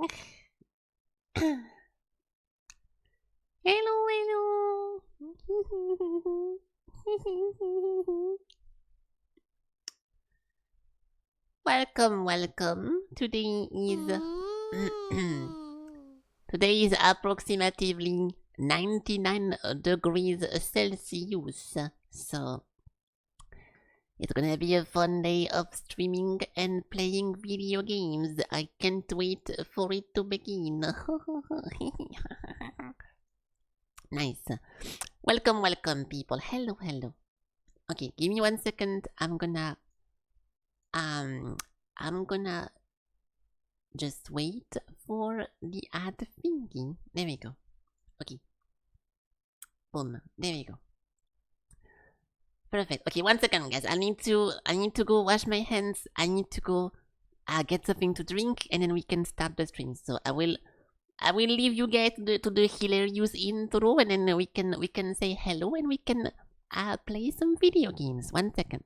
Hello, hello. Welcome, welcome. Today is approximately 99 degrees Celsius. So it's gonna be a fun day of streaming and playing video games. I can't wait for it to begin. Nice. Welcome, welcome, people. Hello, hello. Okay, give me 1 second. I'm gonna just wait for the ad thingy. There we go. Okay. Boom. There we go. Perfect. Okay, 1 second, guys. I need to go wash my hands. I need to go get something to drink, and then we can start the stream. So I will leave you guys to the hilarious intro, and then we can say hello, and we can play some video games. 1 second.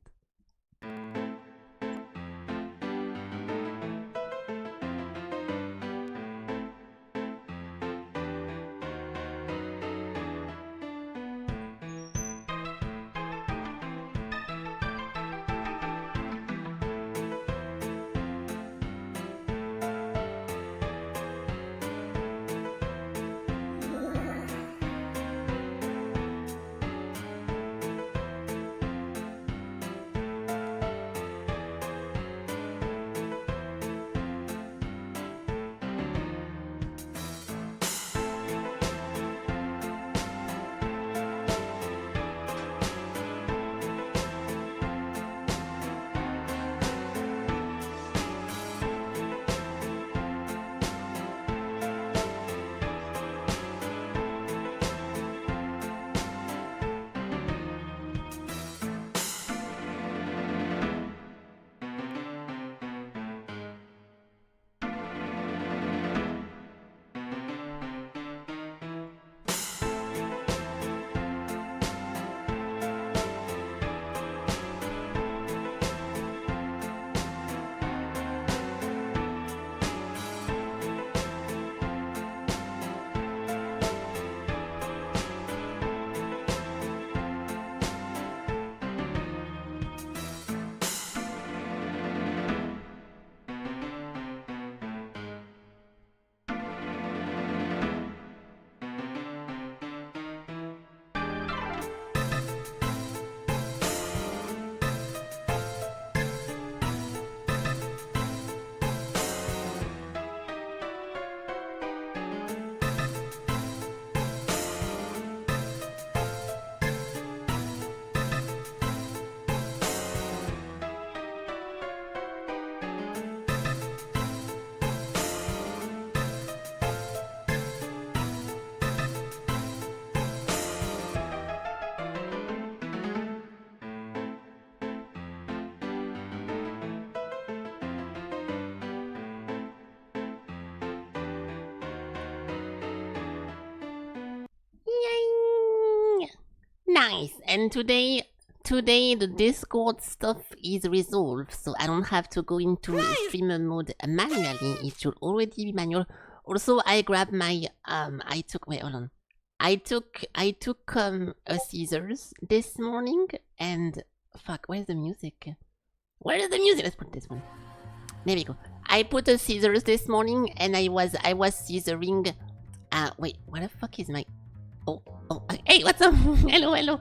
Yay! Nice. And today the Discord stuff is resolved, so I don't have to go into streamer mode manually. It should already be manual. Also, I grabbed my I took a scissors this morning, and fuck, where's the music? Where is the music? Let's put this one. There we go. I put a scissors this morning, and I was scissoring. Wait, what the fuck is my? Oh, hey, what's up? Hello.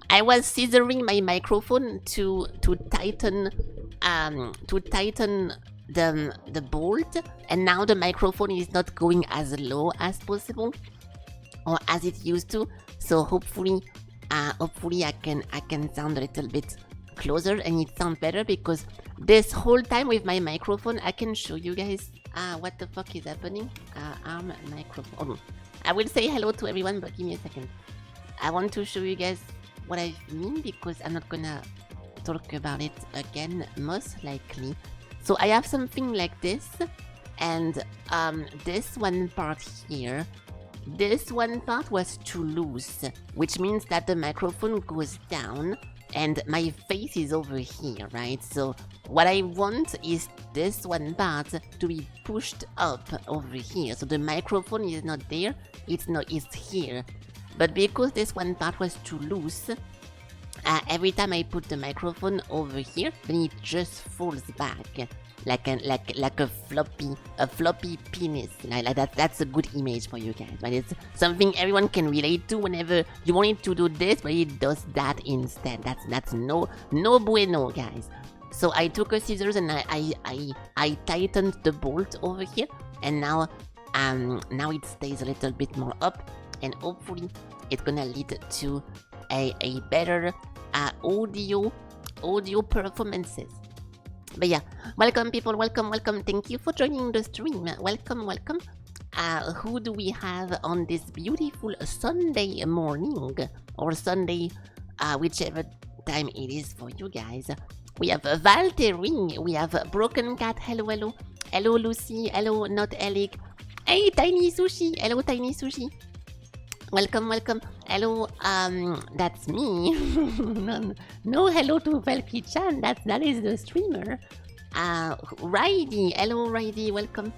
I was scissoring my microphone to tighten the bolt, and now the microphone is not going as low as possible, or as it used to. So hopefully I can sound a little bit closer, and it sounds better, because this whole time with my microphone, I can show you guys what the fuck is happening. Arm microphone. Oh, I will say hello to everyone, but give me a second. I want to show you guys what I mean, because I'm not gonna talk about it again, most likely. So I have something like this, and this one part here, this one part was too loose, which means that the microphone goes down, and my face is over here, right? So what I want is this one part to be pushed up over here. So the microphone is not there, it's here. But because this one part was too loose, every time I put the microphone over here, then it just falls back like a floppy penis. Like that. That's a good image for you guys. But it's something everyone can relate to whenever you want it to do this, but it does that instead. That's no bueno, guys. So I took a scissors and I tightened the bolt over here, and now it stays a little bit more up, and hopefully it's gonna lead to a better audio performances. But yeah, welcome people, welcome. Thank you for joining the stream. Welcome. Who do we have on this beautiful Sunday morning or Sunday, whichever time it is for you guys? We have Valtteri, we have Broken Cat, hello, Lucy, hello, not Alec, hey, Tiny Sushi, hello, Tiny Sushi. Welcome. Hello, that's me. no, hello to Felky-chan. That is the streamer. Ridey, hello, Ridey. Welcome.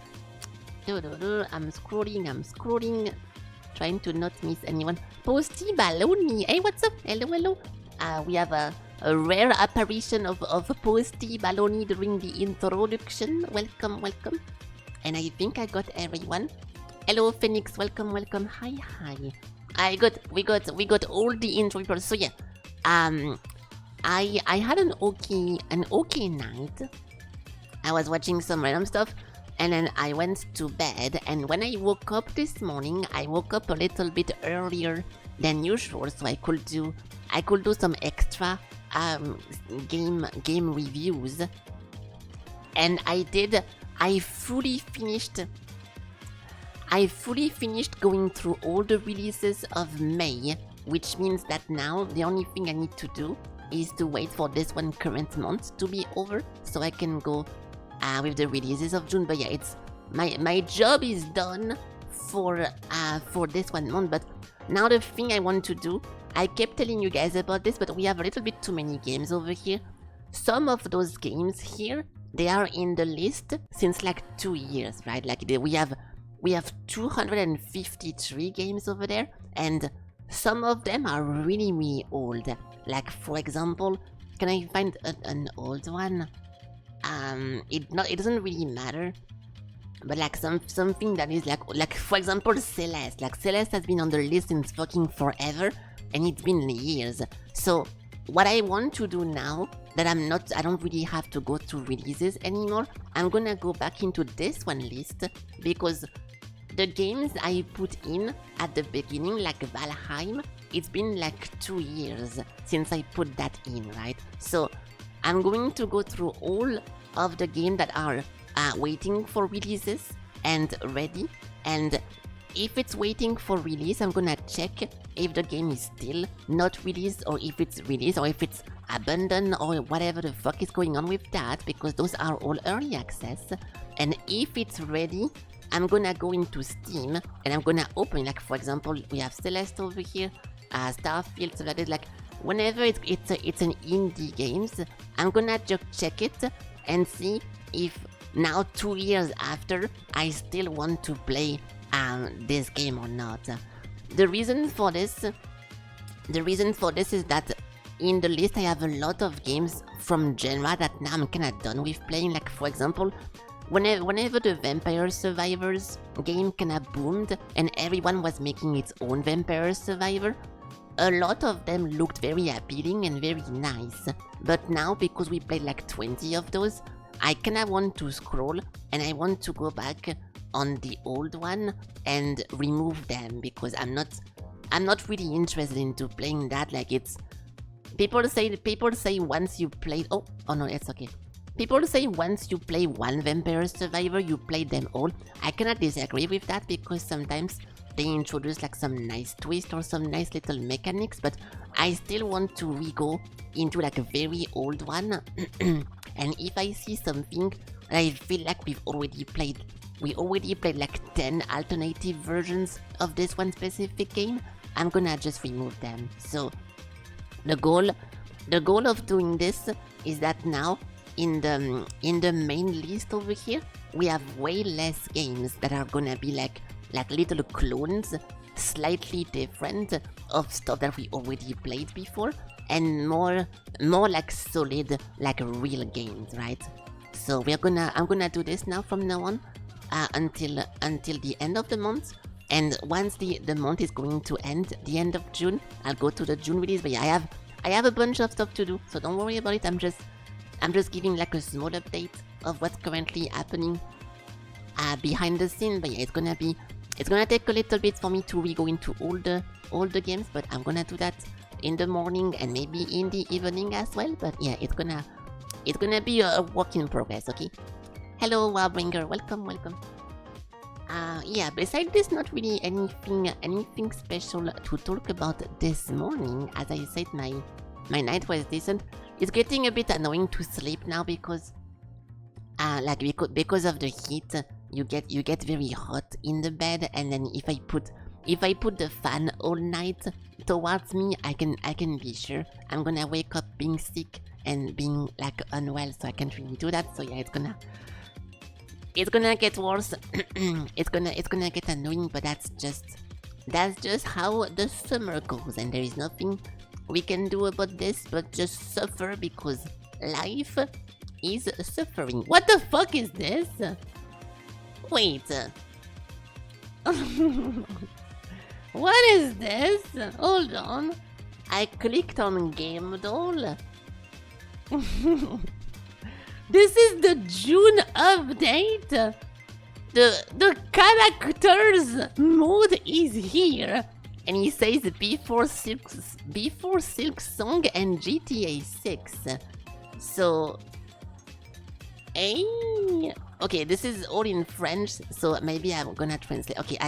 I'm scrolling, trying to not miss anyone. Posty Baloney. Hey, what's up? Hello. We have a rare apparition of Posty Baloney during the introduction. Welcome. And I think I got everyone. Hello Phoenix, welcome. Hi. We got all the intro people. So yeah, I had an okay night. I was watching some random stuff, and then I went to bed. And when I woke up this morning, I woke up a little bit earlier than usual, so I could do some extra game reviews. And I did. I fully finished going through all the releases of May, which means that now the only thing I need to do is to wait for this one current month to be over, so I can go with the releases of June. But yeah, it's my job is done for this one month. But now the thing I want to do, I kept telling you guys about this, but we have a little bit too many games over here. Some of those games here, they are in the list since like 2 years, right? Like we have 253 games over there, and some of them are really old. Like for example, can I find an old one? It doesn't really matter, but like something that is like for example Celeste. Like Celeste has been on the list since fucking forever, and it's been years. So what I want to do now that I don't really have to go to releases anymore, I'm gonna go back into this one list, because the games I put in at the beginning, like Valheim, it's been like 2 years since I put that in, right? So I'm going to go through all of the games that are waiting for releases and ready, and if it's waiting for release, I'm gonna check if the game is still not released, or if it's released, or if it's abandoned, or whatever the fuck is going on with that, because those are all early access. And if it's ready, I'm gonna go into Steam and I'm gonna open, like for example, we have Celeste over here, Starfield, so that is like, whenever it's an indie games, I'm gonna just check it and see if now 2 years after, I still want to play this game or not. The reason for this is that in the list I have a lot of games from genre that now I'm kinda done with playing. Like for example, whenever the Vampire Survivors game kinda boomed and everyone was making its own Vampire Survivor, a lot of them looked very appealing and very nice. But now, because we played like 20 of those, I kinda want to scroll and I want to go back on the old one and remove them, because I'm not really interested into playing that. Like it's people say once you play oh no, it's okay. People say once you play one Vampire Survivor, you play them all. I cannot disagree with that, because sometimes they introduce like some nice twist or some nice little mechanics, but I still want to re-go into like a very old one. And if I see something that I feel like we already played like 10 alternative versions of this one specific game, I'm gonna just remove them. So the goal the goal of doing this is that now in the main list over here, we have way less games that are gonna be like little clones, slightly different of stuff that we already played before, and more like solid, like real games, right? So I'm gonna do this now from now on until the end of the month. And once the month is going to end, the end of June, I'll go to the June release. But yeah, I have a bunch of stuff to do, so don't worry about it. I'm just giving like a small update of what's currently happening behind the scene. But yeah, it's gonna take a little bit for me to re-go into all the games, but I'm gonna do that in the morning and maybe in the evening as well. But yeah, it's gonna be a work in progress, okay? Hello, Warbringer, welcome. Yeah, besides this, not really anything special to talk about this morning. As I said, my night was decent. It's getting a bit annoying to sleep now because because of the heat, you get very hot in the bed, and then if I put the fan all night towards me, I can be sure I'm gonna wake up being sick and being like unwell, so I can't really do that. So yeah, it's gonna get worse. it's gonna get annoying, but that's just how the summer goes, and there is nothing we can do about this but just suffer, because life is suffering. What the fuck is this? Wait. What is this? Hold on. I clicked on Game Doll. This is the June update. The characters mode is here, and he says before Silk Song and GTA 6. So, okay, this is all in French, so maybe I'm gonna translate. Okay,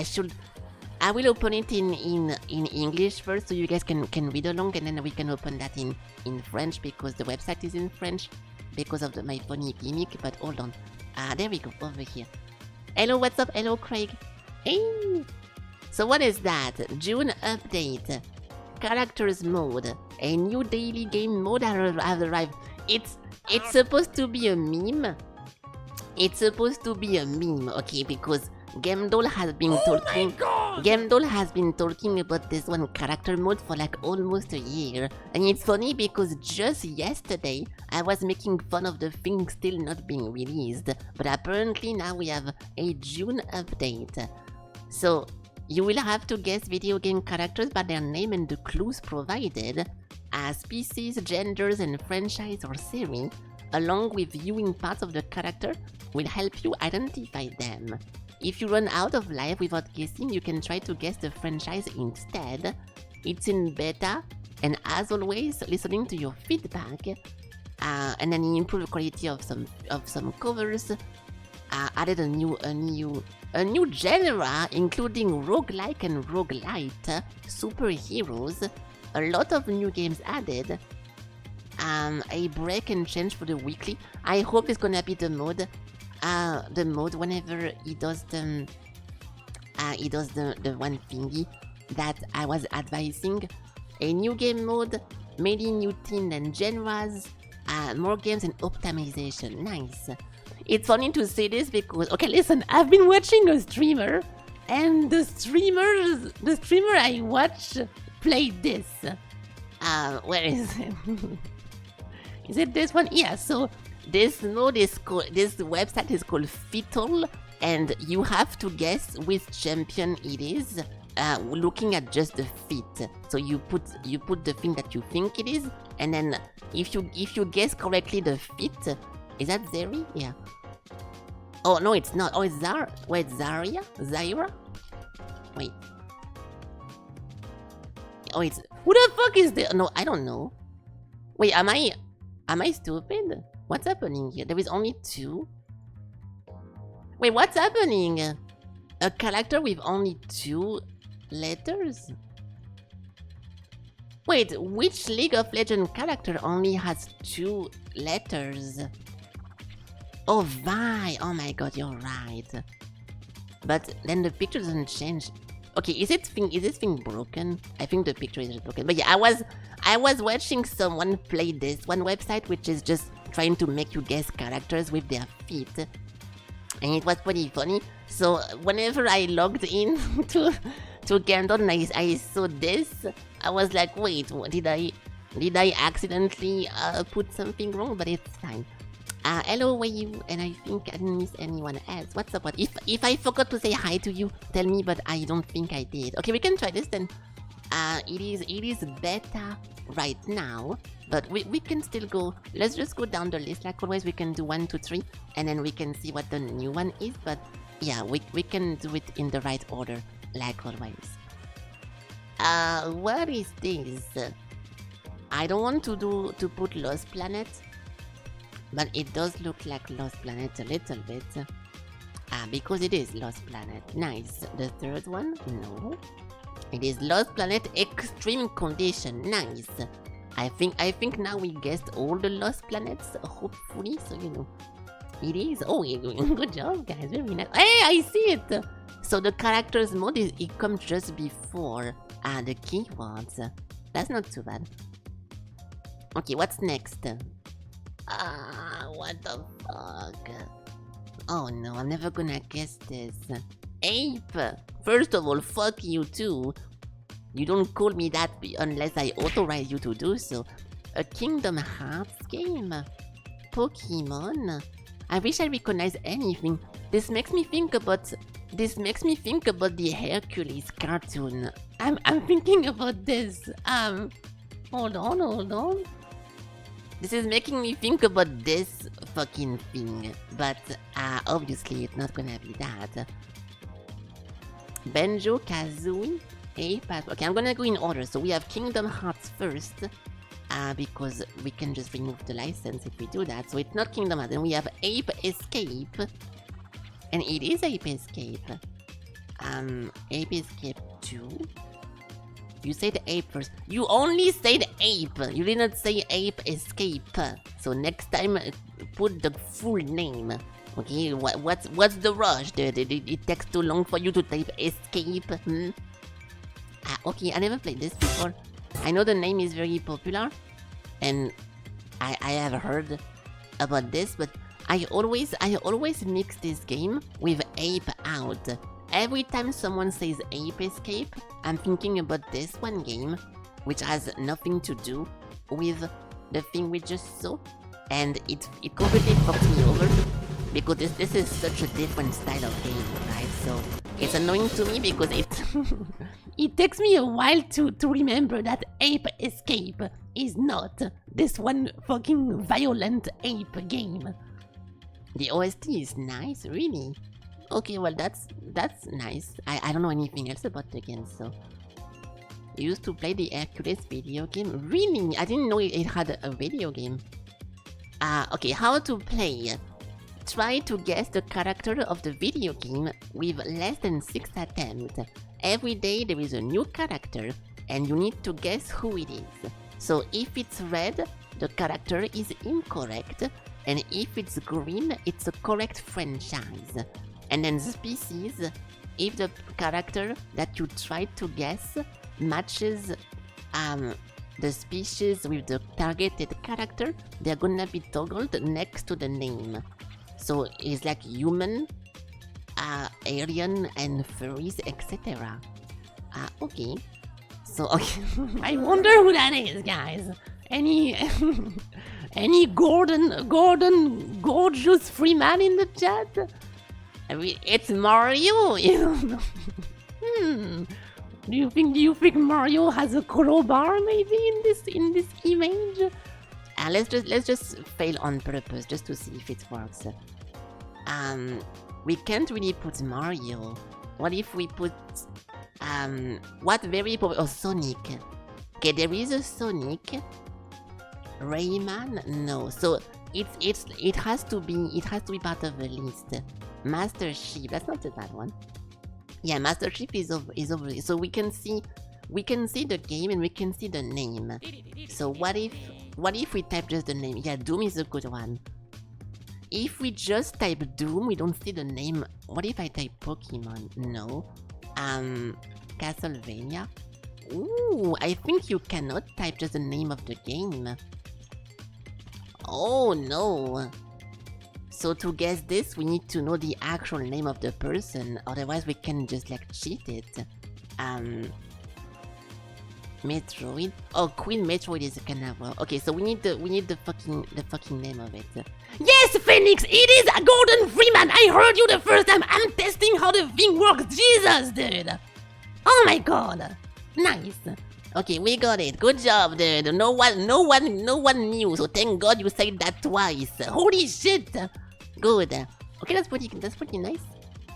I will open it in English first, so you guys can read along, and then we can open that in French, because the website is in French because of my funny gimmick. But hold on, there we go, over here. Hello, what's up? Hello, Craig. Hey. So what is that? June update, characters mode, a new daily game mode has arrived. It's supposed to be a meme. It's supposed to be a meme, okay? Because Gamdoll has been talking. Gamdoll has been talking about this one character mode for like almost a year, and it's funny because just yesterday I was making fun of the thing still not being released, but apparently now we have a June update. So you will have to guess video game characters by their name and the clues provided, as species, genders, and franchise or series, along with viewing parts of the character, will help you identify them. If you run out of life without guessing, you can try to guess the franchise instead. It's in beta, and as always, listening to your feedback, and then improve the quality of some covers. Added a new genre, including roguelike and roguelite, superheroes. A lot of new games added. A break and change for the weekly. I hope it's gonna be the mode. Whenever he does the one thingy that I was advising. A new game mode, mainly new themes and genres, more games and optimization. Nice. It's funny to say this because, okay, listen, I've been watching a streamer, and the streamer I watch played this. Where is it? Is it this one? Yeah, so this website is called Fiddle, and you have to guess which champion it is, looking at just the feet. So you put the thing that you think it is, and then if you guess correctly the feet, is that Zeri? Yeah. Oh no, it's not. Oh, it's Zara. Wait, Zaria? Zaira? Wait. Oh, it's, who the fuck is this? No, I don't know. Wait, am I stupid? What's happening here? There is only two? Wait, what's happening? A character with only 2 letters? Wait, which League of Legends character only has 2 letters? Oh, Vi! Oh my god, you're right. But then the picture doesn't change. Okay, is this thing broken? I think the picture is broken. But yeah, I was watching someone play this one website, which is just trying to make you guess characters with their feet. And it was pretty funny. So whenever I logged in to Candon, I saw this. I was like, wait, did I accidentally put something wrong? But it's fine. Hello, where you? And I think I didn't miss anyone else. What's up? What if I forgot to say hi to you? Tell me, but I don't think I did. Okay, we can try this then. It is beta right now, but we can still go. Let's just go down the list like always. We can do 1, 2, 3, and then we can see what the new one is. But yeah, we can do it in the right order like always. What is this? I don't want to put Lost Planet, but it does look like Lost Planet a little bit. Because it is Lost Planet. Nice. The third one? No. It is Lost Planet Extreme Condition. Nice. I think now we guessed all the Lost Planets, hopefully, so you know. It is. Oh, good job, guys. Very nice. Hey, I see it. So the characters mode it comes just before the keywords. That's not too bad. Okay, what's next? What the fuck? Oh no, I'm never gonna guess this. Ape! First of all, fuck you too. You don't call me that unless I authorize you to do so. A Kingdom Hearts game? Pokemon? I wish I recognize anything. This makes me think about the Hercules cartoon. I'm thinking about this. Hold on. This is making me think about this fucking thing. But obviously it's not gonna be that. Banjo Kazooie, Ape. Okay, I'm gonna go in order. So we have Kingdom Hearts first, because we can just remove the license if we do that. So it's not Kingdom Hearts. Then we have Ape Escape, and it is Ape Escape. Ape Escape 2. You said Ape first. You only said Ape. You did not say Ape Escape. So next time, put the full name. Okay, what's the rush? It takes too long for you to type escape. Okay, I never played this before. I know the name is very popular, and I have heard about this, but I always mix this game with Ape Out. Every time someone says Ape Escape, I'm thinking about this one game, which has nothing to do with the thing we just saw, and it completely fucked me over. Because this is such a different style of game, right? So it's annoying to me because it takes me a while to remember that Ape Escape is not this one fucking violent ape game. The OST is nice, really. Okay, well that's nice. I don't know anything else about the game, so. You used to play the Hercules video game? Really? I didn't know it had a video game. Okay, how to play? Try to guess the character of the video game with less than 6 attempts. Every day there is a new character and you need to guess who it is. So if it's red, the character is incorrect, and if it's green, it's a correct franchise. And then species, if the character that you tried to guess matches the species with the targeted character, they're gonna be toggled next to the name. So it's like human, alien, and furries, etc. Okay. So okay. I wonder who that is, guys. Any Gordon gorgeous free man in the chat? I mean, it's Mario. You don't know. Do you think Mario has a crowbar maybe in this image? Let's just fail on purpose just to see if it works. We can't really put Mario. What if we put what very popular? Oh, Sonic. Okay, there is a Sonic. Rayman? No. So it has to be part of the list. Master Chief. That's not a bad one. Yeah, Master Chief is over. So we can see the game and we can see the name. So what if we type just the name? Yeah, Doom is a good one. If we just type Doom, we don't see the name. What if I type Pokemon? No. Castlevania? Ooh, I think you cannot type just the name of the game. Oh no. So to guess this, we need to know the actual name of the person, otherwise we can just like cheat it. Metroid. Oh, Queen Metroid is a carnival. Okay, so we need the fucking name of it. Yes, Phoenix, it is a Golden Freeman. I heard you the first time. I'm testing how the thing works. Jesus, dude. Oh my god. Nice. Okay, we got it. Good job, dude. No one knew. So thank God you said that twice. Holy shit. Good. Okay, that's pretty nice.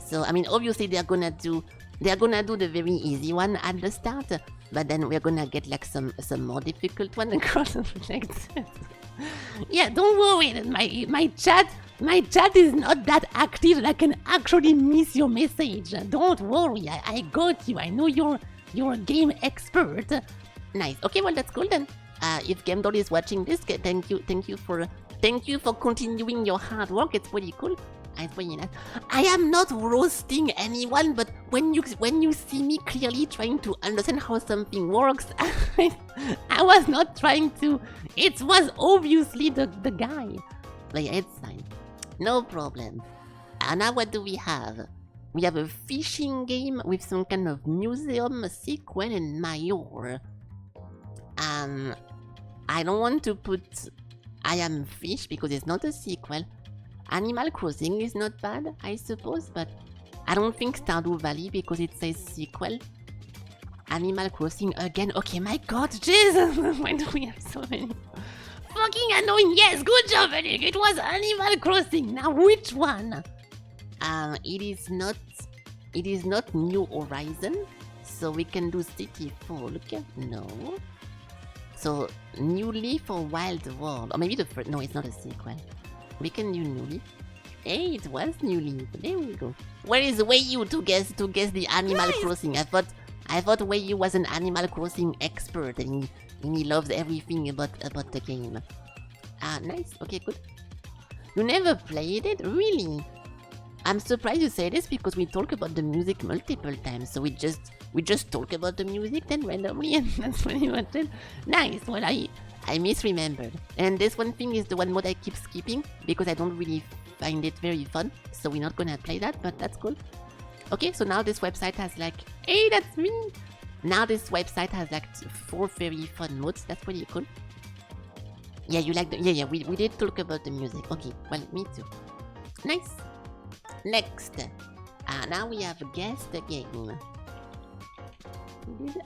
So I mean, obviously they're gonna do the very easy one at the start, but then we're gonna get like some more difficult one across like this. Yeah, don't worry. My chat is not that active that I can actually miss your message. Don't worry. I got you. I know you're a game expert. Nice. Okay, well that's cool then. If GameDoll is watching this, thank you for continuing your hard work. It's pretty cool. It's pretty nice. I am not roasting anyone, but when you see me clearly trying to understand how something works, I was not trying to. It was obviously the guy. But yeah, it's fine. No problem. And now what do we have? We have a fishing game with some kind of museum, sequel, and Mayor. I don't want to put I Am Fish because it's not a sequel. Animal Crossing is not bad, I suppose, but I don't think Stardew Valley because it says sequel. Animal Crossing again. Okay, my god, Jesus! Why do we have so many? Fucking annoying! Yes, good job, Eric! It was Animal Crossing! Now which one? It is not New Horizon, so we can do City Folk. No. So, New Leaf or Wild World? Or maybe the first. No, it's not a sequel. We can do New Leaf. Hey, it was New Leaf. There we go. Where is Weiyu to guess the Animal Crossing? I thought Weiyu was an Animal Crossing expert and he loves everything about the game. Nice. Okay, good. You never played it? Really? I'm surprised you say this because we talk about the music multiple times. So we just talk about the music then randomly, and that's pretty much it. Nice. Well, I misremembered. And this one thing is the one mode I keep skipping because I don't really find it very fun. So we're not gonna play that, but that's cool. Okay, so now this website has like, hey, that's me. Now this website has like 4 very fun modes. That's pretty cool. Yeah, you like the, yeah, we did talk about the music. Okay, well, me too. Nice. Next, now we have guess the game.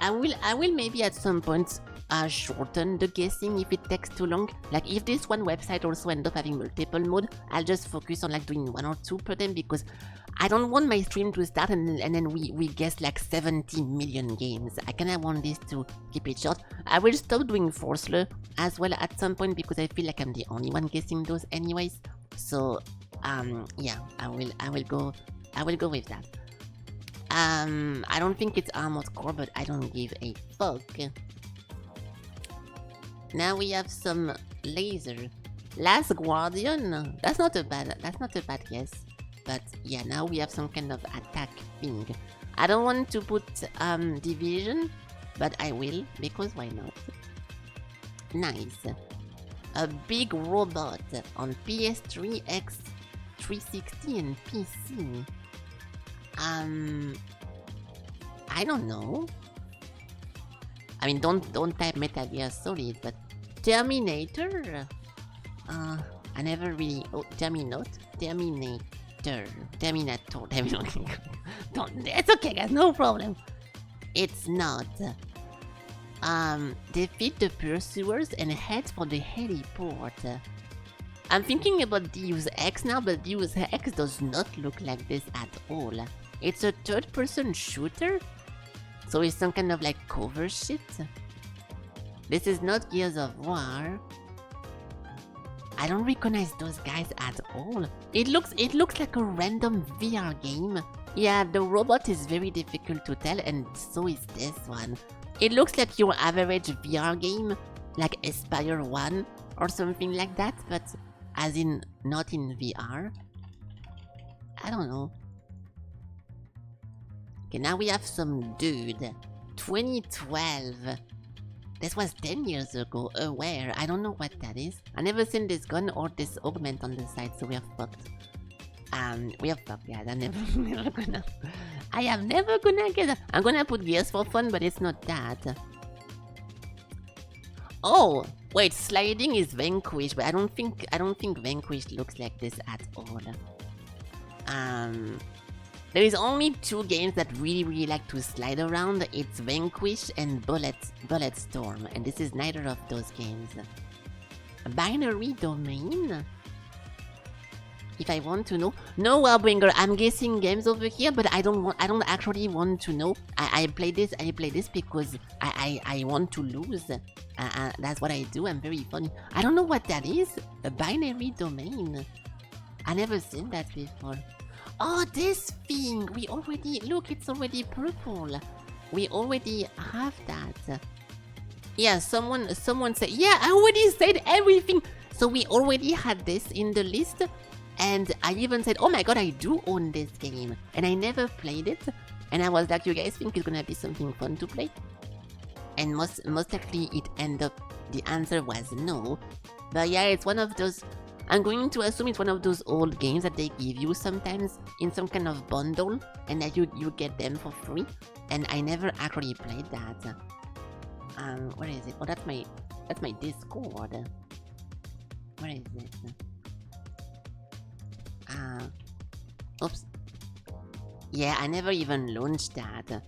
I will maybe at some point shorten the guessing if it takes too long. Like if this one website also end up having multiple mode, I'll just focus on like doing 1 or 2 per time because I don't want my stream to start and then we guess like 70 million games. I kinda want this to keep it short. I will stop doing Forceler as well at some point because I feel like I'm the only one guessing those anyways. So yeah, I will go with that. I don't think it's Armored Core, but I don't give a fuck. Now we have some laser. Last Guardian. That's not a bad guess. But yeah, now we have some kind of attack thing. I don't want to put Division, but I will because why not? Nice. A big robot on PS3, X360 and PC. I don't know. I mean, don't type Metal Gear Solid, but Terminator. I never really. Oh, Terminator. Don't. It's okay, guys. No problem. It's not. Defeat the pursuers and head for the heliport. I'm thinking about Deus Ex now, but Deus Ex does not look like this at all. It's a third-person shooter? So it's some kind of like cover shit? This is not Gears of War. I don't recognize those guys at all. It looks like a random VR game. Yeah, the robot is very difficult to tell and so is this one. It looks like your average VR game, like Aspire 1 or something like that, but as in not in VR. I don't know. Okay, now we have some dude. 2012. This was 10 years ago. Where? I don't know what that is. I never seen this gun or this augment on the side, so we are fucked. We are fucked, guys. I'm never gonna. I am never gonna get it. I'm gonna put gears for fun, but it's not that. Oh, wait, sliding is Vanquish, but I don't think Vanquish looks like this at all. There is only 2 games that really like to slide around. It's Vanquish and Bulletstorm, and this is neither of those games. A binary domain? If I want to know. No, Warbringer, I'm guessing games over here, but I don't actually want to know. I play this because I want to lose. That's what I do. I'm very funny. I don't know what that is. A binary domain. I never seen that before. Oh, this thing! We already... Look, it's already purple. We already have that. Yeah, someone said... Yeah, I already said everything! So we already had this in the list. And I even said, oh my god, I do own this game. And I never played it. And I was like, you guys think it's gonna be something fun to play? And most likely it ended up... The answer was no. But yeah, it's one of those... I'm going to assume it's one of those old games that they give you sometimes in some kind of bundle, and that you get them for free. And I never actually played that. Where is it? Oh, that's my Discord. Where is it? Oops. Yeah, I never even launched that.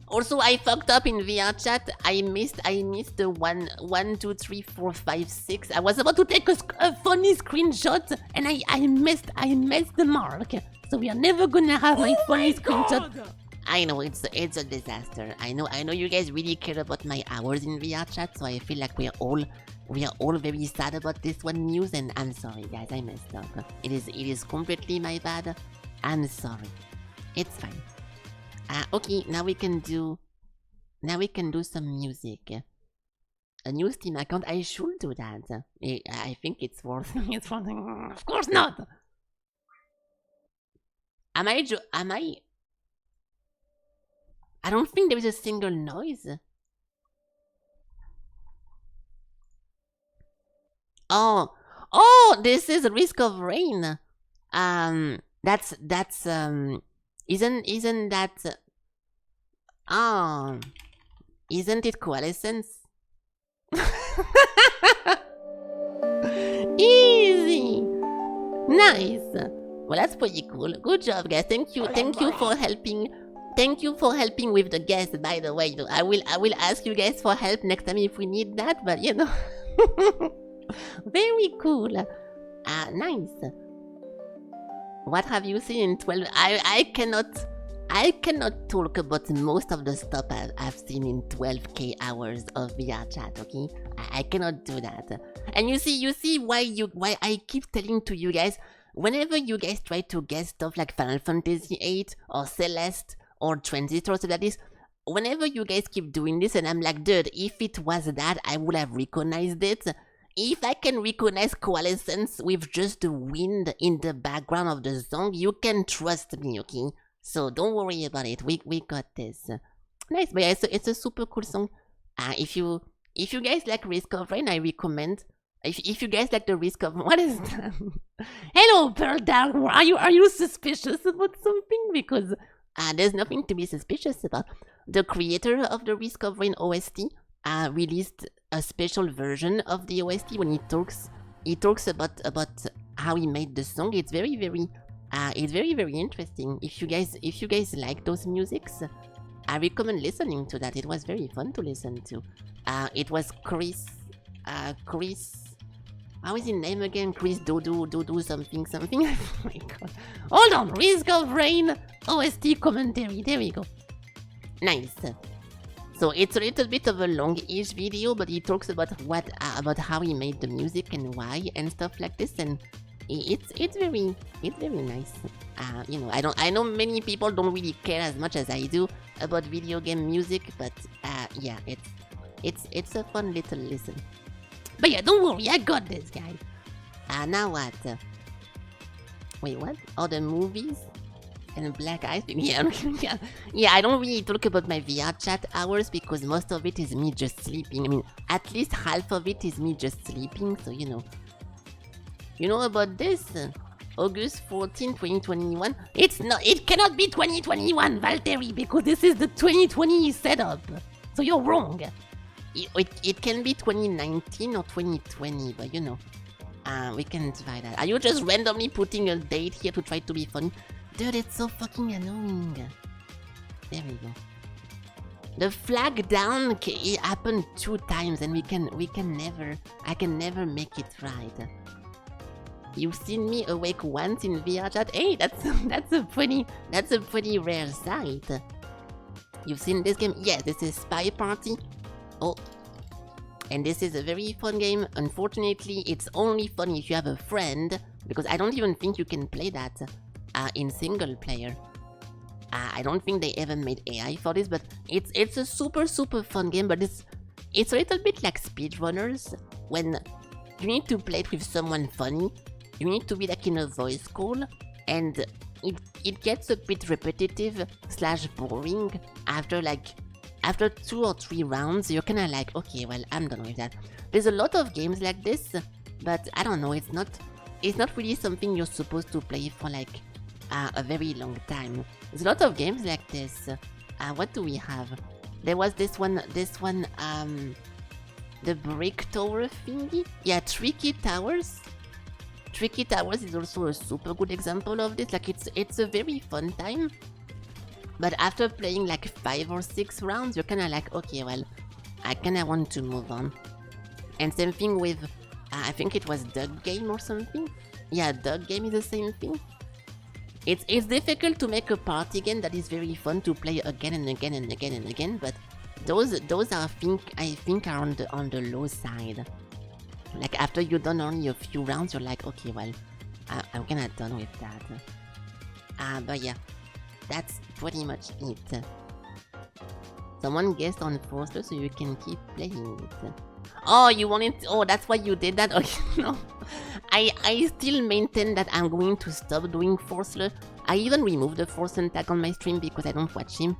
Also, I fucked up in VR chat. I missed the 1, 2, 3, 4, 5, 6. I was about to take a funny screenshot, and I missed the mark. So we are never gonna have my funny screenshot. I know it's a disaster. I know you guys really care about my hours in VR chat, so I feel like we are all very sad about this one news, and I'm sorry guys, I messed up. It is completely my bad. I'm sorry. It's fine. Okay, now we can do some music. A new Steam account, I should do that. I think it's worth it. Of course not! Am I? I don't think there is a single noise. Oh, this is Risk of Rain. Isn't that... isn't it Coalescence? Easy! Nice! Well, that's pretty cool. Good job, guys. Thank you for helping. Thank you for helping with the guests, by the way. I will ask you guys for help next time if we need that, but you know. Very cool. Nice. What have you seen in 12? I cannot talk about most of the stuff I've seen in 12k hours of VR chat, okay? I cannot do that. And you see why I keep telling to you guys, whenever you guys try to guess stuff like Final Fantasy VIII or Celeste or Transistor or stuff like this, whenever you guys keep doing this and I'm like, dude, if it was that, I would have recognized it. If I can recognize Coalescence with just the wind in the background of the song, you can trust me, okay? So don't worry about it. We got this. Nice, but yeah, it's a super cool song. If you guys like Risk of Rain, I recommend. If you guys like the Risk of... What is that? Hello, Pearl Down. Are you suspicious about something? Because there's nothing to be suspicious about. The creator of the Risk of Rain OST released a special version of the OST when he talks about how he made the song. It's very interesting. If you guys like those musics, I recommend listening to that. It was very fun to listen to. It was Chris, how is his name again? Chris Dodo something. Oh my god. Hold on, Risk of Rain OST commentary. There we go. Nice. So it's a little bit of a long-ish video, but he talks about about how he made the music and why and stuff like this, and it's very nice. You know, I know many people don't really care as much as I do about video game music, but yeah, it's a fun little listen. But yeah, don't worry, I got this, guys. Now what? Wait, what? Oh, the movies? and black eyes. Yeah, I don't really talk about my VR chat hours because most of it is me just sleeping. I mean, at least half of it is me just sleeping, so you know. You know about this? August 14, 2021? It cannot be 2021, Valtteri, because this is the 2020 setup. So you're wrong. It can be 2019 or 2020, but you know. We can try that. Are you just randomly putting a date here to try to be funny? Dude, it's so fucking annoying. There we go. The flag down it happened 2 times and I can never make it right. You've seen me awake once in VR chat. Hey, that's a pretty rare sight. You've seen this game? Yeah, this is Spy Party. Oh. And this is a very fun game. Unfortunately, it's only fun if you have a friend, because I don't even think you can play that in single player. I don't think they ever made AI for this, but it's a super fun game, but it's a little bit like speedrunners. When you need to play it with someone funny, you need to be like in a voice call, and it gets a bit repetitive / boring after 2 or 3 rounds. You're kinda like, okay, well, I'm done with that. There's a lot of games like this, but I don't know, it's not really something you're supposed to play for like a very long time. There's a lot of games like this. What do we have? There was this one, the Brick Tower thingy? Yeah, Tricky Towers. Tricky Towers is also a super good example of this. Like, it's a very fun time. But after playing like 5 or 6 rounds, you're kinda like, okay, well, I kinda want to move on. And same thing with, I think it was Dug Game or something. Yeah, Dug Game is the same thing. It's difficult to make a party game that is very fun to play again and again and again and again, but those are I think are on the low side. Like after you've done only a few rounds, you're like, okay, well, I'm kinda done with that. But yeah, that's pretty much it. Someone guessed on Forster, so you can keep playing it. Oh, you wanted... Oh, that's why you did that? Okay, no. I still maintain that I'm going to stop doing Forster. I even removed the Forster tag on my stream because I don't watch him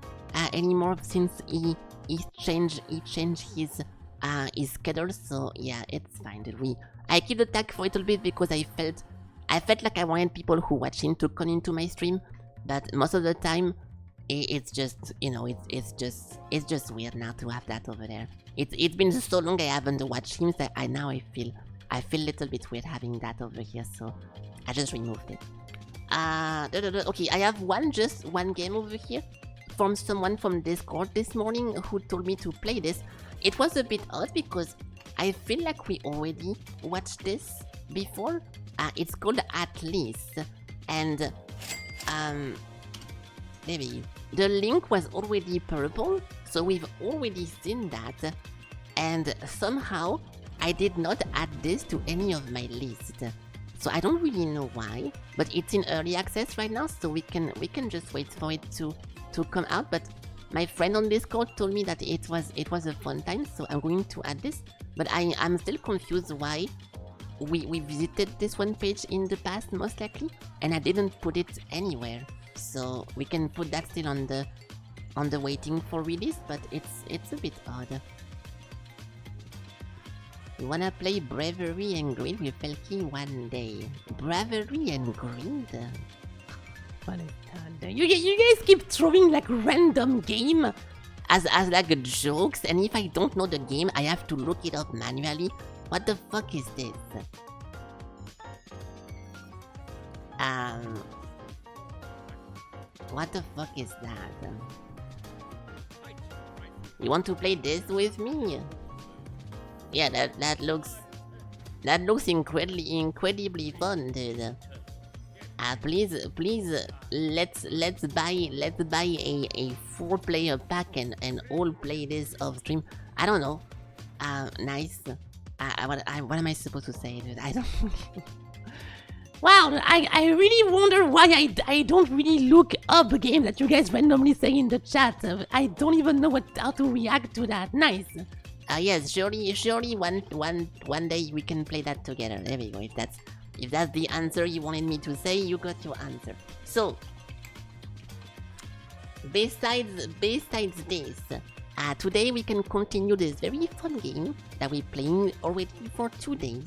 anymore since he changed his schedule. So yeah, it's fine. I keep the tag for a little bit because I felt like I wanted people who watch him to come into my stream, but most of the time it's just, you know, it's just weird now to have that over there. It's been so long I haven't watched him that I feel a little bit weird having that over here, so I just removed it. Okay, I have one game over here from someone from Discord this morning who told me to play this. It was a bit odd because I feel like we already watched this before. It's called At Least, and maybe the link was already purple, so we've already seen that, and somehow I did not add this to any of my list. So I don't really know why, but it's in early access right now, so we can just wait for it to come out. But my friend on Discord told me that it was a fun time, so I'm going to add this. But I'm still confused why we visited this one page in the past, most likely, and I didn't put it anywhere. So we can put that still on the waiting for release, but it's a bit odd. You wanna play Bravery and Greed with Felky one day? Bravery and Greed? What is that? You guys keep throwing like random game as like jokes, and if I don't know the game, I have to look it up manually. What the fuck is this? What the fuck is that? You want to play this with me? Yeah, that looks incredibly fun, dude. Please, let's buy a 4-player pack and all play this off stream. I don't know. Nice. What am I supposed to say, dude? I don't. Wow, I really wonder why I don't really look up a game that you guys randomly say in the chat. I don't even know how to react to that. Nice. Yes, surely one day we can play that together. There we go. If that's the answer you wanted me to say, you got your answer. So, besides this, today we can continue this very fun game that we're playing already for 2 days,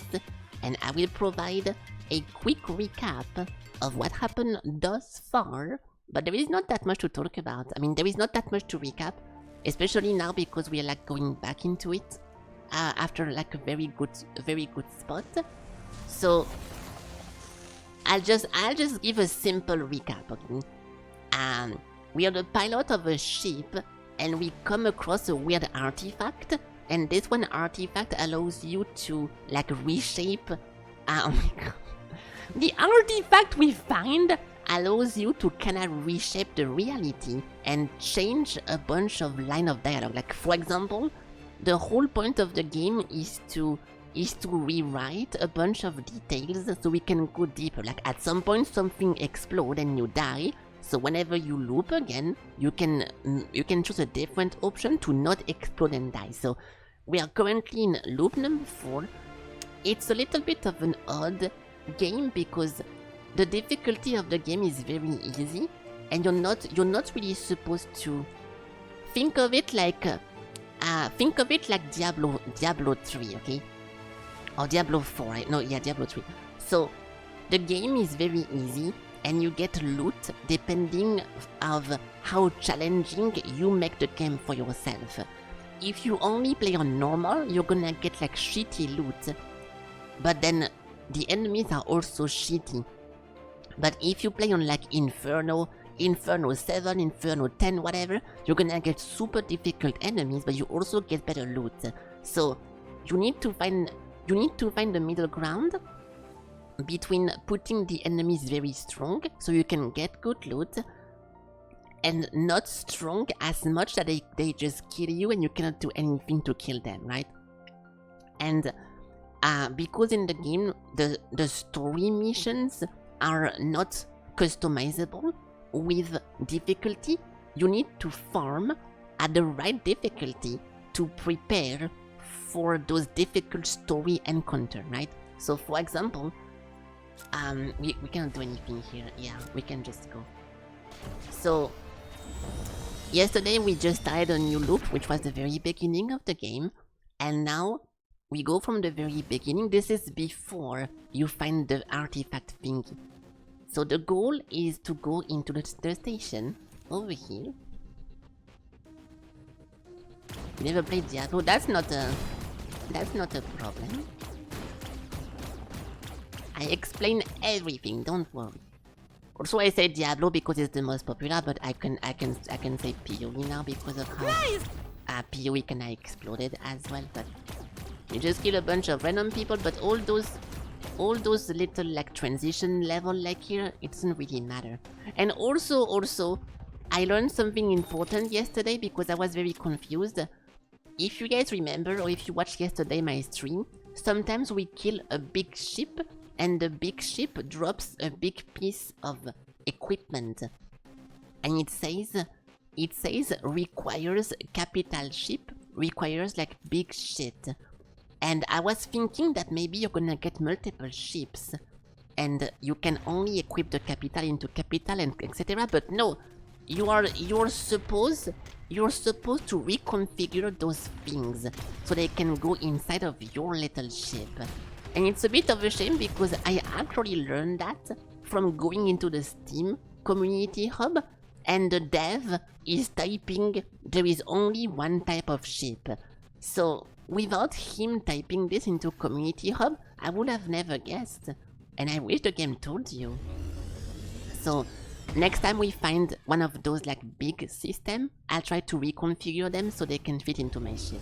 and I will provide a quick recap of what happened thus far, but there is not that much to talk about. I mean, there is not that much to recap, especially now because we are like going back into it after like a very good spot. So I'll just give a simple recap, okay? We are the pilot of a ship, and we come across a weird artifact, and this one artifact allows you to like reshape. Oh my god! The artifact we find allows you to kind of reshape the reality and change a bunch of line of dialogue. Like for example, the whole point of the game is to rewrite a bunch of details so we can go deeper. Like at some point something explodes and you die. So whenever you loop again, you can choose a different option to not explode and die. So we are currently in loop number 4. It's a little bit of an odd game because the difficulty of the game is very easy, and you're not really supposed to think of it like Diablo 3, okay? Or Diablo 4, right? No, yeah, Diablo 3. So the game is very easy, and you get loot depending of how challenging you make the game for yourself. If you only play on normal, you're gonna get like shitty loot, but then the enemies are also shitty. But if you play on like Inferno 7, Inferno 10, whatever, you're gonna get super difficult enemies, but you also get better loot. So you need to find the middle ground between putting the enemies very strong so you can get good loot, and not strong as much that they just kill you and you cannot do anything to kill them, right? And because in the game the story missions are not customizable with difficulty, you need to farm at the right difficulty to prepare for those difficult story encounter, right? So for example, we cannot do anything here. Yeah, we can just go. So yesterday we just started a new loop, which was the very beginning of the game, and now we go from the very beginning. This is before you find the artifact thingy. So the goal is to go into the station over here. You never played Diablo? That's not a problem. I explain everything, don't worry. Also, I say Diablo because it's the most popular, but I can say PoE now because of how PoE kinda exploded as well. But you just kill a bunch of random people, but all those little like transition level like here, it doesn't really matter. And also, I learned something important yesterday because I was very confused. If you guys remember, or if you watched yesterday my stream, sometimes we kill a big ship, and the big ship drops a big piece of equipment, and it says requires capital ship, requires like big shit. And I was thinking that maybe you're gonna get multiple ships, and you can only equip the capital into capital and etc. But no, you're supposed to reconfigure those things so they can go inside of your little ship. And it's a bit of a shame because I actually learned that from going into the Steam community hub, and the dev is typing there is only one type of ship. So without him typing this into community hub, I would have never guessed, and I wish the game told you. So next time we find one of those like big system, I'll try to reconfigure them so they can fit into my ship.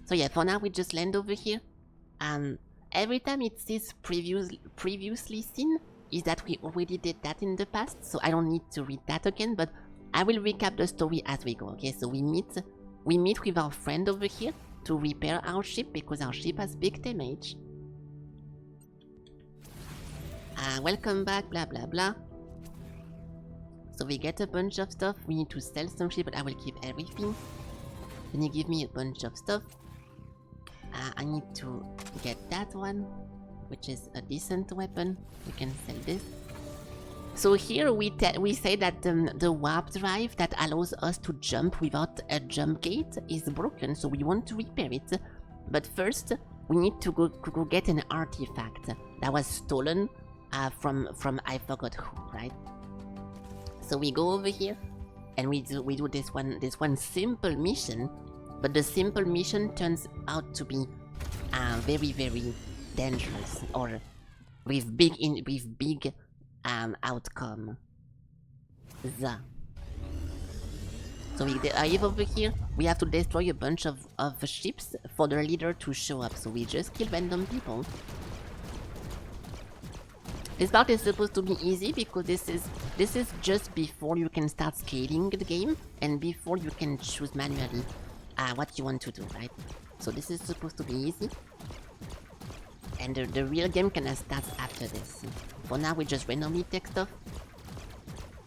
So yeah, for now we just land over here. Every time it says previously seen, is that we already did that in the past, so I don't need to read that again, but I will recap the story as we go, okay? So we meet with our friend over here to repair our ship because our ship has big damage. Welcome back, blah blah blah. So we get a bunch of stuff. We need to sell some shit, but I will keep everything. Then you give me a bunch of stuff. I need to get that one, which is a decent weapon. We can sell this. So here we say that the warp drive that allows us to jump without a jump gate is broken, so we want to repair it. But first, we need to go get an artifact that was stolen from I forgot who, right? So we go over here and we do this one simple mission, but the simple mission turns out to be very, very dangerous, or with big outcome. So we arrive over here, we have to destroy a bunch of ships for the leader to show up, so we just kill random people. This part is supposed to be easy because this is just before you can start scaling the game and before you can choose manually what you want to do, right? So this is supposed to be easy. And the real game kinda starts after this. For now we just randomly take stuff.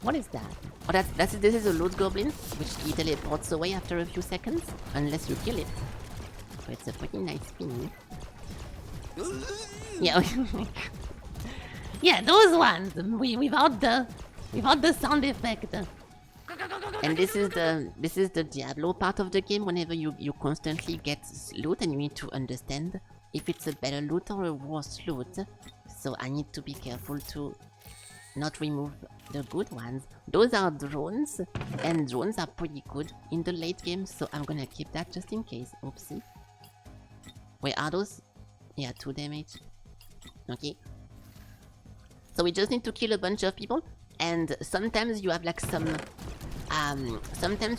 What is that? Oh, this is a loot goblin, which he teleports away after a few seconds, unless you kill it. So it's a pretty nice thing. Yeah. Yeah, those ones without the sound effect. And this is the Diablo part of the game. Whenever you constantly get loot and you need to understand if it's a better loot or a worse loot. So I need to be careful to not remove the good ones. Those are drones, and drones are pretty good in the late game, so I'm gonna keep that just in case. Oopsie. Wait, are those? Yeah, 2 damage. Okay. So we just need to kill a bunch of people, and sometimes you have like sometimes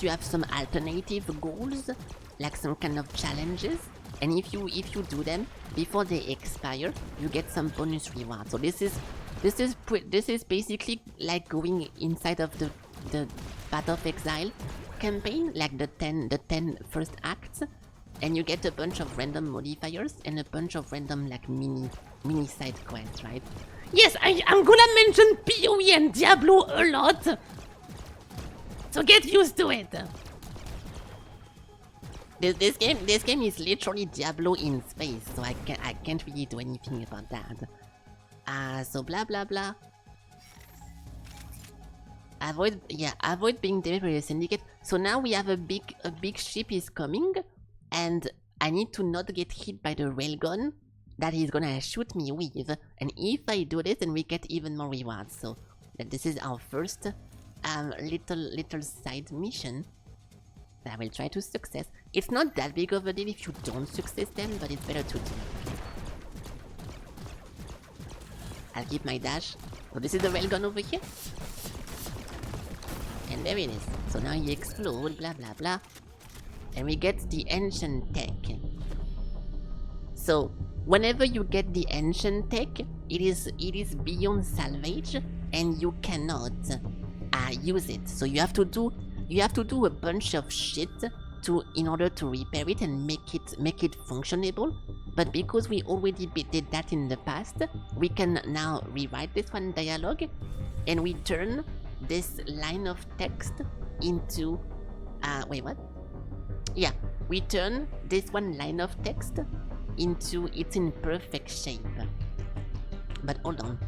you have some alternative goals, like some kind of challenges, and if you do them before they expire, you get some bonus reward. So this is basically like going inside of the Path of Exile campaign, like the 10 first acts, and you get a bunch of random modifiers and a bunch of random like mini side quests, right? Yes, I'm gonna mention PoE and Diablo a lot, so get used to it. This game is literally Diablo in space, so I can't really do anything about that. So blah blah blah. Avoid being damaged by a syndicate. So now we have a big ship is coming, and I need to not get hit by the railgun that he's gonna shoot me with. And if I do this, then we get even more rewards. So this is our first little side mission that I will try to success. It's not that big of a deal if you don't success them, but it's better to do. I'll keep my dash. So this is the railgun over here. And there it is. So now you explode, blah blah blah. And we get the ancient tech. So whenever you get the ancient tech, it is beyond salvage, and you cannot use it. So you have to do a bunch of shit in order to repair it and make it functionable. But because we already did that in the past, we can now rewrite this one dialogue, and we turn this line of text into wait, what? Yeah, we turn this one line of text into it's in perfect shape. But hold on.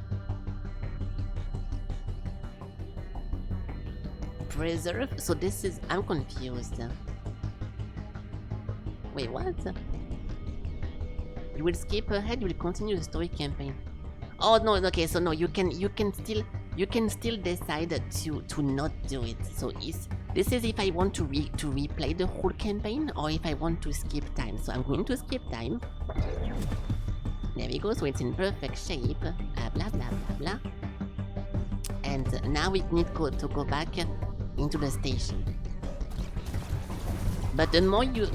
Preserve. So this is, I'm confused. Wait, what? You will skip ahead. You will continue the story campaign. Oh no. Okay, so no. You can still decide to not do it. So this is if I want to replay the whole campaign, or if I want to skip time. So I'm going to skip time. There we go. So it's in perfect shape. Blah blah blah blah. And now we need to go back into the station. But the more you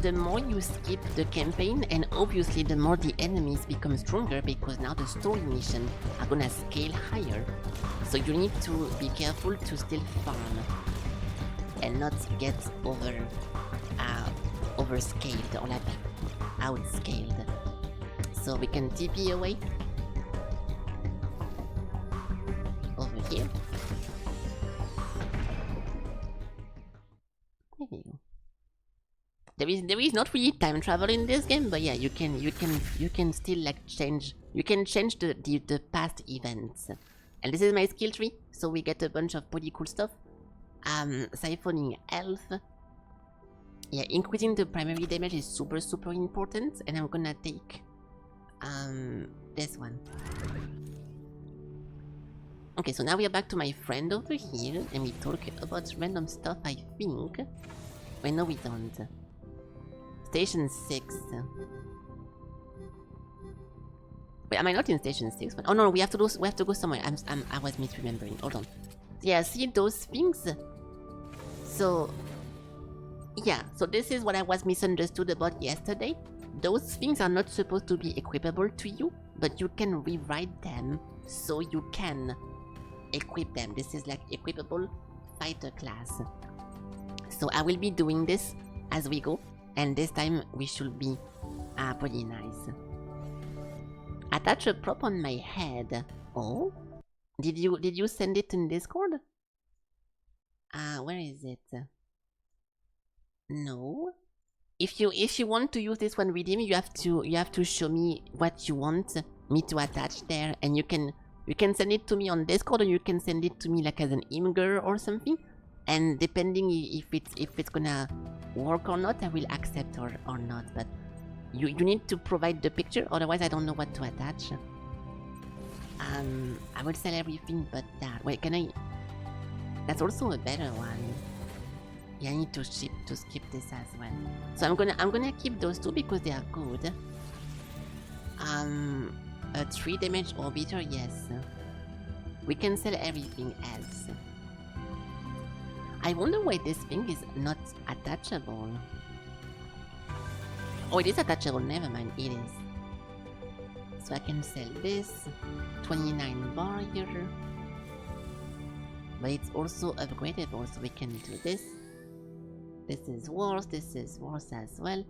skip the campaign, and obviously the more the enemies become stronger, because now the story missions are gonna scale higher. So you need to be careful to still farm and not get overscaled or like outscaled. So we can TP away over here. There you go. There is not really time travel in this game, but yeah, you can still like change. You can change the past events And this is my skill tree, so we get a bunch of pretty cool stuff. Siphoning health. Yeah, increasing the primary damage is super important, and I'm gonna take this one. Okay, so now we are back to my friend over here, and we talk about random stuff, I think. Wait, no we don't. Station 6. Wait, am I not in station 6? Oh no, we have to go somewhere. I was misremembering. Hold on. Yeah, see those things? So yeah, so this is what I was misunderstood about yesterday. Those things are not supposed to be equipable to you, but you can rewrite them so you can equip them. This is like equipable fighter class. So I will be doing this as we go, and this time we should be pretty nice. Attach a prop on my head. Oh, did you send it in Discord? Where is it? No. If you want to use this one redeem, you have to show me what you want me to attach there, and you can send it to me on Discord, or you can send it to me like as an imgur or something. And depending if it's gonna work or not, I will accept or not. But you need to provide the picture, otherwise I don't know what to attach. I will sell everything but that. Wait, can I? That's also a better one. Yeah, I need to skip this as well. So I'm gonna keep those two because they are good. A 3 damage orbiter, yes. We can sell everything else. I wonder why this thing is not attachable. Oh, it is attachable, never mind, it is. So I can sell this. 29 barrier. But it's also upgradable, so we can do this. This is worse as well.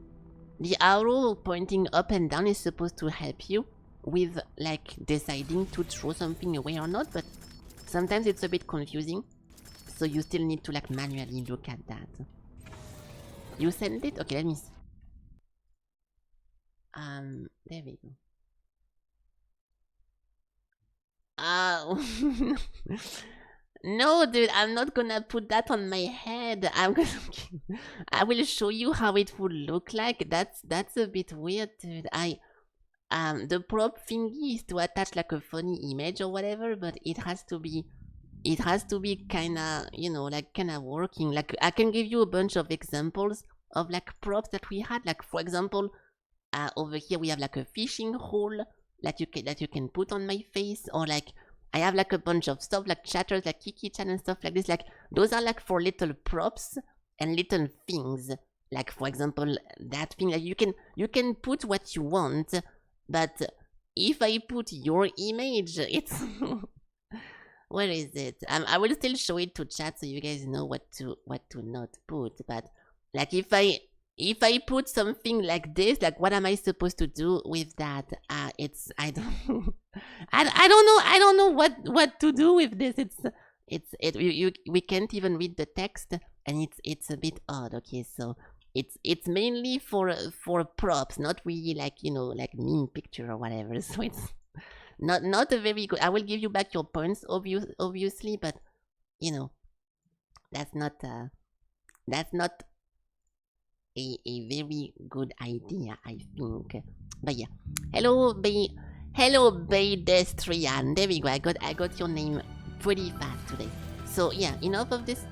The arrow pointing up and down is supposed to help you with like deciding to throw something away or not, but sometimes it's a bit confusing. So you still need to like manually look at that. You send it? Okay, let me see. There we go. No, dude, I'm not gonna put that on my head. I will show you how it would look like. That's a bit weird, dude. The prop thingy is to attach like a funny image or whatever, but it has to be kinda, you know, like kinda working. Like I can give you a bunch of examples of like props that we had. Like for example, over here we have like a fishing hole that you can put on my face, or like I have like a bunch of stuff like chatters, like Kiki-chan and stuff like this. Like those are like for little props and little things. Like for example, that thing, like you can put what you want, but if I put your image, it's where is it? I will still show it to chat so you guys know what to not put. But like if I put something like this, like what am I supposed to do with that? I don't know what to do with this. We can't even read the text, and it's a bit odd. Okay, so it's mainly for props, not really like, you know, like meme picture or whatever. So it's not a very good. I will give you back your points, obviously, but you know, that's not a very good idea, I think. But yeah, hello Baydestrian. There we go. I got your name pretty fast today. So yeah, enough of this.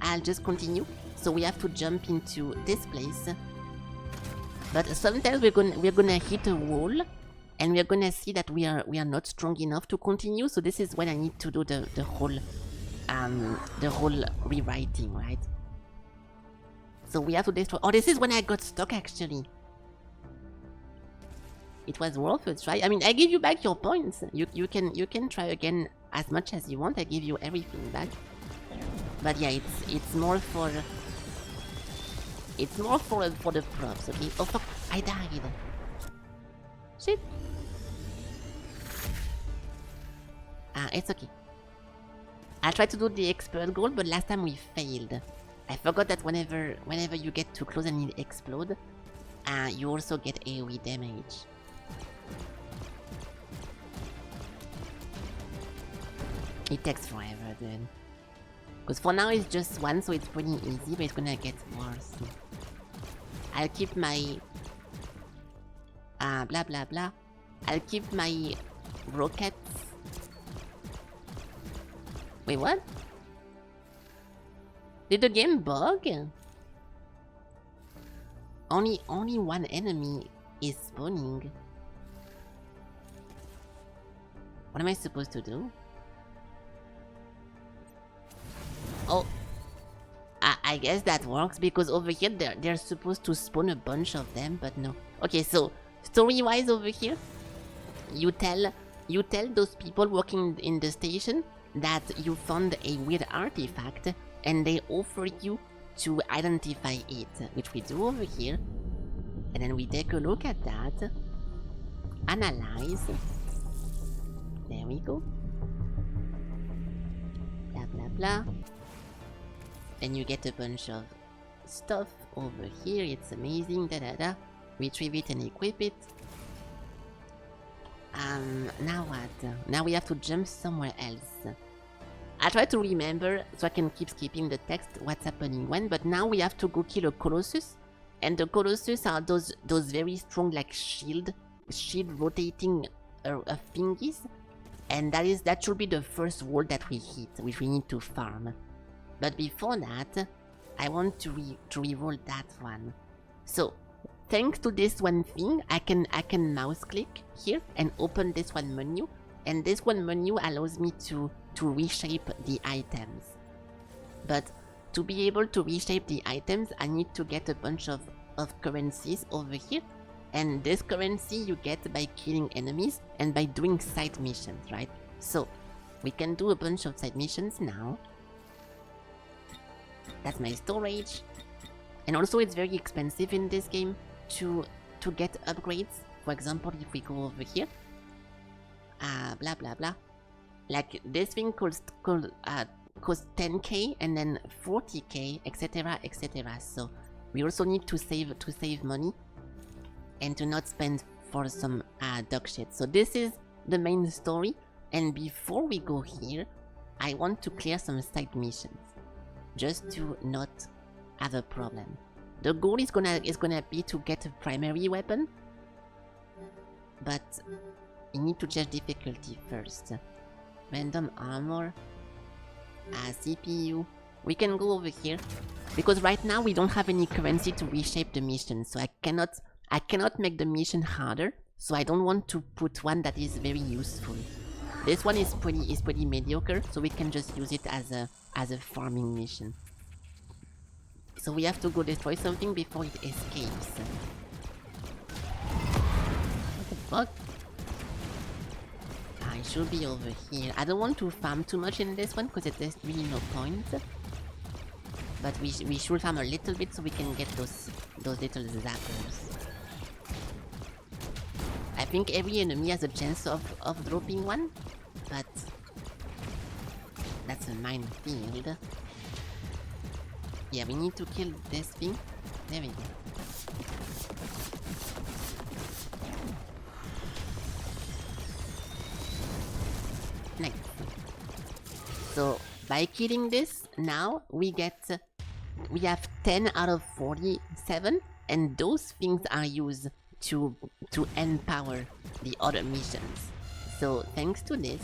I'll just continue. So we have to jump into this place. But sometimes we're gonna hit a wall, and we're gonna see that we are not strong enough to continue. So this is when I need to do the whole rewriting, right? So we have to destroy. Oh, this is when I got stuck actually. It was worth a try. I mean, I give you back your points. You can try again as much as you want. I give you everything back. But yeah, it's more for the props. Okay. Oh fuck! I died. Shit. It's okay. I tried to do the expert goal, but last time we failed. I forgot that whenever you get too close and it explode, you also get AoE damage. It takes forever, dude. Because for now it's just one, so it's pretty easy, but it's gonna get worse. I'll keep my... blah blah blah. I'll keep my rockets. Wait, what? Did the game bug? Only one enemy is spawning. What am I supposed to do? Oh, I guess that works because over here they're supposed to spawn a bunch of them, but no. Okay, so story-wise over here, you tell those people working in the station that you found a weird artifact, and they offer you to identify it, which we do over here, and then we take a look at that, analyze. There we go. Blah blah blah. And you get a bunch of stuff over here. It's amazing. Da da da. Retrieve it and equip it. Now what? Now we have to jump somewhere else. I try to remember so I can keep skipping the text what's happening when, but now we have to go kill a Colossus. And the Colossus are those very strong like shield rotating thingies. And that should be the first wall that we hit, which we need to farm. But before that, I want to reroll that one. So, thanks to this one thing, I can mouse click here and open this one menu, and this one menu allows me to reshape the items. But to be able to reshape the items, I need to get a bunch of currencies over here, and this currency you get by killing enemies and by doing side missions, right? So we can do a bunch of side missions now. That's my storage. And also it's very expensive in this game to get upgrades. For example, if we go over here, blah blah blah, like this thing costs 10k and then 40k, etc, etc. So we also need to save money and to not spend for some dog shit. So this is the main story, and before we go here, I want to clear some side missions, just to not have a problem. The goal is gonna be to get a primary weapon, but you need to change difficulty first. Random armor, CPU. We can go over here because right now we don't have any currency to reshape the mission, so I cannot make the mission harder. So I don't want to put one that is very useful. This one is pretty mediocre, so we can just use it as a farming mission. So we have to go destroy something before it escapes. What the fuck? I should be over here. I don't want to farm too much in this one because there's really no point. But we should farm a little bit so we can get those little zappers. I think every enemy has a chance of dropping one, but that's a minefield. Yeah, we need to kill this thing. There we go. Nice. So by killing this, now we have 10 out of 47, and those things are used to empower the other missions. So thanks to this,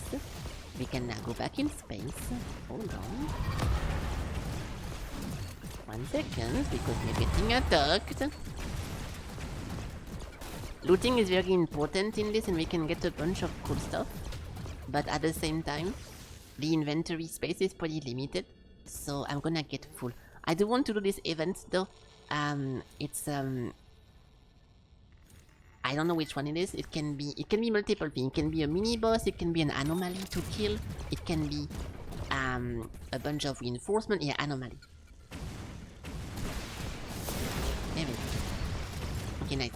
we can now go back in space. Hold on. 1 second, because we're getting attacked. Looting is very important in this, and we can get a bunch of cool stuff. But at the same time, the inventory space is pretty limited, so I'm gonna get full. I do want to do this event though. I don't know which one it is. It can be multiple things. It can be a mini boss, it can be an anomaly to kill, it can be a bunch of reinforcement. Yeah, anomaly. There we go. Okay, nice.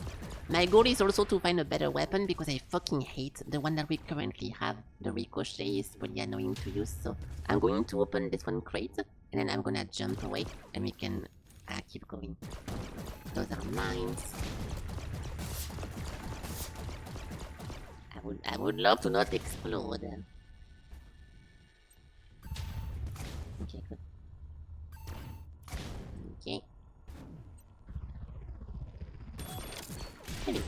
My goal is also to find a better weapon because I fucking hate the one that we currently have. The ricochet is pretty annoying to use, so I'm going to open this one crate and then I'm gonna jump away and we can keep going. Those are mines. I would love to not explode. Okay. Anyway,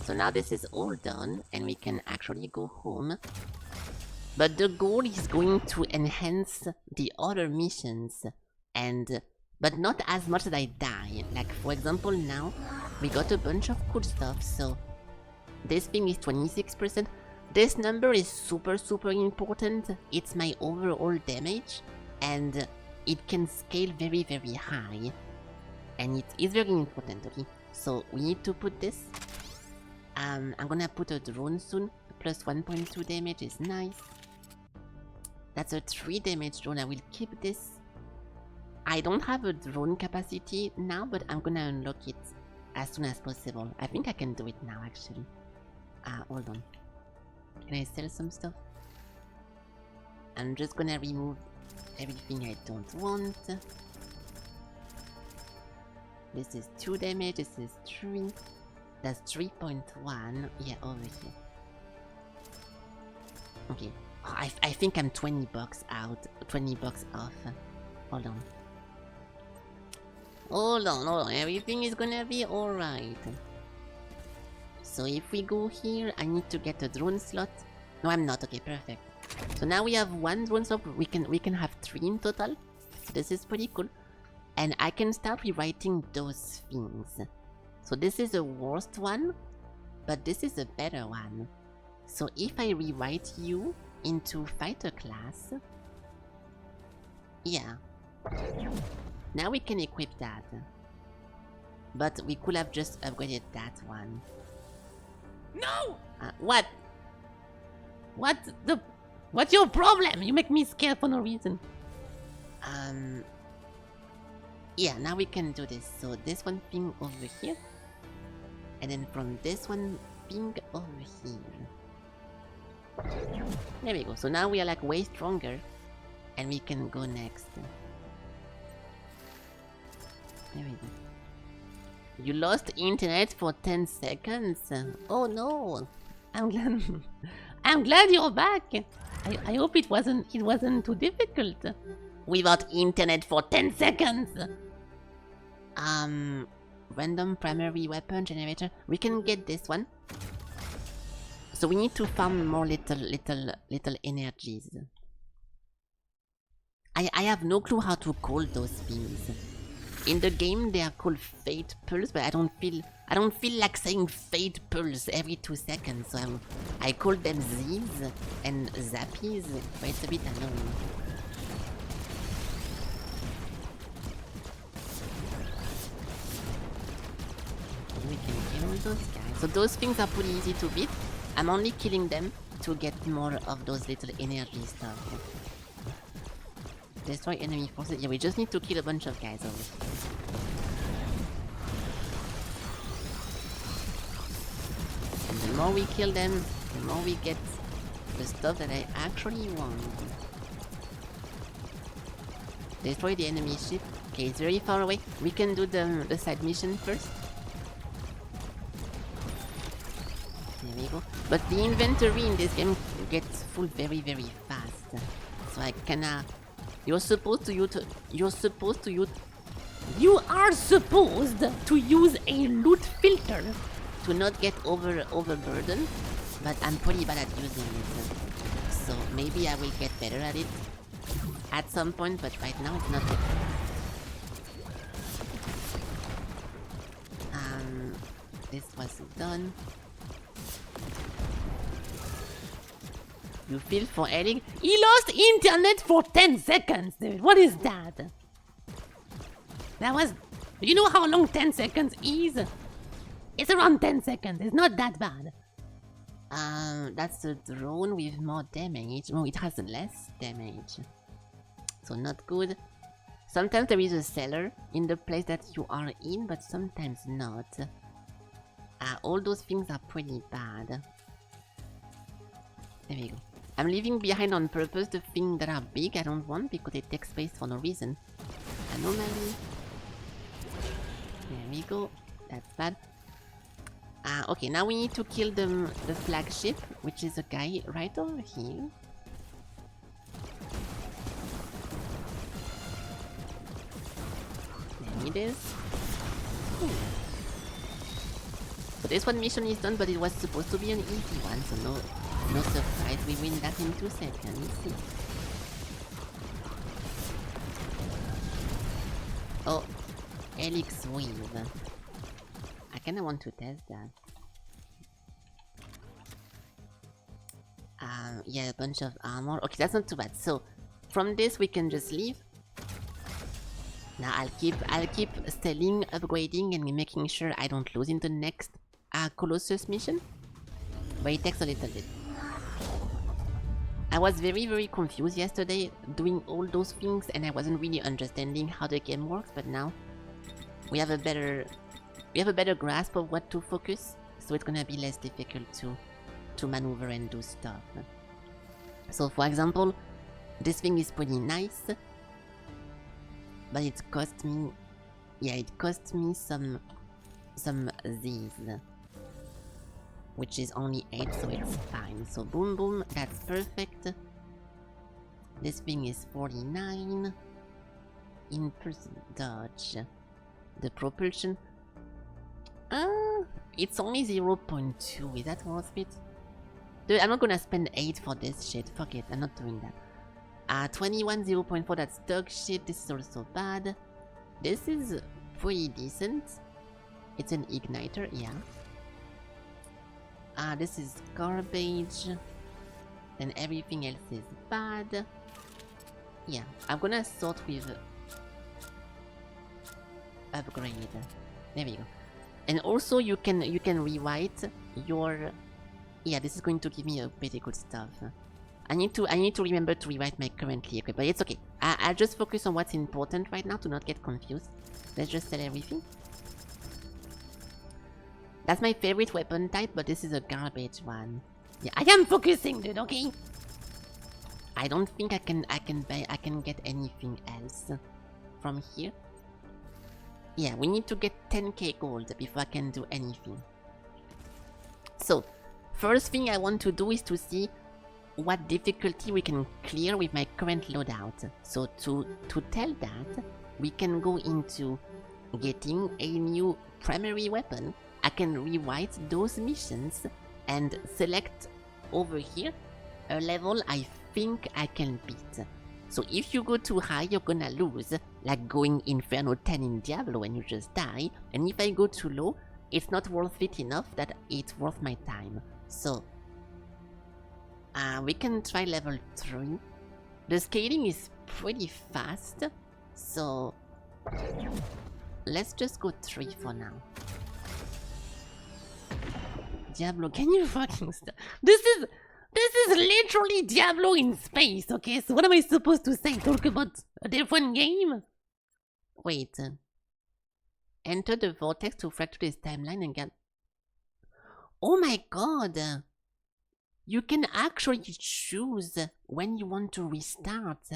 so now this is all done and we can actually go home. But the goal is going to enhance the other missions but not as much that I die. Like for example now, we got a bunch of cool stuff, so this thing is 26%. This number is super important. It's my overall damage and it can scale very high. And it is very important, okay? So we need to put this. I'm gonna put a drone soon. Plus 1.2 damage is nice. That's a 3 damage drone. I will keep this. I don't have a drone capacity now, but I'm gonna unlock it as soon as possible. I think I can do it now, actually. Hold on. Can I sell some stuff? I'm just gonna remove everything I don't want. This is 2 damage, this is 3. That's 3.1. Yeah, over here. Okay. Oh, I think I'm 20 bucks out. 20 bucks off. Hold on. Hold on. Everything is gonna be alright. So if we go here, I need to get a drone slot. No, I'm not. Okay, perfect. So now we have 1 drone slot. We can have 3 in total. This is pretty cool. And I can start rewriting those things. So this is the worst one, but this is a better one. So if I rewrite you into fighter class, yeah. Now we can equip that. But we could have just upgraded that one. No! What? What's your problem? You make me scared for no reason. Yeah, now we can do this. So this one ping over here. And then from this one ping over here. There we go. So now we are like way stronger. And we can go next. There we go. You lost internet for 10 seconds. Oh no. I'm glad you're back. I hope it wasn't too difficult. Without internet for 10 seconds. Random primary weapon generator. We can get this one. So we need to farm more little energies. I have no clue how to call those things. In the game they are called fate pulse, but I don't feel like saying fate pulse every 2 seconds. So I call them Z's and Zappies, but it's a bit annoying. We can kill those guys. So those things are pretty easy to beat. I'm only killing them to get more of those little energy stuff. Destroy enemy forces. Yeah, we just need to kill a bunch of guys over here. And the more we kill them, the more we get the stuff that I actually want. Destroy the enemy ship. Okay, it's very far away. We can do the side mission first. There we go. But the inventory in this game gets full very fast. So I cannot... You are supposed to use a loot filter to not get overburdened, but I'm pretty bad at using it. So maybe I will get better at it at some point, but right now it's not good. This was done. You feel for adding? He lost internet for 10 seconds, dude. What is that? That was... You know how long 10 seconds is? It's around 10 seconds. It's not that bad. That's a drone with more damage. No, it has less damage. So not good. Sometimes there is a seller in the place that you are in, but sometimes not. All those things are pretty bad. There we go. I'm leaving behind on purpose the things that are big I don't want because they take space for no reason. Anomaly. There we go. That's bad. Okay, now we need to kill the flagship, which is a guy right over here. There me this. So this one mission is done, but it was supposed to be an easy one, so no surprise, we win that in 2 seconds. Oh, Helix Wave. I kinda want to test that. Yeah, a bunch of armor. Okay, that's not too bad. So, from this we can just leave. Now I'll keep selling, upgrading, and making sure I don't lose in the next Colossus mission. But it takes a little bit. I was very confused yesterday doing all those things, and I wasn't really understanding how the game works. But now we have a better grasp of what to focus, so it's gonna be less difficult to maneuver and do stuff. So for example, this thing is pretty nice, but it cost me, yeah, it cost me some Z's, which is only 8, so it's fine. So boom boom, that's perfect. This thing is 49. In-person dodge. The propulsion. It's only 0.2. Is that worth it? Dude, I'm not gonna spend 8 for this shit. Fuck it, I'm not doing that. 21, 0.4, that's dog shit. This is also bad. This is pretty decent. It's an igniter, yeah. This is garbage. Then everything else is bad. Yeah, I'm gonna sort with upgrade. There we go. And also you can rewrite your, yeah, this is going to give me a pretty good stuff. I need to remember to rewrite my currently equipped, but it's okay. I'll just focus on what's important right now to not get confused. Let's just sell everything. That's my favorite weapon type, but this is a garbage one. Yeah, I am focusing, dude, okay? I don't think I can get anything else from here. Yeah, we need to get 10k gold before I can do anything. So, first thing I want to do is to see what difficulty we can clear with my current loadout. So to tell that, we can go into getting a new primary weapon. I can rewrite those missions and select over here a level I think I can beat. So if you go too high, you're gonna lose, like going Inferno 10 in Diablo and you just die. And if I go too low, it's not worth it enough that it's worth my time. So, we can try level 3. The scaling is pretty fast, so let's just go 3 for now. Diablo, can you fucking stop? This is literally Diablo in space, okay? So what am I supposed to say? Talk about a different game? Wait. Enter the vortex to fracture this timeline and get... Oh my god! You can actually choose when you want to restart.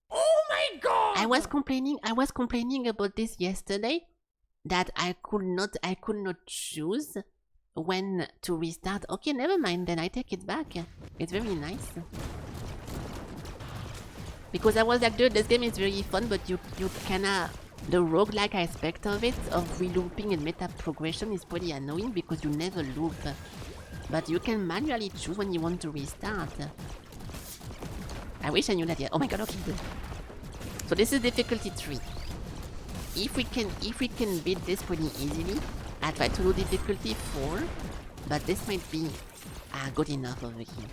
Oh my god! I was complaining about this yesterday, that I could not choose when to restart. Okay, never mind, then I take it back. It's very nice. Because I was like, dude, this game is very fun, but you kinda... The roguelike aspect of it, of relooping and meta progression, is pretty annoying because you never loop. But you can manually choose when you want to restart. I wish I knew that yet. Oh my god, okay. So this is difficulty 3. If we can beat this pretty easily, I'll try to do difficulty 4. But this might be good enough over here.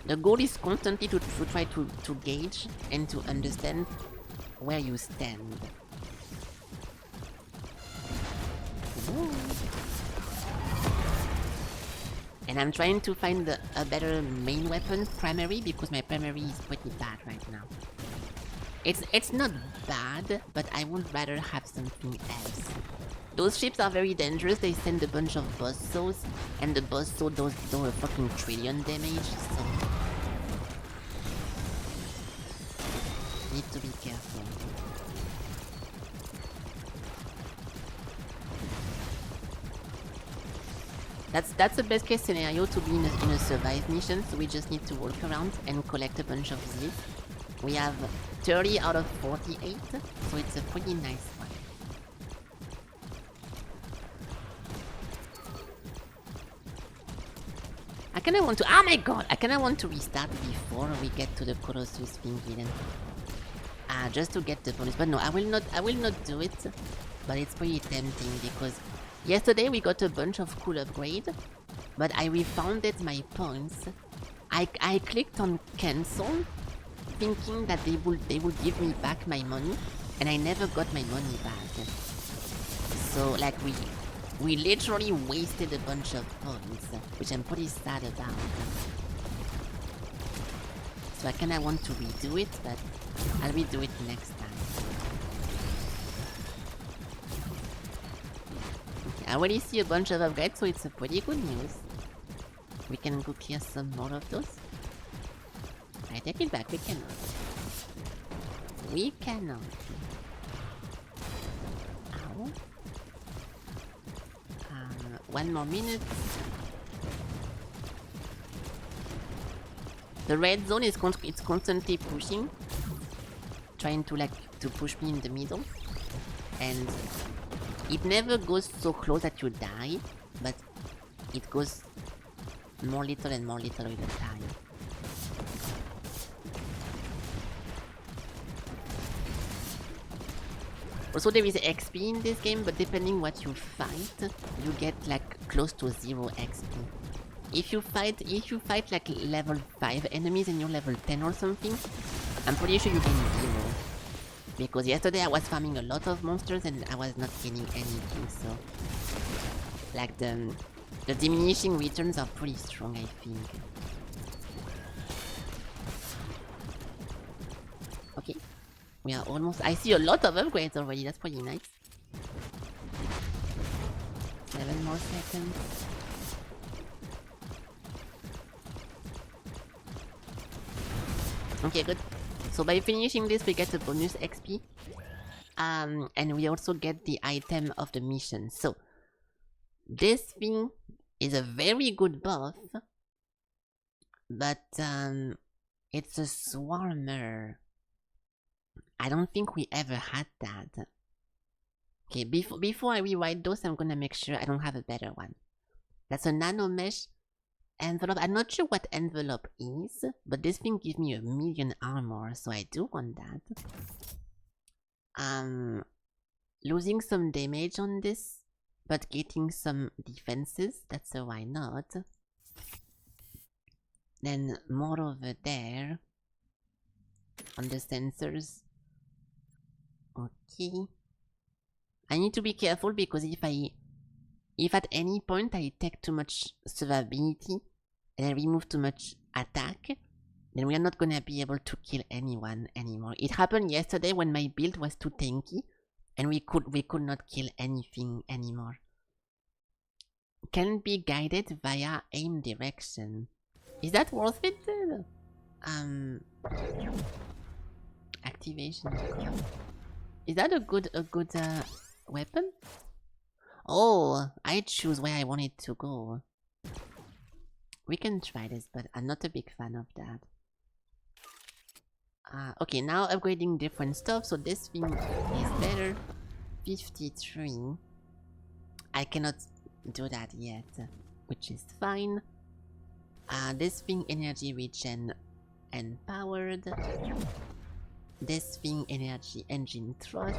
The goal is constantly to try to gauge and to understand where you stand. Ooh. And I'm trying to find a better main weapon, primary, because my primary is pretty bad right now. It's not bad, but I would rather have something else. Those ships are very dangerous. They send a bunch of buzzsaws, and the buzzsaw does a fucking trillion damage, so need to be careful. That's the best case scenario to be in a survive mission, so we just need to walk around and collect a bunch of Z's. We have 30 out of 48, so it's a pretty nice one. I kinda want to— oh my god! I kinda want to restart before we get to the Colossus thing hidden. Just to get the bonus. But no, I will not do it. But it's pretty tempting because yesterday we got a bunch of cool upgrades, but I refounded my points. I clicked on cancel, thinking that they would give me back my money, and I never got my money back. So like we literally wasted a bunch of points, which I'm pretty sad about. So I kinda want to redo it, but I'll redo it next time. Okay, I already see a bunch of upgrades, so it's a pretty good news. We can go clear some more of those. I take it back, we cannot. We cannot. Ow. 1 more minute. The red zone is it's constantly pushing, trying to push me in the middle, and it never goes so close that you die, but it goes more little and more little with the time. Also, there is XP in this game, but depending what you fight, you get like close to 0 XP. If you fight like level 5 enemies and you're level 10 or something, I'm pretty sure you gain 0. Because yesterday I was farming a lot of monsters and I was not gaining anything, so like the diminishing returns are pretty strong, I think. Okay, we are almost— I see a lot of upgrades already, that's pretty nice. 7 more seconds. Okay, good. So by finishing this, we get a bonus XP. And we also get the item of the mission. So this thing is a very good buff, but it's a swarmer. I don't think we ever had that. Okay, before I rewrite those, I'm gonna make sure I don't have a better one. That's a nano mesh envelope. I'm not sure what envelope is, but this thing gives me 1,000,000 armor, so I do want that. Losing some damage on this, but getting some defenses, that's a why not. Then more over there on the sensors. Okay. I need to be careful because if at any point I take too much survivability and I remove too much attack, then we are not gonna be able to kill anyone anymore. It happened yesterday when my build was too tanky and we could not kill anything anymore. Can be guided via aim direction. Is that worth it? Activation. Is that a good weapon? Oh, I choose where I want it to go. We can try this, but I'm not a big fan of that. Okay, now upgrading different stuff, so this thing is better. 53. I cannot do that yet, which is fine. This thing energy regen and powered. This thing energy engine thrust.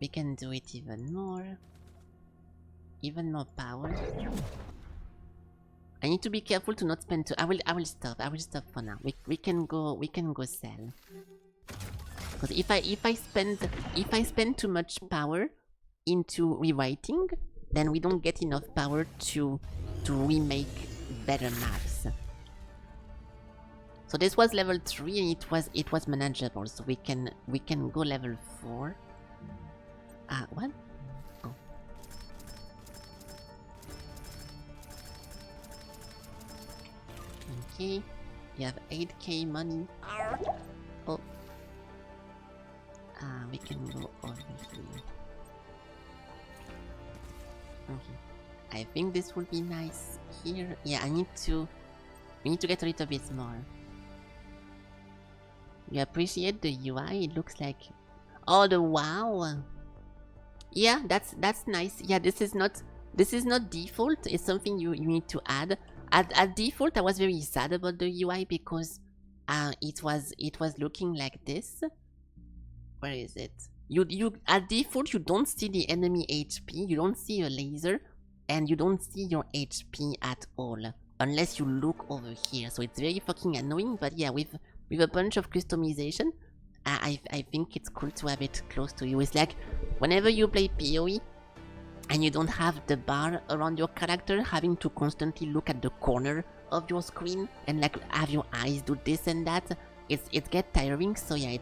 We can do it even more power. I need to be careful to not spend too— I will stop for now. We can go sell. Because if I spend too much power into rewriting, then we don't get enough power to remake better maps. So this was level 3 and it was manageable, so we can go level 4. What? Oh. Okay, we have 8k money. Oh. We can go over here. Okay. I think this will be nice here. Yeah, we need to get a little bit more. You appreciate the UI? It looks like... Oh, the wow! Yeah, that's nice. Yeah, this is not default. It's something you need to add. At default, I was very sad about the UI because it was looking like this. Where is it? You at default you don't see the enemy HP, you don't see a laser, and you don't see your HP at all unless you look over here. So it's very fucking annoying. But yeah, with a bunch of customization, I think it's cool to have it close to you. It's like whenever you play PoE and you don't have the bar around your character, having to constantly look at the corner of your screen and like have your eyes do this and that, it gets tiring. So yeah,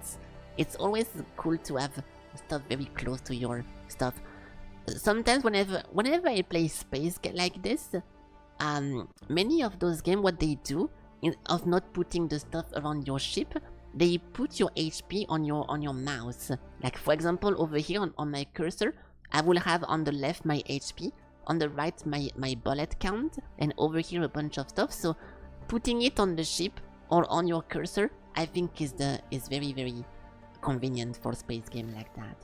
it's always cool to have stuff very close to your stuff. Sometimes whenever I play space like this, many of those games, what they do of not putting the stuff around your ship, they put your HP on your mouse. Like for example, over here on my cursor, I will have on the left my HP, on the right my bullet count, and over here a bunch of stuff. So putting it on the ship or on your cursor, I think is very, very convenient for space game like that.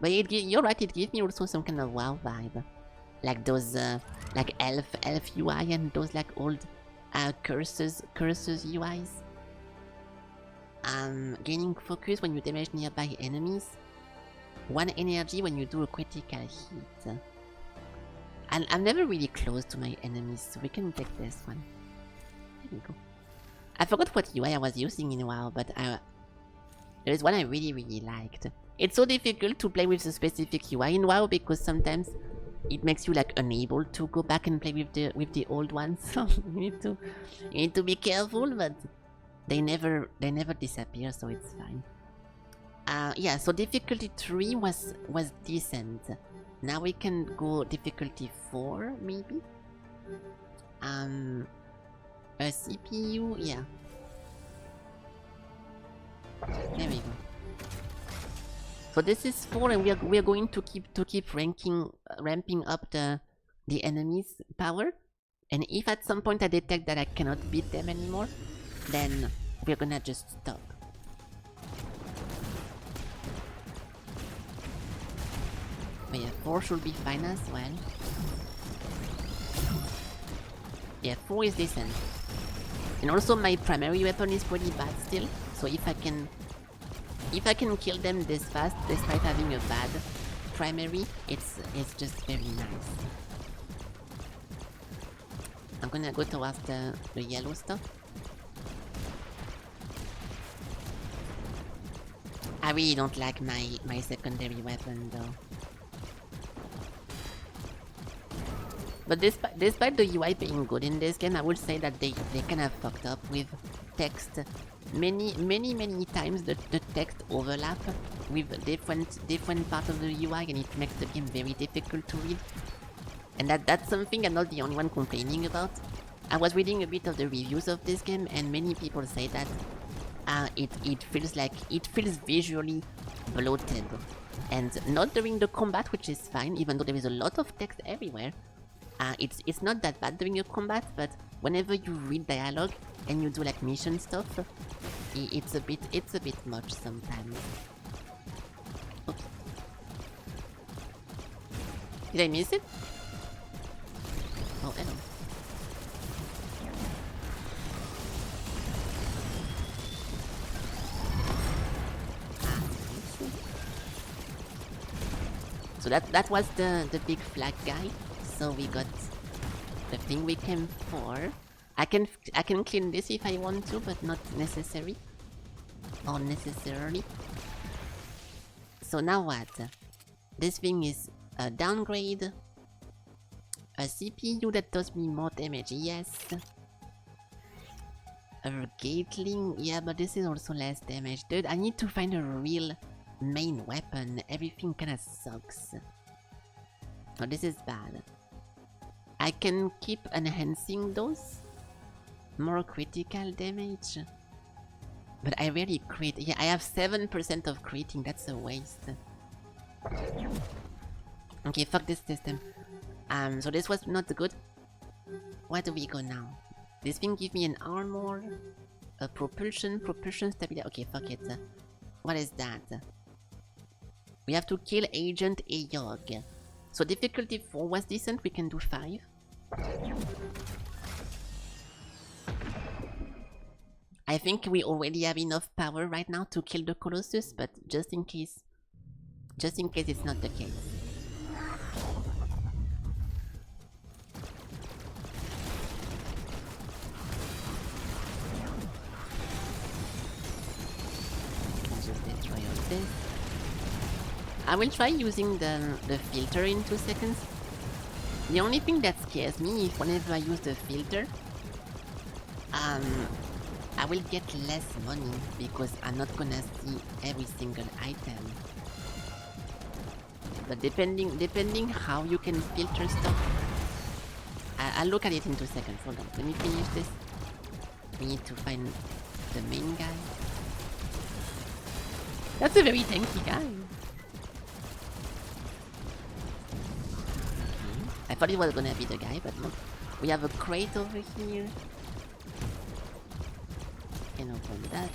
But you're right, it gives me also some kind of WoW vibe, like those like elf UI and those like old cursors UIs. Gaining focus when you damage nearby enemies. 1 energy when you do a critical hit. And I'm never really close to my enemies, so we can take this one. There we go. I forgot what UI I was using in a while, but there is one I really, really liked. It's so difficult to play with a specific UI in WoW because sometimes it makes you like unable to go back and play with the old ones. So you need to be careful, but they never disappear, so it's fine. Yeah, so difficulty 3 was decent. Now we can go difficulty 4 maybe. A CPU, yeah. There we go. So this is 4, and we are going to keep ramping up the enemy's power. And if at some point I detect that I cannot beat them anymore, then we're gonna just stop. But yeah, 4 should be fine as well. Yeah, 4 is decent. And also my primary weapon is pretty bad still, so if I can kill them this fast despite having a bad primary, it's just very nice. I'm gonna go towards the yellow stuff. I really don't like my secondary weapon though. But despite the UI being good in this game, I would say that they kind of fucked up with text. Many times the text overlap with different parts of the UI, and it makes the game very difficult to read. And that's something I'm not the only one complaining about. I was reading a bit of the reviews of this game, and many people say that it feels visually bloated, and not during the combat, which is fine, even though there is a lot of text everywhere. It's not that bad during a combat, but whenever you read dialogue and you do like mission stuff, it's a bit much sometimes. Oops. Did I miss it? Oh, hello. So that was the big flag guy. So we got the thing we came for. I can clean this if I want to, but not necessary. Or necessarily. So now what? This thing is a downgrade. A CPU that does me more damage, yes. A gatling, yeah, but this is also less damage. Dude, I need to find a real main weapon. Everything kinda sucks. Oh, this is bad. I can keep enhancing those. More critical damage. But I rarely crit. Yeah, I have 7% of criting. That's a waste. Okay, fuck this system. So this was not good. Where do we go now? This thing give me an armor. Propulsion stability. Okay, fuck it. What is that? We have to kill Agent Ayog. So difficulty 4 was decent, we can do 5. I think we already have enough power right now to kill the Colossus, but just in case it's not the case. Just destroy all this. I will try using the filter in 2 seconds. The only thing that scares me is whenever I use the filter, I will get less money because I'm not gonna see every single item. But depending how you can filter stuff, I'll look at it in 2 seconds. Hold on, let me finish this. We need to find the main guy. That's a very tanky guy. I thought it was gonna be the guy, but no. We have a crate over here. Can open that.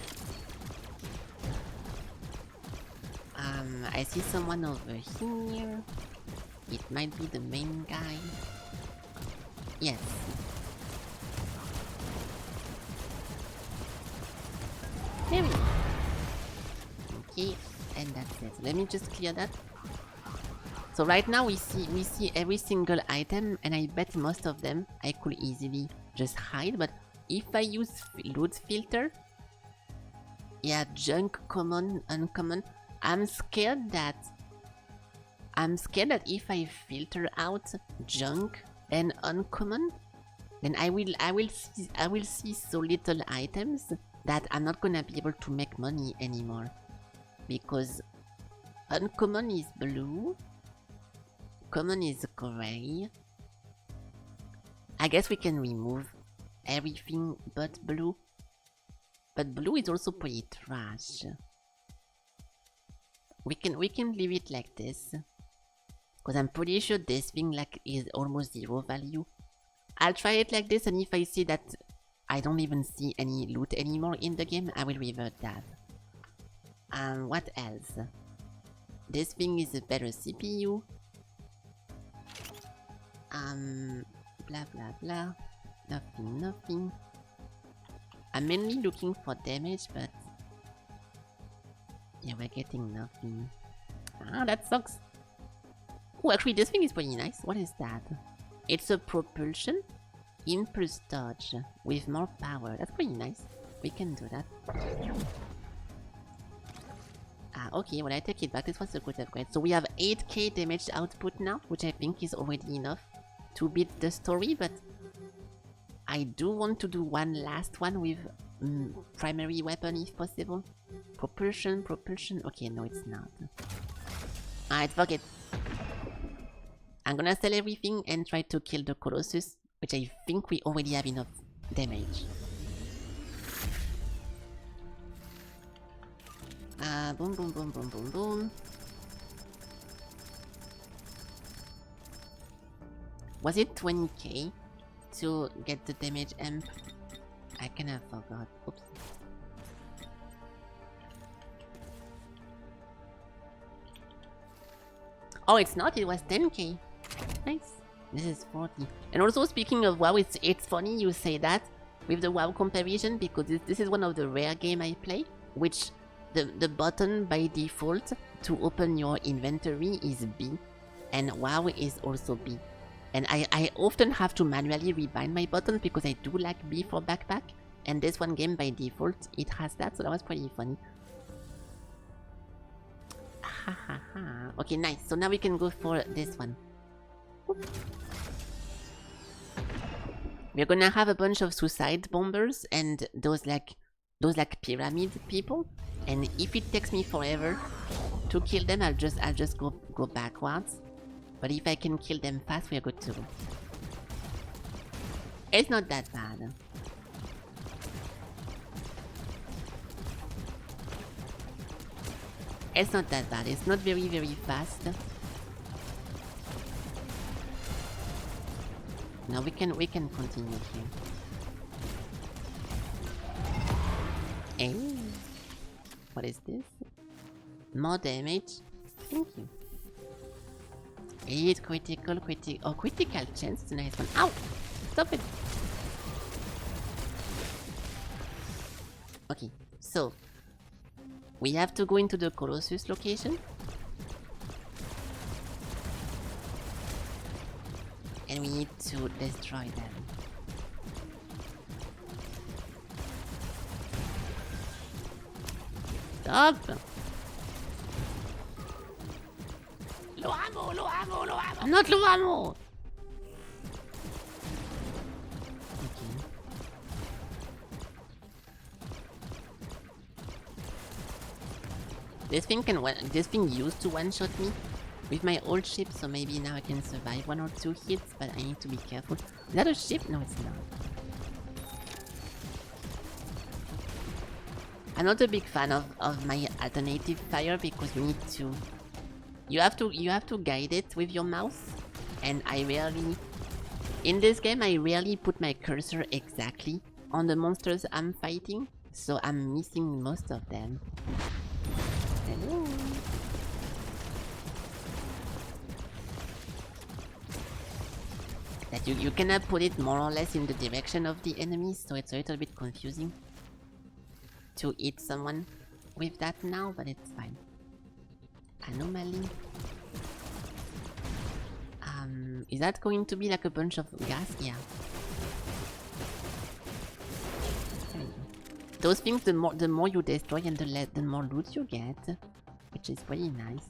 I see someone over here. It might be the main guy. Yes. There we go. Okay, and that's it. Let me just clear that. So right now we see every single item, and I bet most of them I could easily just hide, but if I use loot filter, yeah, junk, common, uncommon, I'm scared that if I filter out junk and uncommon, then I will see so little items that I'm not gonna be able to make money anymore, because uncommon is blue, common is gray. I guess we can remove everything but blue. But blue is also pretty trash. We can leave it like this. Cause I'm pretty sure this thing is almost 0 value. I'll try it like this, and if I see that I don't even see any loot anymore in the game, I will revert that. What else? This thing is a better CPU. Blah blah blah. Nothing. I'm mainly looking for damage, but yeah, we're getting nothing. Ah, that sucks. Oh, actually, this thing is pretty nice. What is that? It's a propulsion impulse dodge with more power. That's pretty nice. We can do that. Ah, okay, well, I take it back. This was a good upgrade. So we have 8k damage output now, which I think is already enough to beat the story, but I do want to do one last one with primary weapon if possible. Propulsion. Okay, no, it's not. Alright, fuck it. I'm gonna sell everything and try to kill the Colossus, which I think we already have enough damage. Boom. Was it 20k to get the damage amp? I kinda forgot. Oops. Oh, it's not. It was 10k. Nice. This is 40. And also, speaking of WoW, it's funny you say that with the WoW comparison, because this is one of the rare game I play, which the button by default to open your inventory is B, and WoW is also B. And I often have to manually rebind my buttons because I do like B for backpack, and this one game by default it has that, so that was pretty funny. Okay, nice. So now we can go for this one. We're gonna have a bunch of suicide bombers and those like pyramid people, and if it takes me forever to kill them, I'll just go backwards. But if I can kill them fast, we're good to go. It's not that bad. It's not that bad. It's not very fast. Now we can continue here. Eh? What is this? More damage. Thank you. 8 critical, oh, critical chance. It's a nice one. Ow! Stop it! Okay, so we have to go into the Colossus location. And we need to destroy them. Stop! Low ammo, low ammo, low ammo. I'm not low ammo! Okay. This thing used to one-shot me with my old ship, so maybe now I can survive 1 or 2 hits, but I need to be careful. Is that a ship? No, it's not. I'm not a big fan of my alternative fire because you need to... You have to guide it with your mouse, and I rarely... In this game, I rarely put my cursor exactly on the monsters I'm fighting, so I'm missing most of them. Hello. That you cannot put it more or less in the direction of the enemies, so it's a little bit confusing to hit someone with that now, but it's fine. Anomaly. Is that going to be like a bunch of gas? Yeah. There you go. Those things, the more you destroy and the more loot you get, which is pretty nice.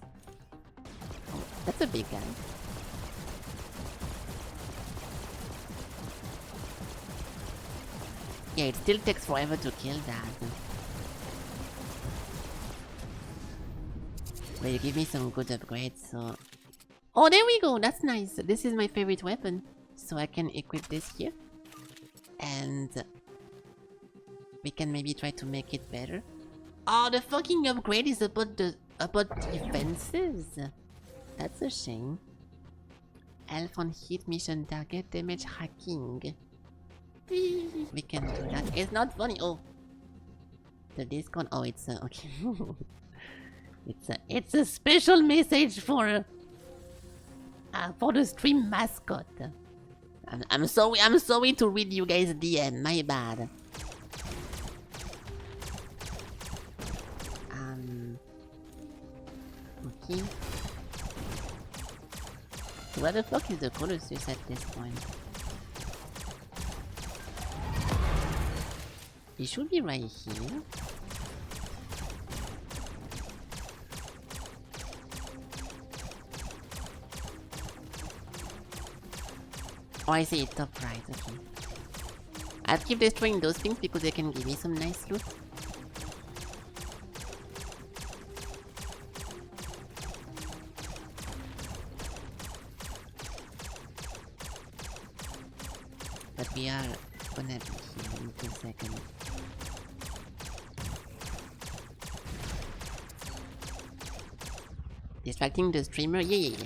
Oh, that's a big guy. Yeah, it still takes forever to kill that. Well, you give me some good upgrades, so... Oh, there we go! That's nice! This is my favorite weapon. So I can equip this here. And... we can maybe try to make it better. Oh, the fucking upgrade is about defenses! That's a shame. Elf on hit mission target damage hacking. We can do that. It's not funny. Oh, the Discord. Oh, it's okay. it's a special message for the stream mascot. I'm sorry to read you guys DM. My bad. Okay. Where the fuck is the Colossus at this point? He should be right here. Oh, I see it top right, okay. I'll keep destroying those things because they can give me some nice loot. But we are gonna be here in 2 seconds. Distracting the streamer? Yeah.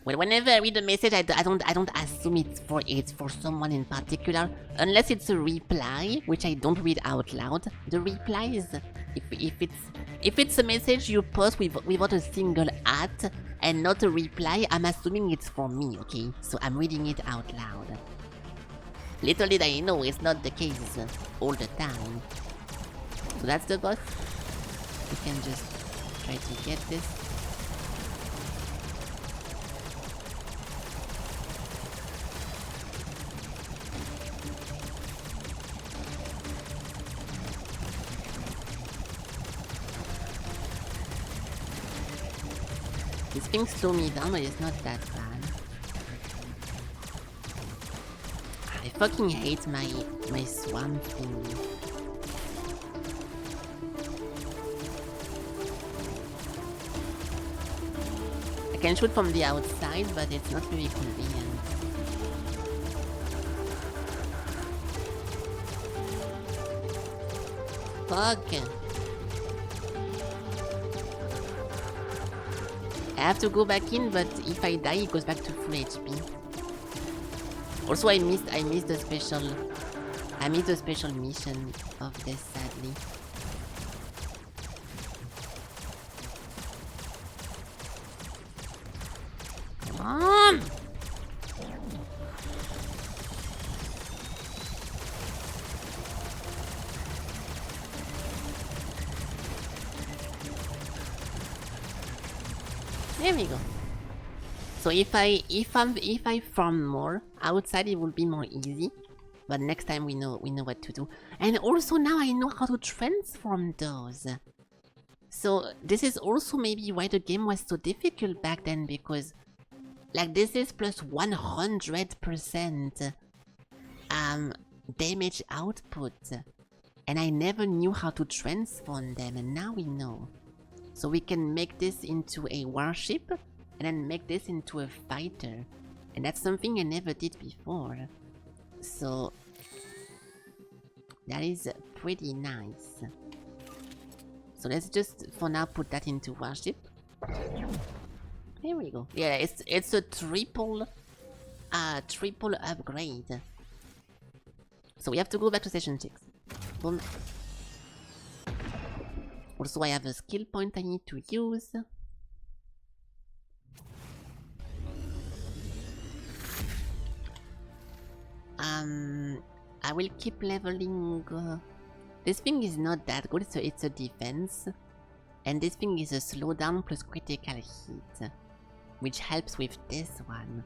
Well, whenever I read a message, I don't assume it's for someone in particular, unless it's a reply, which I don't read out loud. The replies, if it's a message you post without a single at and not a reply, I'm assuming it's for me, okay? So I'm reading it out loud. Little did I know it's not the case all the time. So that's the boss. We can just try to get this. This thing slowed me down, but it's not that bad. I fucking hate my swamp thing. I can shoot from the outside, but it's not very convenient. Fuck! I have to go back in, but if I die, it goes back to full HP. Also, I missed the special mission of this, sadly. There we go. So if I farm more outside, it will be more easy. But next time we know what to do. And also now I know how to transform those. So this is also maybe why the game was so difficult back then, because like this is plus 100% damage output. And I never knew how to transform them, and now we know. So we can make this into a warship and then make this into a fighter. And that's something I never did before. So that is pretty nice. So let's just for now put that into warship. There we go. Yeah, it's a triple upgrade. So we have to go back to session 6. Boom. Also I have a skill point I need to use. I will keep leveling. This thing is not that good, so it's a defense. And this thing is a slowdown plus critical hit, which helps with this one.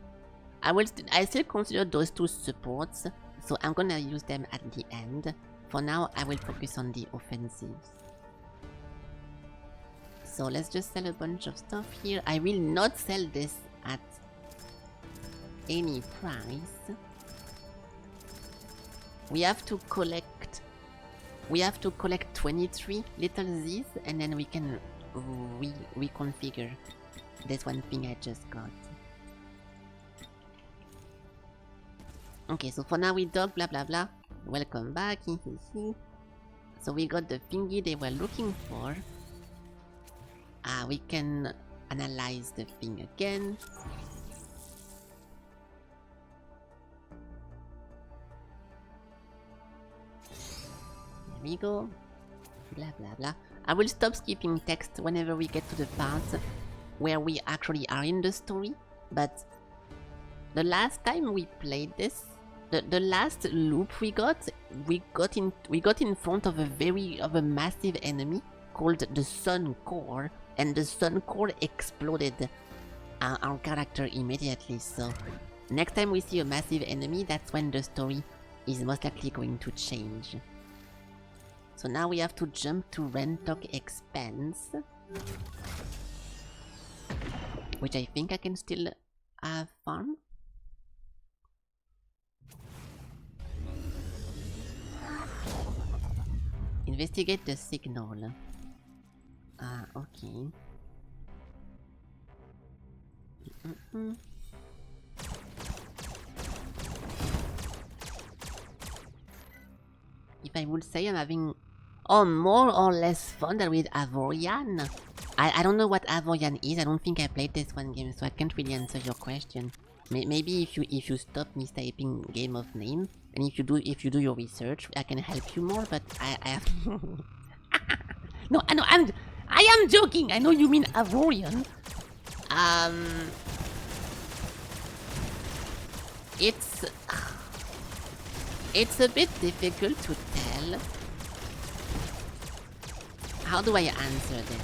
I still consider those two supports, so I'm gonna use them at the end. For now, I will focus on the offensives. So let's just sell a bunch of stuff here. I will not sell this at any price. We have to collect 23 little Z's, and then we can reconfigure this one thing I just got. Okay, so for now we dog blah blah blah. Welcome back. So we got the thingy they were looking for. We can analyze the thing again. There we go. Blah blah blah. I will stop skipping text whenever we get to the part where we actually are in the story. But the last time we played this, the last loop we got in front of a massive enemy called the Sun Core, and the Sun Core exploded our character immediately. So next time we see a massive enemy, that's when the story is most likely going to change. So now we have to jump to Rentok Expense, which I think I can still farm. Investigate the signal. Okay. If I would say I'm having more or less fun than with Avorian. I don't know what Avorian is. I don't think I played this one game, so I can't really answer your question. Maybe if you stop mistyping game of name, and if you do your research, I can help you more. But I have no, I am joking. I know you mean Avorian. It's a bit difficult to tell. How do I answer this?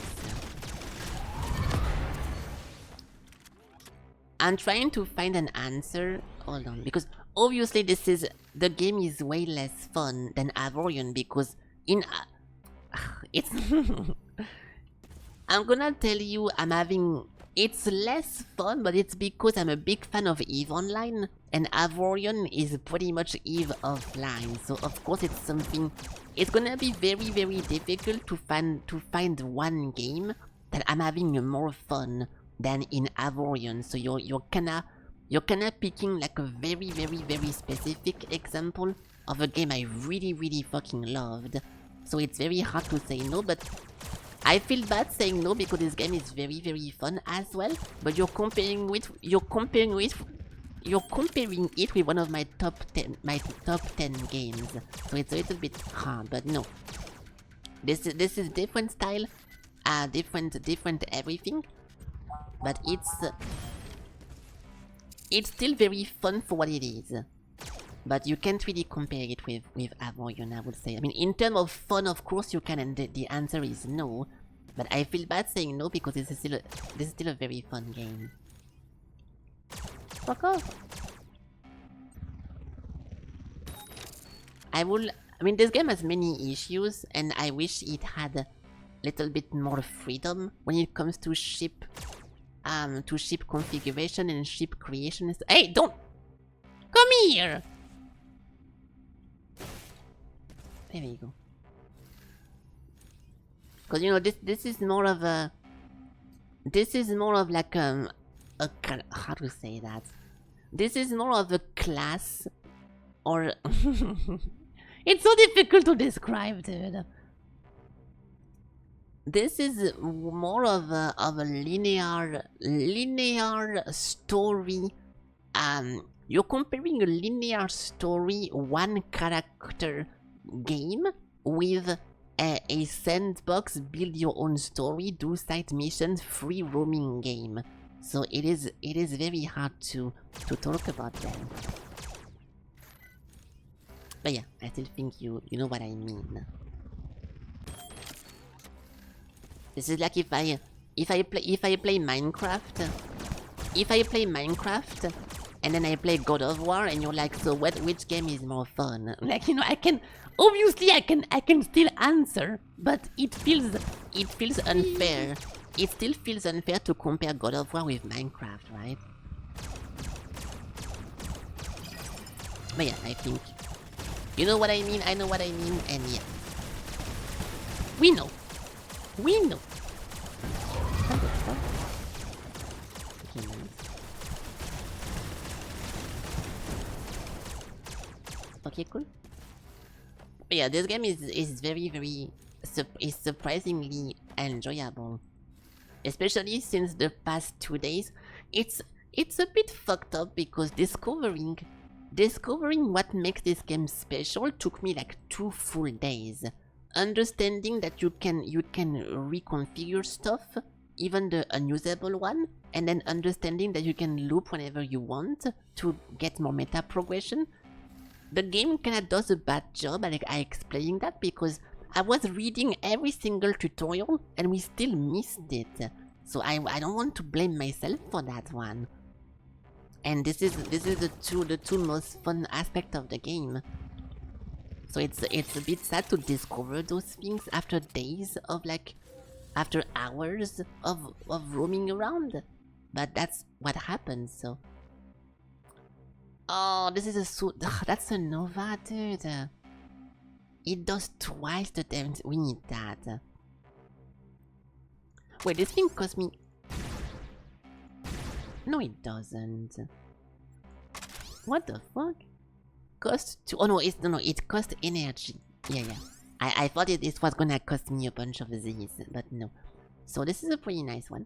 I'm trying to find an answer. Hold on, because obviously the game is way less fun than Avorion, because in it's I'm gonna tell you it's less fun, but it's because I'm a big fan of EVE Online, and Avorion is pretty much EVE offline. So of course it's gonna be very, very difficult to find one game that I'm having more fun than in Avorion. So you're kinda picking like a very, very, very specific example of a game I really, really fucking loved. So it's very hard to say no, but I feel bad saying no because this game is very, very fun as well. But you're comparing it with one of my top 10 games. So it's a little bit hard, but no. This is different style, different everything. But it's still very fun for what it is. But you can't really compare it with Avorion, I would say. I mean, in terms of fun, of course you can, and the answer is no. But I feel bad saying no because this is still a very fun game. Fuck off. I mean, this game has many issues, and I wish it had a little bit more freedom when it comes to ship configuration and ship creation. Hey, don't come here. There we go. Cause you know this is more of a like how to say that? This is more of a class or it's so difficult to describe, dude. This is more of a linear story. You're comparing a linear story, one character game with a sandbox, build your own story, do side missions, free roaming game. So it is very hard to talk about them. But yeah, I still think you know what I mean. This is like if I play Minecraft, and then I play God of War, and you're like, so which game is more fun? Like, you know, I can still answer, but it feels unfair. It still feels unfair to compare God of War with Minecraft, right? But yeah, I think you know what I mean. I know what I mean, and yeah, we know. Okay, nice. Okay, cool. But yeah, this game is very surprisingly enjoyable, especially since the past 2 days. It's a bit fucked up because discovering what makes this game special took me like 2 full days. Understanding that you can reconfigure stuff, even the unusable one, and then understanding that you can loop whenever you want to get more meta progression. The game kinda does a bad job at explaining that because I was reading every single tutorial and we still missed it. So I don't want to blame myself for that one. And this is the two most fun aspects of the game. So it's a bit sad to discover those things after days of after hours of roaming around. But that's what happens, so. Oh, this is that's a Nova, dude. It does twice the damage. We need that. Wait, this thing cost me... No, it doesn't. What the fuck? Oh no, it cost energy. Yeah. I thought this was gonna cost me a bunch of these, but no. So this is a pretty nice one.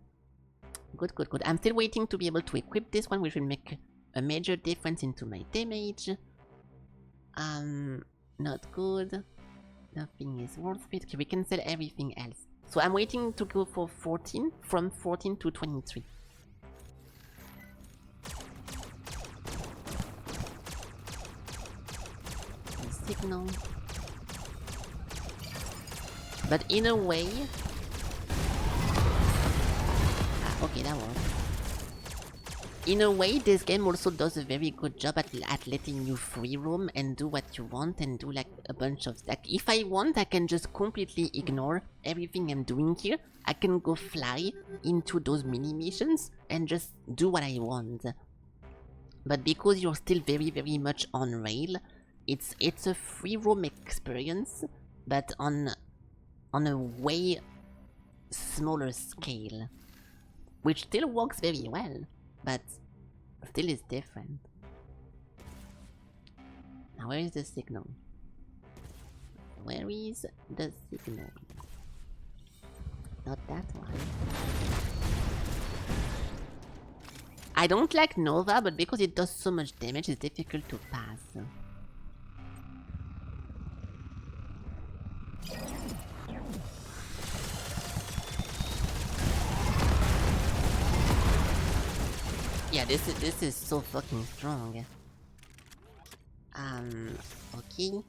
Good. I'm still waiting to be able to equip this one, which will make a major difference into my damage. Not good. Nothing is worth it. Okay, we can sell everything else. So I'm waiting to go for 14, from 14 to 23. Signal. But in a way... okay, that works. In a way, this game also does a very good job at letting you free roam and do what you want and do like a bunch of... Like, if I want, I can just completely ignore everything I'm doing here. I can go fly into those mini missions and just do what I want. But because you're still very much on rail, it's a free roam experience, but on a way smaller scale, which still works very well, but still is different. Now where is the signal? Where is the signal? Not that one. I don't like Nova, but because it does so much damage, it's difficult to pass. Yeah, this is so fucking strong. Okay.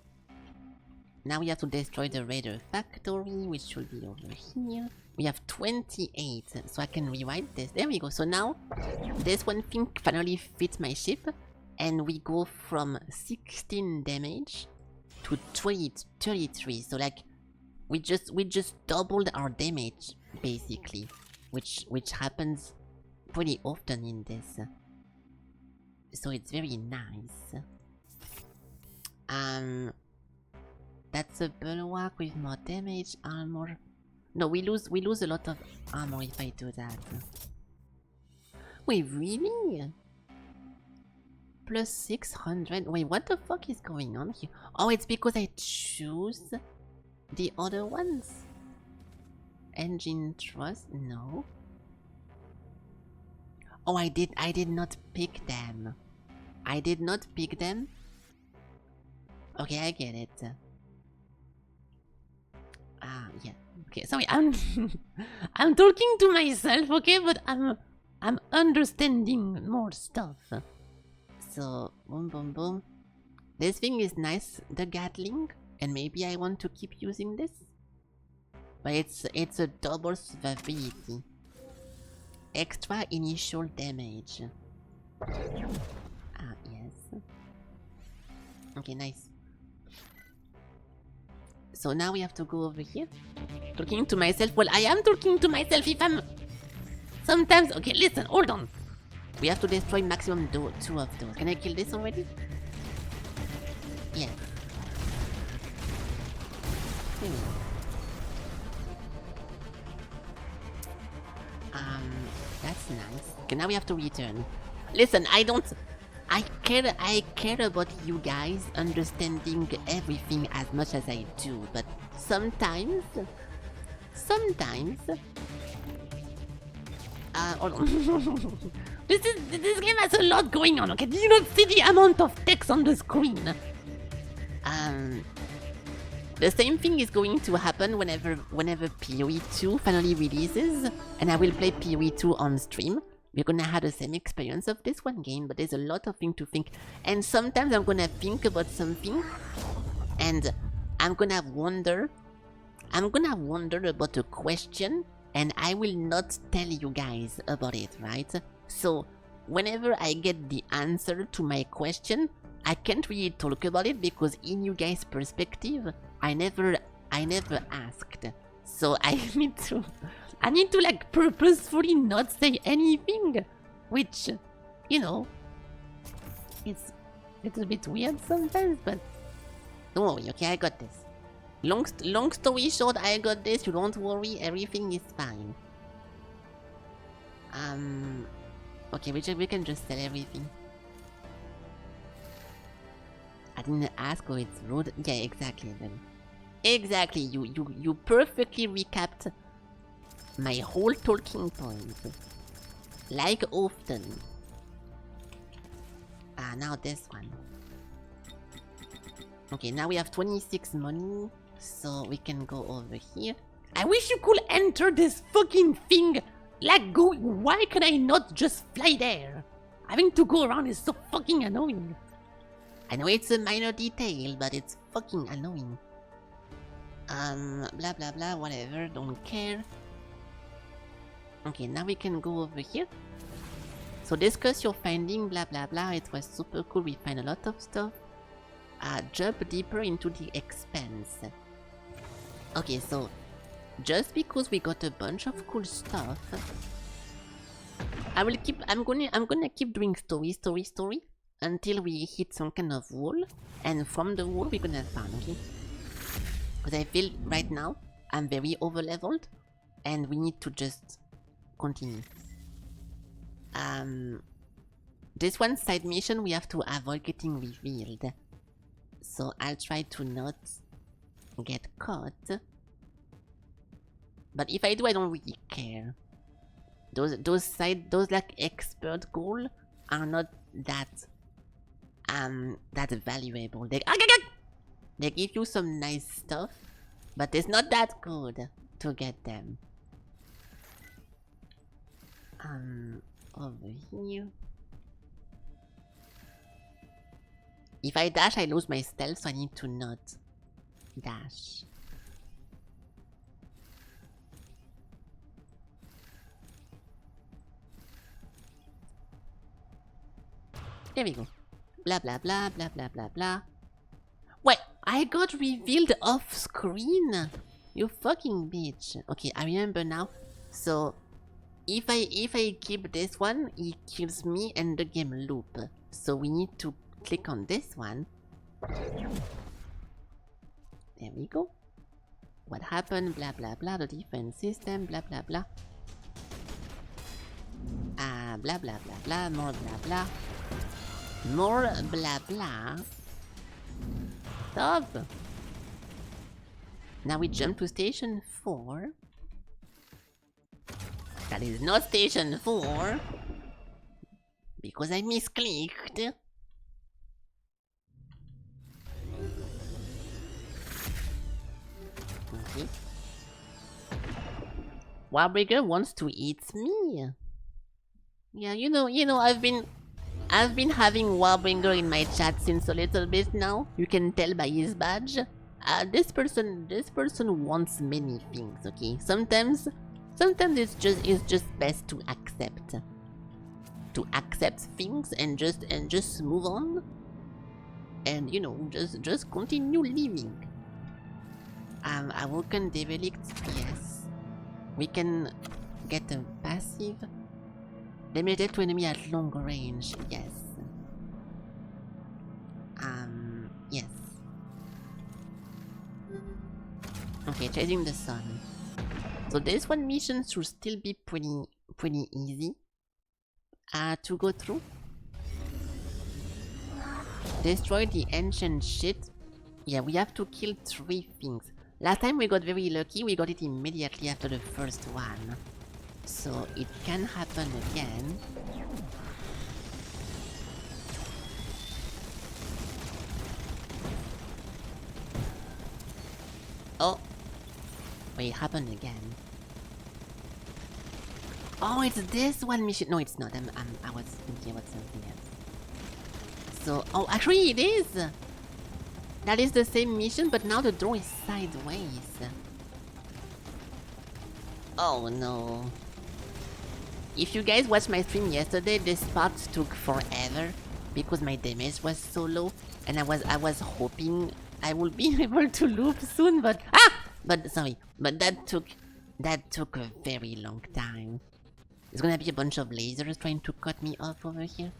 Now we have to destroy the Raider factory, which should be over here. We have 28, so I can rewrite this. There we go. So now, this one thing finally fits my ship, and we go from 16 damage to 33. So like, we just doubled our damage basically, which happens pretty often in this. So it's very nice. That's a bulwark with more damage, armor. No, we lose a lot of armor if I do that. Wait, really? Plus 600. Wait, what the fuck is going on here? Oh, it's because I choose the other ones. Engine thrust? No. Oh, I did not pick them. I did not pick them. Okay, I get it. Yeah. Okay, sorry, I'm talking to myself, okay, but I'm understanding more stuff. So boom boom boom. This thing is nice, the Gatling, and maybe I want to keep using this. But it's a double survivability. Extra initial damage. Yes. Okay, nice. So now we have to go over here. Talking to myself. Well, I am talking to myself if I'm... Sometimes... Okay, listen, hold on. We have to destroy maximum 2 of those. Can I kill this already? Yeah. That's nice. Okay, now we have to return. Listen, I care about you guys understanding everything as much as I do, but sometimes, hold on. This game has a lot going on, okay? Do you not see the amount of text on the screen? The same thing is going to happen whenever PoE 2 finally releases, and I will play PoE 2 on stream. We're gonna have the same experience of this one game, but there's a lot of things to think. And sometimes I'm gonna think about something, and I'm gonna wonder about a question, and I will not tell you guys about it, right? So, whenever I get the answer to my question, I can't really talk about it because in you guys' perspective, I never asked. So I need to like purposefully not say anything, which, you know, it's a bit weird sometimes, but don't worry, okay, I got this. Long story short, I got this, you don't worry, everything is fine. Okay, we can just sell everything. I didn't ask, oh, it's rude. Yeah, exactly then. Exactly, you perfectly recapped my whole talking point. Like often. Now this one. Okay, now we have 26 money, so we can go over here. I wish you could enter this fucking thing. Like, why can I not just fly there? Having to go around is so fucking annoying. I know it's a minor detail, but it's fucking annoying. Blah blah blah, whatever, don't care. Okay, now we can go over here. So discuss your finding, blah blah blah, it was super cool, we find a lot of stuff. Jump deeper into the expanse. Okay, so just because we got a bunch of cool stuff, I'm gonna keep doing story until we hit some kind of wall, and from the wall we're gonna farm, okay? Because I feel right now I'm very over leveled and we need to just continue. This one side mission we have to avoid getting revealed, so I'll try to not get caught. But if I do, I don't really care. Those like expert goals are not that valuable. They give you some nice stuff, but it's not that good to get them. Over here. If I dash, I lose my stealth, so I need to not dash. There we go. Blah blah blah blah blah blah blah. Wait, I got revealed off screen. You fucking bitch. Okay, I remember now. So if I keep this one, it kills me and the game loop. So we need to click on this one. There we go. What happened? Blah blah blah. The defense system. Blah blah blah. Blah blah blah blah. More blah blah. More blah blah. Stop. Now we jump to station 4. That is not station 4. Because I misclicked. Okay. Warbreaker wants to eat me. Yeah, you know, I've been having Warbreaker in my chat since a little bit now. You can tell by his badge. This person wants many things. Okay, sometimes it's just best to accept things and just move on, and just continue living. Awoken Derelict, yes. We can get a passive. Limited to enemy at long range, yes. Yes. Okay, chasing the sun. So this one mission should still be pretty easy to go through. Destroy the ancient shit. Yeah, we have to kill 3 things. Last time we got very lucky, we got it immediately after the first one. So it can happen again. Oh! Wait, it happened again. Oh, it's this one mission. No, it's not. I was thinking about something else. So, oh, actually it is! That is the same mission, but now the door is sideways. Oh no. If you guys watched my stream yesterday, this part took forever because my damage was so low, and I was hoping I would be able to loop soon, but that took a very long time. There's gonna be a bunch of lasers trying to cut me off over here.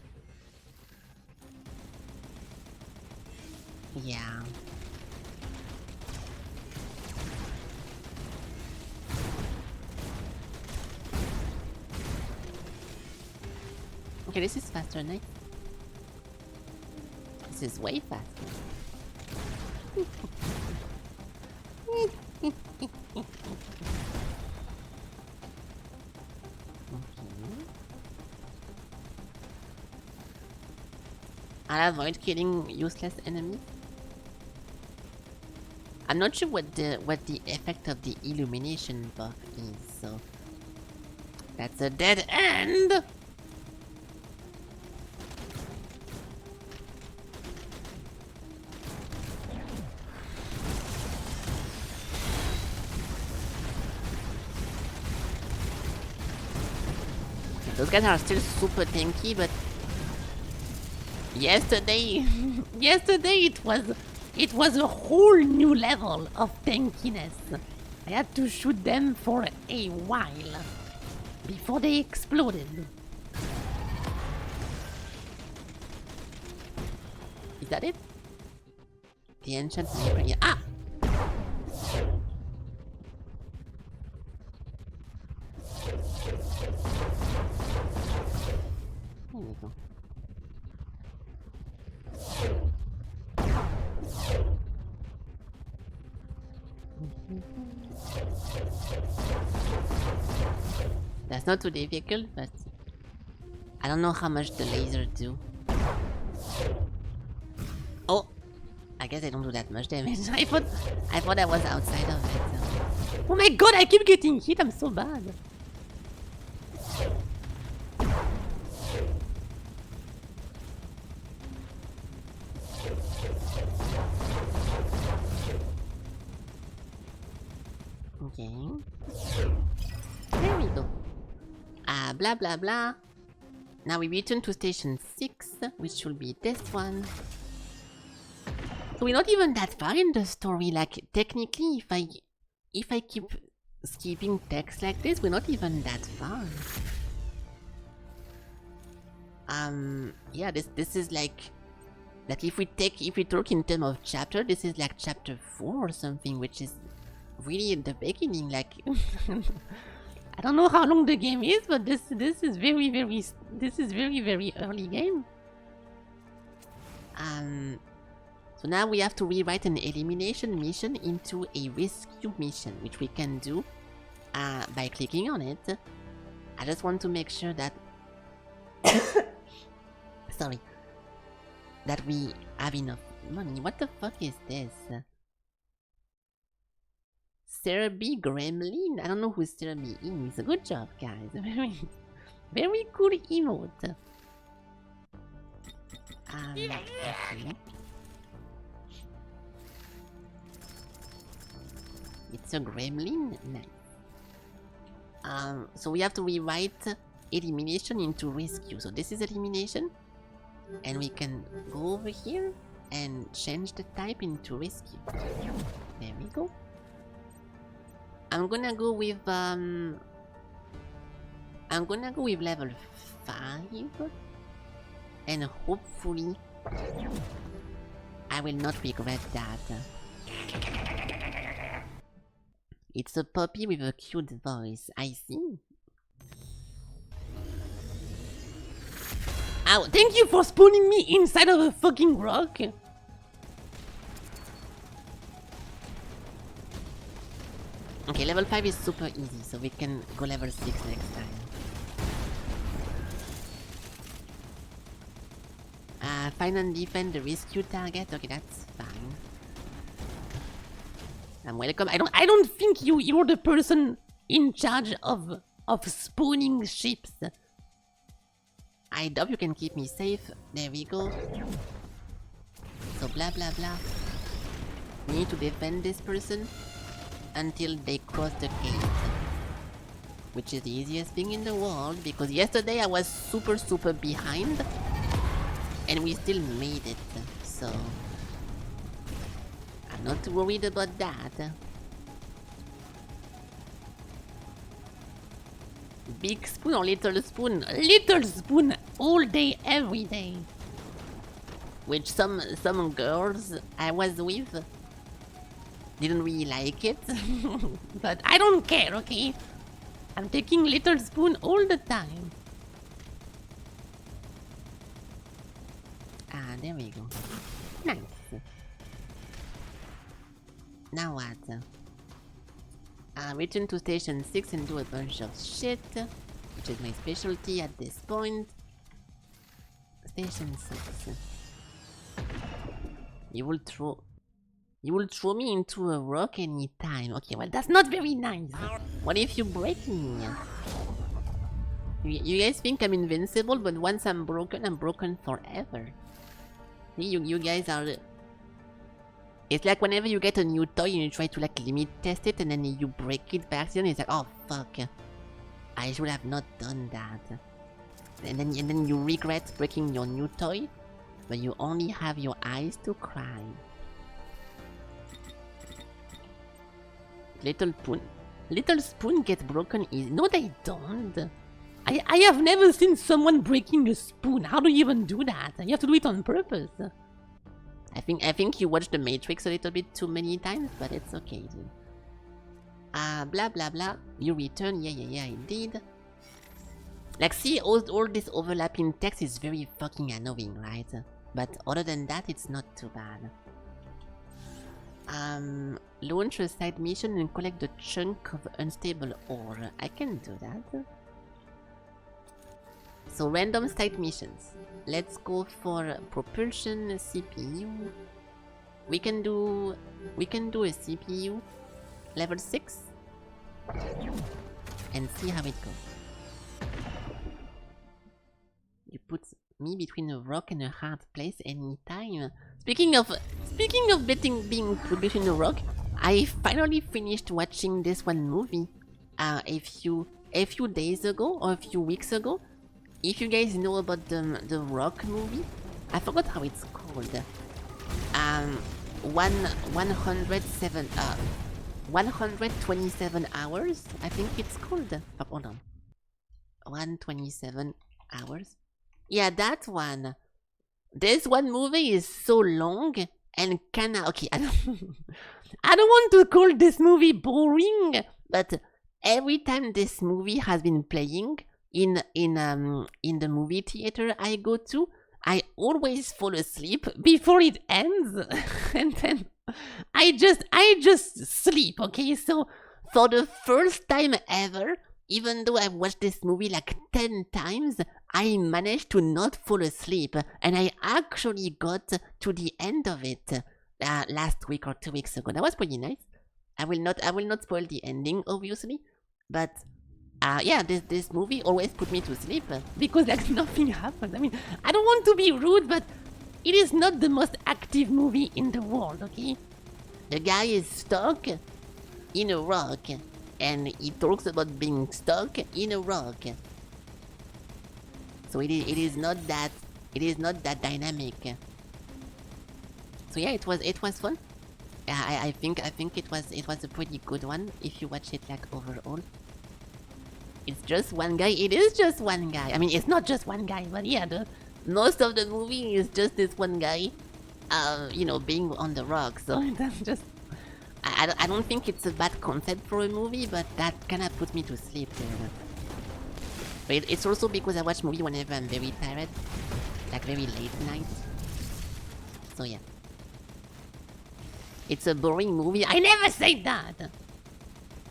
Yeah. Okay, this is faster, nice. This is way faster. Okay. I'll avoid killing useless enemies. I'm not sure what the effect of the illumination buff is, so that's a dead end. Those guys are still super tanky, but yesterday it was a whole new level of tankiness. I had to shoot them for a while before they exploded. Is that it? The ancient library. Ah! There we go. That's not too difficult, but I don't know how much the lasers do. Oh! I guess I don't do that much damage. I thought I was outside of it. So. Oh my god, I keep getting hit, I'm so bad. Okay. There we go. Blah blah blah. Now we return to station 6, which should be this one. So we're not even that far in the story. Like technically, if I keep skipping text like this, we're not even that far. Yeah, this is like if we talk in terms of chapter, this is like chapter 4 or something, which is really in the beginning. Like I don't know how long the game is, but this is very early game. So now we have to rewrite an elimination mission into a rescue mission, which we can do by clicking on it. I just want to make sure that sorry, that we have enough money. What the fuck is this? Serby Gremlin? I don't know who Serby is. Good job, guys. Very cool emote. Okay. It's a gremlin? Nice. So we have to rewrite elimination into rescue. So this is elimination. And we can go over here and change the type into rescue. There we go. I'm gonna go with level 5. And hopefully I will not regret that. It's a puppy with a cute voice, I see. Ow, thank you for spawning me inside of a fucking rock. Okay, level 5 is super easy, so we can go level 6 next time. Find and defend the rescue target. Okay, that's fine. I'm welcome. I don't think you're the person in charge of spawning ships. I doubt you can keep me safe. There we go. So blah blah blah. We need to defend this person until they cross the gate, which is the easiest thing in the world, because yesterday I was super behind and we still made it, so I'm not too worried about that. Big spoon or little spoon? Little spoon all day, every day. Which some girls I was with didn't really like it. But I don't care, okay? I'm taking little spoon all the time. Ah, there we go. Nice. Now what? Return to station 6 and do a bunch of shit, which is my specialty at this point. Station 6. You will throw me into a rock anytime. Okay, well that's not very nice. What if you break me? You guys think I'm invincible, but once I'm broken forever. You guys are... It's like whenever you get a new toy and you try to like limit test it and then you break it by accident, it's like, oh fuck, I should have not done that. And then you regret breaking your new toy, but you only have your eyes to cry. Little spoon gets broken easy. No, they don't. I have never seen someone breaking a spoon. How do you even do that? You have to do it on purpose. I think you watched The Matrix a little bit too many times, but it's okay, dude. Blah blah blah. You return. Yeah, I did. Like, see, all this overlapping text is very fucking annoying, right? But other than that, it's not too bad. Launch a side mission and collect the chunk of unstable ore. I can do that. So random side missions. Let's go for propulsion CPU. We can do a CPU level 6 and see how it goes. You put me between a rock and a hard place anytime. Speaking of being put between a rock, I finally finished watching this one movie a few days ago or a few weeks ago. if you guys know about the Rock movie, I forgot how it's called. 127 hours, I think it's called. Oh, hold on. 127 hours. Yeah, that one. This one movie is so long and kinda okay. I don't want to call this movie boring, but every time this movie has been playing in the movie theater I go to, I always fall asleep before it ends, and then I just sleep. Okay, so for the first time ever, even though I've watched this movie like 10 times, I managed to not fall asleep, and I actually got to the end of it last week or 2 weeks ago. That was pretty nice. I will not spoil the ending, obviously, but yeah, this movie always put me to sleep because like nothing happens. I mean, I don't want to be rude, but it is not the most active movie in the world. Okay, the guy is stuck in a rock, and he talks about being stuck in a rock. So it is not that dynamic. So yeah, it was fun. Yeah, I think it was a pretty good one if you watch it like overall. It's just one guy. It is just one guy. I mean, it's not just one guy, but yeah, most of the movie is just this one guy, you know, being on the rock. So that's just. I don't think it's a bad concept for a movie, but that kind of put me to sleep. But it's also because I watch movie whenever I'm very tired, like very late night. So yeah. It's a boring movie. I never said that!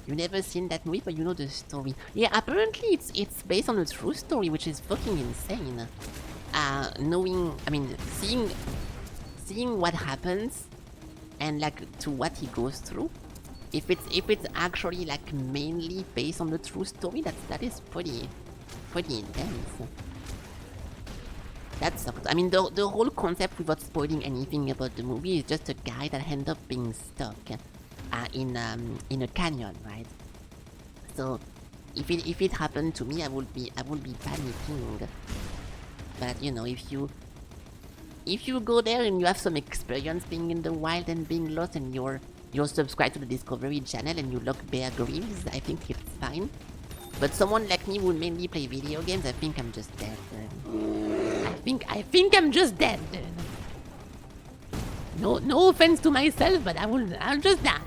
You never seen that movie, but you know the story. Yeah, apparently it's based on a true story, which is fucking insane. Seeing what happens and like to what he goes through. If it's actually like mainly based on the true story, that is pretty intense. That sucks. I mean, the whole concept, without spoiling anything about the movie, is just a guy that ends up being stuck in a canyon, right? So if it happened to me, I would be panicking. But you know, if you go there and you have some experience being in the wild and being lost, and you're subscribed to the Discovery Channel and you look Bear Grylls, I think it's fine. But someone like me who mainly play video games, I think I'm just dead. I think I'm just dead. No offense to myself, but I'll just die.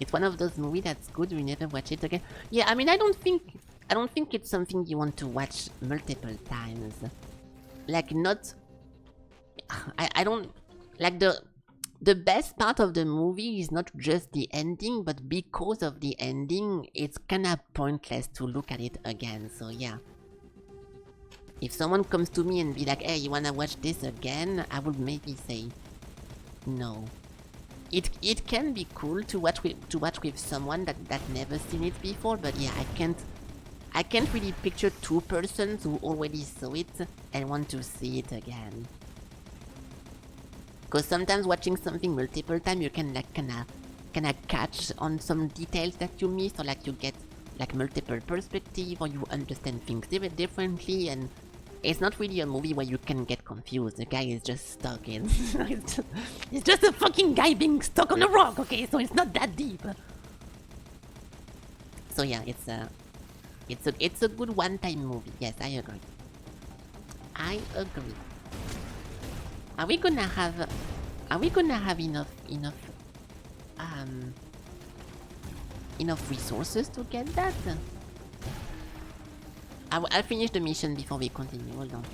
It's one of those movies that's good. We never watch it again. Yeah, I mean, I don't think it's something you want to watch multiple times. Like not. I don't like the best part of the movie is not just the ending, but because of the ending, it's kinda pointless to look at it again. So yeah. If someone comes to me and be like, "Hey, you wanna watch this again?" I would maybe say no. It can be cool to watch with someone that never seen it before, but yeah, I can't really picture two persons who already saw it and want to see it again. Because sometimes watching something multiple times, you can like kinda catch on some details that you missed, or like you get like multiple perspective, or you understand things differently, and it's not really a movie where you can get confused. The guy is just stuck in. It's just a fucking guy being stuck on a rock, okay? So it's not that deep. So yeah, it's a good one-time movie. Yes, I agree. I agree. Are we gonna have enough resources to get that? I'll finish the mission before we continue. Hold on.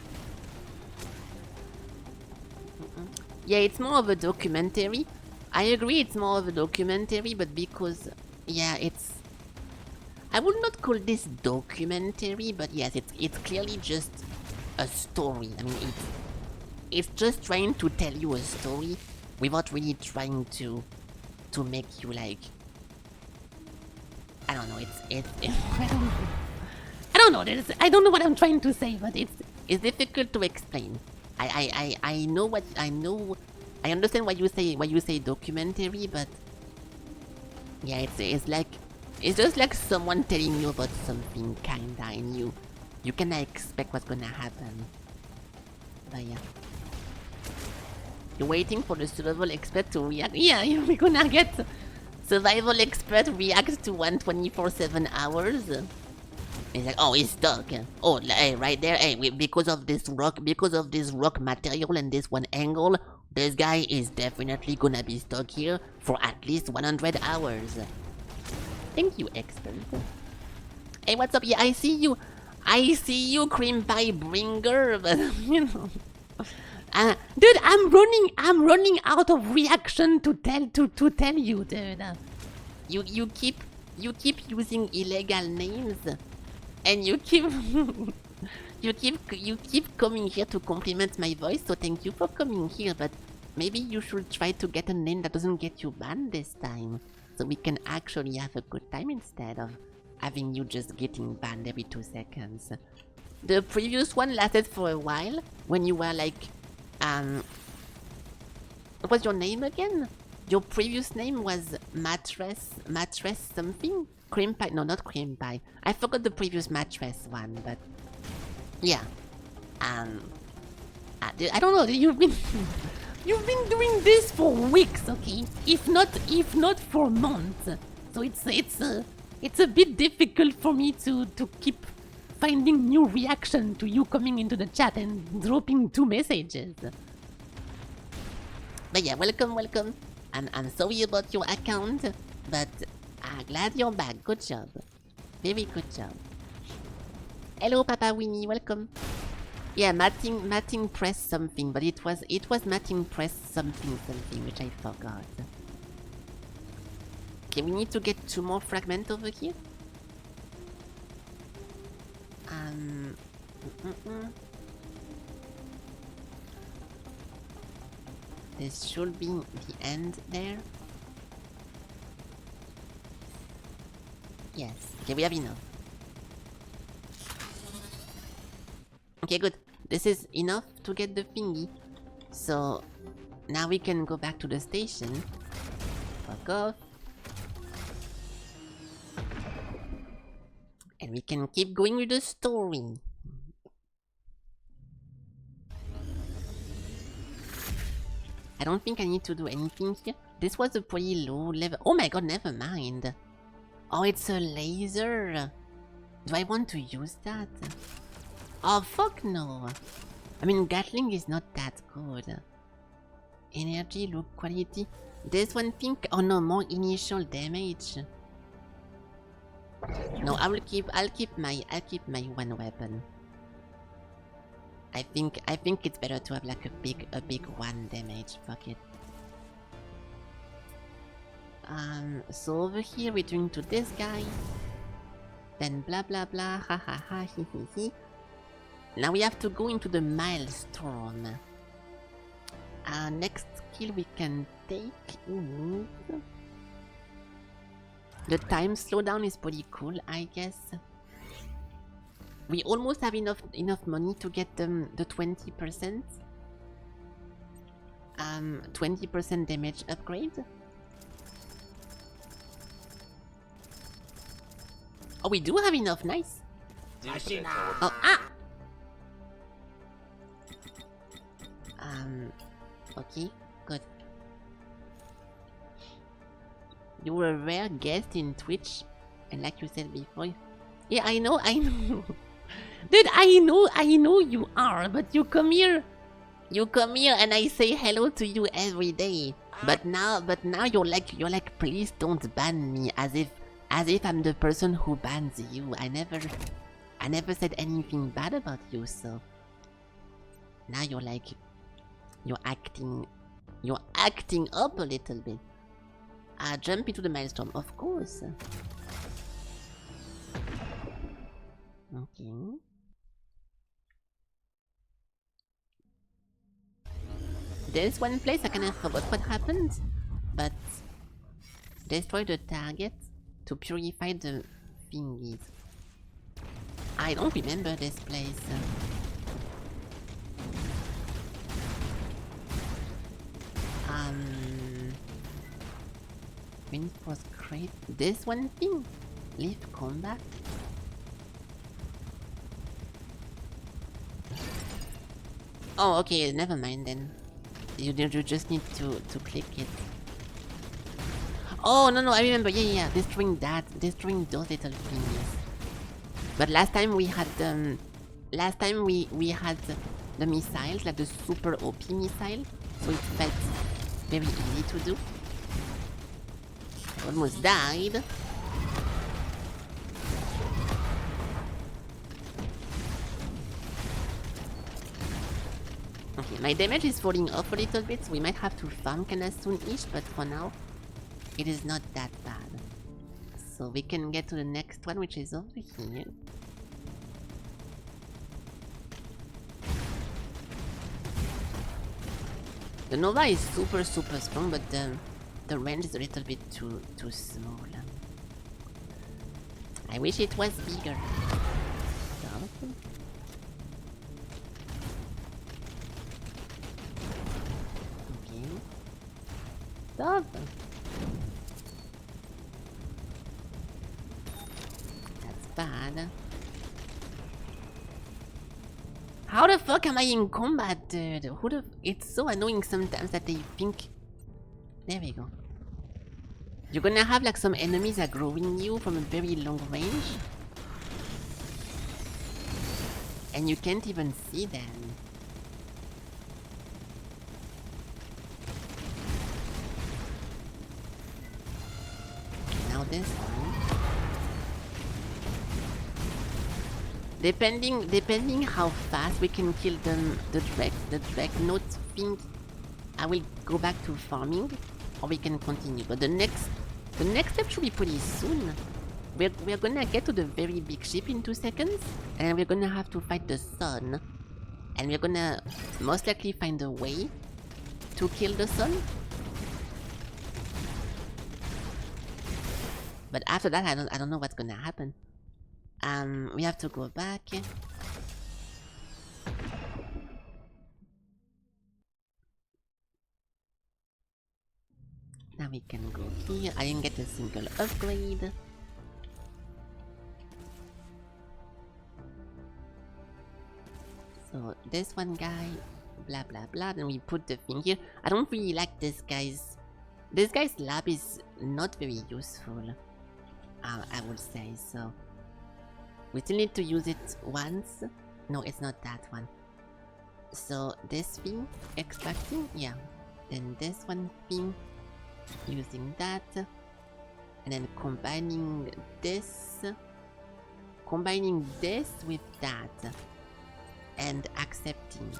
Yeah, it's more of a documentary. I agree, it's more of a documentary, but because yeah, I would not call this documentary, but yes, it's clearly just a story. I mean, it's just trying to tell you a story without really trying to make you like, I don't know. I don't know. I don't know what I'm trying to say, but it's difficult to explain. I know. I understand why you say documentary, but yeah, it's like It's just like someone telling you about something kinda and you kinda expect what's gonna happen. But yeah. You're waiting for the survival expert to react. Yeah, we're gonna get survival expert reacts to 124/7 hours. It's like, oh, he's stuck. Oh, hey, right there. Hey, because of this rock material and this one angle, this guy is definitely gonna be stuck here for at least 100 hours. Thank you, expert. Hey, what's up? Yeah, I see you, cream pie bringer. But you know, dude, I'm running out of reaction to tell you, dude. You keep using illegal names. And you keep coming here to compliment my voice, so thank you for coming here, but maybe you should try to get a name that doesn't get you banned this time, so we can actually have a good time instead of having you just getting banned every 2 seconds. The previous one lasted for a while, when you were like, what was your name again? Your previous name was mattress something? Cream pie? No, not cream pie. I forgot the previous mattress one, but yeah. I don't know. You've been doing this for weeks, okay? If not for months. So it's a bit difficult for me to keep finding new reaction to you coming into the chat and dropping 2 messages. But yeah, welcome. I'm sorry about your account, but glad you're back. Good job. Very good job. Hello, Papa Winnie. Welcome. Yeah, Matting press something, but it was Matting press something, which I forgot. Okay, we need to get 2 more fragments over here. This should be the end there. Yes. Okay, we have enough. Okay, good. This is enough to get the thingy. So, now we can go back to the station. Fuck off. And we can keep going with the story. I don't think I need to do anything here. This was a pretty low level. Oh my god, never mind. Oh, it's a laser. Do I want to use that? Oh, fuck no. I mean, Gatling is not that good. Energy, look, quality. This one think... Oh no, more initial damage. No, I'll keep my one weapon. I think it's better to have like a big 1 damage. Fuck it. So over here we're doing to this guy. Then blah blah blah, ha ha ha, he he he. Now we have to go into the milestone. Next skill we can take is... The time slowdown is pretty cool, I guess. We almost have enough money to get the 20%. 20% damage upgrade. Oh, we do have enough, nice. Oh, ah! Okay, good. You were a rare guest in Twitch, and like you said before... Yeah, I know. Dude, I know you are, but you come here and I say hello to you every day. But now you're like, please don't ban me, as if I'm the person who bans you. I never said anything bad about you, so now you're acting up a little bit. Jump into the maelstrom, of course. Okay. There's one place I kind of forgot what happened, but destroy the target to purify the thingies. I don't remember this place. Reinforce crate. This one thing. combat. Oh, okay, never mind then. You just need to click it. Oh, no, I remember. Yeah, destroying those little things. But last time we had we had the missiles, like the super OP missile, so it felt very easy to do. Almost died. Okay, my damage is falling off a little bit, so we might have to farm kinda soon-ish, but for now, it is not that bad. So we can get to the next one, which is over here. The Nova is super strong, but the range is a little bit too small. I wish it was bigger. So, okay. Stop. That's bad. How the fuck am I in combat, dude? It's so annoying sometimes that they think... There we go. You're gonna have like some enemies aggroing you from a very long range. And you can't even see them. Now this one. Depending how fast we can kill them, the Dreadnought thing, I will go back to farming, or we can continue. But the next step should be pretty soon. We're gonna get to the very big ship in 2 seconds, and we're gonna have to fight the sun, and we're gonna most likely find a way to kill the sun. But after that, I don't know what's gonna happen. We have to go back. Now we can go here. I didn't get a single upgrade. So this one guy, blah blah blah. Then we put the thing here. I don't really like this guy's. This guy's lab is not very useful. I would say so. We still need to use it once. No, it's not that one. So this thing, extracting, yeah. Then this one thing, using that. And then combining this with that. And accepting.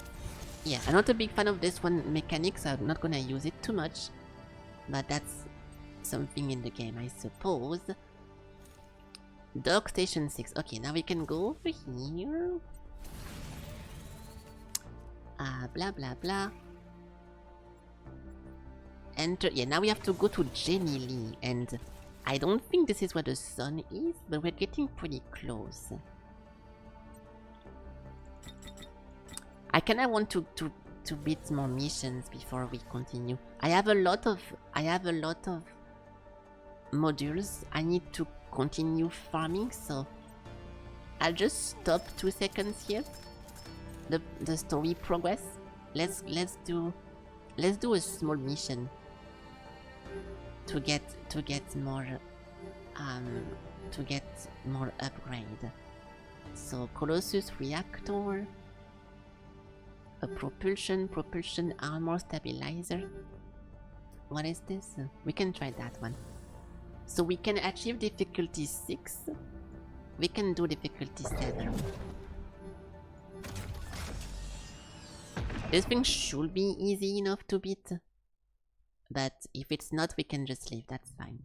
Yeah, I'm not a big fan of this one mechanic, so I'm not gonna use it too much. But that's something in the game, I suppose. Dock Station 6. Okay, now we can go over here. Blah blah blah. Enter. Yeah, now we have to go to Jenny Lee, and I don't think this is where the sun is, but we're getting pretty close. I kinda want to beat more missions before we continue. I have a lot of modules I need to continue farming, so I'll just stop 2 seconds here. The story progress. Let's do a small mission to get more upgrade. So Colossus reactor, a propulsion armor stabilizer. What is this? We can try that one. So we can achieve difficulty 6. We can do difficulty 7. This thing should be easy enough to beat. But if it's not, we can just leave. That's fine.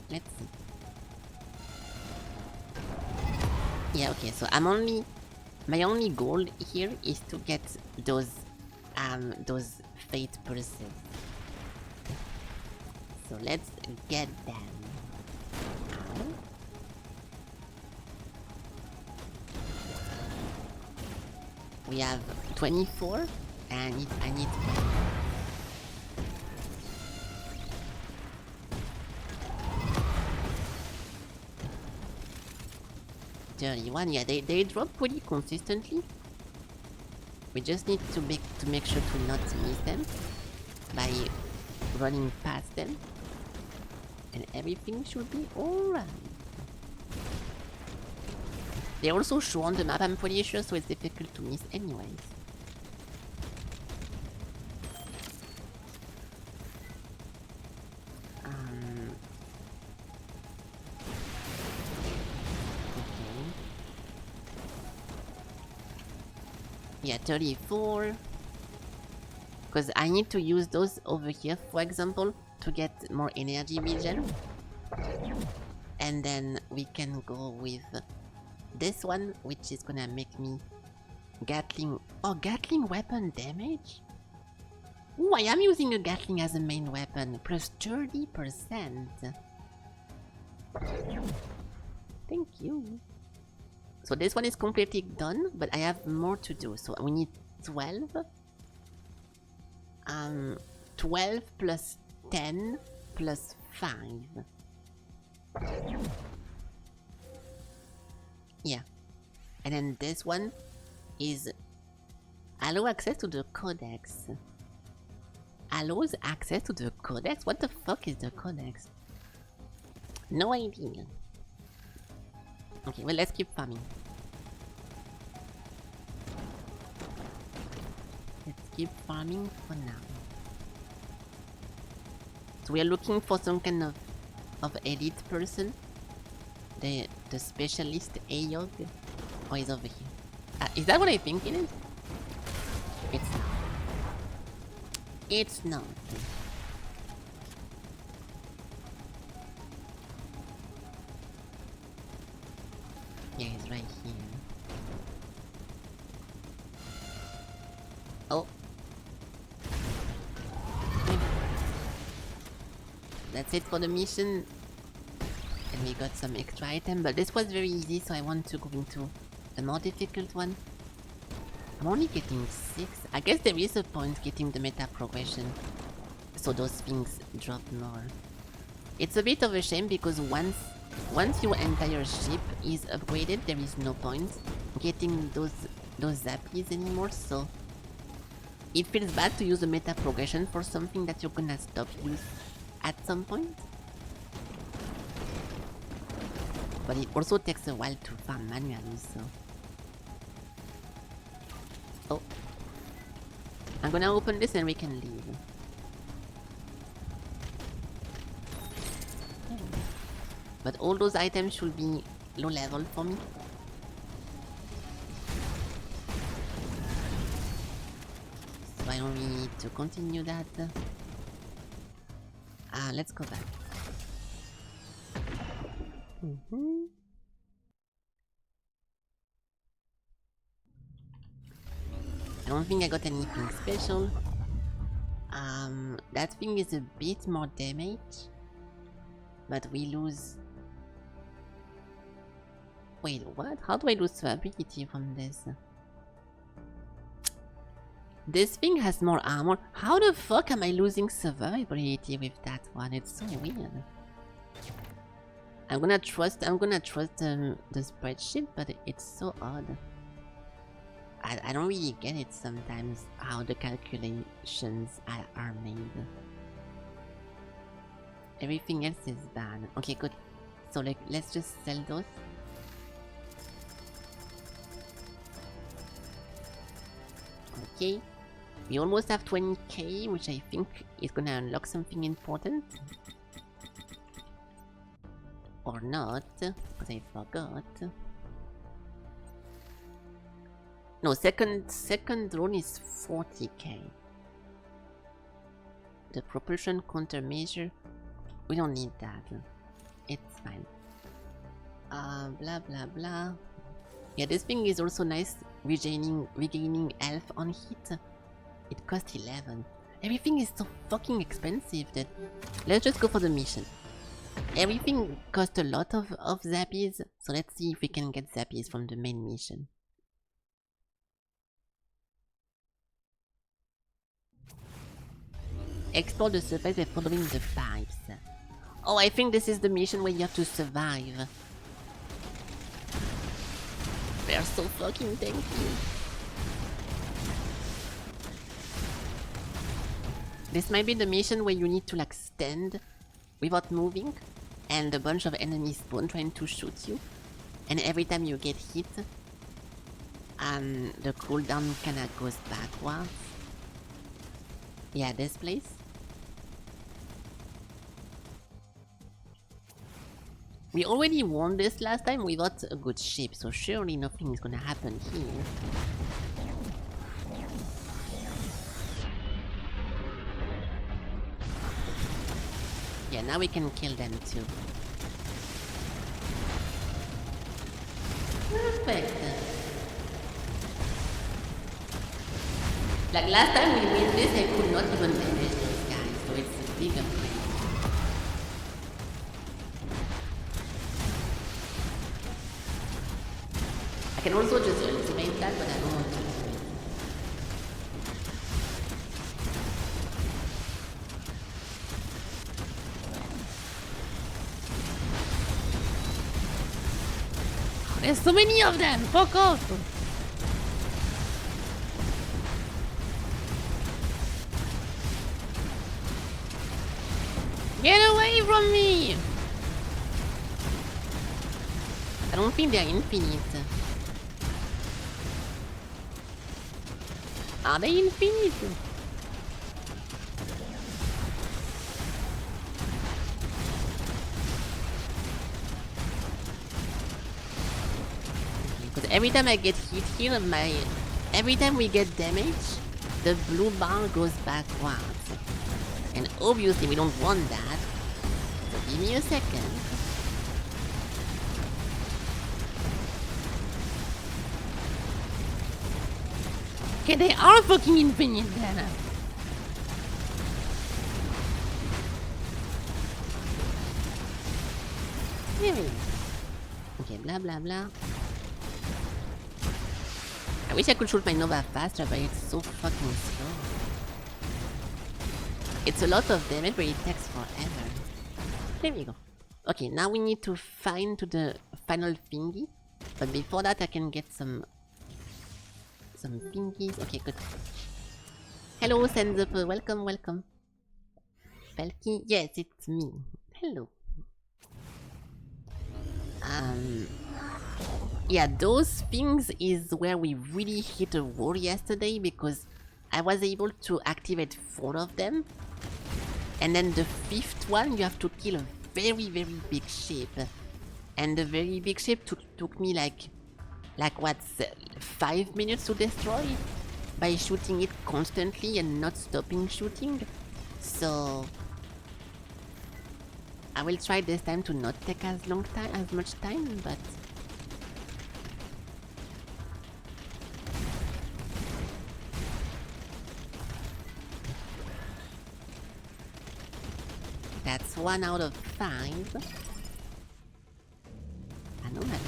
Let's see. Yeah, okay, so my only goal here is to get those fate purses. So let's get them. Ow. We have 24 and I need 20. 31. Yeah, they drop pretty consistently. We just need to make sure to not miss them by running past them, and everything should be alright. They also show on the map, I'm pretty sure, so it's difficult to miss anyways. Yeah, 34. Because I need to use those over here, for example, to get more energy regen. And then we can go with this one, which is gonna make me Gatling... Oh, Gatling weapon damage? Ooh, I am using a Gatling as a main weapon. Plus 30%. Thank you. So this one is completely done, but I have more to do. So we need 12. 12 plus 10 plus 5. Yeah. And then this one is allow access to the codex. Allows access to the codex? What the fuck is the codex? No idea. Okay, well, let's keep farming. Let's keep farming for now. So we are looking for some kind of elite person. The specialist Ayog. Oh, he's over here. Is that what I think it is? It's not. It's not. Yeah, he's right here. Oh. That's it for the mission. And we got some extra item, but this was very easy, so I want to go into a more difficult one. I'm only getting 6. I guess there is a point getting the meta progression, so those things drop more. It's a bit of a shame because once your entire ship is upgraded, there is no point getting those zappies anymore, so it feels bad to use a meta progression for something that you're gonna stop use at some point. But it also takes a while to farm manually, so... Oh. I'm gonna open this and we can leave. But all those items should be low level for me. So I only need to continue that. Let's go back. I don't think I got anything special. That thing is a bit more damage. But we lose... Wait, what? How do I lose survivability from this? This thing has more armor. How the fuck am I losing survivability with that one? It's so weird. I'm gonna trust the spreadsheet, but it's so odd. I don't really get it sometimes, how the calculations are made. Everything else is bad. Okay, good. So like, let's just sell those. Okay. We almost have 20k, which I think is gonna unlock something important. Or not, because I forgot. No, second drone is 40k. The propulsion countermeasure, we don't need that. It's fine. Blah blah blah. Yeah, this thing is also nice, regaining health on hit. It costs 11. Everything is so fucking expensive that... Let's just go for the mission. Everything costs a lot of zappies, so let's see if we can get zappies from the main mission. Explore the surface by following the pipes. Oh, I think this is the mission where you have to survive. are so fucking tanky. This might be the mission where you need to like stand without moving and a bunch of enemies spawn trying to shoot you. And every time you get hit, the cooldown kinda goes backwards. Yeah, this place. We already won this last time without a good ship, so surely nothing is gonna happen here. Yeah, now we can kill them too. Perfect. Like last time we win this, I could not even damage those guys, so it's a big upgrade. I can also just ultimate that, but I don't want to. There's so many of them! Fuck off! Get away from me! I don't think they're infinite. Are they infinite? Because every time I get hit here, every time we get damage, the blue bar goes backwards. And obviously we don't want that. So give me a second. Okay, they are fucking infinite then. Here we go. Okay, blah blah blah. I wish I could shoot my Nova faster, but it's so fucking slow. It's a lot of damage, but it takes forever. There we go. Okay, now we need to find to the final thingy. But before that, I can get some thingies. Okay, good. Hello, Senzup. Welcome, welcome. Felky? Yes, it's me. Hello. Yeah, those things is where we really hit a wall yesterday because I was able to activate 4 of them. And then the 5th one, you have to kill a very, very big ship. And the very big ship took me like what, 5 minutes to destroy? By shooting it constantly and not stopping shooting. So I will try this time to not take as much time, but that's 1 out of 5. I know that.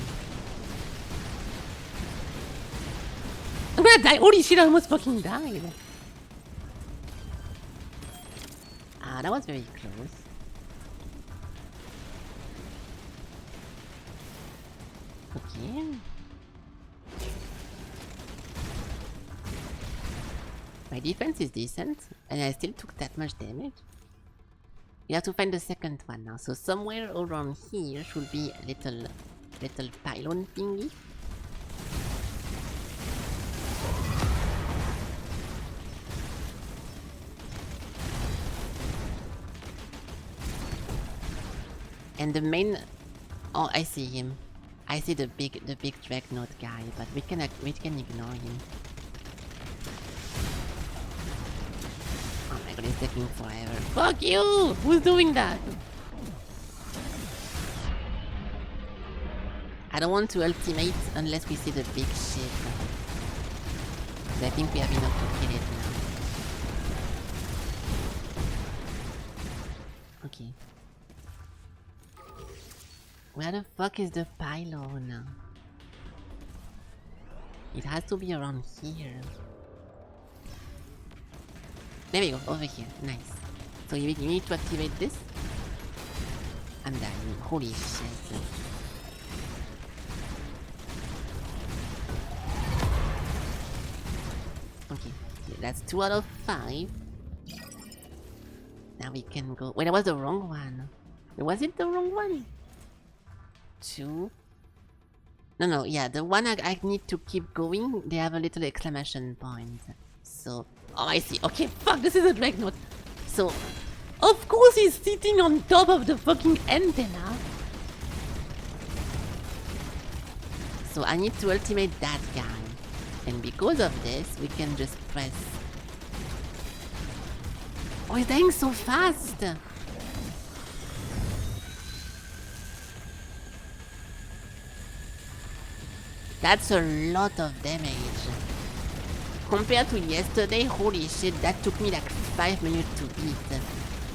I'm gonna die! Holy shit, I almost fucking died! Ah, that was very close. Okay. My defense is decent, and I still took that much damage. We have to find the second one now, so somewhere around here should be a little pylon thingy. And the main... Oh, I see him. I see the big Dreadnought guy, but we can ignore him. Oh my god, it's taking forever. Fuck you! Who's doing that? I don't want to ultimate unless we see the big ship. But I think we have enough to kill it now. Okay. Where the fuck is the pylon? It has to be around here. There we go, over here. Nice. So you need to activate this? I'm dying. Holy shit. that's 2 out of 5. Now we can go... Wait, that was the wrong one. Was it the wrong one? 2. No, yeah, the one I need to keep going, they have a little exclamation point. So... Oh, I see. Okay, fuck, this is a Dreadnought. So... Of course he's sitting on top of the fucking antenna. So I need to ultimate that guy. And because of this, we can just press... Oh, he's dying so fast! That's a lot of damage. Compared to yesterday, holy shit, that took me like 5 minutes to beat.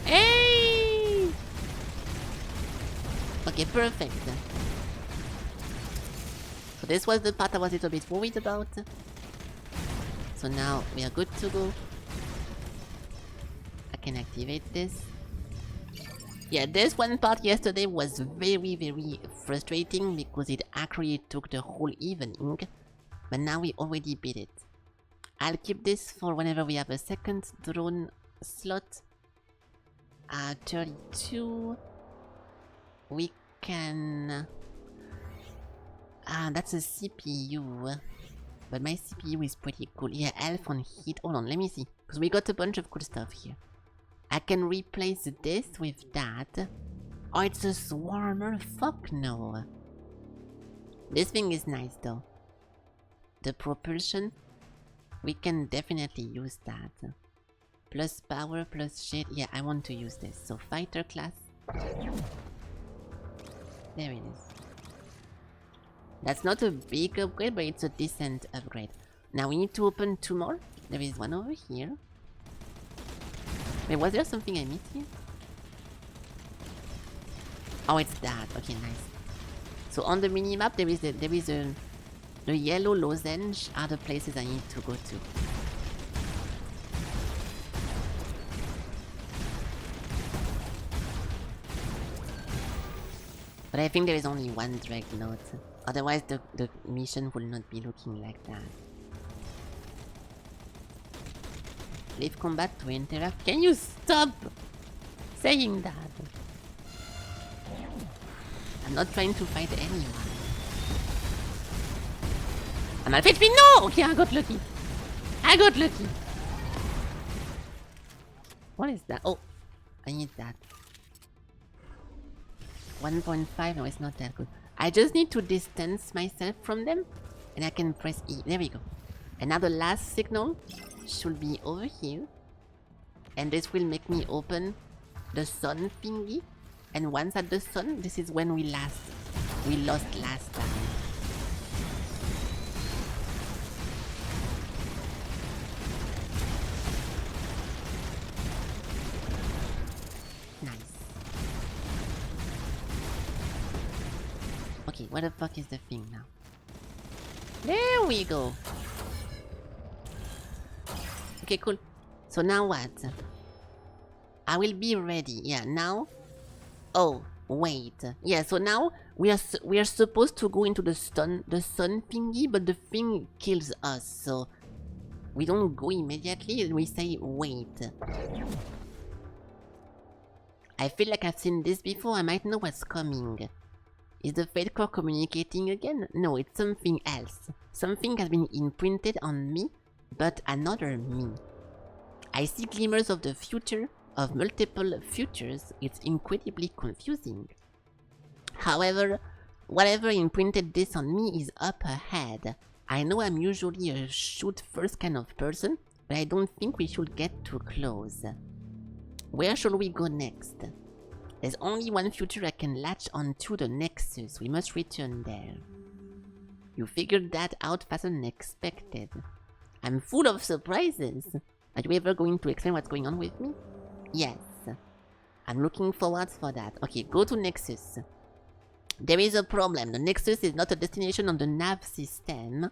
Hey! Okay, perfect. So this was the part I was a little bit worried about. So now we are good to go. I can activate this. Yeah, this one part yesterday was very, very frustrating because it actually took the whole evening. But now we already beat it. I'll keep this for whenever we have a second drone slot. 32. We can... that's a CPU. But my CPU is pretty cool. Yeah, elf on hit. Hold on, let me see. Because we got a bunch of cool stuff here. I can replace this with that. Oh, it's a swarmer? Fuck no. This thing is nice though. The propulsion. We can definitely use that. Plus power, plus shit. Yeah, I want to use this. So fighter class. There it is. That's not a big upgrade, but it's a decent upgrade. Now we need to open 2 more. There is one over here. Wait, was there something I missed here? Oh, it's that. Okay, nice. So on the minimap, there is the yellow lozenge are the places I need to go to. But I think there is only one Dreadnought. Otherwise the mission will not be looking like that. Leave combat to interact. Can you stop saying that? I'm not trying to fight anyone. I'm at 50. No! Okay, I got lucky. I got lucky. What is that? Oh, I need that. 1.5. No, it's not that good. I just need to distance myself from them. And I can press E. There we go. And now the last signal should be over here. And this will make me open the sun thingy. And once at the sun, this is when we lost last time. Nice. Okay, where the fuck is the thing now? There we go. Okay, cool. So now what? I will be ready. Yeah, now. Oh, wait. Yeah, so now we are supposed to go into the sun thingy, but the thing kills us. So we don't go immediately, and we say wait. I feel like I've seen this before. I might know what's coming. Is the Fate Core communicating again? No, it's something else. Something has been imprinted on me, but another me. I see glimmers of the future, of multiple futures. It's incredibly confusing. However, whatever imprinted this on me is up ahead. I know I'm usually a shoot first kind of person, but I don't think we should get too close. Where shall we go next? There's only one future I can latch onto, the Nexus. We must return there. You figured that out faster than expected. I'm full of surprises. Are you ever going to explain what's going on with me? Yes. I'm looking forward for that. Okay, go to Nexus. There is a problem. The Nexus is not a destination on the nav system.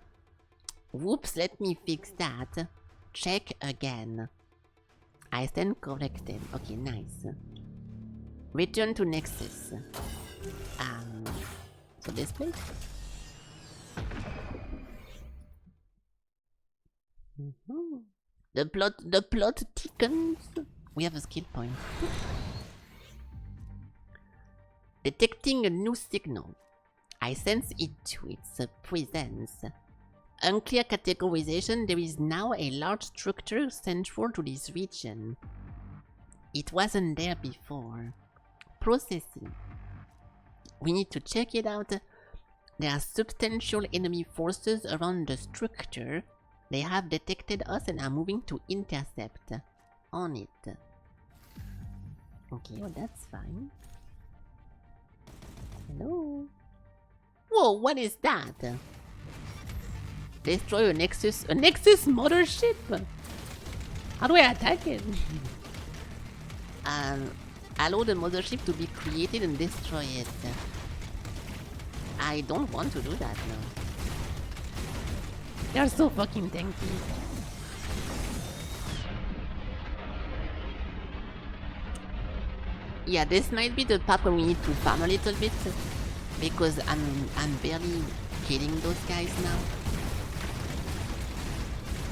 Whoops, let me fix that. Check again. I stand corrected. Okay, nice. Return to Nexus. So this place? The plot thickens. We have a skill point. Detecting a new signal. I sense it too. It's a presence. Unclear categorization. There is now a large structure central to this region. It wasn't there before. Processing. We need to check it out. There are substantial enemy forces around the structure. They have detected us and are moving to intercept on it. Okay, well that's fine. Hello? Whoa, what is that? Destroy a Nexus mothership? How do I attack it? Allow the mothership to be created and destroy it. I don't want to do that now. They're so fucking tanky. Yeah, this might be the part where we need to farm a little bit, because I'm barely killing those guys now.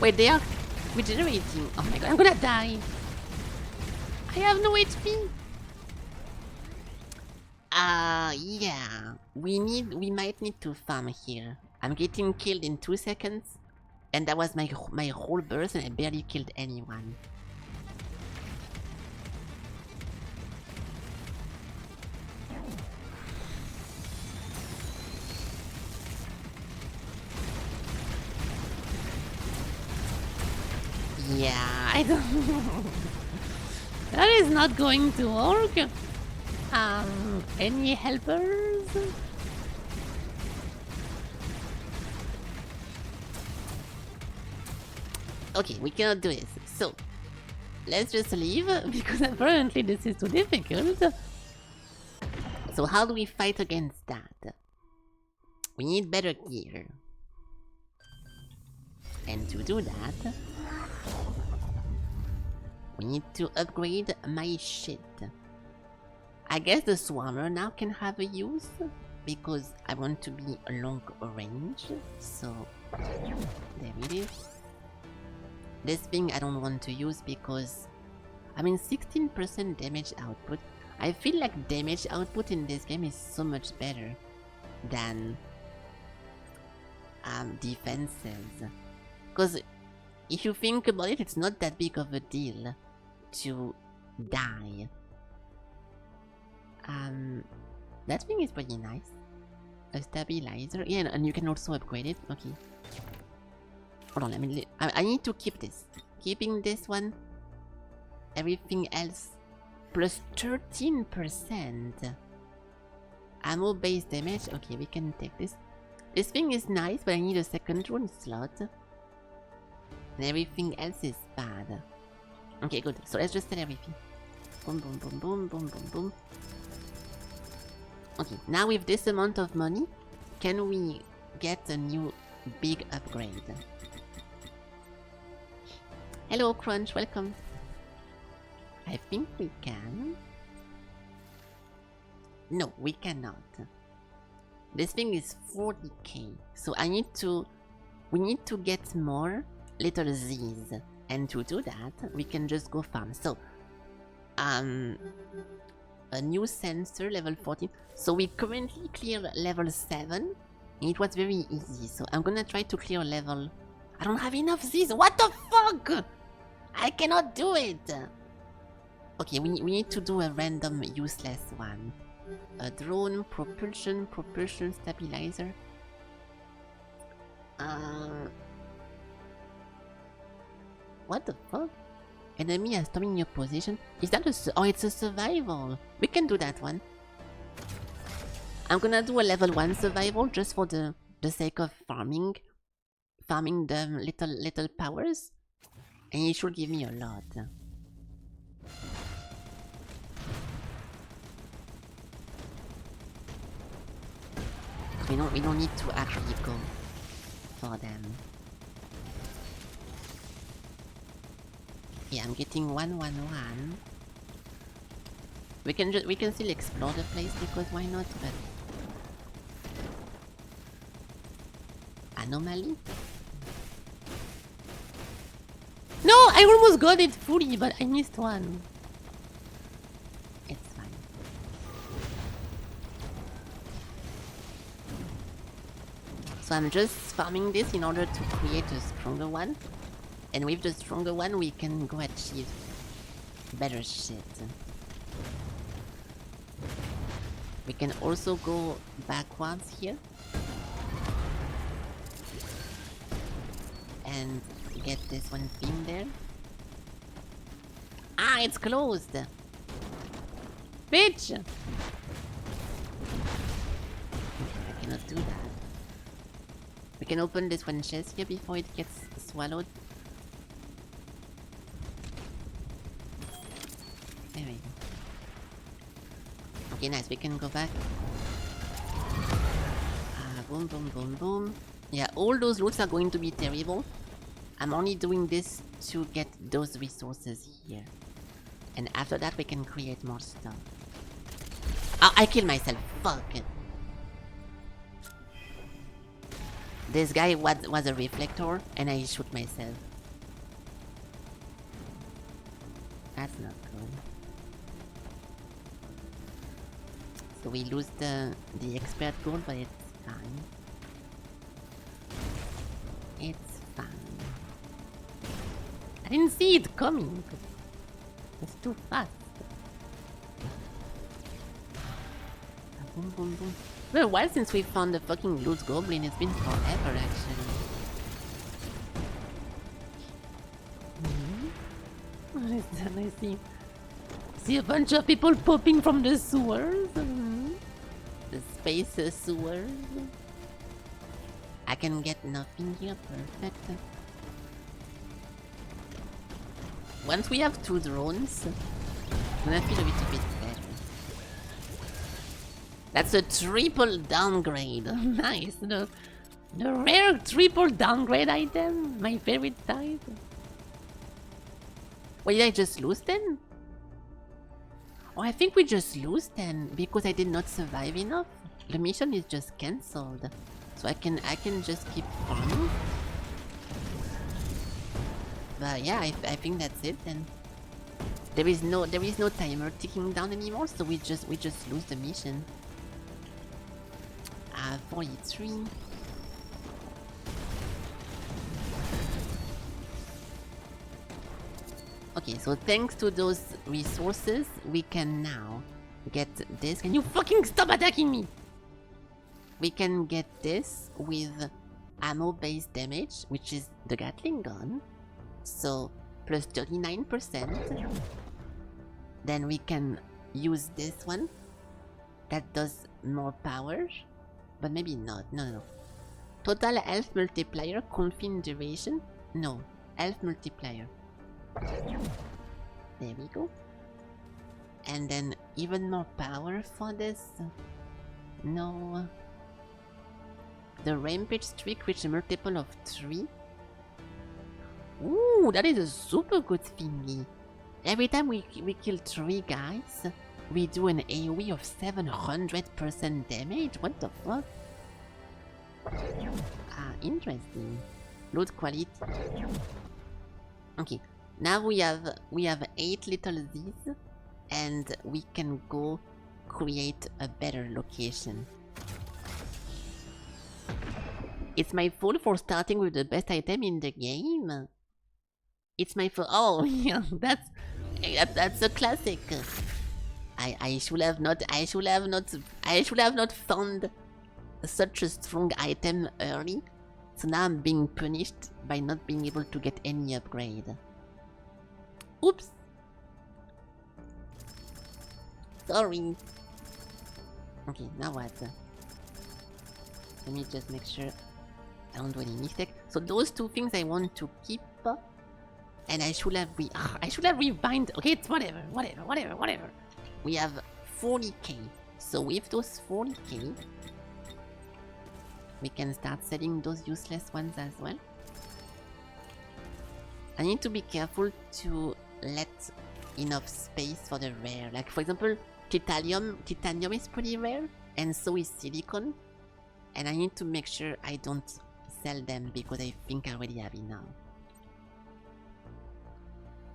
Wait, they are regenerating. Oh my god, I'm gonna die. I have no HP. Yeah. We might need to farm here. I'm getting killed in 2 seconds. And that was my whole burst and I barely killed anyone. Yeah, I don't... That is not going to work. Any helpers? Okay, we cannot do this. So, let's just leave, because apparently this is too difficult. So how do we fight against that? We need better gear. And to do that, we need to upgrade my shit. I guess the Swarmer now can have a use, because I want to be a long range, so there it is. This thing I don't want to use because, I mean 16% damage output. I feel like damage output in this game is so much better than defenses. Because if you think about it, it's not that big of a deal to die. That thing is pretty nice. A stabilizer. Yeah, and you can also upgrade it. Okay. Hold on, let me... I need to keep this. Keeping this one. Everything else. Plus 13%. Ammo-based damage. Okay, we can take this. This thing is nice, but I need a second rune slot. And everything else is bad. Okay, good. So let's just sell everything. Boom, boom, boom, boom, boom, boom, boom. Okay, now with this amount of money, can we get a new big upgrade? Hello, Crunch, welcome. I think we can. No, we cannot. This thing is 40k, so we need to get more little Z's. And to do that, we can just go farm. So, a new sensor, level 14. So we currently clear level 7. It was very easy, so I'm gonna try to clear level... I don't have enough Z's, what the fuck? I cannot do it! Okay, we need to do a random useless one. A drone, propulsion stabilizer. What the fuck? Enemy are storming your position. Is that a... Oh, it's a survival. We can do that one. I'm gonna do a level 1 survival just for the sake of farming. Farming the little powers. And it should give me a lot. We don't need to actually go for them. Yeah, I'm getting 111. We can still explore the place because why not? But anomaly. No, I almost got it fully, but I missed one. It's fine. So I'm just farming this in order to create a stronger one. And with the stronger one, we can go achieve better shit. We can also go backwards here. And get this one pinned there. Ah, it's closed! Bitch! I cannot do that. We can open this one chest here before it gets swallowed. There we go. Okay, nice. We can go back. Boom, boom, boom, boom. Yeah, all those routes are going to be terrible. I'm only doing this to get those resources here. And after that, we can create more stuff. Oh, I killed myself. Fuck. This guy was a reflector, and I shoot myself. That's not good. So we lose the expert gold, but it's fine. It's fine. I didn't see it coming. It's too fast. Boom, boom, boom. It's been a while since we found the fucking loot goblin. It's been forever, actually. What is that? I see a bunch of people popping from the sewers. The space sewers. I can get nothing here. Perfect. Once we have 2 drones, I'm gonna feel a little bit better. That's a triple downgrade. Nice. The rare triple downgrade item. My favorite type. Wait, did I just lose then? Oh, I think we just lose then because I did not survive enough. The mission is just cancelled. So I can just keep farming. But yeah, I think that's it then. There is no timer ticking down anymore, so we just lose the mission. 43. Okay, so thanks to those resources, we can now get this. Can you fucking stop attacking me? We can get this with ammo-based damage, which is the Gatling gun. So, plus 39%. Then we can use this one. That does more power. But maybe not. No. Total health multiplier, confined duration. No, health multiplier. There we go. And then even more power for this. No. The rampage streak reaches a multiple of 3. Ooh, that is a super good thingy. Every time we kill 3 guys, we do an AoE of 700% damage. What the fuck? Interesting. Loot quality. Okay, now we have 8 little Z's, and we can go create a better location. It's my fault for starting with the best item in the game. It's my fault. Oh yeah, that's a classic. I should have not found such a strong item early. So now I'm being punished by not being able to get any upgrade. Oops. Sorry. Okay, now what? Let me just make sure I don't do any mistake. So those 2 things I want to keep. And I should have rebind. Okay, it's whatever. We have 40k. So with those 40k, we can start selling those useless ones as well. I need to be careful to let enough space for the rare. Like for example, titanium is pretty rare, and so is silicon. And I need to make sure I don't sell them because I think I already have enough.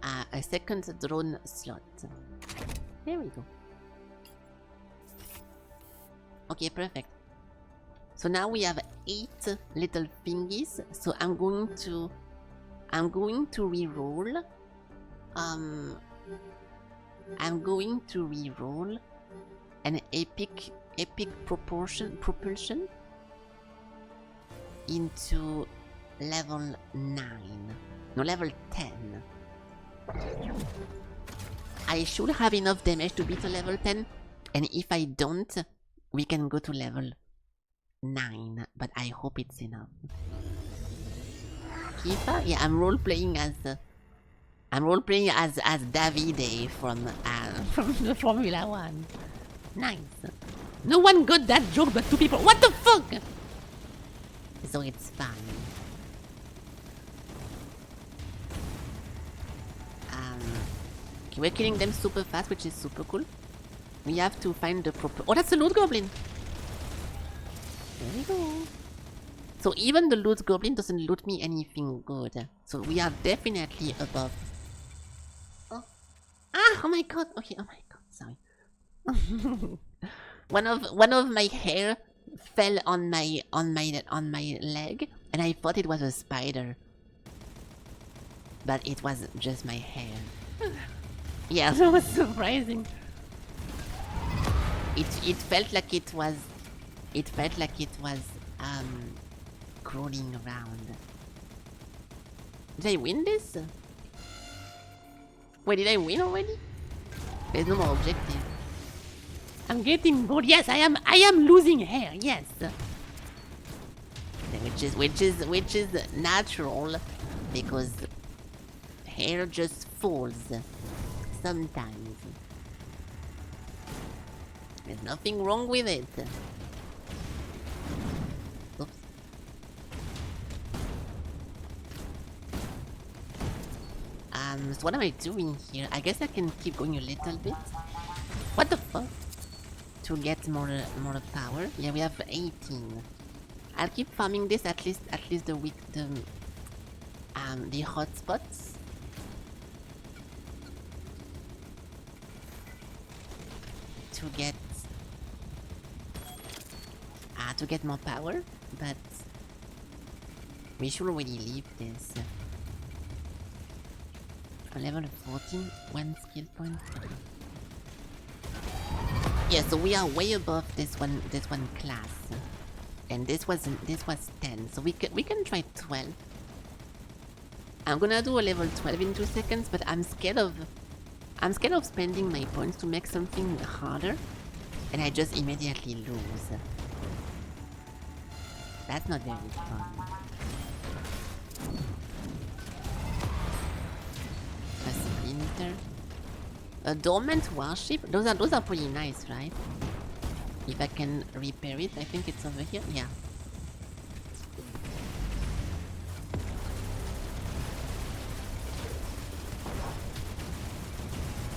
a second drone slot. There we go. Okay, perfect. So now we have 8 little thingies. So I'm going to reroll. I'm going to reroll an epic propulsion into level 9. No, level 10. I should have enough damage to beat a level 10, and if I don't, we can go to level 9, but I hope it's enough. Kifa? Yeah, I'm role playing as Davide from the Formula 1. Nice. No one got that joke but 2 people. What the fuck? So it's fine. Okay, we're killing them super fast, which is super cool. We have to find the proper... Oh, that's a loot goblin! There we go. So even the loot goblin doesn't loot me anything good. So we are definitely above. Oh. Ah! Oh my god! Okay, oh my god, sorry. one of my hair fell on my leg, and I thought it was a spider. But it was just my hair. Yeah, that was surprising. It felt like it was crawling around. Did I win this? Wait, did I win already? There's no more objective. I'm getting bored. Yes, I am losing hair. Yes. Which is natural, because hair just falls sometimes. There's nothing wrong with it. Oops. So what am I doing here? I guess I can keep going a little bit. What the fuck? To get more power. Yeah, we have 18. I'll keep farming this at least the hotspots. To get more power, but we should already leave this. Level 14, 1 skill point. Yeah, so we are way above this one class, and this was 10, so we can try 12. I'm gonna do a level 12 in 2 seconds, but I'm scared of spending my points to make something harder, and I just immediately lose. That's not very fun. A splinter. A dormant warship? Those are pretty nice, right? If I can repair it, I think it's over here. Yeah.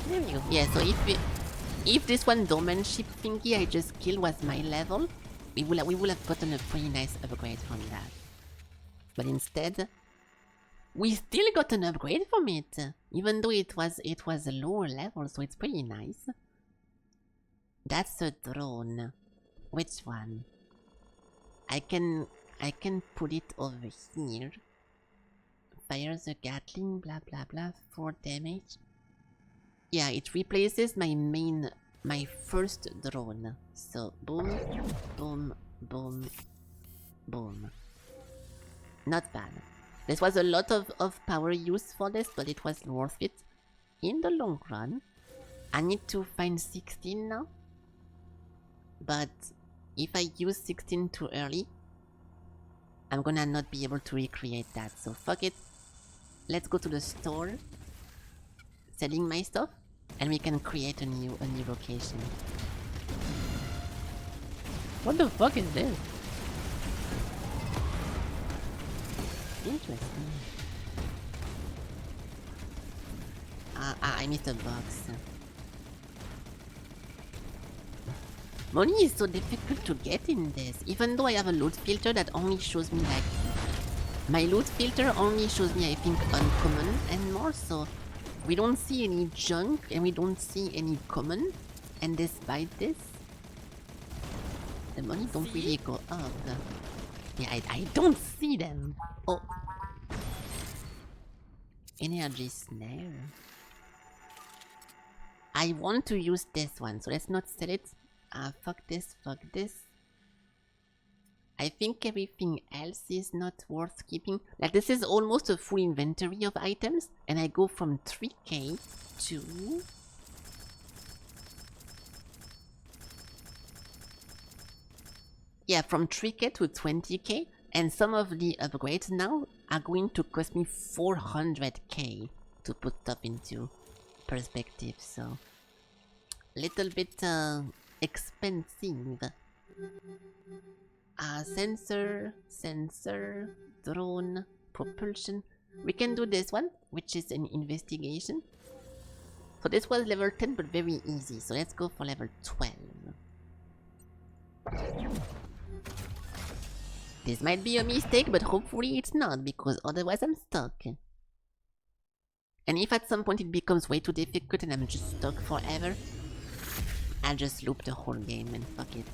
There we go. Yeah, so if this one dormant ship thingy I just killed was my level, we will have gotten a pretty nice upgrade from that. But instead, we still got an upgrade from it, even though it was a lower level, so it's pretty nice. That's a drone. Which one? I can put it over here. Fires a Gatling, blah blah blah, 4 damage. Yeah, it replaces my first drone. So boom, boom, boom, boom. Not bad. This was a lot of power use for this, but it was worth it in the long run. I need to find 16 now. But if I use 16 too early, I'm gonna not be able to recreate that. So fuck it. Let's go to the store, selling my stuff, and we can create a new location. What the fuck is this? Interesting. I missed a box. Money is so difficult to get in this, even though I have a loot filter that only shows me like... My loot filter only shows me, I think, uncommon and more, so We don't see any junk and we don't see any common. And despite this, the money don't really go up. Yeah, I don't see them. Oh. Energy snare. I want to use this one, so let's not sell it. Fuck this, fuck this. I think everything else is not worth keeping. Like, this is almost a full inventory of items, and I go from 3k to... yeah, from 3k to 20k, and some of the upgrades now are going to cost me 400k to put stuff into perspective, so... little bit expensive. Sensor, drone, propulsion. We can do this one, which is an investigation. So this was level 10, but very easy. So let's go for level 12. This might be a mistake, but hopefully it's not, because otherwise I'm stuck. And if at some point it becomes way too difficult and I'm just stuck forever, I'll just loop the whole game and fuck it.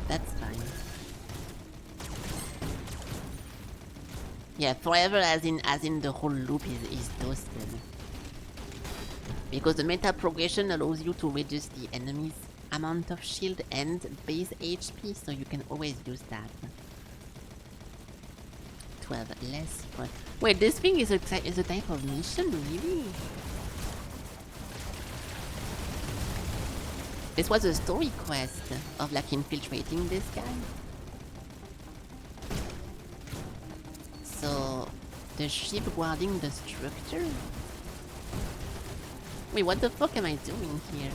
That's fine. Yeah, forever as in the whole loop is toasted. Because the meta progression allows you to reduce the enemy's amount of shield and base HP, so you can always use that. 12 less. Wait, this thing is a type of mission, really? This was a story quest of like infiltrating this guy. So, the ship guarding the structure? Wait, what the fuck am I doing here?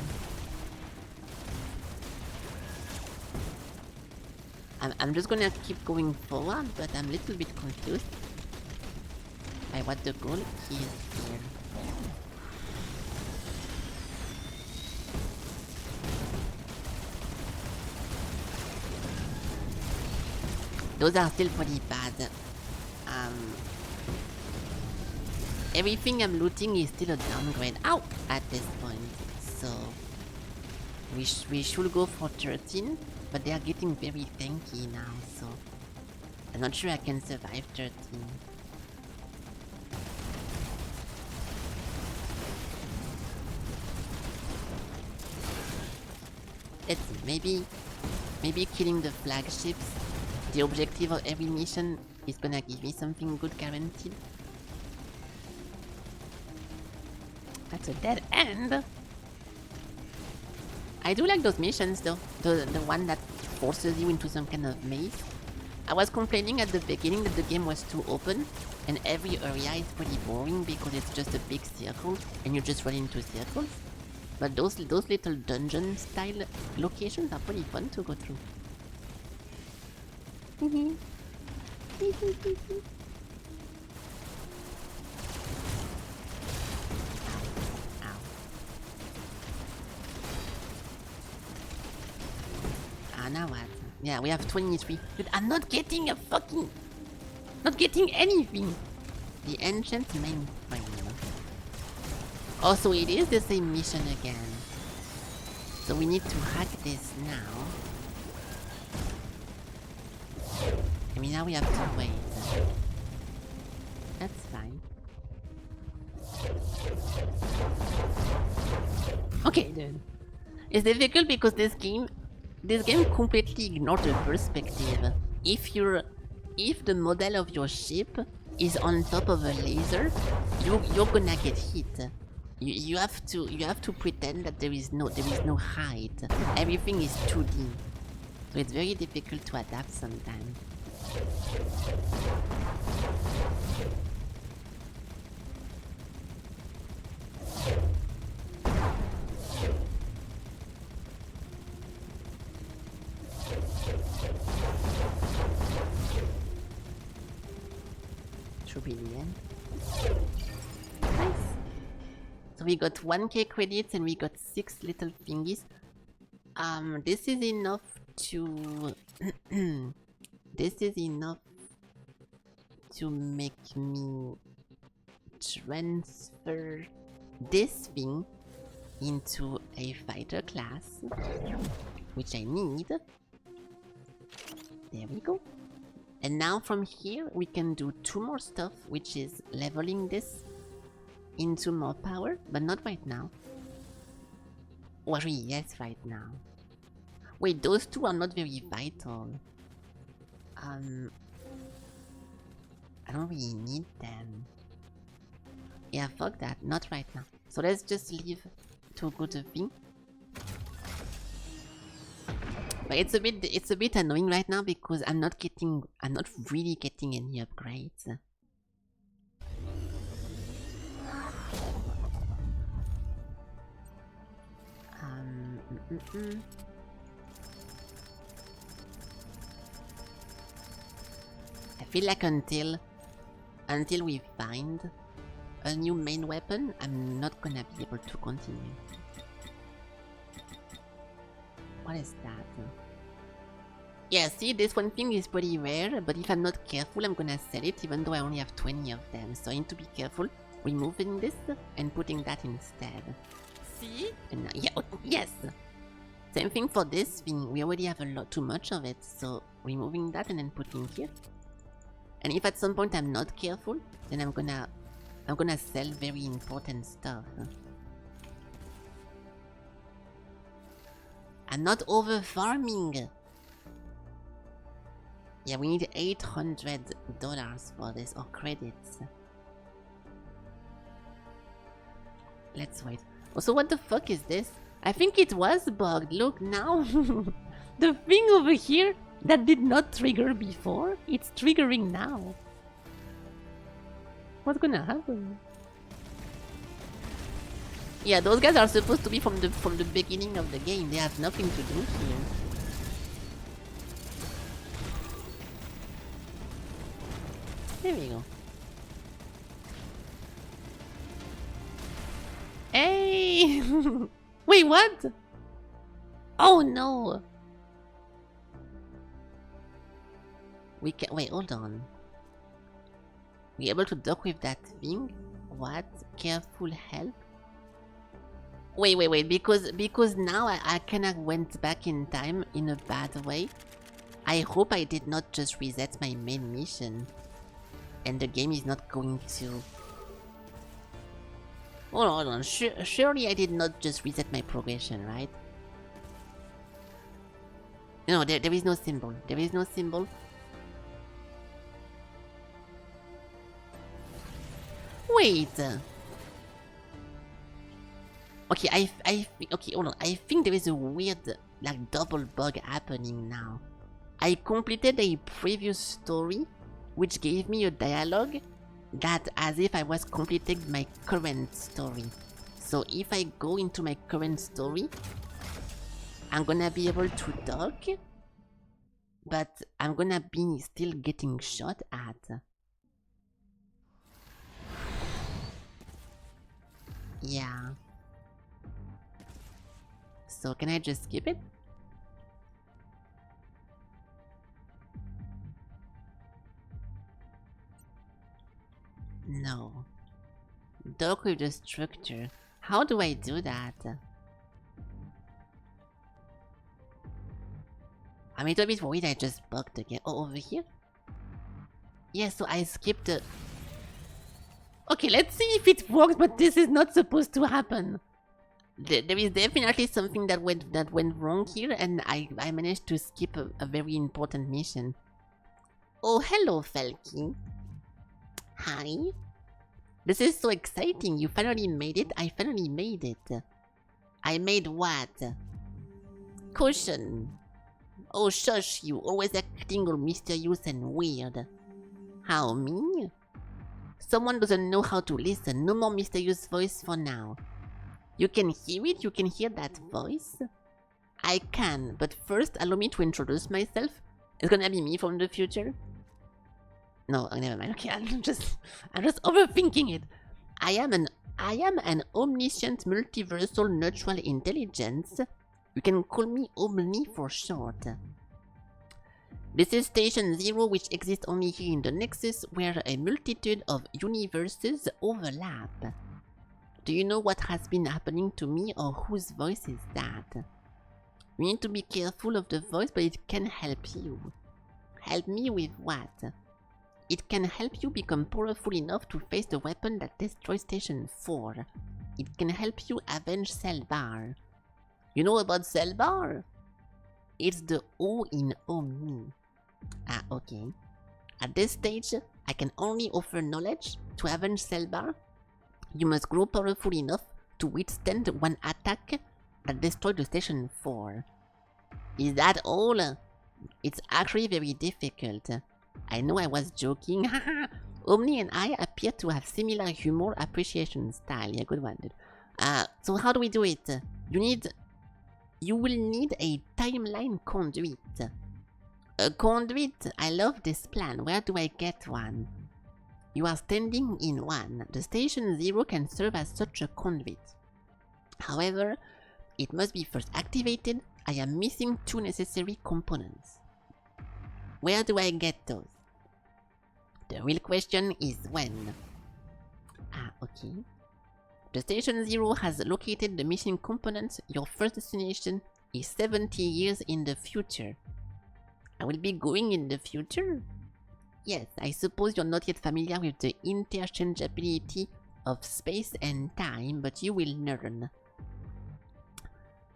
I'm just gonna keep going forward, but I'm a little bit confused by what the goal is here. Those are still pretty bad. Everything I'm looting is still a downgrade. Ow! At this point. So... we should go for 13, but they are getting very tanky now, so... I'm not sure I can survive 13. Let's see, maybe killing the flagships. The objective of every mission is gonna give me something good guaranteed. That's a dead end. I do like those missions though. The one that forces you into some kind of maze. I was complaining at the beginning that the game was too open and every area is pretty boring because it's just a big circle and you just run into circles. But those little dungeon style locations are pretty fun to go through. Ow. Now what? Yeah, we have 23. But I'm not getting not getting anything. The ancient mainframe. Oh, so it is the same mission again. So we need to hack this now. I mean, now we have to wait. That's fine. Okay, dude. It's difficult because this game completely ignores the perspective. If the model of your ship is on top of a laser, you're gonna get hit. You have to pretend that there is no height. Everything is 2D, so it's very difficult to adapt sometimes. Should be the end. Nice. So we got 1k credits and we got 6 little thingies. This is enough to... this is enough to make me transfer this thing into a fighter class, which I need. There we go. And now from here we can do 2 more stuff, which is leveling this into more power, but not right now. Or actually, yes, right now. Wait, those 2 are not very vital. I don't really need them. Yeah, fuck that. Not right now. So let's just leave to go to thing. But it's a bit annoying right now because I'm not really getting any upgrades. I feel like until we find a new main weapon, I'm not gonna be able to continue. What is that? Yeah, see, this one thing is pretty rare, but if I'm not careful, I'm gonna sell it even though I only have 20 of them. So I need to be careful removing this and putting that instead. See? And now, yeah, yes! Same thing for this thing, we already have a lot too much of it, so removing that and then putting here. And if at some point I'm not careful, then I'm gonna sell very important stuff. I'm not over farming. Yeah, we need $800 for this, or credits. Let's wait. Also, what the fuck is this? I think it was bugged. Look now. The thing over here that did not trigger before, it's triggering now. What's gonna happen? Yeah, those guys are supposed to be from the beginning of the game. They have nothing to do here. There we go. Hey! Wait, what? Oh no! We can wait. Hold on. We able to dock with that thing? What? Careful help? Wait, because now I kinda went back in time in a bad way. I hope I did not just reset my main mission. And the game is not going to... Hold on. Surely I did not just reset my progression, right? No, there is no symbol. There is no symbol. Wait. Okay, okay, hold on. I think there is a weird, like, double bug happening now. I completed a previous story, which gave me a dialogue that as if I was completing my current story. So if I go into my current story, I'm gonna be able to talk, but I'm gonna be still getting shot at. Yeah. So can I just skip it? No. Dock with the structure. How do I do that? I'm a little bit worried I just bugged again. Oh, over here? Yeah, so I skipped the... Okay, let's see if it works, but this is not supposed to happen. There is definitely something that went wrong here, and I managed to skip a very important mission. Oh, hello, Felky. Hi. This is so exciting. You finally made it. I finally made it. I made what? Cushion. Oh, shush you. Always acting all mysterious and weird. How, me? Someone doesn't know how to listen. No more mysterious voice for now. You can hear it? You can hear that voice? I can, but first allow me to introduce myself. It's gonna be me from the future. No, never mind. Okay, I'm just overthinking it. I am an omniscient multiversal natural intelligence. You can call me Omni for short. This is Station 0, which exists only here in the Nexus, where a multitude of universes overlap. Do you know what has been happening to me, or whose voice is that? You need to be careful of the voice, but it can help you. Help me with what? It can help you become powerful enough to face the weapon that destroys Station 4. It can help you avenge Selvar. You know about Selvar? It's the O in Omni. Ah, okay. At this stage, I can only offer knowledge. To avenge Selvar, you must grow powerful enough to withstand one attack that destroyed the Station 4. Is that all? It's actually very difficult. I know I was joking. Haha. Omni and I appear to have similar humor appreciation style. Yeah, good one, dude. So how do we do it? You will need a timeline conduit. A conduit? I love this plan. Where do I get one? You are standing in one. The Station 0 can serve as such a conduit. However, it must be first activated. I am missing 2 necessary components. Where do I get those? The real question is when. Ah, okay. The Station 0 has located the missing components. Your first destination is 70 years in the future. I will be going in the future? Yes, I suppose you're not yet familiar with the interchangeability of space and time, but you will learn.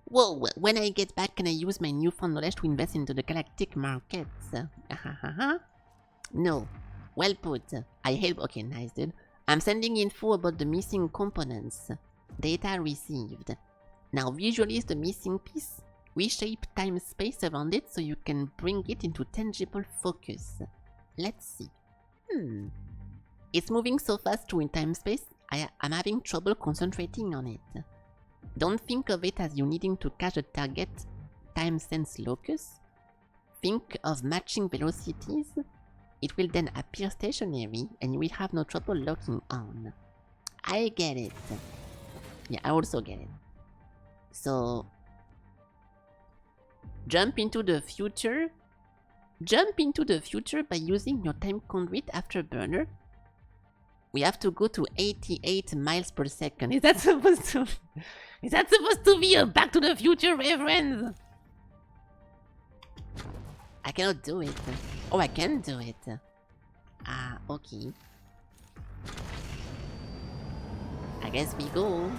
Whoa, when I get back, can I use my newfound knowledge to invest into the galactic markets? No. Well put. I help. Okay, nice, dude. I'm sending info about the missing components. Data received. Now visualize the missing piece. Reshape time-space around it so you can bring it into tangible focus. Let's see. It's moving so fast through in time-space, I'm having trouble concentrating on it. Don't think of it as you needing to catch a target time-sense locus. Think of matching velocities. It will then appear stationary and you will have no trouble locking on. I get it. Yeah, I also get it. So, jump into the future. Jump into the future by using your time conduit afterburner. We have to go to 88 miles per second. Is that supposed to be a Back to the Future reference? I cannot do it. Oh, I can do it. Ah, okay. I guess we go.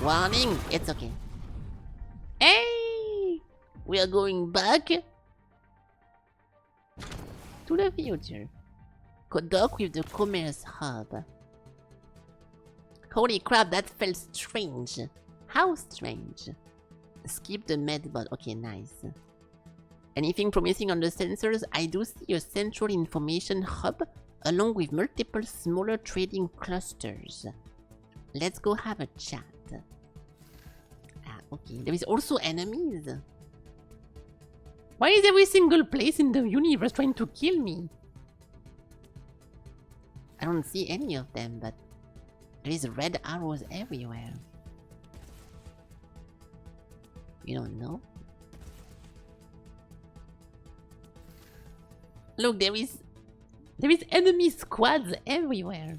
Warning! It's okay. Hey! We are going back to the future. Dock with the commerce hub. Holy crap, that felt strange. How strange? Skip the medbot. Okay, nice. Anything promising on the sensors? I do see a central information hub along with multiple smaller trading clusters. Let's go have a chat. Ah, okay. There is also enemies. Why is every single place in the universe trying to kill me? I don't see any of them, but there is red arrows everywhere. You don't know? Look, there is enemy squads everywhere.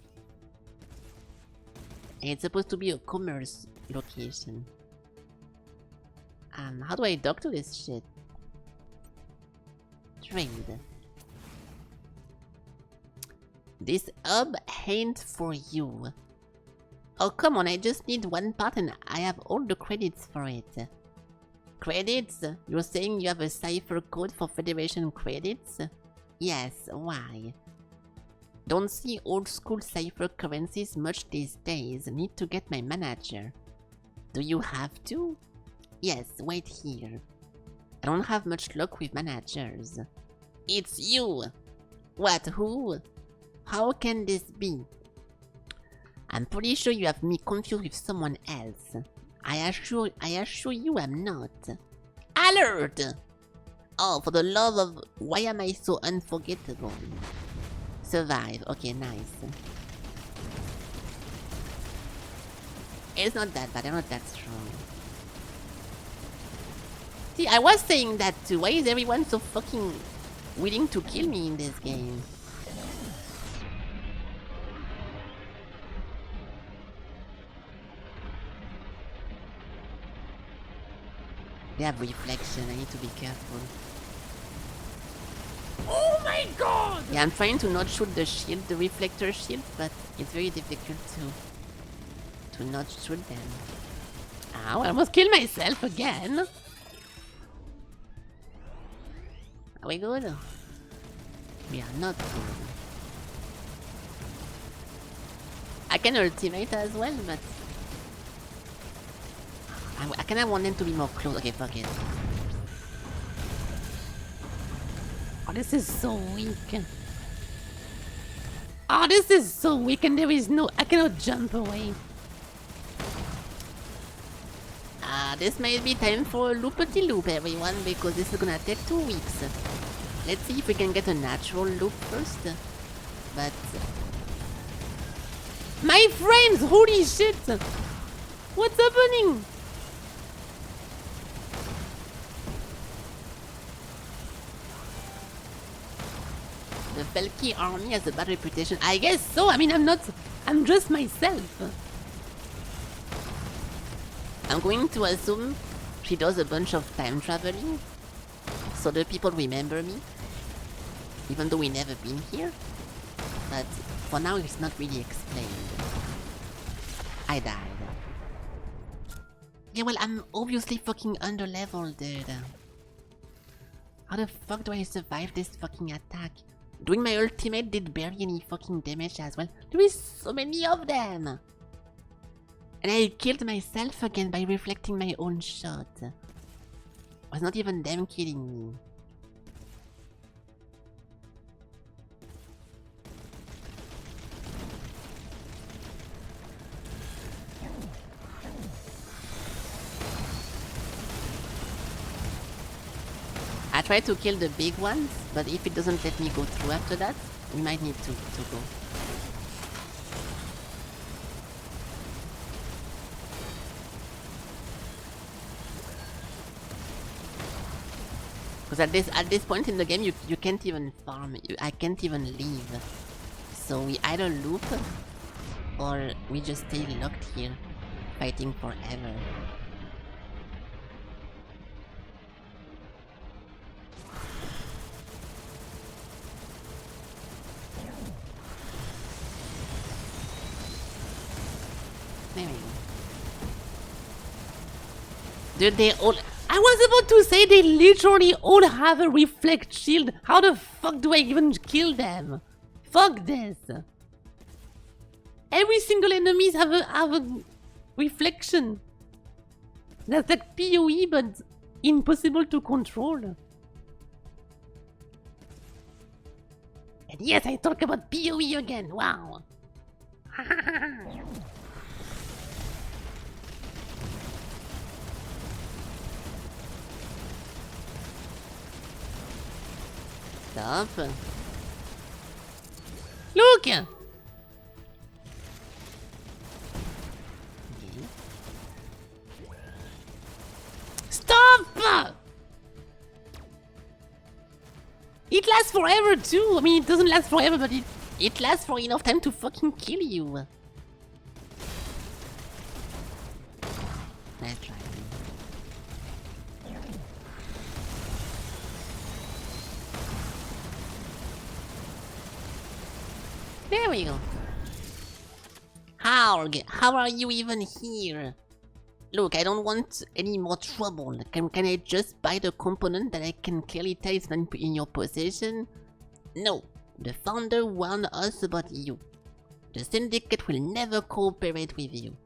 And it's supposed to be a commerce location. How do I dock to this shit? Trade. This hub ain't for you. Oh, come on, I just need one part and I have all the credits for it. Credits? You're saying you have a cipher code for Federation credits? Yes, why? Don't see old school cipher currencies much these days. Need to get my manager. Do you have to? Yes, wait here. I don't have much luck with managers. It's you! What, who? How can this be? I'm pretty sure you have me confused with someone else. I assure you I'm not. Alert! Oh, for the love of... Why am I so unforgettable? Survive. Okay, nice. It's not that bad. I'm not that strong. See, I was saying that too. Why is everyone so fucking willing to kill me in this game? They have reflection, I need to be careful. Oh my god! Yeah, I'm trying to not shoot the shield, the reflector shield, but it's very difficult to not shoot them. Ow, I almost killed myself again. Are we good? We are not good. I can ultimate as well, but I kinda want them to be more close. Okay, fuck it. Oh, this is so weak. Oh, this is so weak and there is no... I cannot jump away. This might be time for a loopity-loop, everyone, because this is gonna take 2 weeks. Let's see if we can get a natural loop first. But... My frames! Holy shit! What's happening? The Felky army has a bad reputation. I guess so. So, I mean, I'm not... I'm just myself. I'm going to assume she does a bunch of time traveling, so the people remember me, even though we never been here. But for now, it's not really explained. I died. Yeah, well, I'm obviously fucking underleveled, dude. How the fuck do I survive this fucking attack? Doing my ultimate did barely any fucking damage as well. There is so many of them! And I killed myself again by reflecting my own shot. It was not even them killing me. I tried to kill the big ones, but if it doesn't let me go through after that, we might need to go. Because at this point in the game, you can't even farm. I can't even leave. So we either loop, or we just stay locked here, fighting forever. There we go. Dude, they all... I was about to say they literally all have a reflect shield. How the fuck do I even kill them? Fuck this. Every single enemies have a reflection. That's like PoE but impossible to control. And yes, I talk about PoE again. Wow. Stop. Look! Okay. Stop! It lasts forever too. I mean, it doesn't last forever, but It lasts for enough time to fucking kill you. Nice try. There we go. How are you even here? Look, I don't want any more trouble. Can I just buy the component that I can clearly tell is not in your possession? No, the founder warned us about you. The syndicate will never cooperate with you.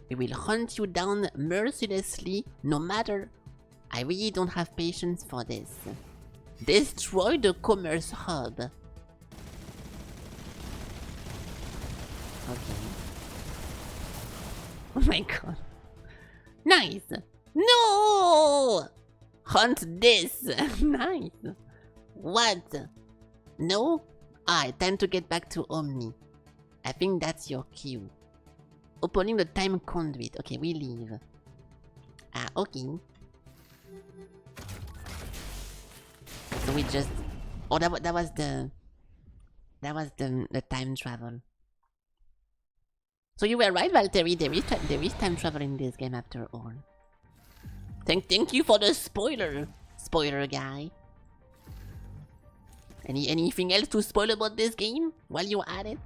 We will hunt you down mercilessly, no matter. I really don't have patience for this. Destroy the commerce hub. Okay. oh my god. Nice. No! Hunt this! Nice. What? No? Ah, time to get back to Omni. I think that's your cue. Opening the time conduit. Okay, we leave. Ah, okay. So we just... Oh, that was the... That was the time travel. So you were right, Valtteri. There is time travel in this game after all. Thank you for the spoiler guy. Anything else to spoil about this game while you're at it?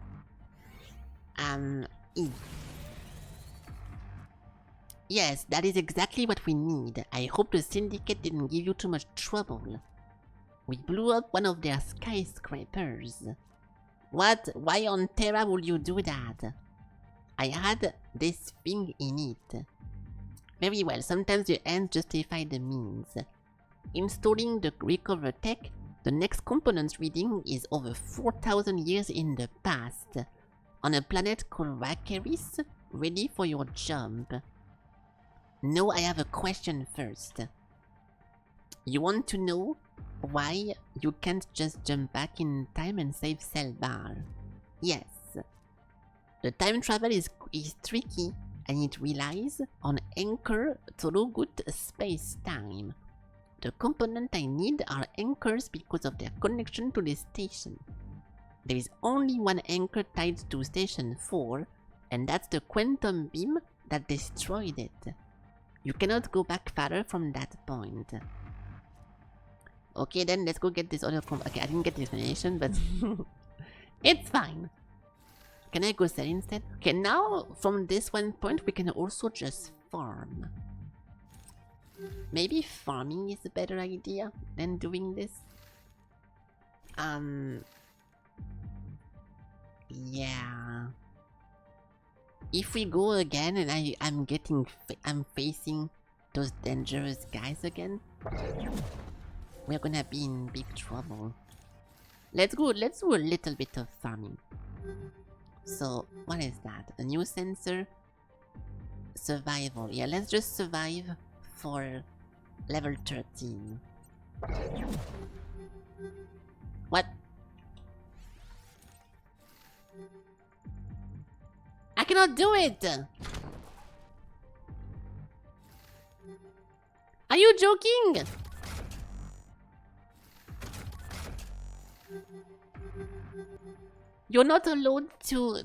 Yes, that is exactly what we need. I hope the Syndicate didn't give you too much trouble. We blew up one of their skyscrapers. What? Why on Terra would you do that? I had this thing in it. Very well, sometimes the ends justify the means. Installing the recover tech, the next component's reading is over 4,000 years in the past. On a planet called Vacaris, ready for your jump. No, I have a question first. You want to know why you can't just jump back in time and save Selvar? Yes. The time travel is tricky and it relies on anchor throughout space-time. The component I need are anchors because of their connection to the station. There is only one anchor tied to Station 4, and that's the quantum beam that destroyed it. You cannot go back farther from that point. Okay, then let's go get this other okay, I didn't get the explanation, but... It's fine. Can I go there instead? Okay, now from this one point we can also just farm. Maybe farming is a better idea than doing this. Yeah. If we go again and I'm facing those dangerous guys again, we're gonna be in big trouble. Let's do a little bit of farming. So, what is that? A new sensor? Survival. Yeah, let's just survive for level 13. What? I cannot do it! Are you joking? You're not allowed to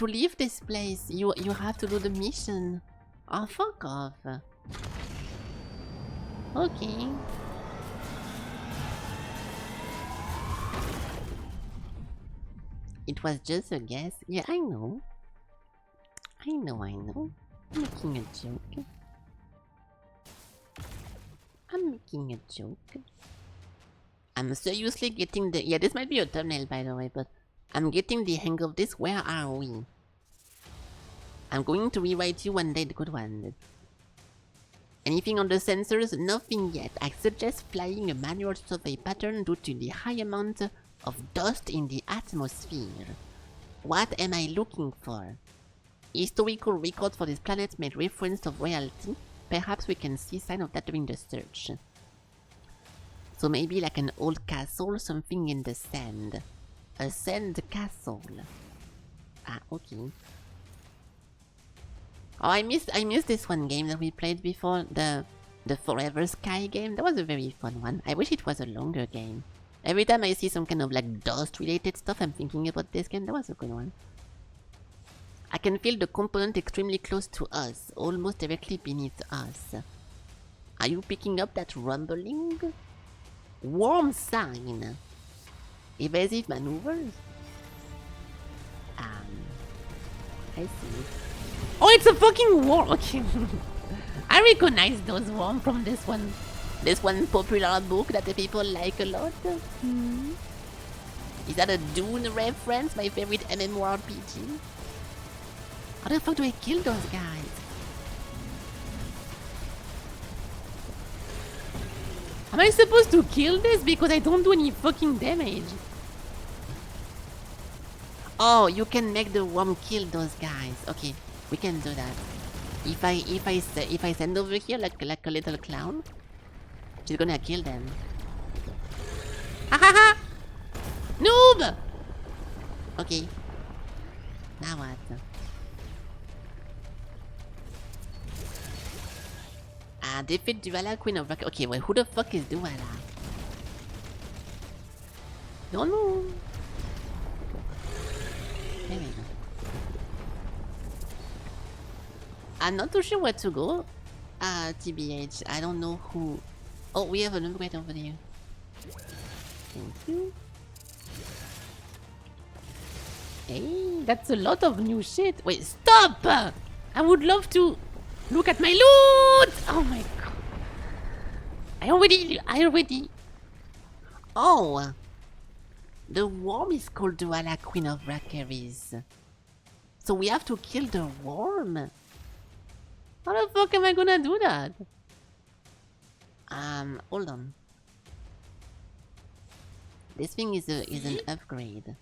leave this place. You have to do the mission. Oh, fuck off. Okay. It was just a guess. Yeah, I know. I know. I'm making a joke. I'm seriously getting the... Yeah, this might be a thumbnail, by the way, but... I'm getting the hang of this. Where are we? I'm going to rewrite you one day the good one. Anything on the sensors? Nothing yet. I suggest flying a manual survey pattern due to the high amount of dust in the atmosphere. What am I looking for? Historical records for this planet made reference of royalty. Perhaps we can see sign of that during the search. So maybe like an old castle, something in the sand. A sand castle. Ah, okay. Oh, I missed this one game that we played before, the Forever Sky game. That was a very fun one. I wish it was a longer game. Every time I see some kind of like dust related stuff, I'm thinking about this game. That was a good one. I can feel the component extremely close to us, almost directly beneath us. Are you picking up that rumbling? Warm sign. Evasive maneuvers? I see. Oh, it's a fucking worm! Okay. I recognize those worms from this one. This one popular book that the people like a lot. Is that a Dune reference? My favorite MMORPG? How the fuck do I kill those guys? Am I supposed to kill this? Because I don't do any fucking damage. Oh, you can make the worm kill those guys. Okay, we can do that. If I send over here like a little clown, she's gonna kill them. Ha ha ha! Noob! Okay. Now what? Defeat Duvala, Queen of Rock. Okay, well, who the fuck is Duvala? Don't move. There we go. I'm not too sure where to go. TBH, I don't know who... Oh, we have an upgrade over there. Thank you. Hey, that's a lot of new shit. Wait, stop! I would love to look at my loot! Oh my god. I already... Oh! The worm is called Duala Queen of Rakeris. So we have to kill the worm? How the fuck am I gonna do that? Hold on. This thing is an upgrade.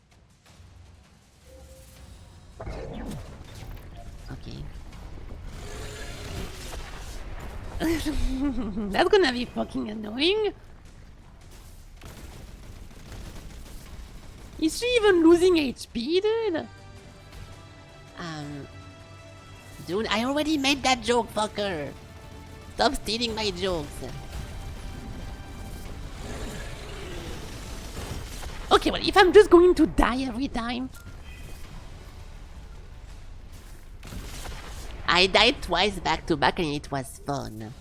Okay. That's gonna be fucking annoying. Is she even losing HP, dude? Dude, I already made that joke, fucker. Stop stealing my jokes. Okay, well, if I'm just going to die every time... I died twice back to back and it was fun.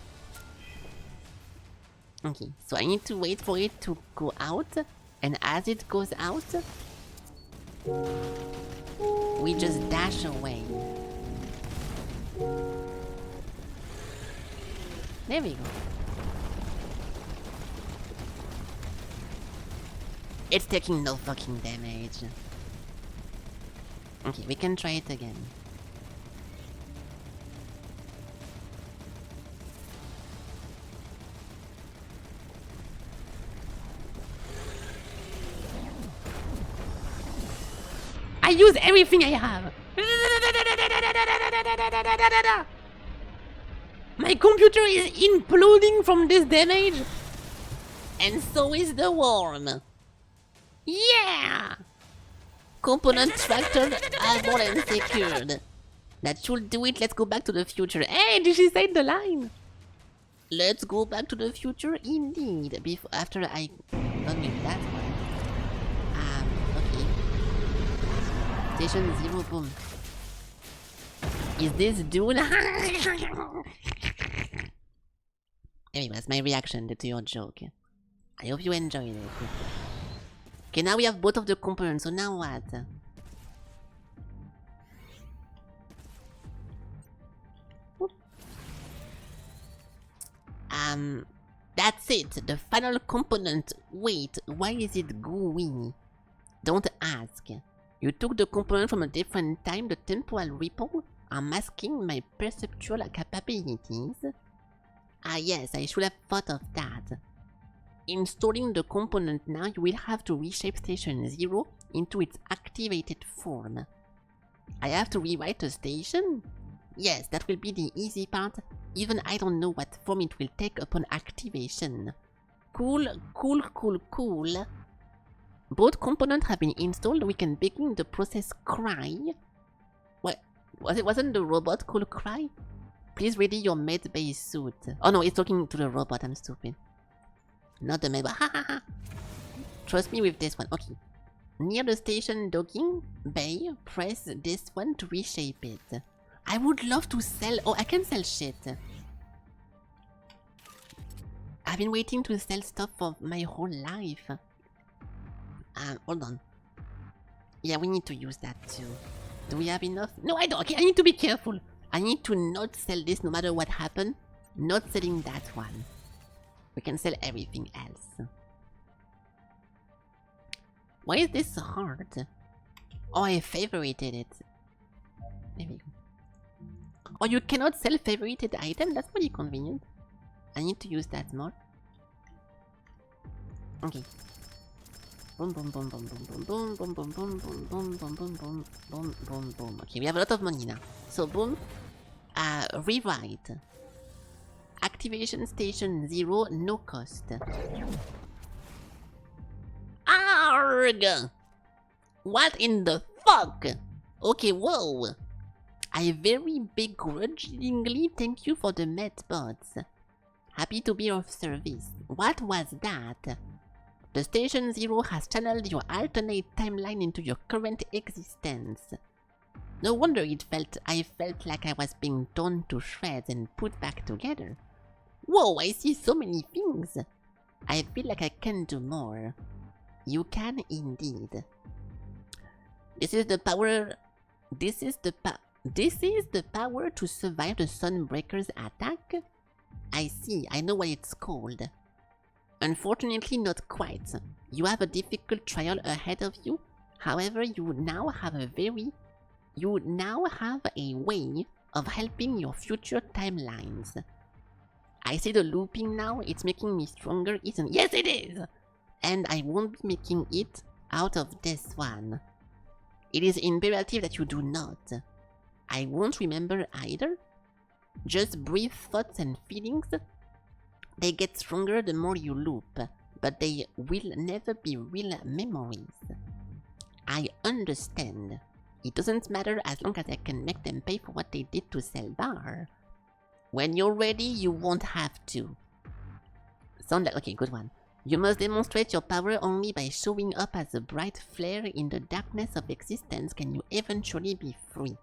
Okay, so I need to wait for it to go out. And as it goes out, we just dash away. There we go. It's taking no fucking damage. Okay, we can try it again. I use everything I have. My computer is imploding from this damage. And so is the worm. Yeah! Component factored, armored and secured. That should do it. Let's go back to the future. Hey, did she say the line? Let's go back to the future indeed. After I done with that one. Okay. Station 0, boom. Is this dude? Anyways, my reaction to your joke. I hope you enjoyed it. Okay, now we have both of the components, so now what? That's it, the final component. Wait, why is it gooey? Don't ask. You took the component from a different time, the temporal ripple are masking my perceptual capabilities. Ah yes, I should have thought of that. Installing the component now, you will have to reshape Station 0 into its activated form. I have to rewrite a station? Yes, that will be the easy part. Even I don't know what form it will take upon activation. Cool, cool, cool, cool. Both components have been installed. We can begin the process cry. What? Wasn't the robot called cry? Please ready your med bay suit. Oh no, it's talking to the robot. I'm stupid. Not the med. Ha ha ha. Trust me with this one. Okay. Near the station docking bay, press this one to reshape it. I would love to sell. Oh, I can sell shit. I've been waiting to sell stuff for my whole life. Hold on. Yeah, we need to use that too. Do we have enough? No, I don't. Okay, I need to be careful. I need to not sell this no matter what happens. Not selling that one. We can sell everything else. Why is this so hard? Oh, I favorited it. There we go. Oh, you cannot sell favorited item? That's pretty convenient. I need to use that more. Okay. Boom boom boom boom boom boom boom boom boom boom boom boom boom boom boom boom boom. Okay, we have a lot of money now. So boom. Rewrite. Activation station 0, no cost. Arg! What in the fuck? Okay, whoa. I very begrudgingly thank you for the medbots. Happy to be of service. What was that? The Station Zero has channeled your alternate timeline into your current existence. No wonder I felt like I was being torn to shreds and put back together. Whoa, I see so many things. I feel like I can do more. You can indeed. This is the power to survive the Sunbreaker's attack? I see, I know what it's called. Unfortunately, not quite. You have a difficult trial ahead of you. However, you now have a way of helping your future timelines. I see the looping now, it's making me stronger, isn't it? Yes, it is! And I won't be making it out of this one. It is imperative that you do not. I won't remember either. Just brief thoughts and feelings. They get stronger the more you loop, but they will never be real memories. I understand. It doesn't matter as long as I can make them pay for what they did to Selvar. When you're ready, you won't have to. Sound like... okay, good one. You must demonstrate your power only by showing up as a bright flare in the darkness of existence can you eventually be free.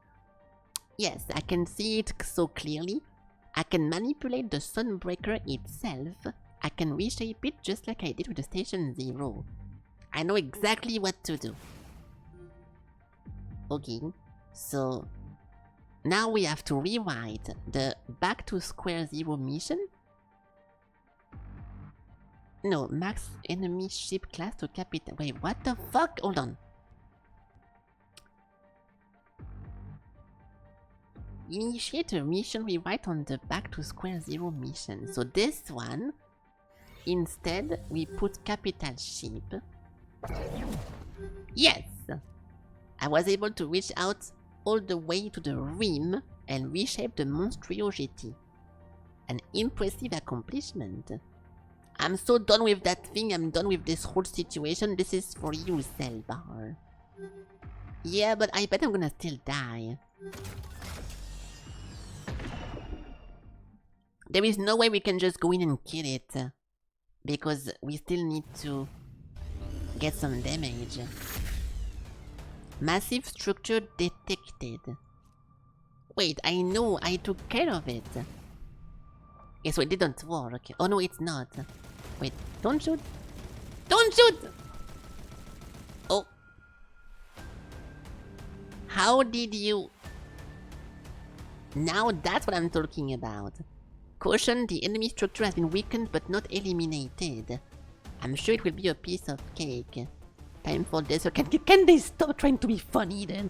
Yes, I can see it so clearly. I can manipulate the Sunbreaker itself. I can reshape it just like I did with the Station Zero. I know exactly what to do. Okay, so now we have to rewrite the Back to Square Zero mission. No, max enemy ship class to capital. Wait, what the fuck? Hold on. Initiate a mission rewrite on the Back to Square Zero mission. So this one, instead, we put capital ship. Yes! I was able to reach out all the way to the rim and reshape the monstrosity. An impressive accomplishment. I'm so done with that thing, I'm done with this whole situation. This is for you, Selvar. Yeah, but I bet I'm gonna still die. There is no way we can just go in and kill it. Because we still need to get some damage. Massive structure detected. Wait, I know, I took care of it. Yeah, so it didn't work. Oh no, it's not. Wait, don't shoot. Don't shoot! Oh. How did you... Now that's what I'm talking about. Caution, the enemy structure has been weakened but not eliminated. I'm sure it will be a piece of cake. Time for dessert. Can they stop trying to be funny then?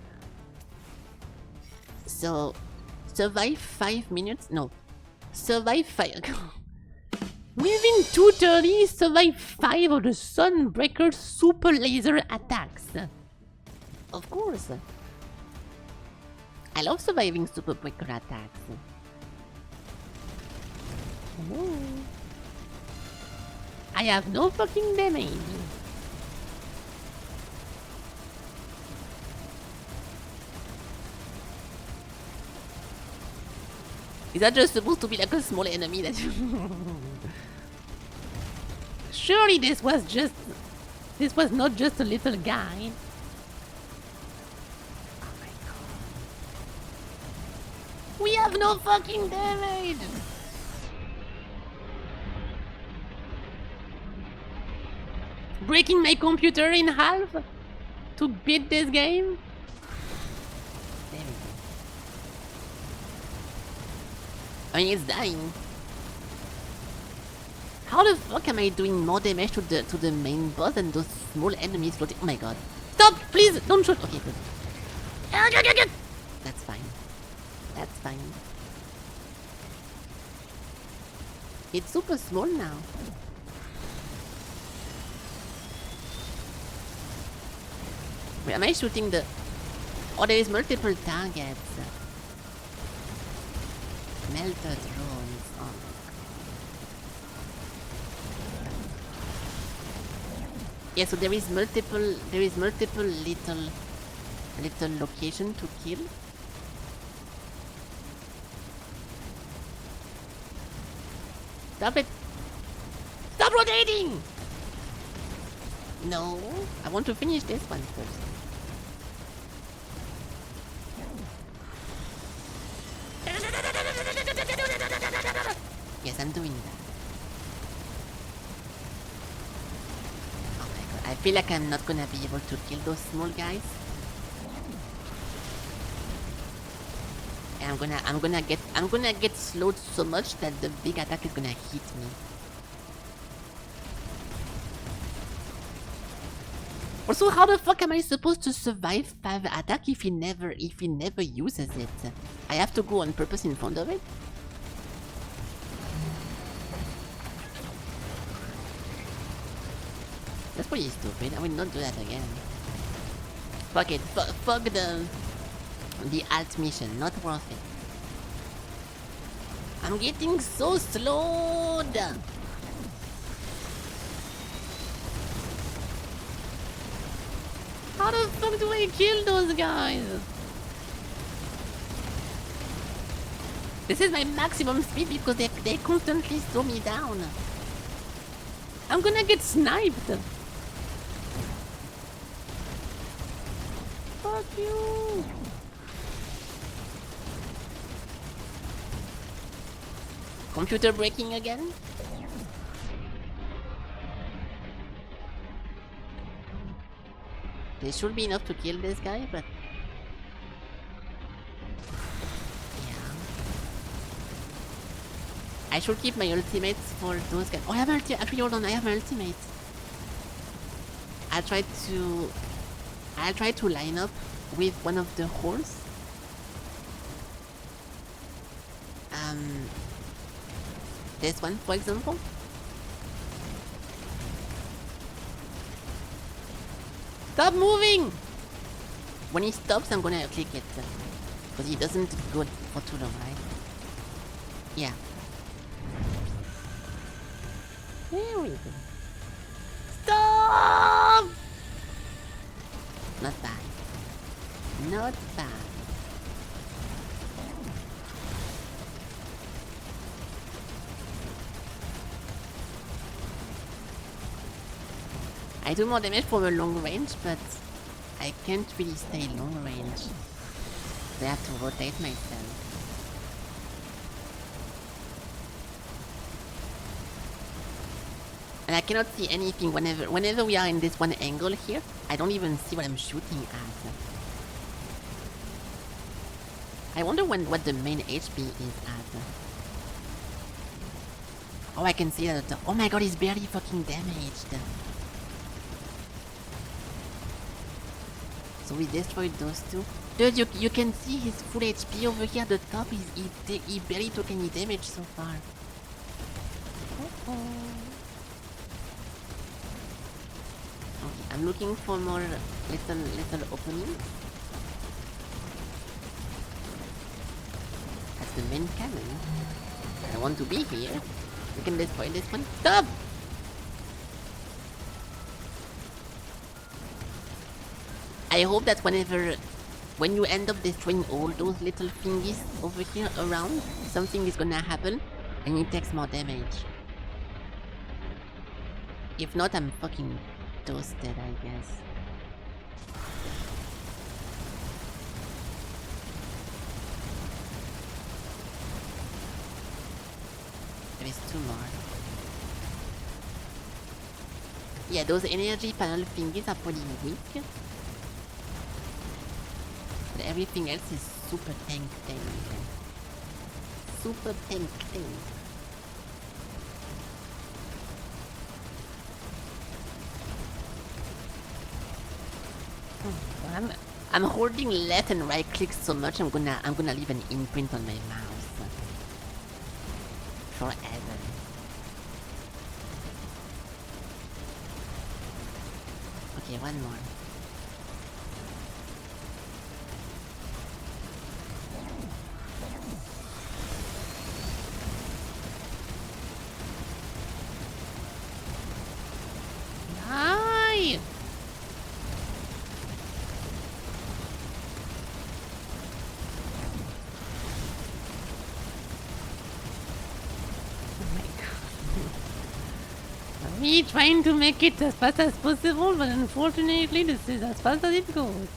So, survive 5 minutes? No. Survive 5... Within 2 turns, survive 5 of the Sunbreaker super laser attacks. Of course. I love surviving super breaker attacks. Oh. I have no fucking damage. Is that just supposed to be like a small enemy that you... Surely this was not just a little guy. Oh my god. We have no fucking damage! Breaking my computer in half to beat this game? There we go. I mean, it's dying. How the fuck am I doing more damage to the main boss than those small enemies floating? Oh my god. Stop! Please! Don't shoot! Okay, good. That's fine. That's fine. It's super small now. Wait, am I shooting the... Oh, there is multiple targets. Melted drones. Oh my god. Yeah, so there is multiple little location to kill. Stop it! Stop rotating! No, I want to finish this one first. Yes, I'm doing that. Oh my god, I feel like I'm not gonna be able to kill those small guys. And I'm gonna get slowed so much that the big attack is gonna hit me. Also, how the fuck am I supposed to survive 5 attack if he never uses it? I have to go on purpose in front of it? That's pretty stupid. I will not do that again. Fuck it. Fuck the alt mission. Not worth it. I'm getting so slowed. How the fuck do I kill those guys? This is my maximum speed because they constantly slow me down. I'm gonna get sniped. Fuck you. Computer breaking again? There should be enough to kill this guy, but... yeah. I should keep my ultimates for those guys. Oh, I have my ultimate. Actually, hold on, I have my ultimate. I'll try to line up with one of the horse. This one, for example. Stop moving! When he stops, I'm gonna click it. Because he doesn't go for too long, right? Yeah. There we go. Stop! Not bad. Not bad. I do more damage from a long range, but I can't really stay long range. So I have to rotate myself. And I cannot see anything whenever we are in this one angle here. I don't even see what I'm shooting at. I wonder what the main HP is at. Oh, I can see that. Oh my god, he's barely fucking damaged. So we destroyed those two. Dude, you can see his full HP over here at the top. He barely took any damage so far. Okay, I'm looking for more little openings. That's the main cannon. I want to be here. We can destroy this one. Stop! I hope that when you end up destroying all those little thingies over here around, something is gonna happen and it takes more damage. If not, I'm fucking toasted, I guess. There is 2 more. Yeah, those energy panel thingies are pretty weak. But everything else is super tank thing. Super tank thing. I'm holding left and right click so much I'm gonna leave an imprint on my mouse. Forever. Okay, one more. Hi! Oh my god. Me trying to make it as fast as possible, but unfortunately this is as fast as it goes.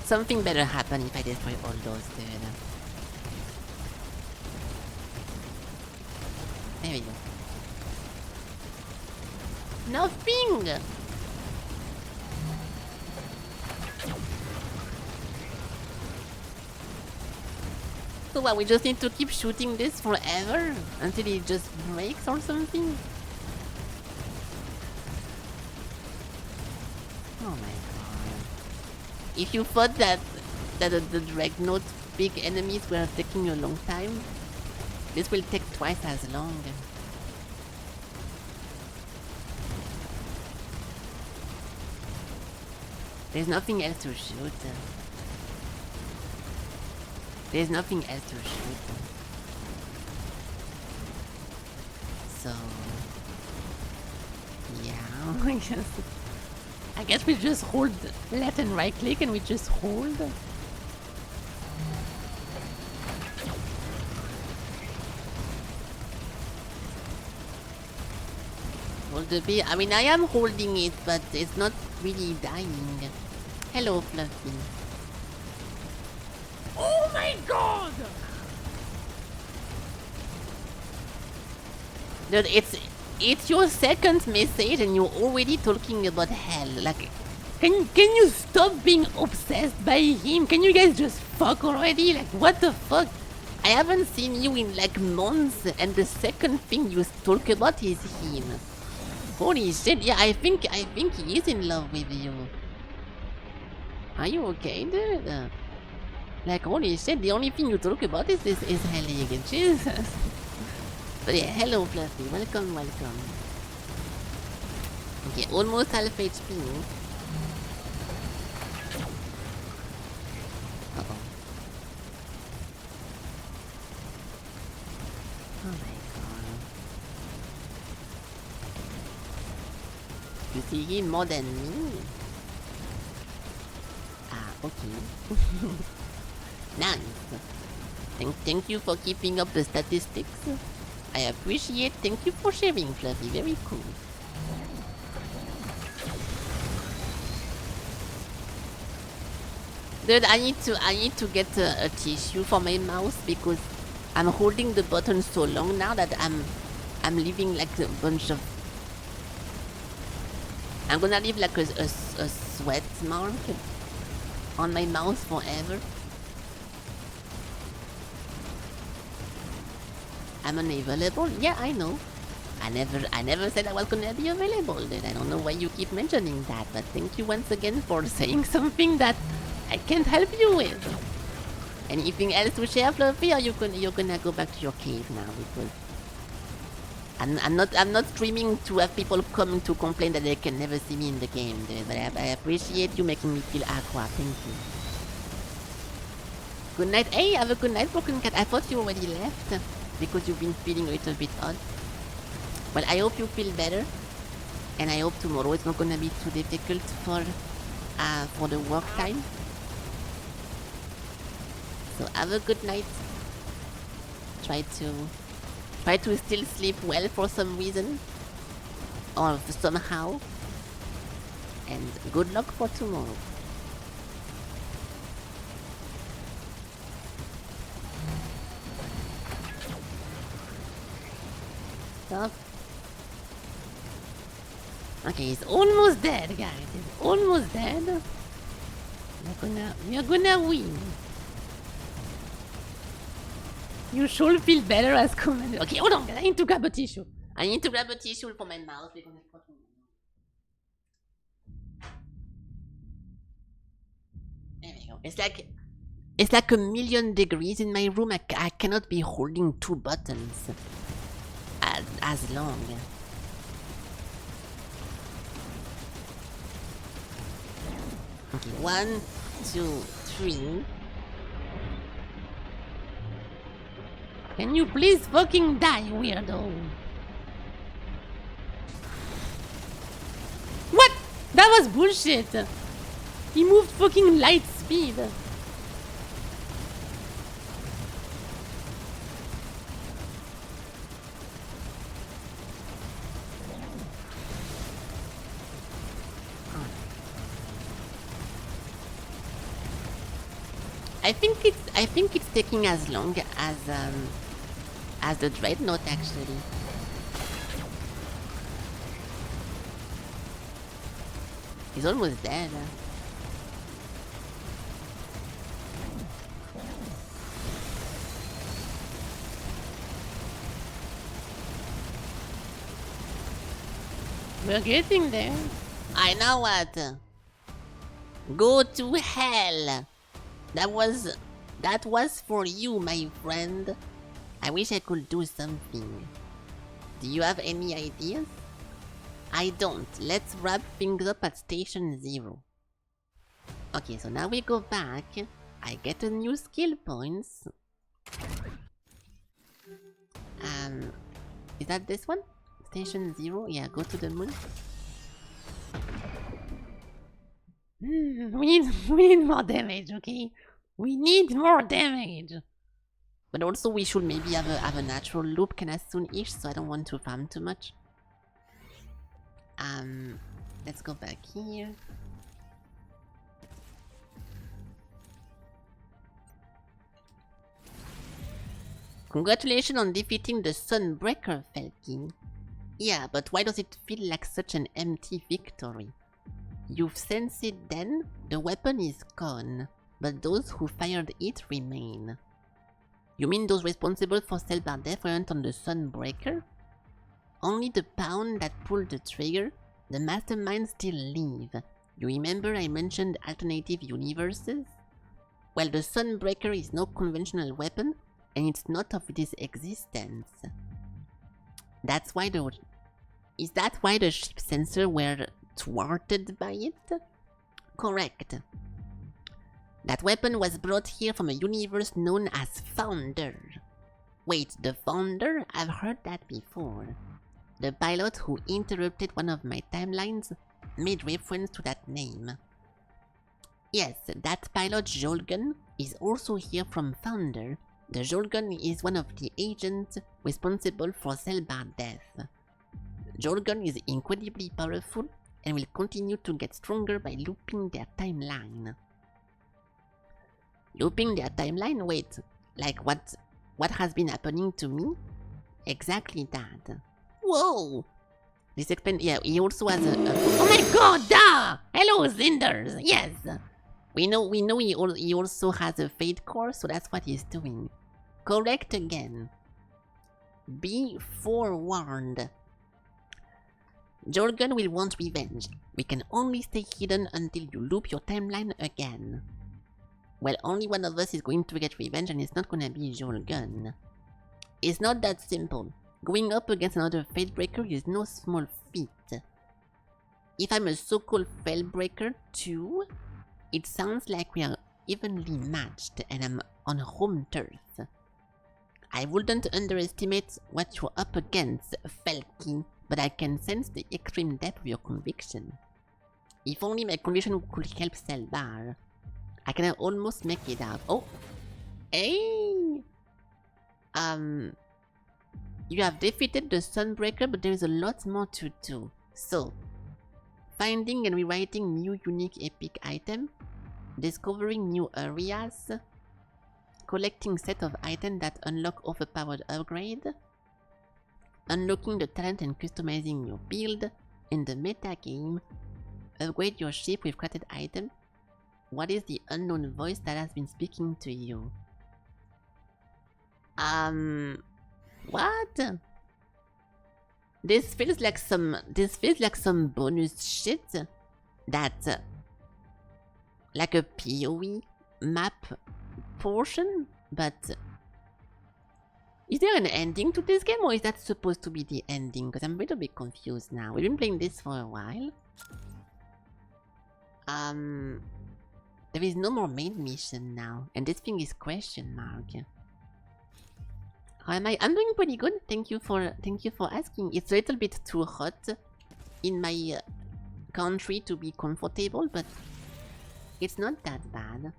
Something better happen if I destroy all those, dude. There we go. Nothing! So what, we just need to keep shooting this forever? Until it just breaks or something? Oh my god. If you thought that the Dreadnought big enemies were taking a long time, this will take twice as long. There's nothing else to shoot. There's nothing else to shoot. So... yeah. I guess we just hold left and right click and we just hold. Hold the B. I mean, I am holding it, but it's not really dying. Hello, Fluffy. Oh my god! Dude, it's your second message and you're already talking about hell. Like, can you stop being obsessed by him? Can you guys just fuck already? Like, what the fuck? I haven't seen you in like months, and the second thing you talk about is him. Holy shit! Yeah, I think he is in love with you. Are you okay, dude? Like, holy shit, the only thing you talk about is Hell League. Jesus. But yeah, hello Fluffy, welcome. Okay, almost half HP. Uh-oh. Oh my god. You see him more than me? Ah, okay. Nice. Thank you for keeping up the statistics. I appreciate. Thank you for sharing, Fluffy. Very cool. Dude, I need to get a tissue for my mouse because I'm holding the button so long now that I'm leaving like a bunch of. I'm gonna leave like a sweat mark on my mouse forever. I'm unavailable? Yeah, I know. I never said I was gonna be available, dude. I don't know why you keep mentioning that, but thank you once again for saying something that I can't help you with. Anything else to share, Fluffy, or you're gonna go back to your cave now because I'm not streaming to have people come to complain that they can never see me in the game, dude. But I appreciate you making me feel aqua. Thank you. Good night. Hey, have a good night, Broken Cat. I thought you already left because you've been feeling a little bit odd. Well, I hope you feel better, and I hope tomorrow it's not gonna be too difficult for the work time. So have a good night. Try to still sleep well for some reason or somehow, and good luck for tomorrow. Stop. Okay, he's almost dead, guys. He's almost dead. You're gonna win. You should feel better as commander. Okay, hold on, guys. I need to grab a tissue. I need to grab a tissue for my mouth because it's fucking. There we go. It's like 1,000,000 degrees in my room. I cannot be holding two buttons as long. Okay, 1, 2, 3. Can you please fucking die, weirdo? What? That was bullshit. He moved fucking light speed. I think it's taking as long as the dreadnought actually. He's almost dead. We're getting there. I know what. Go to hell. That was for you, my friend. I wish I could do something. Do you have any ideas? I don't. Let's wrap things up at Station 0. Okay, so now we go back. I get a new skill points. Is that this one? Station 0? Yeah, go to the moon. We need more damage, okay? We need more damage. But also we should maybe have a natural loop kind of soon-ish, so I don't want to farm too much. Let's go back here. Congratulations on defeating the Sunbreaker, Felky. Yeah, but why does it feel like such an empty victory? You've sensed it then? The weapon is gone, but those who fired it remain. You mean those responsible for Selbard death weren't on the Sunbreaker? Only the pawn that pulled the trigger, the mastermind still live. You remember I mentioned alternative universes? Well, the Sunbreaker is no conventional weapon, and it's not of this existence. That's why Is that why the ship sensor were thwarted by it? Correct. That weapon was brought here from a universe known as Founder. Wait, the Founder? I've heard that before. The pilot who interrupted one of my timelines made reference to that name. Yes, that pilot Jolgun is also here from Founder. The Jolgun is one of the agents responsible for Selbard death. Jolgun is incredibly powerful and will continue to get stronger by looping their timeline. Looping their timeline? Wait, like what has been happening to me? Exactly that. Whoa! This explains. Yeah, he also has a oh my god! Hello, Zinders! Yes! We know he also has a fate core, so that's what he's doing. Correct again. Be forewarned. Jorgen will want revenge. We can only stay hidden until you loop your timeline again. Well, only one of us is going to get revenge and it's not gonna be Jorgen. It's not that simple. Going up against another Fatebreaker is no small feat. If I'm a so-called Fatebreaker too, it sounds like we are evenly matched and I'm on home turf. I wouldn't underestimate what you're up against, Felky, but I can sense the extreme depth of your conviction. If only my conviction could help Selbard. I can almost make it out. Oh! Hey! You have defeated the Sunbreaker, but there is a lot more to do. So, finding and rewriting new unique epic items, discovering new areas, collecting set of items that unlock overpowered upgrade, unlocking the talent and customizing your build, in the metagame, upgrade your ship with crafted item. What is the unknown voice that has been speaking to you? What? This feels like some bonus shit that like a PoE map portion, but is there an ending to this game or is that supposed to be the ending? Because I'm a little bit confused now. We've been playing this for a while. There is no more main mission now, and this thing is question mark. How am I? I'm doing pretty good. Thank you for asking. It's a little bit too hot in my country to be comfortable, but it's not that bad.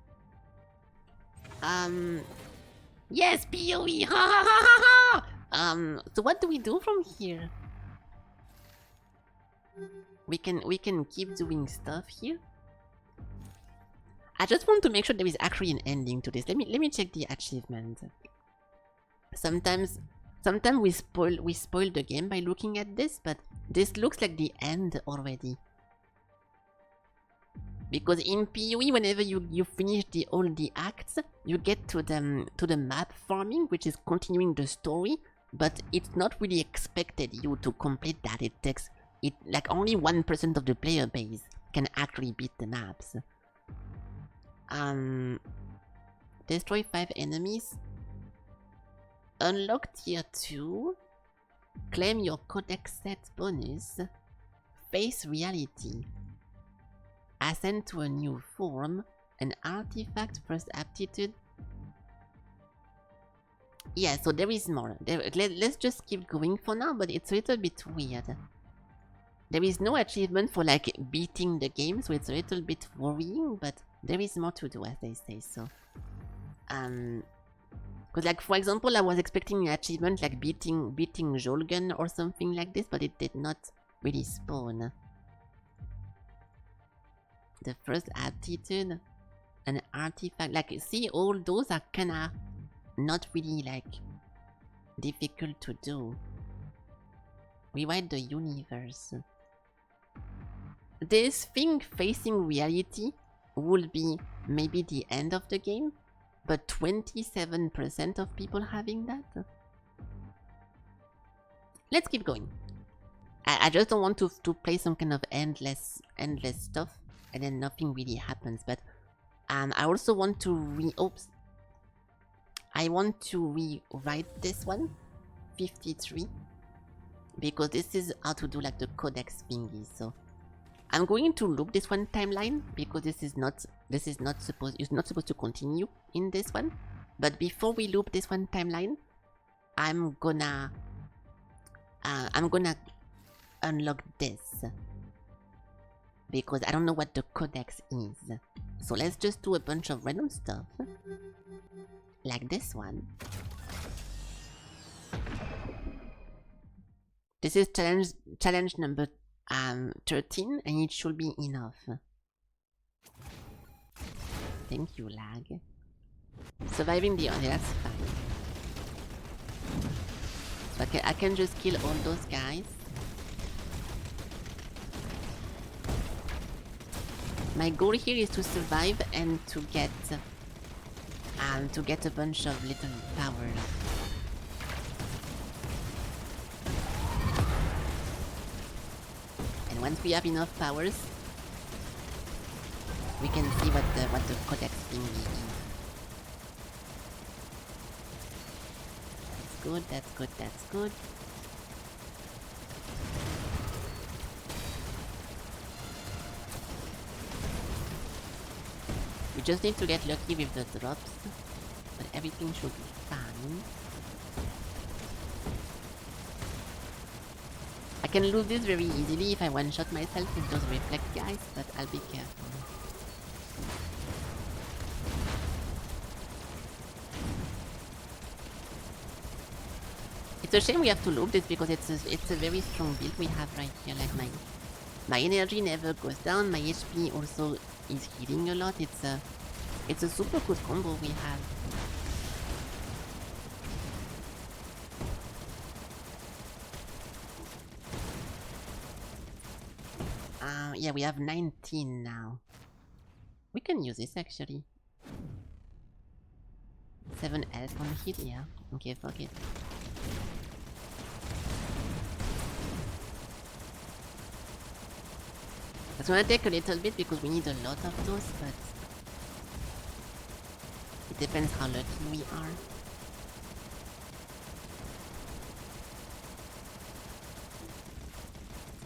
Yes, PoE. Ha ha ha ha ha. So what do we do from here? We can keep doing stuff here. I just want to make sure there is actually an ending to this. Let me check the achievement. Sometimes we spoil the game by looking at this, but this looks like the end already. Because in PoE, whenever you finish all the acts, you get to the map farming, which is continuing the story, but it's not really expected you to complete that. It takes like only 1% of the player base can actually beat the maps. Destroy 5 enemies. Unlock tier 2. Claim your codex set bonus. Face reality. Ascend to a new form. An artifact first aptitude. Yeah, so there is more. Let's just keep going for now, but it's a little bit weird. There is no achievement for like beating the game, so it's a little bit worrying, but there is more to do, as they say, so. Because like, for example, I was expecting an achievement like beating Jolgun or something like this, but it did not really spawn. The first aptitude, an artifact, like, see, all those are kinda not really like difficult to do. Rewrite the universe. This thing facing reality will be maybe the end of the game, but 27% of people having that? Let's keep going. I just don't want to play some kind of endless stuff and then nothing really happens, but I also want to I want to rewrite this one, 53, because this is how to do like the codex thingy, so I'm going to loop this one timeline because it's not supposed to continue in this one. But before we loop this one timeline, I'm gonna unlock this because I don't know what the codex is. So let's just do a bunch of random stuff like this one. This is challenge number 13, and it should be enough. Thank you, lag. Surviving the other, that's fine. So I can just kill all those guys. My goal here is to survive and to get a bunch of little powers. Once we have enough powers, we can see what the codex thingy is. That's good, that's good, that's good. We just need to get lucky with the drops, but everything should be fine. I can lose this very easily if I one-shot myself with those reflect guys, but I'll be careful. It's a shame we have to loop this because it's a very strong build we have right here. Like my energy never goes down, my HP also is healing a lot. It's a super good combo we have. Yeah, we have 19 now. We can use this actually. 7 health on hit, yeah. Okay, fuck it. That's gonna take a little bit because we need a lot of those, but it depends how lucky we are.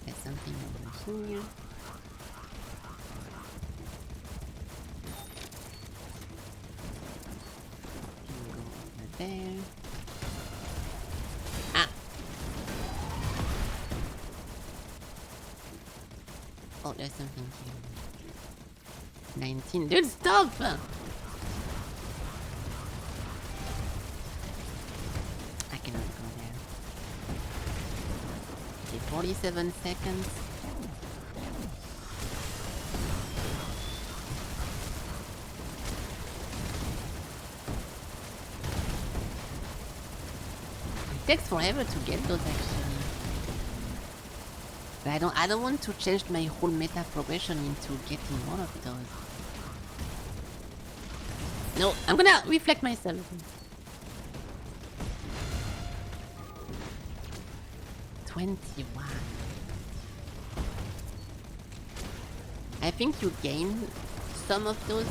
There's something over here. There. Ah! Oh, there's something here. 19. Dude, stop! I cannot go there. Okay, 47 seconds. takes forever to get those actually. But I don't want to change my whole meta progression into getting more of those. No, I'm gonna reflect myself. 21. I think you gain some of those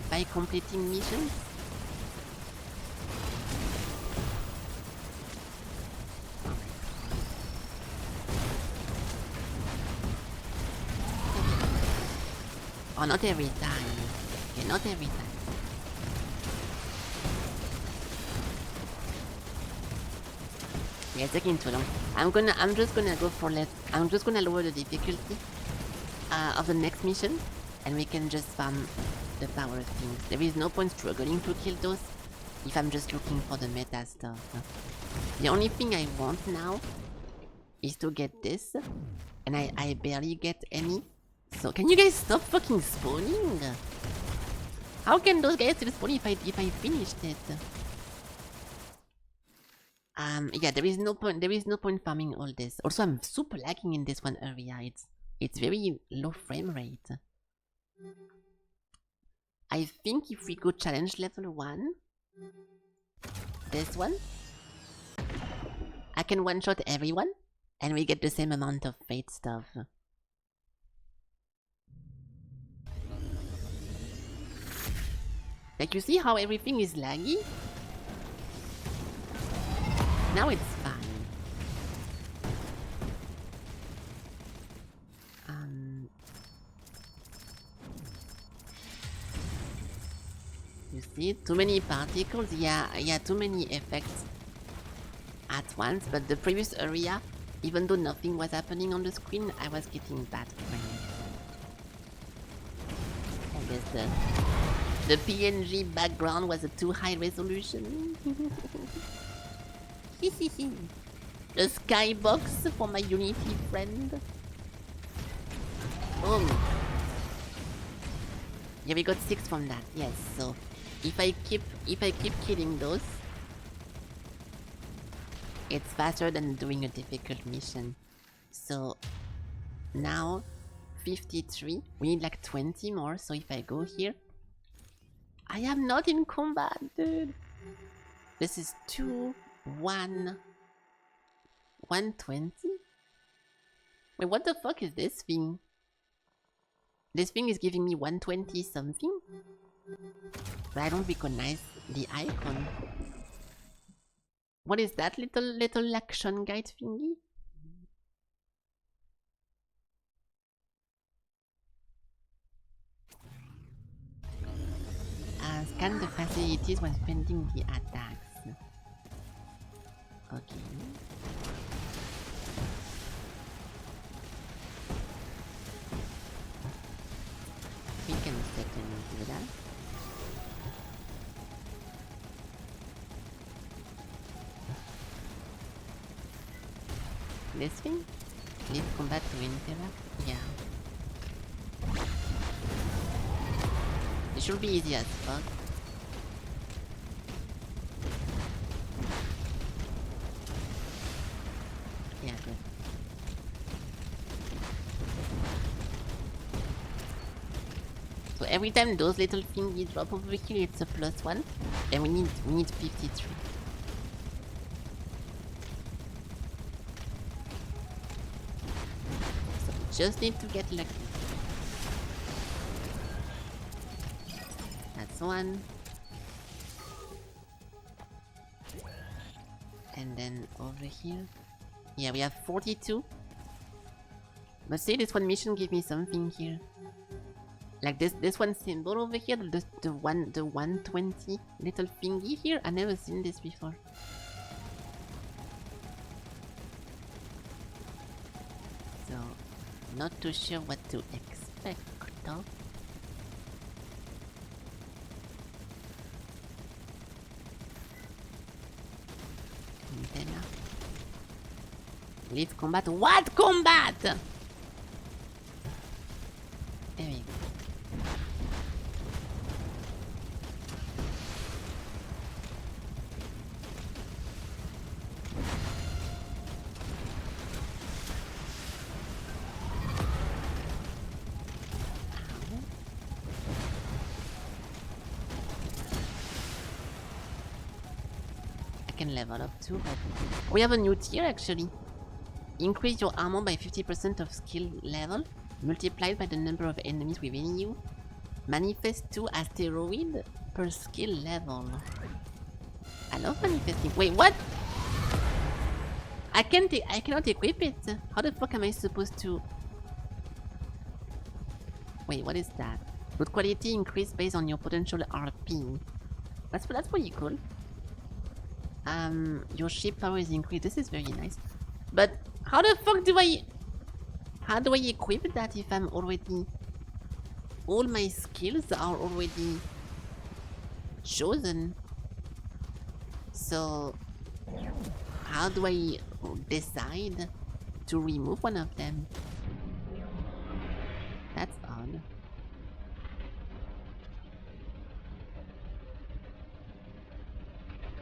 by completing missions. Oh, not every time. Okay, not every time. Yeah, it's taking too long. I'm just gonna go for I'm just gonna lower the difficulty of the next mission, and we can just farm the power things. There is no point struggling to kill those if I'm just looking for the meta stuff. The only thing I want now is to get this, and I barely get any. So can you guys stop fucking spawning? How can those guys still spawn if I finished it? Yeah, there is no point farming all this. Also, I'm super lagging in this one area. It's very low frame rate. I think if we go challenge level 1, this one, I can one-shot everyone, and we get the same amount of fate stuff. Like, you see how everything is laggy? Now it's fine. You see, too many particles? Yeah, too many effects at once, but the previous area, even though nothing was happening on the screen, I was getting bad frames. I guess the PNG background was a too high resolution. The skybox for my Unity friend. Boom. Yeah, we got 6 from that. Yes, so if I keep killing those, it's faster than doing a difficult mission. So now 53. We need like 20 more. So if I go here, I am not in combat, dude. This is 120. Wait, what the fuck is this thing? This thing is giving me 120 something, but I don't recognize the icon. What is that little action guide thingy? Scan the facilities when spending the attacks. Okay. We can certainly do that. This thing? Leave combat to interact? Yeah. It should be easy as fuck. Yeah, good. So every time those little thingies drop over here, it's a +1, and we need 53. So we just need to get lucky. That's 1. And then over here, yeah, we have 42. But see, this one mission gave me something here. Like this one symbol over here, the 120 little thingy here. I never seen this before. So, not too sure what to expect though. Antenna. Leave combat. What combat? There we go. level up too, but we have a new tier actually. Increase your armor by 50% of skill level, multiplied by the number of enemies within you. Manifest 2 asteroid per skill level. I love manifesting. Wait, what? I cannot equip it. How the fuck am I supposed to? Wait, what is that? Good quality increase based on your potential RP. That's pretty cool. Your ship power is increased. This is very nice. But how the fuck do I equip that if I'm already... All my skills are already chosen. So how do I decide to remove one of them? That's odd.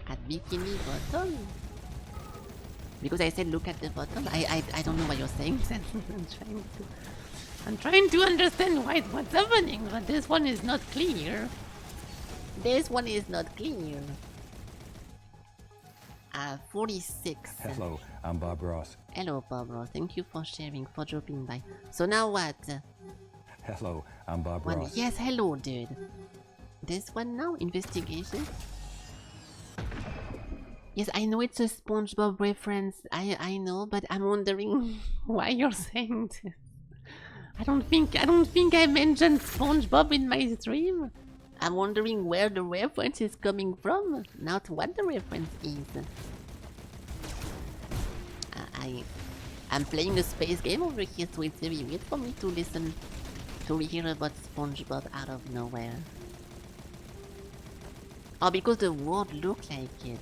At bikini bottom? Because I said look at the bottom? I don't know what you're saying. I'm trying to understand what's happening, but this one is not clear. This one is not clear. 46. Hello, I'm Bob Ross. Hello, Bob Ross. Thank you for sharing, for dropping by. So now what? Hello, I'm Bob Ross. Yes, hello, dude. This one now? Investigation? Yes, I know it's a SpongeBob reference. I know, but I'm wondering Why you're saying this? I don't think I mentioned SpongeBob in my stream. I'm wondering where the reference is coming from, not what the reference is. I'm playing a space game over here, so it's very weird for me to listen to hear about SpongeBob out of nowhere. Oh, because the world looks like it.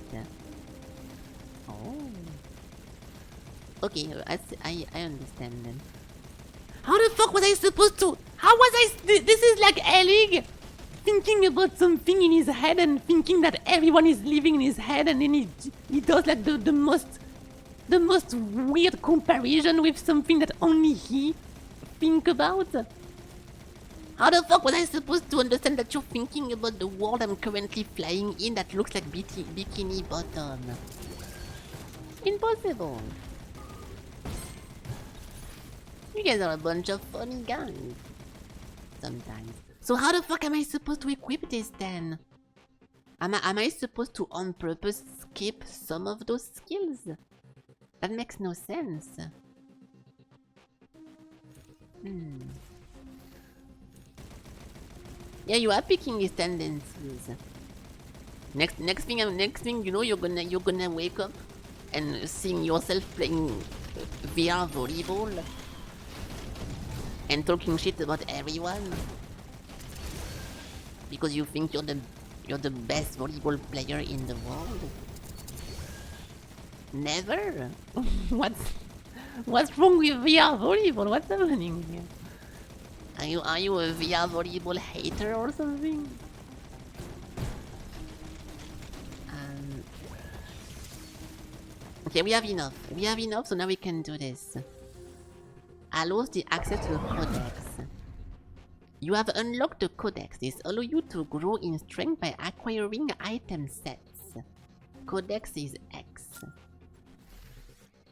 Oh. Okay, I understand then. How the fuck was I supposed to? How was I? This is like Elig thinking about something in his head and thinking that everyone is living in his head, and then he does like the most weird comparison with something that only he think about. How the fuck was I supposed to understand that you're thinking about the world I'm currently flying in that looks like Bikini Bottom? Impossible. You guys are a bunch of funny guys. Sometimes. So how the fuck am I supposed to equip this then? Am I supposed to on purpose skip some of those skills? That makes no sense. Yeah, you are picking his tendencies. Next thing you know, you're gonna wake up and seeing yourself playing VR volleyball and talking shit about everyone because you think you're the best volleyball player in the world. Never. What's wrong with VR volleyball? What's happening here? Are you a VR volleyball hater or something? Okay, we have enough. So now we can do this. Allows the access to the codex. You have unlocked the codex. This allows you to grow in strength by acquiring item sets. Codex is X.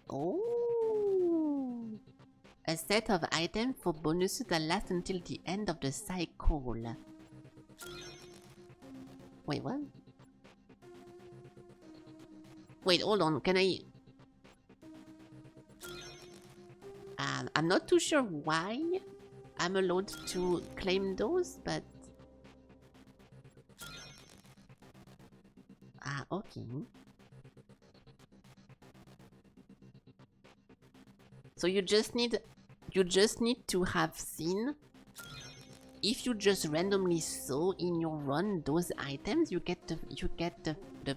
Oh. A set of items for bonuses that last until the end of the cycle. Wait, what? Wait, hold on. Can I... I'm not too sure why I'm allowed to claim those, but... okay. So you just need to have seen. If you just randomly saw in your run those items, you get the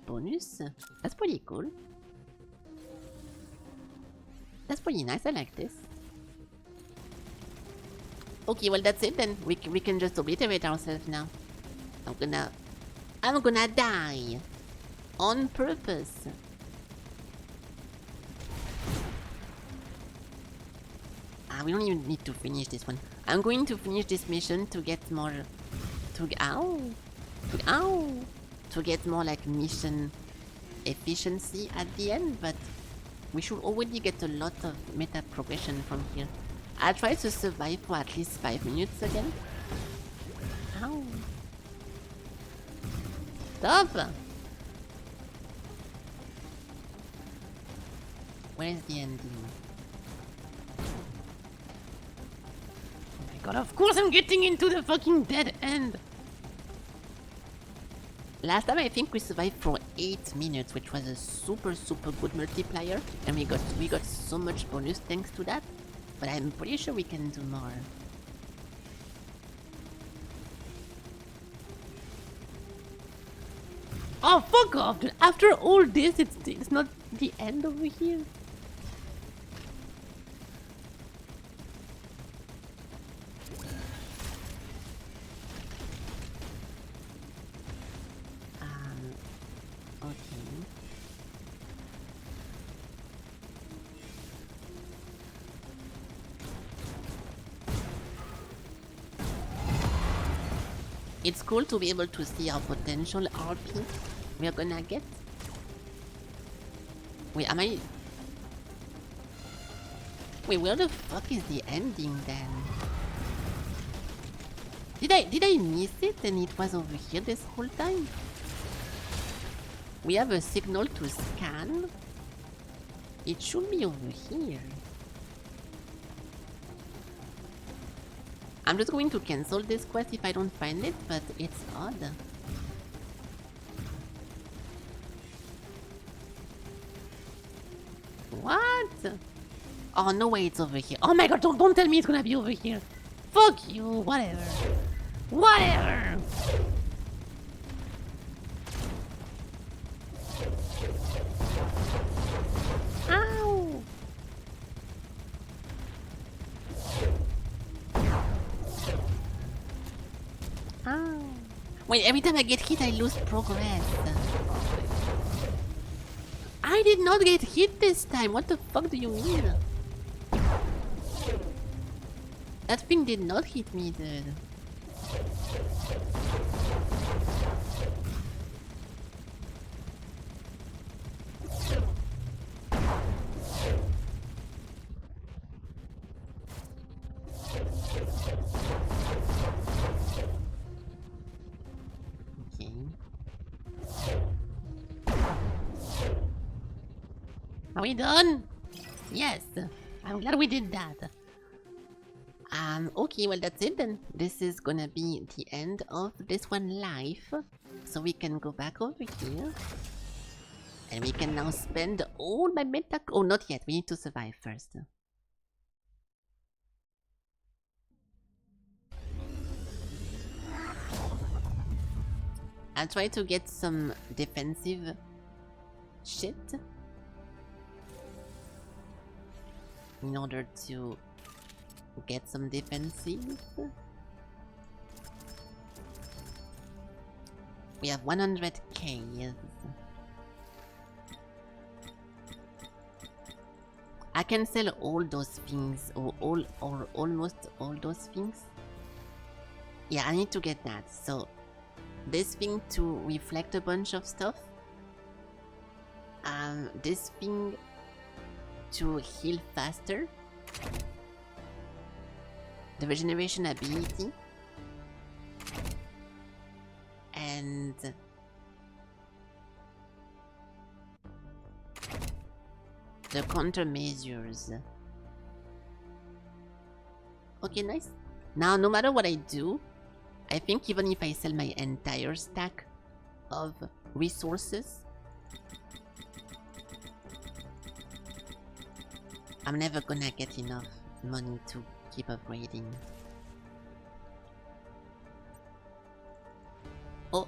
bonus. That's pretty cool. That's pretty nice. I like this. Okay, well that's it then. We can just obliterate ourselves now. I'm gonna die on purpose. We don't even need to finish this one. I'm going to finish this mission to get more... To get more like mission efficiency at the end, but we should already get a lot of meta progression from here. I'll try to survive for at least 5 minutes again. Ow. Stop! Where's the ending? Oh my god, of course I'm getting into the fucking dead end! Last time I think we survived for 8 minutes, which was a super good multiplier, and we got so much bonus thanks to that. But I'm pretty sure we can do more. Oh, fuck off, dude. After all this, it's not the end over here. Okay. It's cool to be able to see our potential RP we are gonna get. Wait, am I... Wait, where the fuck is the ending then? Did I miss it and it was over here this whole time? We have a signal to scan. It should be over here. I'm just going to cancel this quest if I don't find it, but it's odd. What? Oh, no way it's over here. Oh my god, don't tell me it's gonna be over here. Fuck you, whatever. Whatever! Ow! Ow. Wait, every time I get hit, I lose progress. I did not get hit this time. What the fuck do you mean? That thing did not hit me, dude. Okay. Are we done? Yes. I'm glad we did that. Okay, well that's it then. This is gonna be the end of this one live. So we can go back over here. And we can now spend all my meta... Oh, not yet. We need to survive first. I'll try to get some defensive shit. In order to get some defensive. We have 100k, yes. I can sell all those things, or almost all those things. Yeah, I need to get that. So, this thing to reflect a bunch of stuff. This thing to heal faster. The regeneration ability. And the countermeasures. Okay, nice. Now, no matter what I do, I think even if I sell my entire stack of resources, I'm never gonna get enough money to keep upgrading. Oh.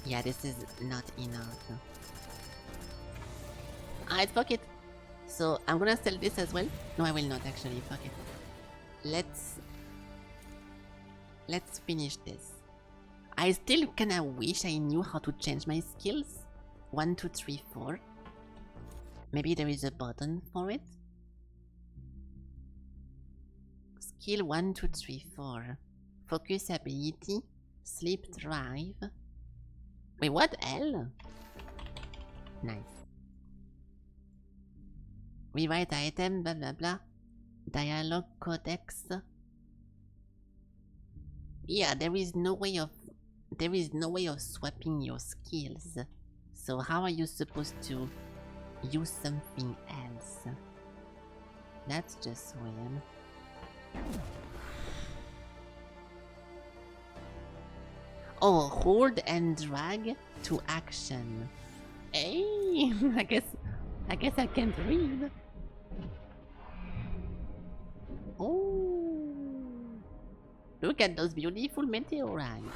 Yeah, this is not enough. Alright, fuck it. So, I'm gonna sell this as well. No, I will not actually, fuck it. Let's finish this. I still kinda wish I knew how to change my skills. 1, 2, 3, 4. Maybe there is a button for it. skill 1, 2, 3, 4. Focus ability. Sleep drive. Wait, what? L? Nice. Rewrite item, blah blah blah. Dialogue codex. Yeah, there is no way of swapping your skills. So how are you supposed to use something else? That's just weird. Oh, hold and drag to action. Hey, I guess I can't read. Oh, look at those beautiful meteorites.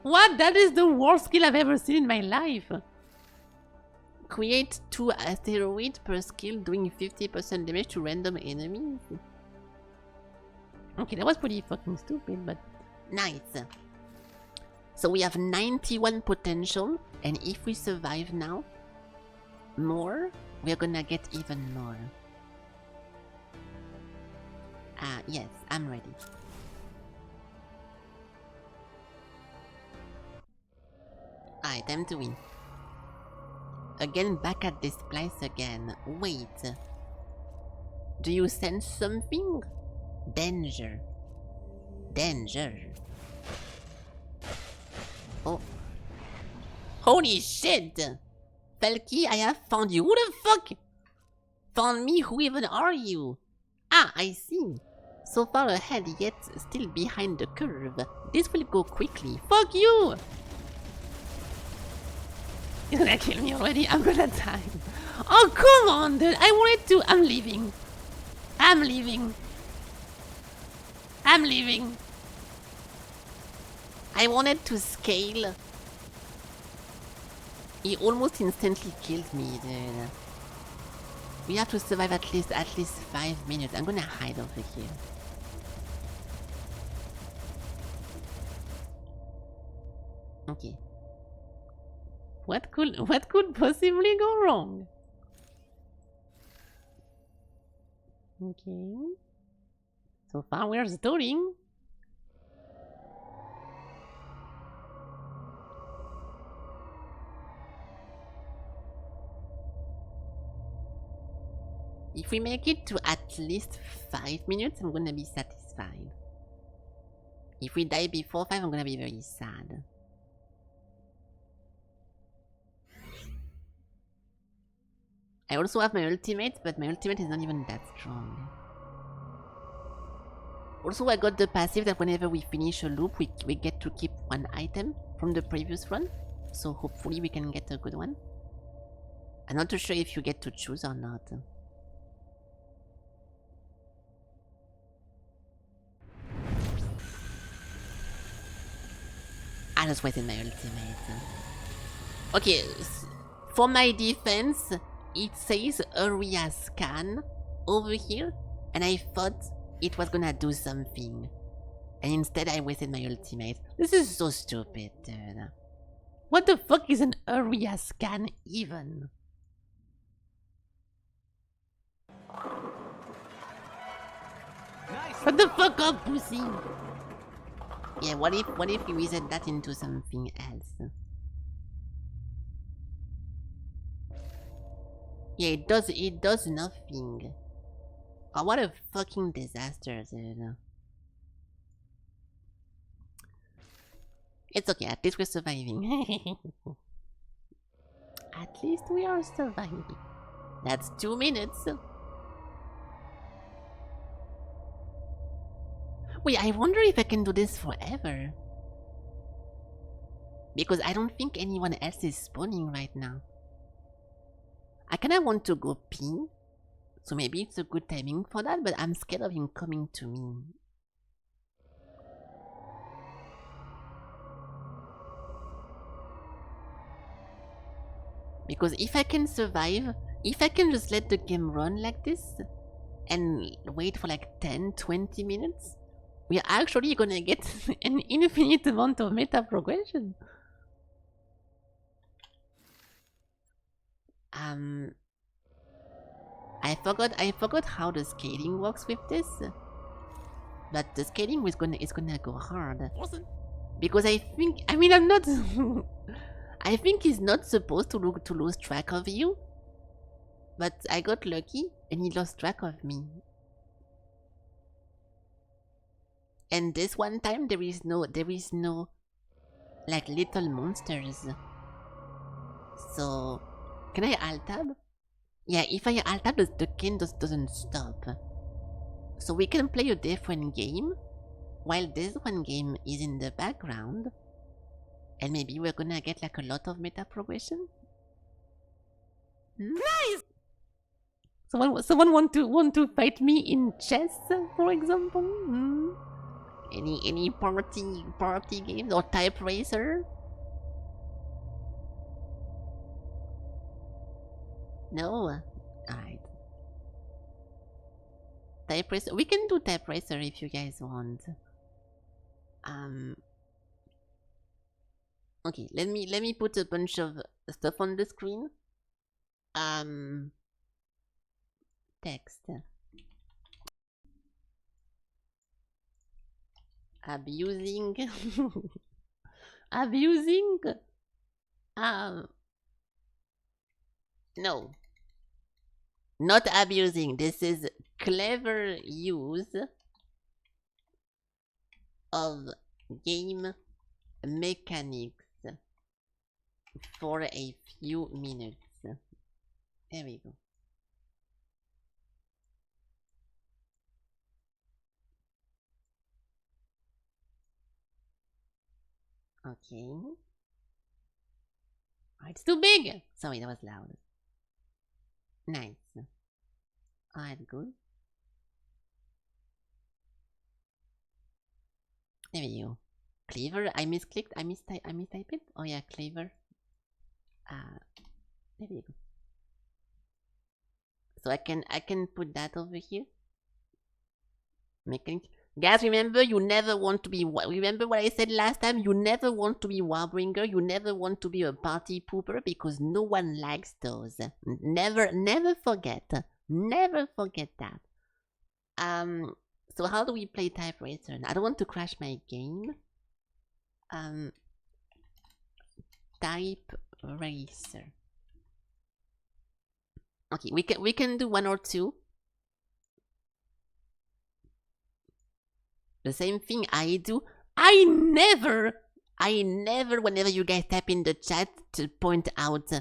What? That is the worst skill I've ever seen in my life. Create 2 asteroids per skill doing 50% damage to random enemies. Okay, that was pretty fucking stupid, but... Nice. So we have 91 potential, and if we survive now, more, we're gonna get even more. Yes, I'm ready. Alright, time to win. Again, back at this place again. Wait. Do you sense something? Danger. Danger. Oh. Holy shit! Felky, I have found you. Who the fuck? Found me? Who even are you? Ah, I see. So far ahead, yet still behind the curve. This will go quickly. Fuck you! You're gonna kill me already? I'm gonna die. Oh, come on, dude. I wanted to. I'm leaving. I'm leaving. I'm leaving. I wanted to scale. He almost instantly killed me, dude. We have to survive at least 5 minutes. I'm gonna hide over here. Okay. What could possibly go wrong? Okay. So far we're stalling. If we make it to at least 5 minutes, I'm gonna be satisfied. If we die before 5, I'm gonna be very sad. I also have my ultimate, but my ultimate is not even that strong. Also, I got the passive that whenever we finish a loop, we get to keep 1 item from the previous run. So hopefully we can get a good one. I'm not too sure if you get to choose or not. I just wasted my ultimate. Okay, for my defense, it says area scan over here, and I thought it was gonna do something. And instead I wasted my ultimate. This is so stupid, dude. What the fuck is an area scan even? Shut the fuck up, pussy! Yeah, what if we reset that into something else? Yeah, it does nothing. Oh, what a fucking disaster, dude. It's okay, at least we're surviving. At least we are surviving. That's 2 minutes. Wait, I wonder if I can do this forever. Because I don't think anyone else is spawning right now. I kinda want to go pee. So maybe it's a good timing for that, but I'm scared of him coming to me. Because if I can survive, if I can just let the game run like this, and wait for like 10-20 minutes, we are actually gonna get an infinite amount of meta progression. I forgot how the scaling works with this. But the scaling is gonna go hard. Because I mean I'm not I think he's not supposed to lose track of you. But I got lucky and he lost track of me. And this one time there is no like little monsters. So can I alt tab? Yeah, if I alt tab the game doesn't stop. So we can play a different game while this one game is in the background. And maybe we're gonna get like a lot of meta progression. Nice! Someone want to fight me in chess, for example? Any party games or type racer? No? Alright. Type racer. We can do type racer if you guys want. Okay, let me put a bunch of stuff on the screen. Text. Abusing. Abusing? No. Not abusing. This is clever use of game mechanics for a few minutes. There we go. Okay. Oh, it's too big! Sorry, that was loud. Nice. Alright, good. There we go. Clever, I misclicked, I mistyped it? Oh yeah, clever. There we go. So I can put that over here. Mechanic. Guys, remember you never want to be. Remember what I said last time? You never want to be Warbringer. You never want to be a party pooper because no one likes those. Never forget. Never forget that. So how do we play Type Racer? I don't want to crash my game. Type Racer. Okay, we can do one or two. The same thing I do. I never, whenever you guys type in the chat to point out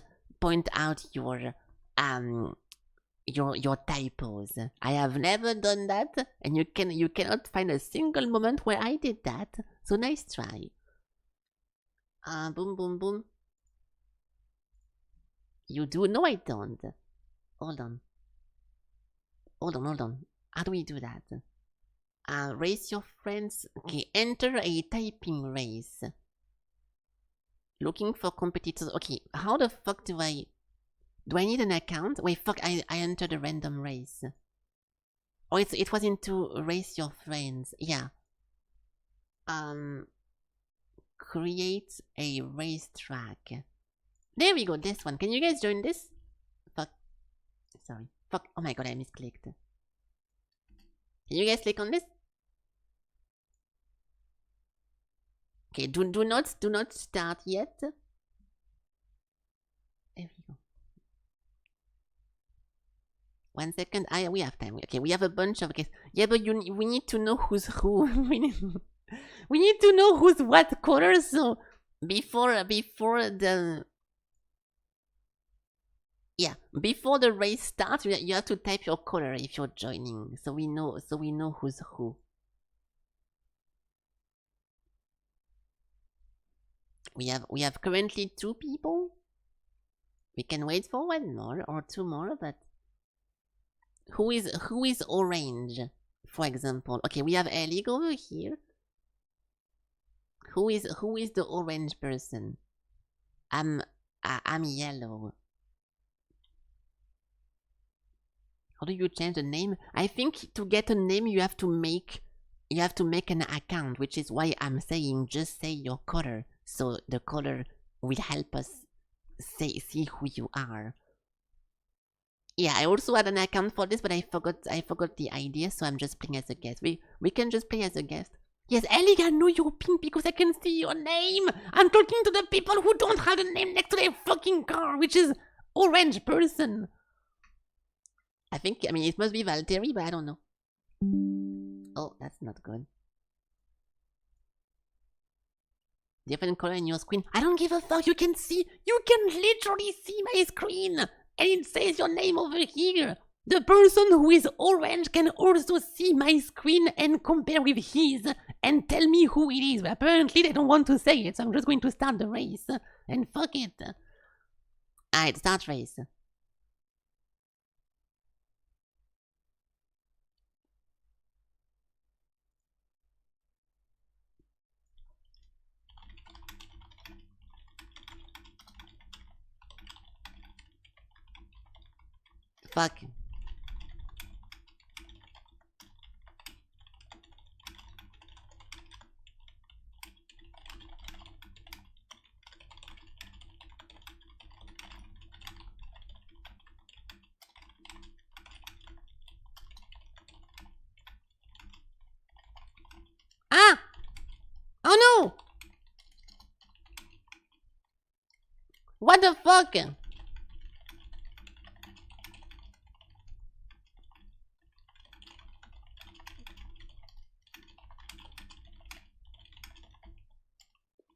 your typos. I have never done that, and you cannot find a single moment where I did that. So nice try. Boom, boom, boom. You do? No, I don't. Hold on. How do we do that? Race your friends. Okay, enter a typing race. Looking for competitors. Okay, how the fuck do I need an account? Wait, fuck, I entered a random race. Oh, it was into race your friends. Yeah. Create a racetrack. There we go, this one. Can you guys join this? Fuck. Sorry. Fuck. Oh my god, I misclicked. Can you guys click on this? Okay, do not start yet. There we go. 1 second. We have time. Okay, we have a bunch of guys. Yeah, but we need to know who's who. we need to know who's what color. So before the race starts, you have to type your color if you're joining, so we know who's who. We have currently 2 people. We can wait for 1 more or 2 more, but who is orange, for example? Okay, we have Elig over here. Who is the orange person? I'm yellow. How do you change the name? I think to get a name you have to make an account, which is why I'm saying just say your color, so the color will help us see who you are. Yeah, I also had an account for this, but I forgot the idea, so I'm just playing as a guest. We can just play as a guest. Yes, Elig, I know you're pink because I can see your name. I'm talking to the people who don't have the name next to their fucking car, which is orange person. I mean, it must be Valtteri, but I don't know. Oh, that's not good. Different color in your screen. I don't give a fuck. You can literally see my screen. And it says your name over here. The person who is orange can also see my screen and compare with his and tell me who it is. But apparently they don't want to say it, so I'm just going to start the race. And fuck it. Alright, start race. Fuck. Ah! Oh no! What the fuck?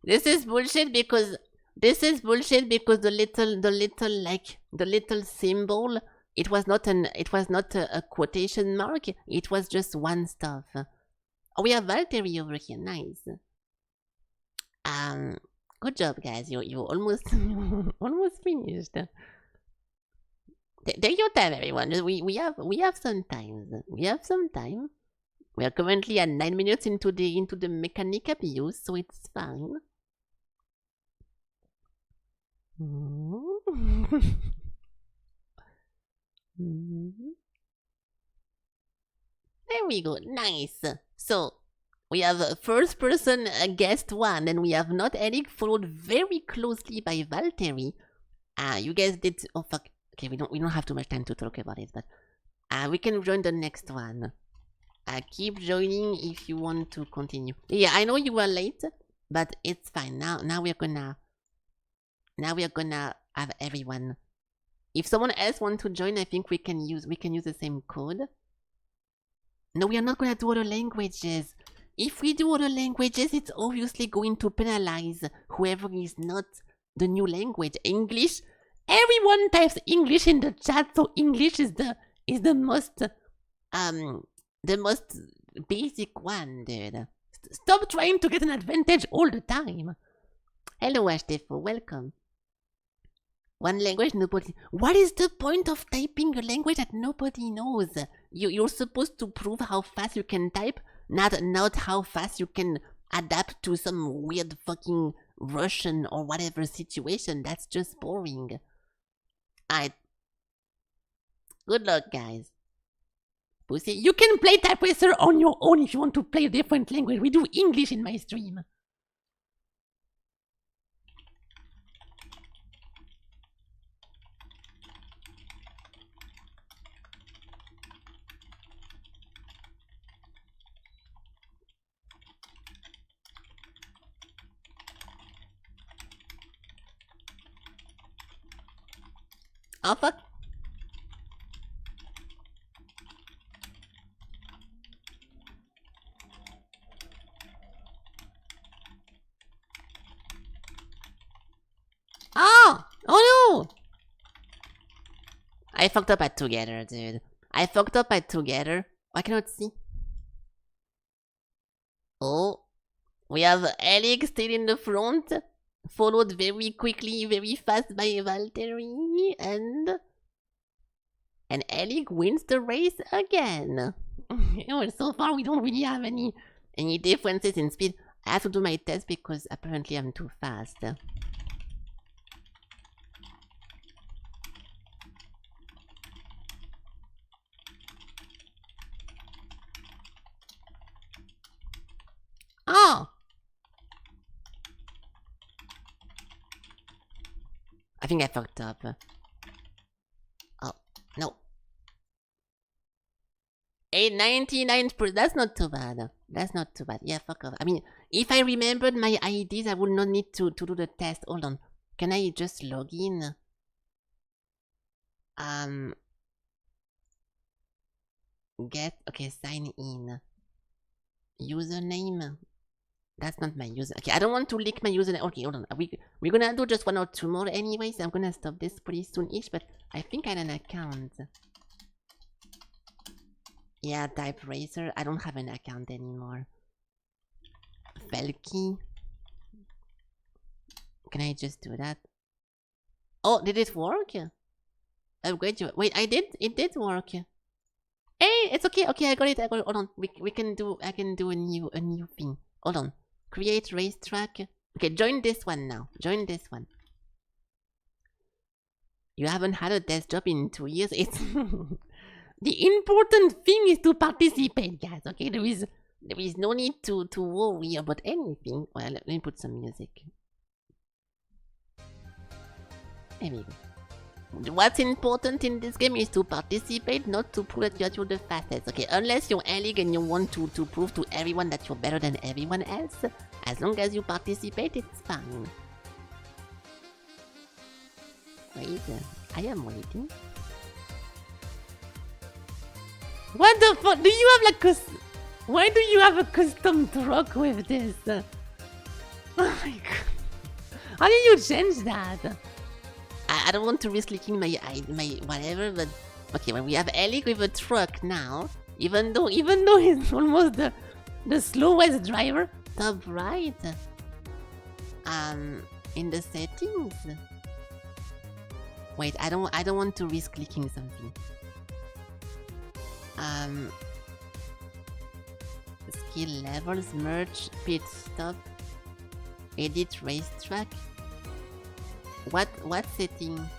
This is bullshit because the little symbol, it was not a quotation mark, it was just one stuff. Oh, we have Valtteri over here, nice. Good job, guys. You almost almost finished. Take your time, everyone. We have some time. We have some time. We are currently at 9 minutes into the mechanic abuse, so it's fine. There we go. Nice. So we have first person guest 1, and we have not Eric, followed very closely by Valtteri. You guys did. Oh fuck. Okay, we don't have too much time to talk about it, but we can join the next one. Keep joining if you want to continue. Yeah, I know you were late, but it's fine. Now we are gonna have everyone. If someone else wants to join, I think we can use the same code. No, we are not gonna do other languages. If we do other languages, it's obviously going to penalize whoever is not the new language. English. Everyone types English in the chat, so English is the most basic one, dude. Stop trying to get an advantage all the time. Hello, Ashtefo, welcome. One language nobody. What is the point of typing a language that nobody knows? You're supposed to prove how fast you can type, not how fast you can adapt to some weird fucking Russian or whatever situation. That's just boring. Alright. Good luck, guys. Pussy. You can play Type Racer on your own if you want to play a different language. We do English in my stream. Oh fuck. Oh no! I fucked up at together, dude. I fucked up at together. I cannot see. Oh, we have Alex still in the front, followed very quickly, very fast by Valtteri, and Alex wins the race again. Well, so far we don't really have any differences in speed. I have to do my test because apparently I'm too fast. Oh! I think I fucked up. Oh, No. 99%. That's not too bad. That's not too bad. Yeah, fuck off. I mean, if I remembered my IDs, I would not need to do the test. Hold on. Can I just log in? Okay, sign in. Username. That's not my user. Okay, I don't want to leak my username. Okay, hold on. We're gonna do just 1 or 2 more anyways. I'm gonna stop this pretty soon-ish, but I think I had an account. Yeah, type racer. I don't have an account anymore. Felky. Can I just do that? Oh, did it work? Upgrade you. Wait, it did work. Hey, it's okay. Okay, I got it. Hold on. I can do a new thing. Hold on. Create racetrack. Okay, join this one now. Join this one. You haven't had a desk job in 2 years. It's the important thing is to participate, guys. Okay, there is no need to worry about anything. Well, let me put some music. There we go. What's important in this game is to participate, not to prove that you're the fastest. Okay, unless you're A-League and you want to prove to everyone that you're better than everyone else, as long as you participate, it's fine. Wait, I am waiting. What the fuck? Do you have like why do you have a custom truck with this? Oh my god. How do you change that? I don't want to risk leaking my whatever, but okay, well, we have Ellie with a truck now. Even though he's almost the slowest driver. Top right. In the settings. Wait, I don't want to risk clicking something. Skill levels, merge, pit stop, edit racetrack. What setting?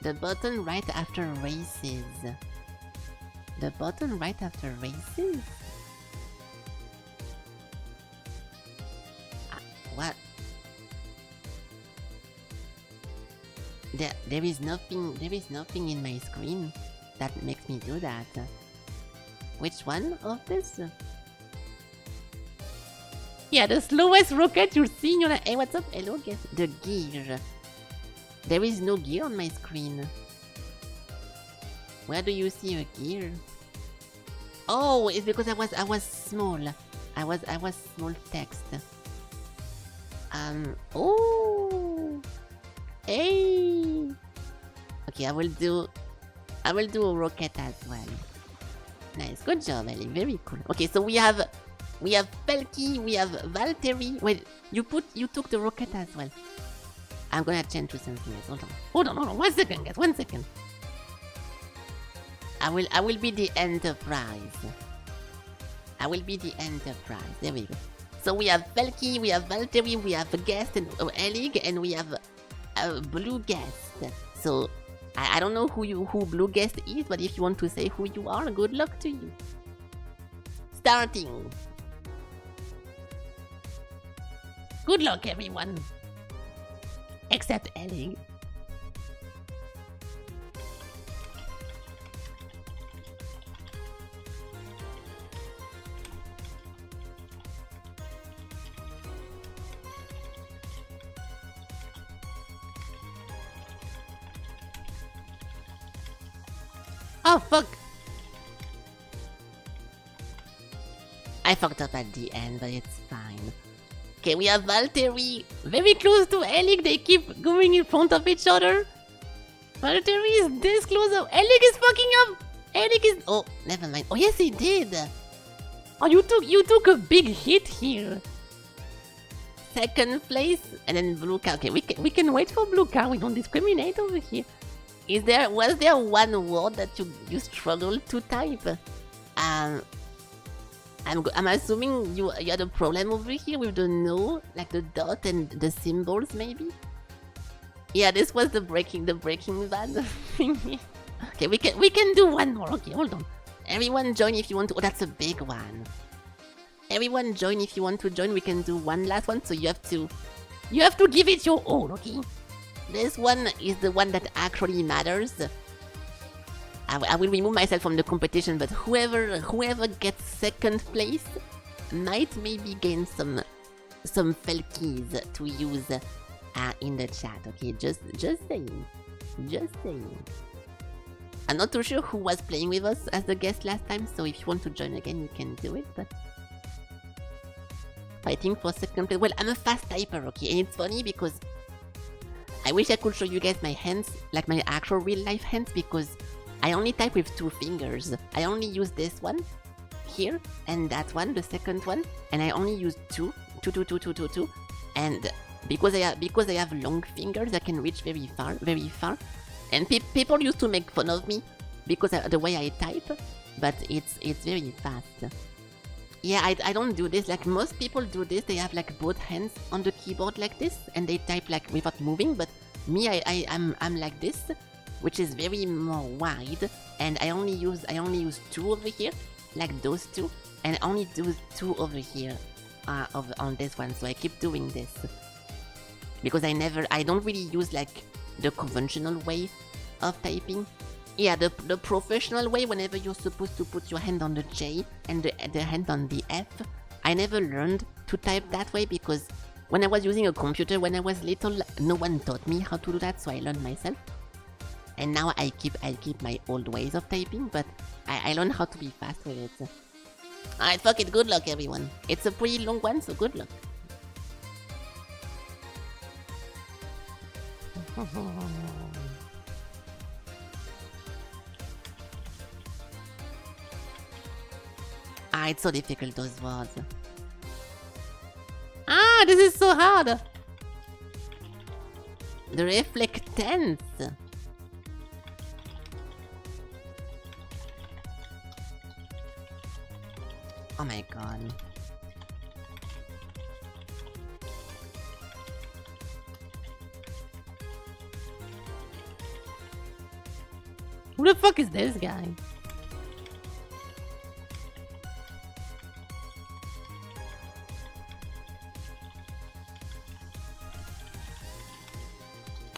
The button right after races. The button right after races? What? There is nothing in my screen that makes me do that. Which one of this? Yeah, the slowest rocket you're seeing on a... Hey, what's up? Hello, guys. The gear. There is no gear on my screen. Where do you see a gear? Oh, it's because I was small. I was small text. Oh. Hey. Okay, I will do a rocket as well. Nice, good job, Ellie. Very cool. Okay, so we have Felky, we have Valtteri. Wait, you took the rocket as well. I'm gonna change to something else. Hold on. 1 second, guys. 1 second. I will be the Enterprise. I will be the Enterprise. There we go. So we have Felky, we have Valtteri, we have Guest and Ellie, and we have Blue Guest. So I don't know who Blue Guest is, but if you want to say who you are, good luck to you. Starting. Good luck, everyone. Except Ellie. Oh, fuck. I fucked up at the end, but it's fine. Okay, we have Valtteri very close to Ellie. They keep going in front of each other. Valtteri is this close. Ellie is fucking up. Ellie is... Oh, never mind. Oh, yes, he did. Oh, you took a big hit here. Second place, and then blue car. Okay, we can wait for blue car. We don't discriminate over here. Was there one word that you struggled to type? I'm assuming you had a problem over here with the no, like the dot and the symbols, maybe. Yeah, this was the breaking bad thing. Okay, we can do one more. Okay, hold on. Everyone join if you want to. Oh, that's a big one. Everyone join if you want to join. We can do one last one. So you have to give it your all. Okay. This one is the one that actually matters. I will remove myself from the competition, but whoever gets second place might maybe gain some Felkies to use in the chat. Okay, just saying. I'm not too sure who was playing with us as the guest last time, so if you want to join again, you can do it, but... Fighting for second place. Well, I'm a fast typer, okay? And it's funny because... I wish I could show you guys my hands, like my actual real-life hands, because I only type with 2 fingers. I only use this one, here, and that one, the second one, and I only use 2. And because I have long fingers, I can reach very far. And people used to make fun of me because of the way I type, but it's very fast. Yeah, I don't do this. Like most people do this, they have like both hands on the keyboard like this, and they type like without moving. But me, I'm like this, which is very more wide, and I only use 2 over here, like those 2, and only do 2 over here, on this one. So I keep doing this because I don't really use like the conventional way of typing. Yeah, the professional way, whenever you're supposed to put your hand on the J and the hand on the F. I never learned to type that way because when I was using a computer when I was little, no one taught me how to do that, so I learned myself. And now I keep my old ways of typing, but I learned how to be fast with it. Alright, fuck it, good luck everyone. It's a pretty long one, so good luck. Ah, it's so difficult, those words. Ah, this is so hard. The reflectance. Oh my god. Who the fuck is this guy?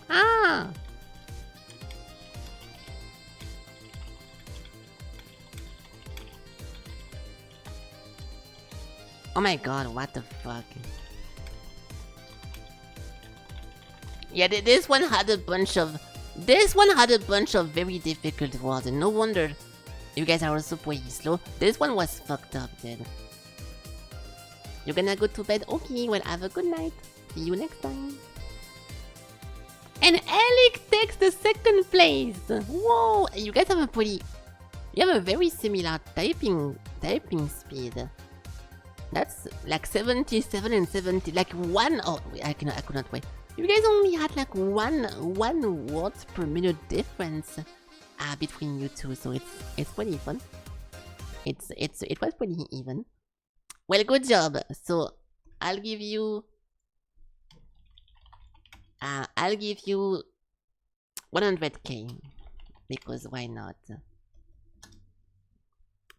Ah! Oh my god, what the fuck? Yeah, this one had a bunch of very difficult words, and no wonder you guys are also pretty slow. This one was fucked up, dude. You're gonna go to bed? Okay, well, have a good night. See you next time. And Alec takes the second place. Whoa, you guys have you have a very similar typing speed. That's like 77 and 70, like one. Oh, I could not wait. You guys only had like one word per minute difference between you two, so it's pretty fun. It was pretty even. Well, good job. So I'll give you 100k because why not?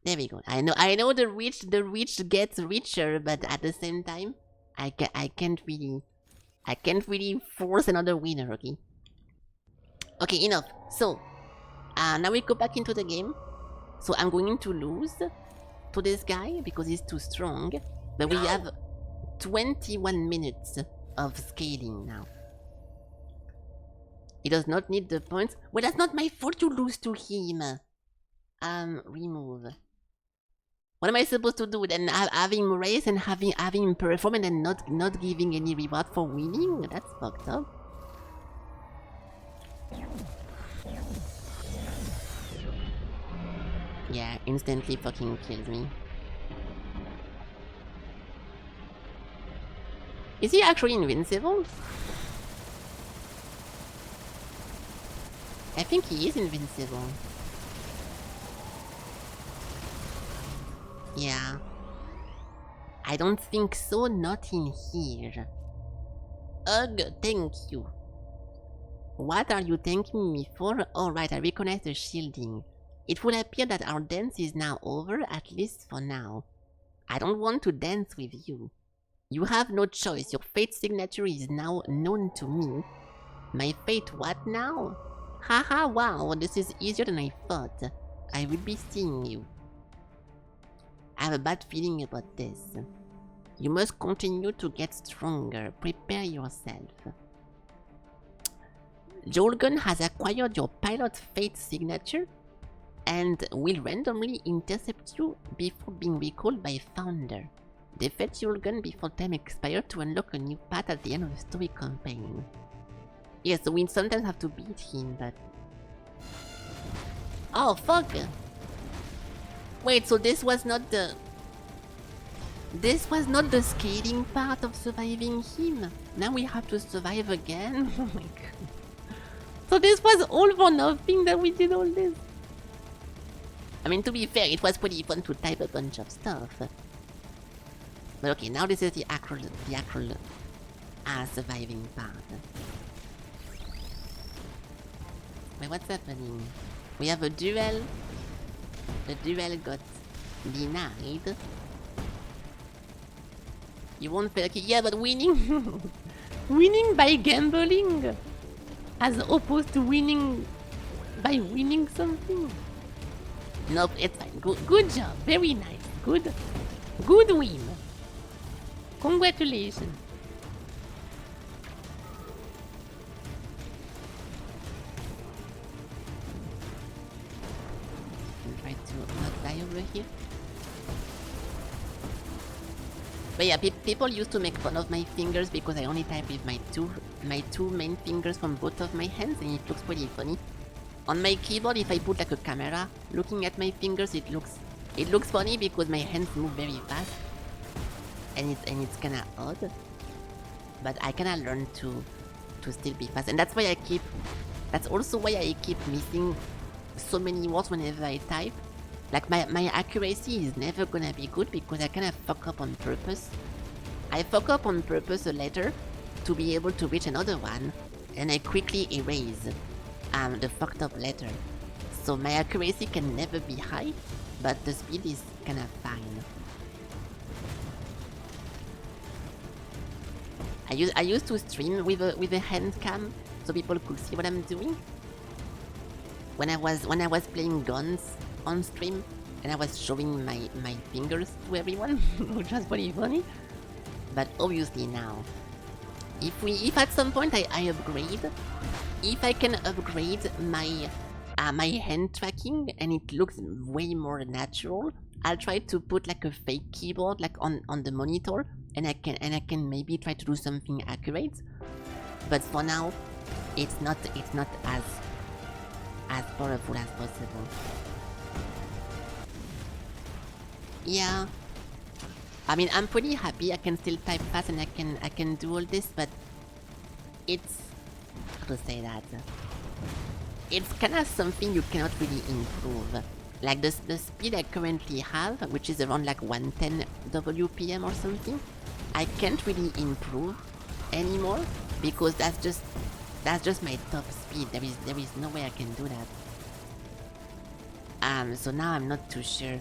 There we go. I know the rich gets richer, but at the same time, I can't really force another winner. Okay, enough. So now we go back into the game. So I'm going to lose to this guy because he's too strong. But we have 21 minutes of scaling now. He does not need the points. Well, that's not my fault you lose to him. Remove. What am I supposed to do then? Have him race and have him perform and then not giving any reward for winning? That's fucked up. Yeah, instantly fucking kills me. Is he actually invincible? I think he is invincible. Yeah. I don't think so, not in here. Ugh, thank you. What are you thanking me for? Oh right, I recognize the shielding. It will appear that our dance is now over, at least for now. I don't want to dance with you. You have no choice, your fate signature is now known to me. My fate what now? Haha, wow, this is easier than I thought. I will be seeing you. I have a bad feeling about this. You must continue to get stronger. Prepare yourself. Jolgun has acquired your pilot fate signature and will randomly intercept you before being recalled by Founder. Defeat Jolgun before time expires to unlock a new path at the end of the story campaign. Yes, so we sometimes have to beat him, but... Oh, fuck! Wait, so this was not the... This was not the skating part of surviving him? Now we have to survive again? Oh my god. So this was all for nothing that we did all this? I mean, to be fair, it was pretty fun to type a bunch of stuff. But okay, now this is the actual surviving part. Wait, what's happening? We have a duel. The duel got denied. You won't Felky? Yeah, but winning... Winning by gambling, as opposed to winning by winning something. Nope, it's fine. Good job, very nice. Good win. Congratulations. Try to not die over here. But yeah, people used to make fun of my fingers because I only type with my two main fingers from both of my hands, and it looks pretty funny. On my keyboard, if I put like a camera looking at my fingers, it looks funny because my hands move very fast, and it's kinda odd. But I kinda learned to still be fast, and that's also why I keep missing so many words whenever I type. Like my accuracy is never gonna be good because I kinda fuck up on purpose. I fuck up on purpose a letter to be able to reach another one, and I quickly erase the fucked up letter. So my accuracy can never be high, but the speed is kinda fine. I used to stream with a hand cam so people could see what I'm doing. When I was playing guns on stream, and I was showing my fingers to everyone, which was pretty funny. But obviously now, if at some point I upgrade, if I can upgrade my hand tracking and it looks way more natural, I'll try to put like a fake keyboard like on the monitor, and I can maybe try to do something accurate. But for now, it's not as powerful as possible. Yeah, I mean, I'm pretty happy I can still type fast and I can do all this, but it's, how to say that, it's kinda something you cannot really improve. Like the speed I currently have, which is around like 110 WPM or something, I can't really improve anymore because that's just my top speed. There is no way I can do that. So now I'm not too sure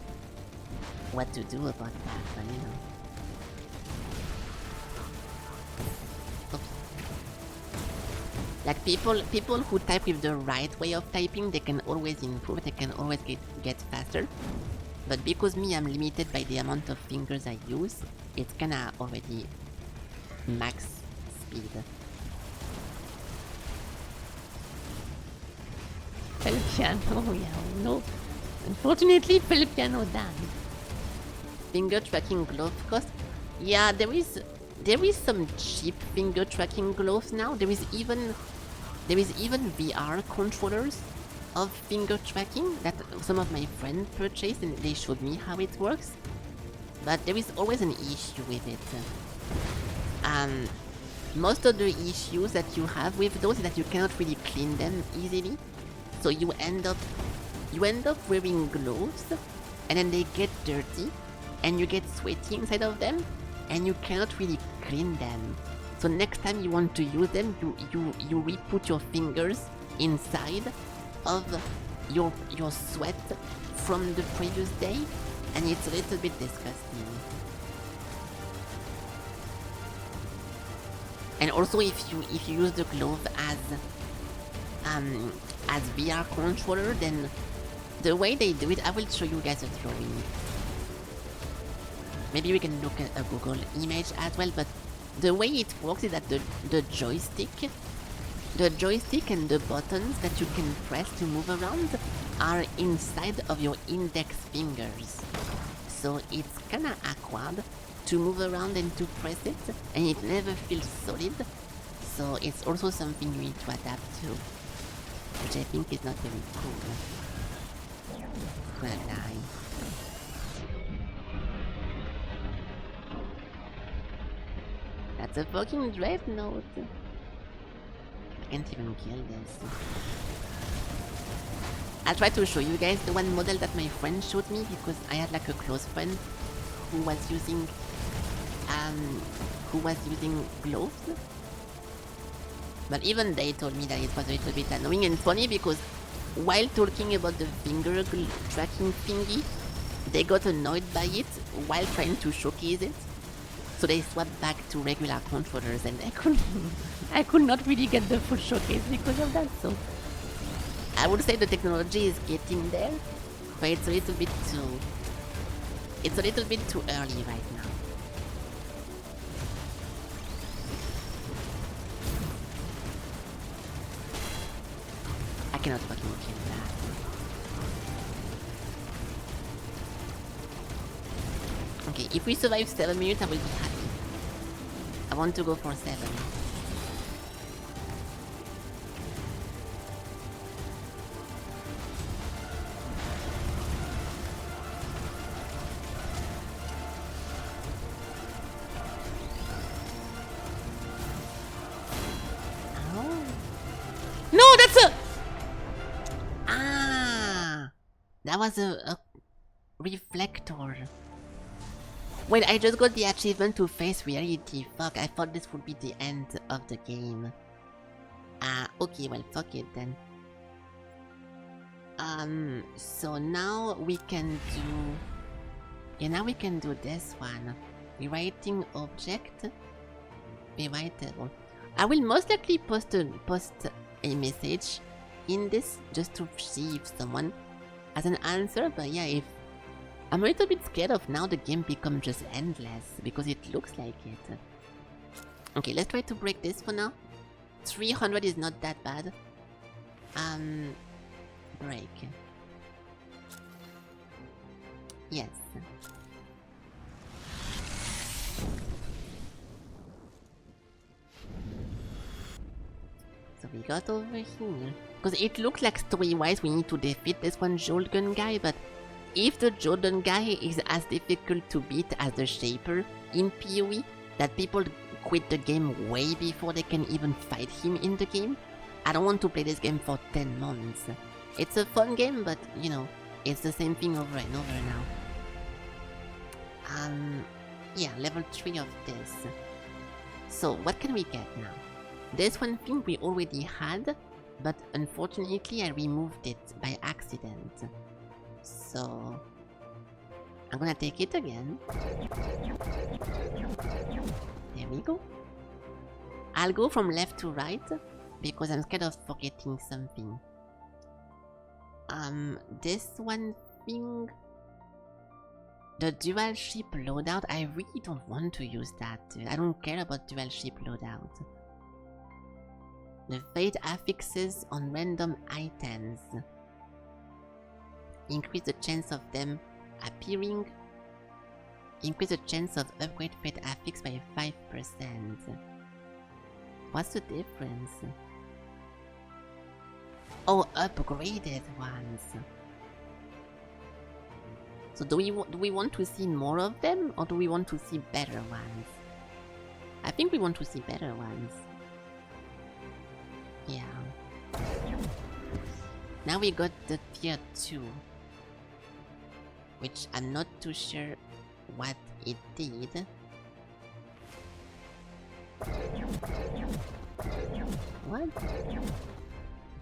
what to do about that, but you know. Oops. Like people who type with the right way of typing, they can always improve, they can always get faster. But because me, I'm limited by the amount of fingers I use, it's kinda already max speed. Fel piano, yeah, no. Unfortunately, Fel piano died. Finger tracking glove cost? Yeah, there is some cheap finger tracking gloves now. There is even VR controllers of finger tracking that some of my friends purchased, and they showed me how it works. But there is always an issue with it. Most of the issues that you have with those is that you cannot really clean them easily. So you end up wearing gloves, and then they get dirty, and you get sweaty inside of them, and you cannot really clean them. So next time you want to use them, you re-put your fingers inside of your sweat from the previous day, and it's a little bit disgusting. And also, if you use the glove as VR controller, then the way they do it, I will show you guys a drawing. Maybe we can look at a Google image as well, but the way it works is that the joystick and the buttons that you can press to move around are inside of your index fingers. So it's kinda awkward to move around and to press it, and it never feels solid. So it's also something you need to adapt to, which I think is not very cool. It's gonna die. That's a fucking dreadnought. I can't even kill this. I'll try to show you guys the one model that my friend showed me, because I had like a close friend who was using gloves. But even they told me that it was a little bit annoying and funny, because while talking about the finger tracking thingy, they got annoyed by it while trying to showcase it. So they swapped back to regular controllers, and I could not really get the full showcase because of that. So I would say the technology is getting there, but it's a little bit too early right now. I cannot fucking kill that. Okay, if we survive 7 minutes, I will be happy. I want to go for 7. Oh. No, that's a... That was a reflector. Wait, I just got the achievement to face reality. Fuck, I thought this would be the end of the game. Okay, well, fuck it then. So now we can do... Yeah, now we can do this one. Rewriting object. Rewritable. I will most likely post a message in this just to see if someone has an answer, but yeah, if I'm a little bit scared of now the game becomes just endless, because it looks like it. Okay, let's try to break this for now. 300 is not that bad. Break. Yes. So we got over here. Because it looks like story-wise we need to defeat this one Jordan guy, but if the Jordan guy is as difficult to beat as the Shaper in PoE, that people quit the game way before they can even fight him in the game, I don't want to play this game for 10 months. It's a fun game, but you know, it's the same thing over and over now. Yeah, level 3 of this. So what can we get now? This one thing we already had, but unfortunately I removed it by accident. So I'm gonna take it again. There we go. I'll go from left to right because I'm scared of forgetting something. This one thing, the dual ship loadout, I really don't want to use that. I don't care about dual ship loadout. The fate affixes on random items. Increase the chance of them appearing. Increase the chance of upgrade fate affix by 5%. What's the difference? Oh, upgraded ones. So do we want to see more of them, or do we want to see better ones? I think we want to see better ones. Yeah. Now we got the tier 2, which I'm not too sure what it did. What?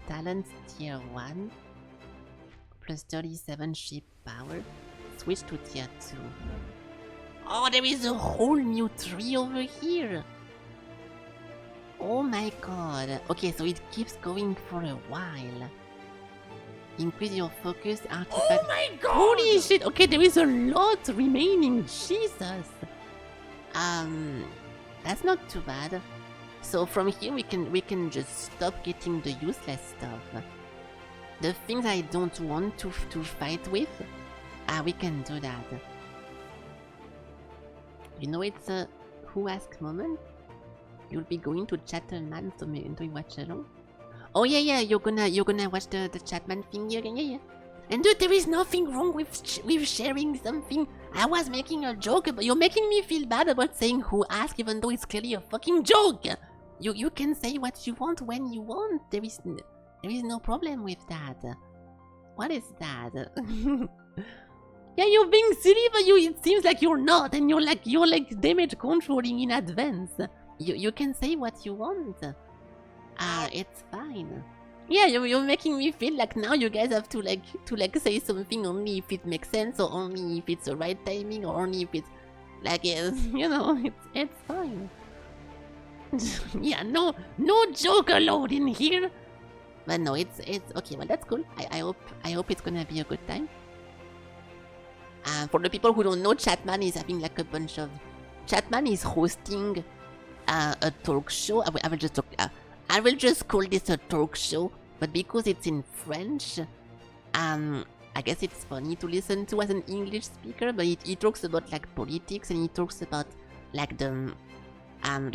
Talent tier 1 plus 37 ship power. Switch to tier 2. Oh, there is a whole new tree over here. Oh my god. Okay, so it keeps going for a while. Increase your focus artifact. Oh my god! Holy shit! Okay, there is a lot remaining. Jesus. That's not too bad. So from here we can just stop getting the useless stuff. The things I don't want to fight with, we can do that. You know, it's a who ask moment. You'll be going to Chatterman, so do we watch along? Oh yeah, you're gonna watch the Chatman thing here, yeah. And dude, there is nothing wrong with sharing something. I was making a joke, but you're making me feel bad about saying who asked, even though it's clearly a fucking joke. You can say what you want when you want. There is no problem with that. What is that? Yeah, you're being silly, but it seems like you're not, and you're like damage controlling in advance. You can say what you want. It's fine. Yeah, you're making me feel like now you guys have to say something only if it makes sense, or only if it's the right timing, or only if it's like you know, it's fine. Yeah, no joke allowed in here. But no, it's okay. Well, that's cool. I hope it's gonna be a good time. For the people who don't know, Chatman is having like a bunch of. Chatman is hosting a talk show. I will just call this a talk show, but because it's in French, I guess it's funny to listen to as an English speaker. But he talks about like politics, and he talks about like the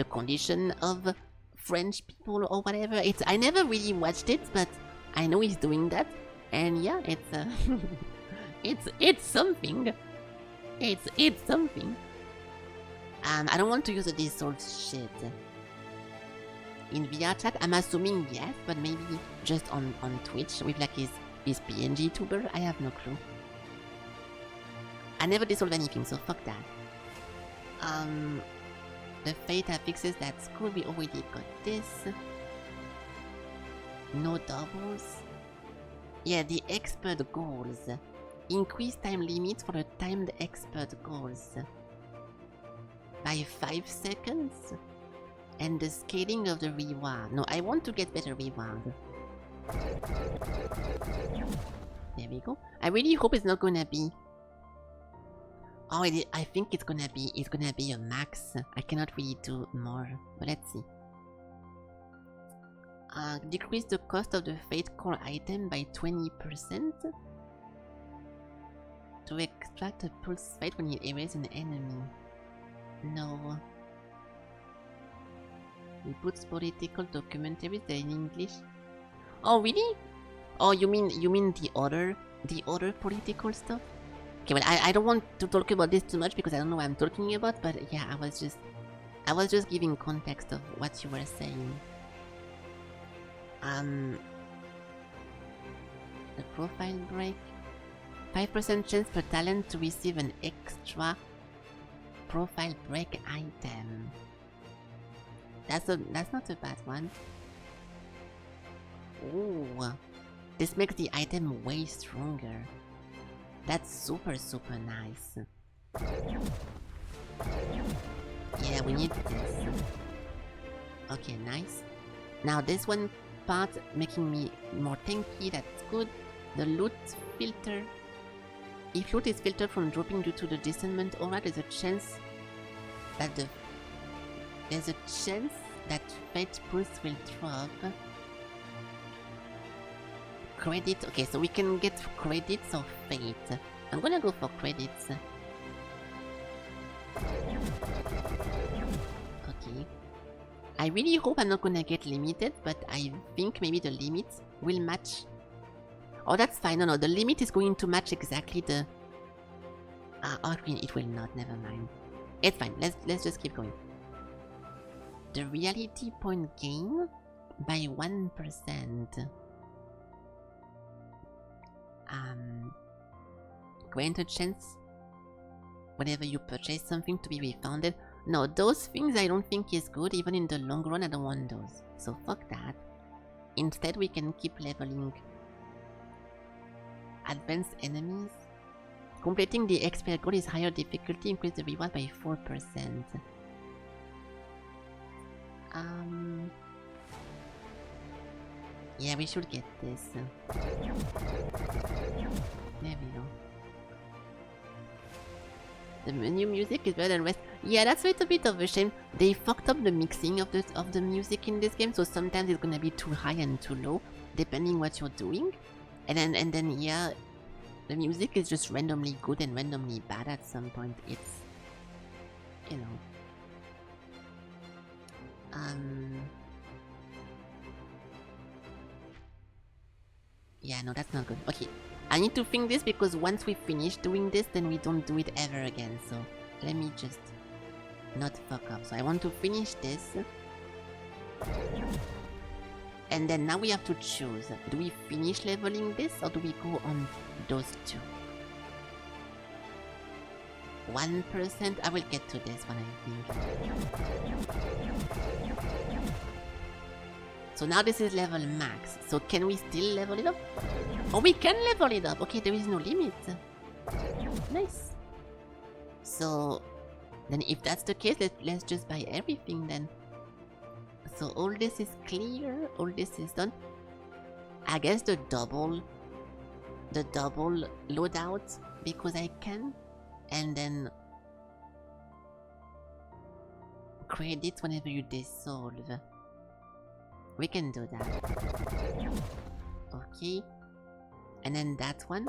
condition of French people or whatever. I never really watched it, but I know he's doing that, and yeah, it's it's something. It's something. I don't want to use this sort of shit in VR chat. I'm assuming yes, but maybe just on Twitch with like his PNG tuber. I have no clue. I never dissolve anything, so fuck that. The fate fixes, that's cool. We already got this. No doubles. Yeah, the expert goals. Increase time limit for the timed expert goals by 5 seconds. And the scaling of the reward. No, I want to get better reward. There we go. I really hope it's not gonna be. Oh, I think it's gonna be a max. I cannot really do more, but let's see. Decrease the cost of the fate core item by 20%. To extract a pulse fate when you erase an enemy. No. He puts political documentaries there in English. Oh really? Oh, you mean the other political stuff? Okay, well I don't want to talk about this too much because I don't know what I'm talking about, but yeah, I was just giving context of what you were saying. The profile break. 5% chance per talent to receive an extra profile break item. That's not a bad one. Ooh, this makes the item way stronger. That's super nice. Yeah, we need this. Okay, nice. Now this one part making me more tanky, that's good. The loot filter. If loot is filtered from dropping due to the discernment aura, there's a chance that fate pulse will drop. Credit. Okay, so we can get credits or fate. I'm gonna go for credits. Okay. I really hope I'm not gonna get limited, but I think maybe the limit will match. Oh, that's fine. No, the limit is going to match exactly the. It will not. Never mind. It's fine. Let's just keep going. The reality point gain by 1%. Grant a chance whenever you purchase something to be refunded. No, those things I don't think is good. Even in the long run, I don't want those. So fuck that. Instead, we can keep leveling advanced enemies. Completing the expert goal is higher difficulty. Increase the reward by 4%. Yeah, we should get this. There we go. The menu music is better than rest. Yeah, that's a little bit of a shame. They fucked up the mixing of the music in this game, so sometimes it's gonna be too high and too low, depending what you're doing. And then yeah, the music is just randomly good and randomly bad at some point. It's, you know. Yeah, no, that's not good. Okay, I need to think this because once we finish doing this, then we don't do it ever again. So let me just not fuck up. So I want to finish this. And then now we have to choose. Do we finish leveling this or do we go on those two? 1%? I will get to this one, I think. So now this is level max. So can we still level it up? Oh, we can level it up. Okay, there is no limit. Nice. So then if that's the case, let's just buy everything then. So all this is clear, all this is done. I guess the double loadout because I can, and then credits whenever you dissolve. We can do that. Okay. And then that one.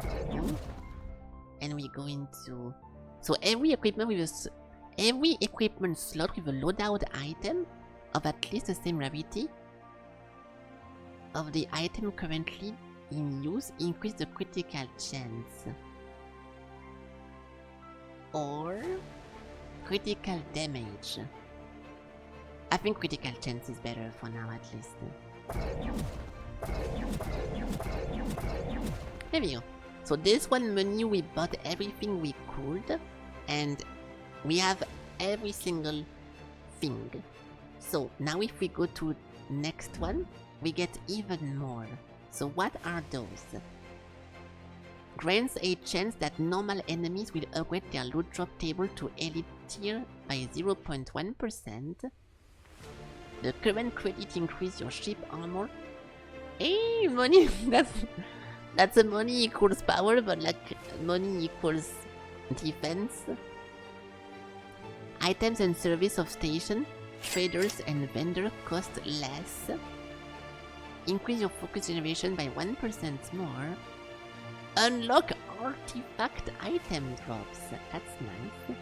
And we go into, so every equipment slot with a loadout item of at least the same rarity of the item currently in use increase the critical chance or critical damage. I think critical chance is better for now at least. There we go. So this one menu we bought everything we could and we have every single thing. So now if we go to next one, we get even more. So what are those? Grants a chance that normal enemies will upgrade their loot drop table to elite tier by 0.1%. The current credit increase your ship armor. Hey, money! That's a money equals power, but like money equals defense. Items and service of station. Traders and vendor cost less. Increase your focus generation by 1% more. Unlock artifact item drops. That's nice.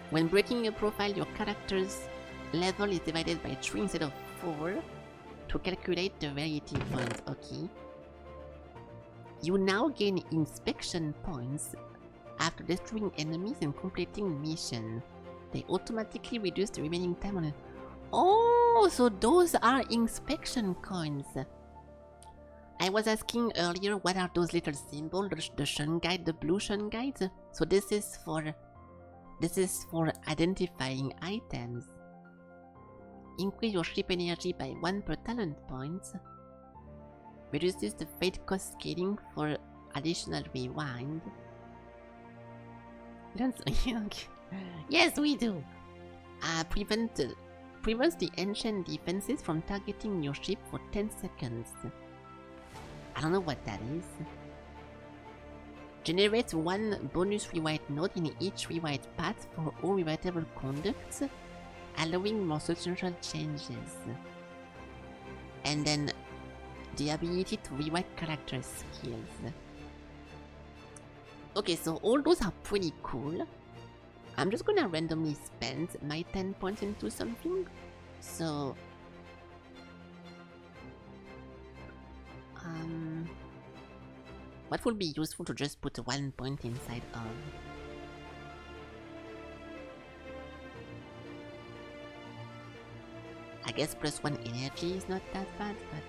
When breaking a profile, your character's level is divided by 3 instead of 4 to calculate the rarity points. Okay. You now gain inspection points after destroying enemies and completing mission. They automatically reduce the remaining time on it. Oh, so those are inspection coins. I was asking earlier what are those little symbols, the shun guide, the blue shun guides. So this is for identifying items. Increase your ship energy by 1 per talent point. Reduces the fate cost scaling for additional rewind. Yes, we do. Prevents the ancient defenses from targeting your ship for 10 seconds. I don't know what that is. Generates 1 bonus rewrite node in each rewrite path for all rewritable conducts, allowing more substantial changes. And then the ability to rewrite character skills. Okay, so all those are pretty cool. I'm just gonna randomly spend my 10 points into something. So what would be useful to just put 1 point inside of? I guess +1 energy is not that bad, but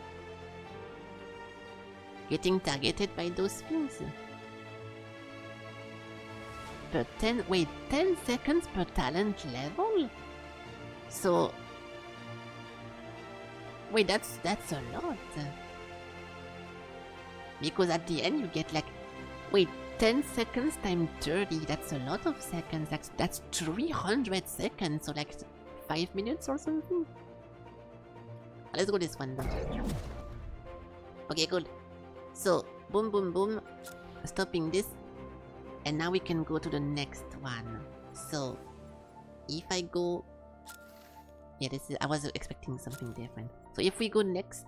getting targeted by those things. Per 10 seconds per talent level? So wait, that's a lot. Because at the end you get like, wait, 10 seconds times 30, that's a lot of seconds. That's 300 seconds, so like 5 minutes or something. Let's go this one though. Okay, good. So, boom, boom, boom. Stopping this. And now we can go to the next one. So, if I go... Yeah, this is... I was expecting something different. So if we go next...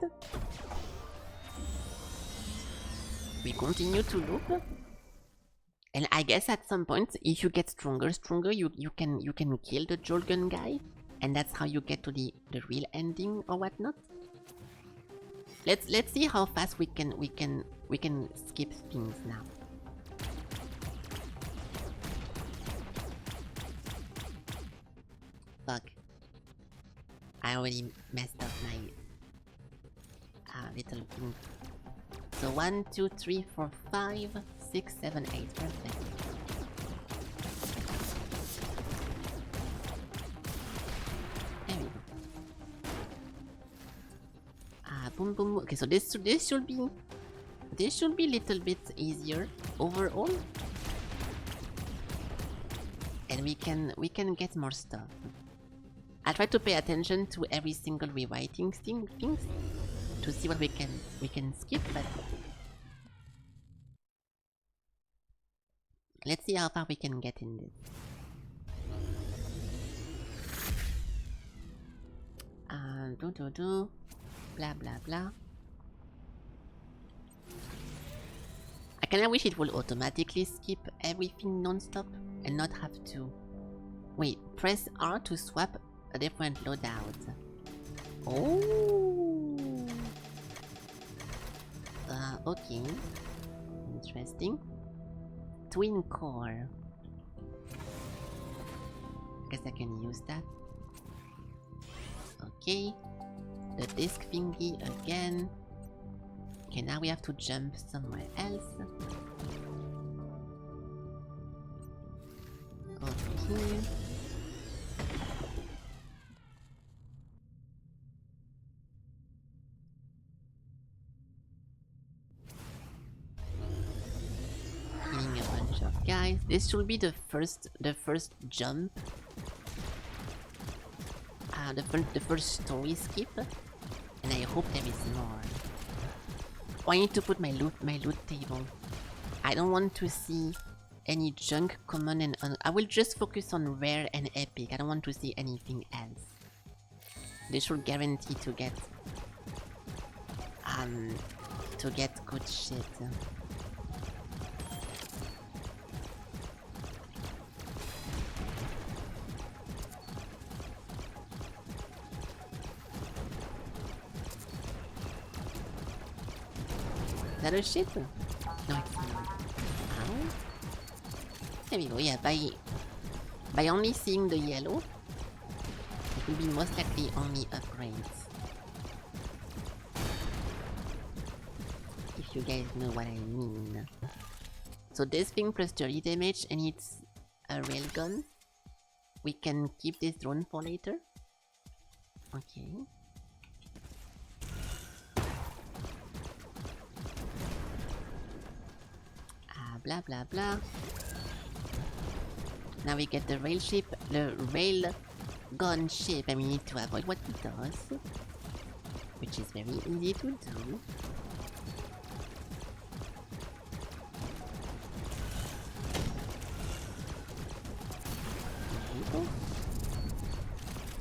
We continue to loop. And I guess at some point, if you get stronger, you can kill the Jolgun guy. And that's how you get to the real ending or whatnot. Let's see how fast we can skip things now. Fuck. I already messed up my little thing. So 1, 2, 3, 4, 5, 6, 7, 8. Perfect. There we go. Boom, boom. Okay, so this should be a little bit easier overall, and we can get more stuff. I try to pay attention to every single rewriting things to see what we can skip, but let's see how far we can get in this. Blah blah blah. I kinda wish it would automatically skip everything non-stop and not have to... Wait, press R to swap a different loadout. Oh! Okay. Interesting. Twin core. Guess I can use that. Okay. The disc thingy again. Okay, now we have to jump somewhere else. Okay. Killing a bunch of guys. This should be the first jump. The first story skip. And I hope there is more. Oh, I need to put my loot table. I don't want to see any junk, common and I will just focus on rare and epic. I don't want to see anything else. They should guarantee to get good shit. Is that a shit? No, it's not. How? There we go, yeah, by only seeing the yellow, it will be most likely only upgrades. If you guys know what I mean. So this thing plus 30 damage and it's a railgun. We can keep this drone for later. Okay. Blah blah blah. Now we get the rail ship, the rail gun ship, and we need to avoid what it does, which is very easy to do.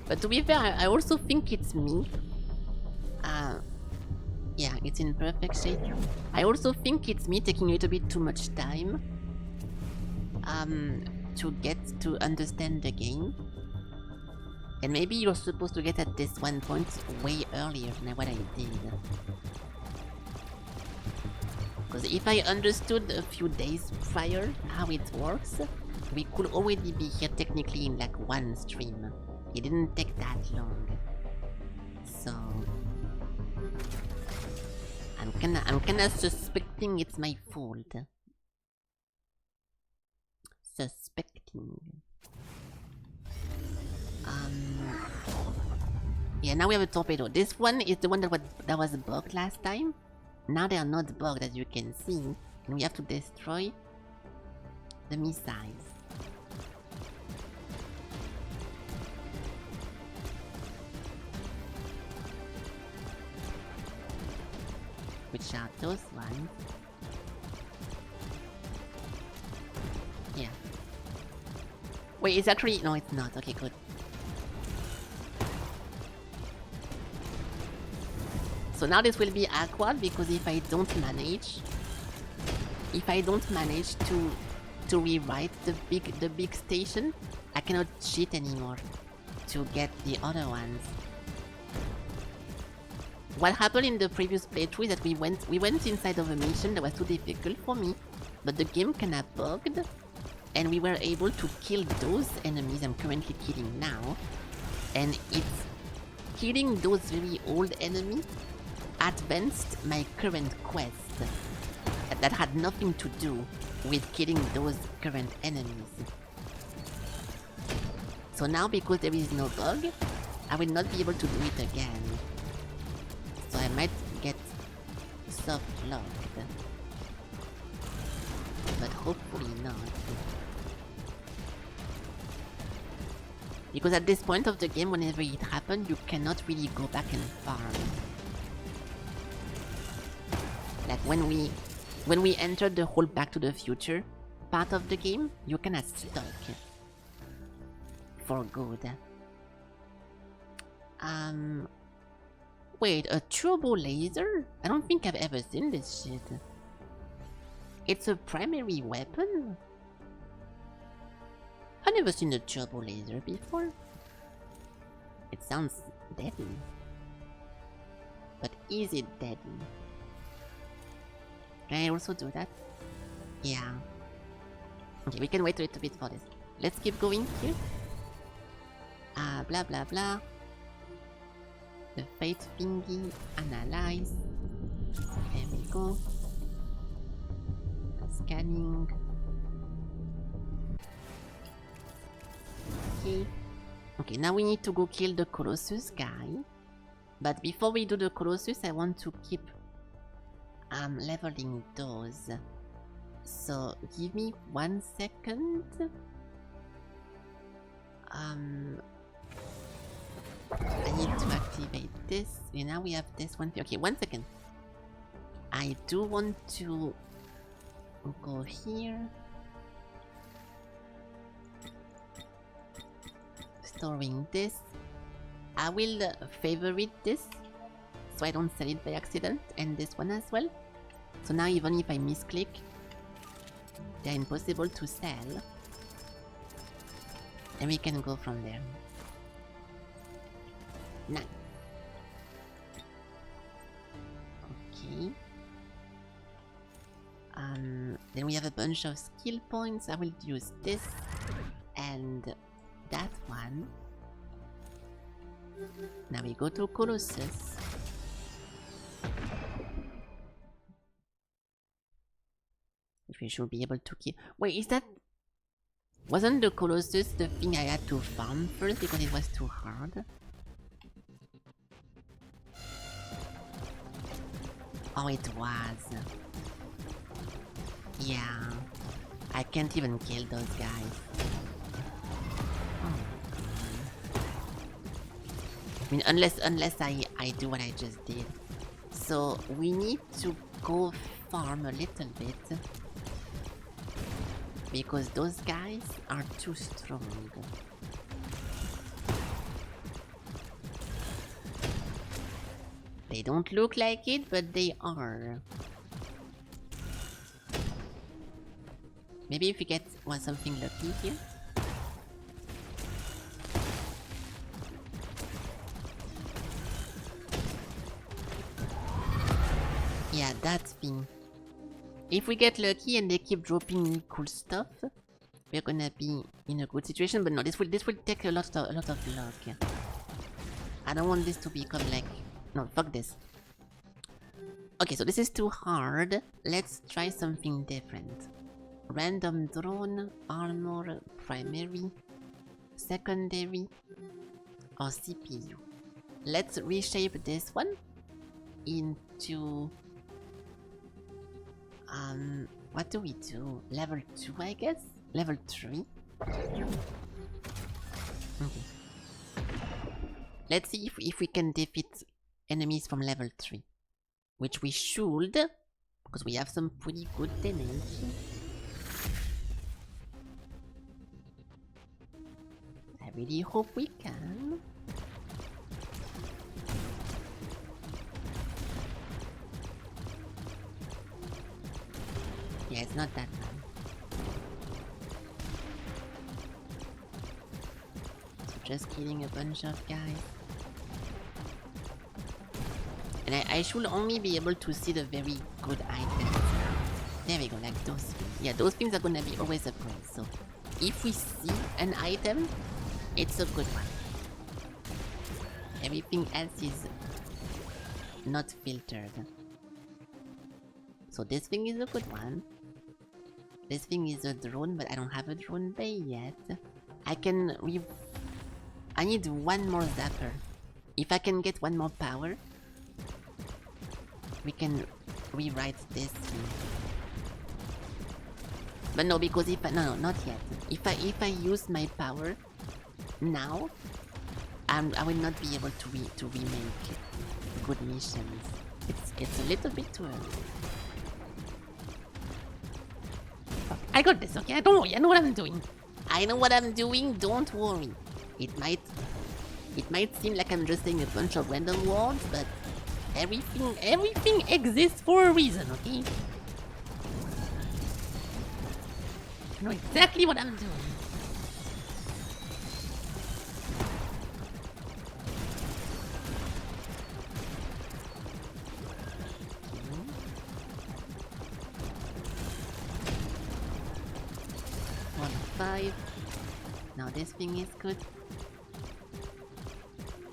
But to be fair, I also think it's me. Yeah, it's in perfect shape. I also think it's me taking a little bit too much time to get to understand the game. And maybe you're supposed to get at this one point way earlier than what I did. Because if I understood a few days prior how it works, we could already be here technically in like one stream. It didn't take that long. So I'm kinda suspecting it's my fault. Suspecting. Yeah, now we have a torpedo. This one is the one that was bugged last time. Now they are not bugged, as you can see, and we have to destroy the missiles. which are those ones. Yeah. Wait, it's actually... No, it's not. Okay, good. So now this will be awkward because if I don't manage to rewrite the big station, I cannot cheat anymore to get the other ones. What happened in the previous playthrough is that we went inside of a mission that was too difficult for me, but the game kinda bugged, and we were able to kill those enemies I'm currently killing now, and it's killing those very old enemies advanced my current quest that had nothing to do with killing those current enemies. So now, because there is no bug, I will not be able to do it again. So I might get soft locked, but hopefully not. Because at this point of the game, whenever it happens, you cannot really go back and farm. Like when we entered the whole Back to the Future part of the game, you kinda stuck for good. Wait, a turbo laser? I don't think I've ever seen this shit. It's a primary weapon? I've never seen a turbo laser before. It sounds deadly. But is it deadly? Can I also do that? Yeah. Okay, we can wait a little bit for this. Let's keep going here. Blah blah blah. The fate thingy, analyze. There we go. Scanning. Okay. Okay, now we need to go kill the Colossus guy. But before we do the Colossus, I want to keep leveling those. So give me 1 second. I need to activate this. And now we have this one. Okay, 1 second. I do want to go here. Storing this. I will favorite this so I don't sell it by accident, and this one as well. So now even if I misclick, they're impossible to sell. And we can go from there. Nice. Okay. Then we have a bunch of skill points. I will use this and that one. Now we go to Colossus. Which we should be able to kill. Wait, is that... Wasn't the Colossus the thing I had to farm first because it was too hard? Oh, it was. Yeah. I can't even kill those guys. Oh my god. I mean, unless I do what I just did. So we need to go farm a little bit. Because those guys are too strong. They don't look like it, but they are. Maybe if we get something lucky here. Yeah, that thing. If we get lucky and they keep dropping me cool stuff, we're gonna be in a good situation. But no, this will take a lot of luck. I don't want this to become like... No, fuck this. Okay, so this is too hard. Let's try something different. Random drone, armor, primary, secondary, or CPU. Let's reshape this one into... what do we do? Level 2, I guess? Level 3? Okay. Let's see if we can defeat enemies from level 3. which we should, because we have some pretty good damage. I really hope we can. Yeah, it's not that bad. So just killing a bunch of guys. And I should only be able to see the very good items. There we go, like those things. Yeah, those things are gonna be always upgrades. So if we see an item, it's a good one. Everything else is not filtered. So this thing is a good one. This thing is a drone, but I don't have a drone bay yet. I need one more zapper. If I can get one more power, we can rewrite this thing. But no, because no, not yet. If I use my power now, I will not be able to remake good missions. It's a little bit too early. I got this, okay? Don't worry, I know what I'm doing. I know what I'm doing, don't worry. It might seem like I'm just saying a bunch of random words, but everything exists for a reason, okay? I know exactly what I'm doing. Now this thing is good.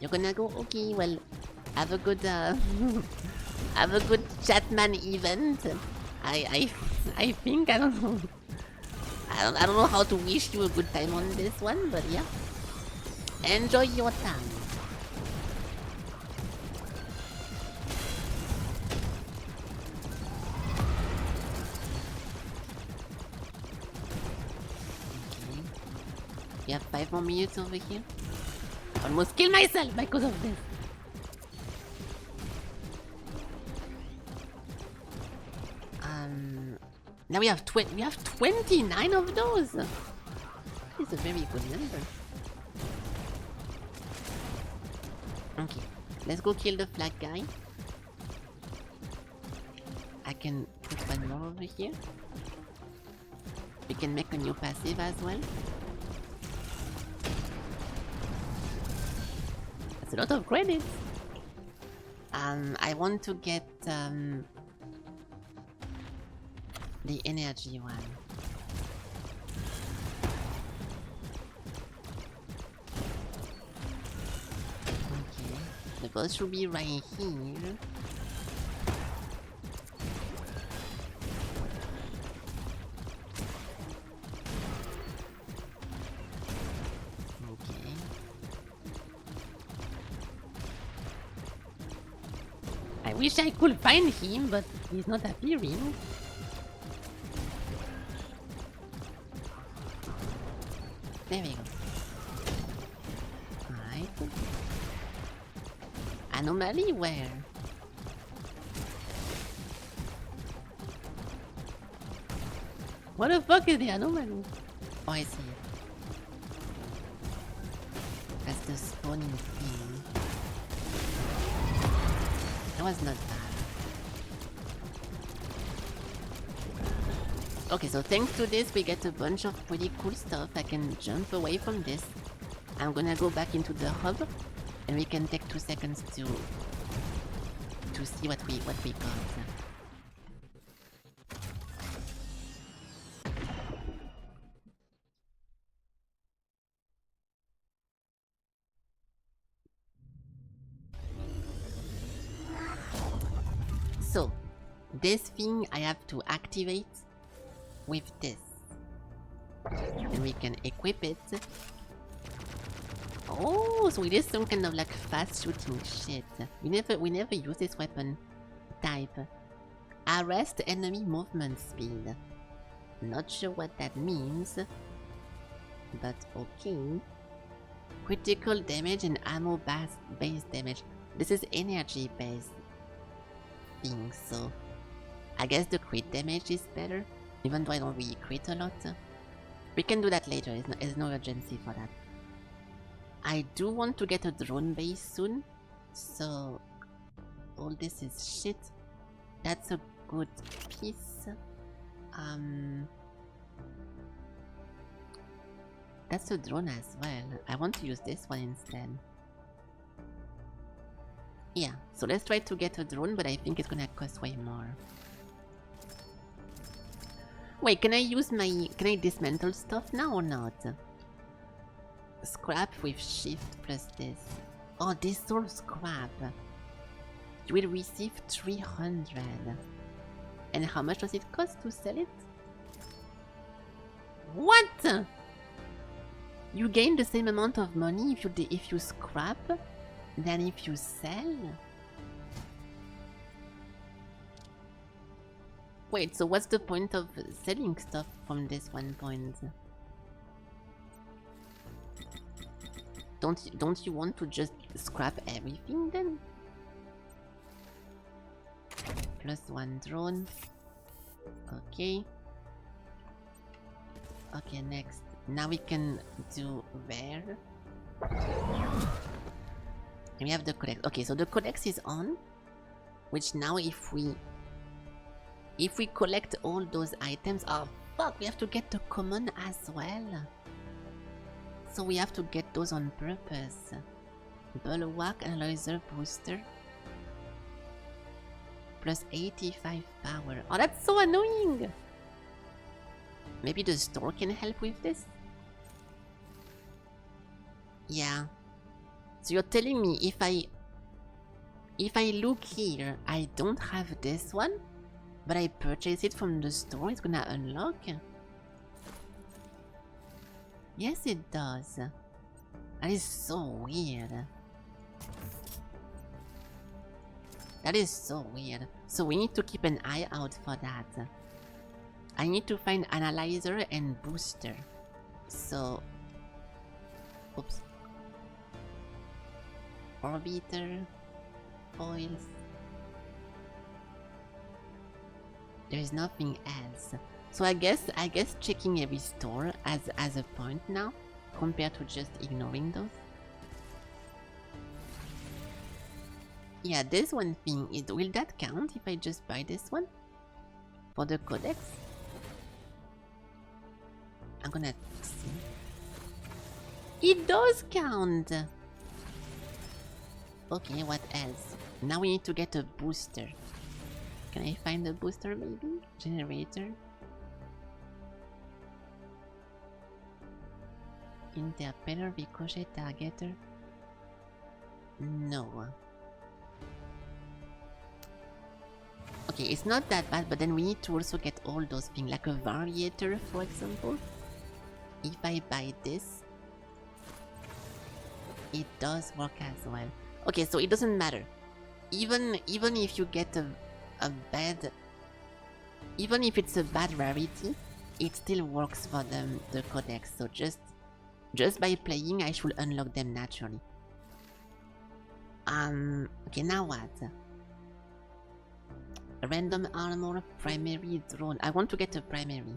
You're gonna go? Okay, well, have a good have a good Chatman event. I think, I don't know. I don't know how to wish you a good time on this one, but yeah. Enjoy your time. You have 5 more minutes over here. Almost killed myself because of this. Now we have 29 of those. It's a very good number. Okay, let's go kill the flag guy. I can put one more over here. We can make a new passive as well. That's a lot of credits. I want to get the energy one. Okay, the boss should be right here. Okay. I wish I could find him, but he's not appearing. There we go. Alright. Anomaly where? What the fuck is the anomaly? Oh, I see it. That's the spawning thing. That was not bad. Okay, so thanks to this, we get a bunch of pretty cool stuff. I can jump away from this. I'm gonna go back into the hub, and we can take 2 seconds to see what we got. So, this thing I have to activate with this. And we can equip it. Oh, so it is some kind of like fast shooting shit. We never use this weapon type. Arrest enemy movement speed. Not sure what that means. But okay. Critical damage and ammo base damage. This is energy based. things, so I guess the crit damage is better, even though I don't really crit a lot. We can do that later, there's no urgency for that. I do want to get a drone base soon, so all this is shit. That's a good piece. That's a drone as well. I want to use this one instead. Yeah, so let's try to get a drone, but I think it's gonna cost way more. Wait, can I dismantle stuff now or not? Scrap with shift plus this. Oh, this all scrap. You will receive 300. And how much does it cost to sell it? What? You gain the same amount of money if you scrap than if you sell? Wait, so what's the point of selling stuff from this one point? Don't you want to just scrap everything then? Plus one drone. Okay. Okay, next. Now we can do where? And we have the codex. Okay, so the codex is on. Which now if we collect all those items, oh fuck, we have to get the common as well. So we have to get those on purpose. Bulwark Analyzer Booster. Plus 85 power. Oh, that's so annoying! Maybe the store can help with this? Yeah. So you're telling me if I look here, I don't have this one, but I purchase it from the store, it's gonna unlock? Yes, it does. That is so weird. That is so weird. So we need to keep an eye out for that. I need to find analyzer and booster. So... Oops. Orbiter. Foils. There's nothing else. So I guess checking every store as a point now, compared to just ignoring those. Yeah, this one thing, will that count if I just buy this one? For the codex? I'm gonna see. It does count! Okay, what else? Now we need to get a booster. Can I find a booster maybe? Generator? Interpeller, ricochet, targeter? No. Okay, it's not that bad, but then we need to also get all those things, like a variator, for example. If I buy this, it does work as well. Okay, so it doesn't matter. Even if you get a bad... Even if it's a bad rarity, it still works for the codex, so just by playing, I should unlock them naturally. Okay, now what? Random armor, primary drone. I want to get a primary.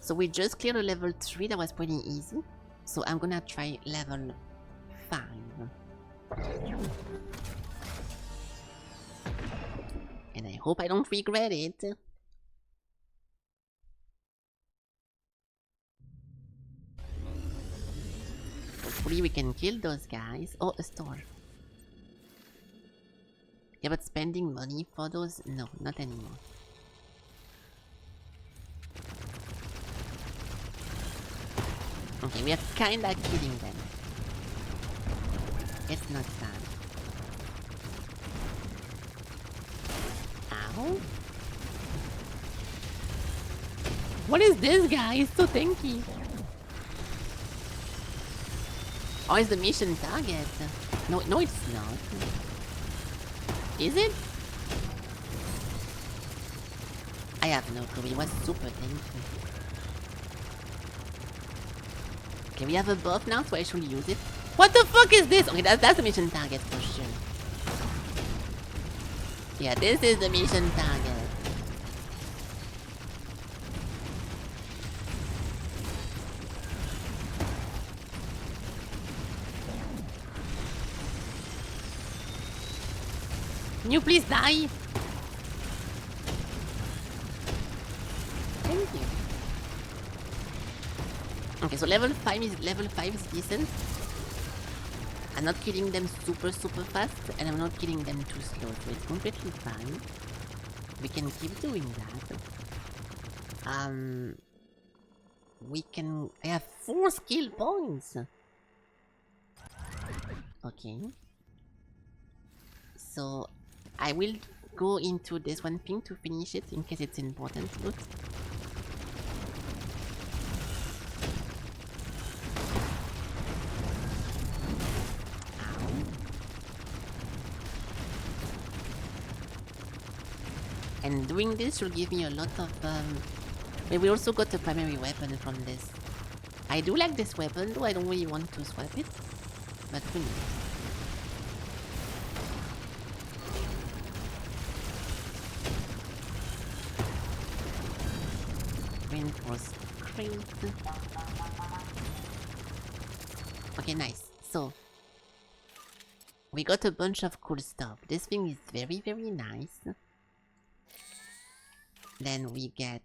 So we just cleared a level 3, that was pretty easy. So I'm gonna try level 5. And I hope I don't regret it. Hopefully we can kill those guys. Oh, a store. Yeah, but spending money for those? No, not anymore. Okay, we are kinda killing them. It's not fun. Ow. What is this guy? He's so tanky. Oh, it's the mission target. No, it's not. Is it? I have no clue. It was super tanky. Okay, we have a buff now, so I should use it. What the fuck is this? Okay, that's the mission target for sure. Yeah, this is the mission target. Can you please die? Thank you. Okay, so level 5 is decent. I'm not killing them super fast, and I'm not killing them too slow, so it's completely fine. We can keep doing that. I have 4 skill points. Okay. So, I will go into this one thing to finish it in case it's important. Look. And doing this will give me a lot of but we also got a primary weapon from this. I do like this weapon, though I don't really want to swap it. But who knows? Reinforce crate. Okay, nice. So we got a bunch of cool stuff. This thing is very nice. Then we get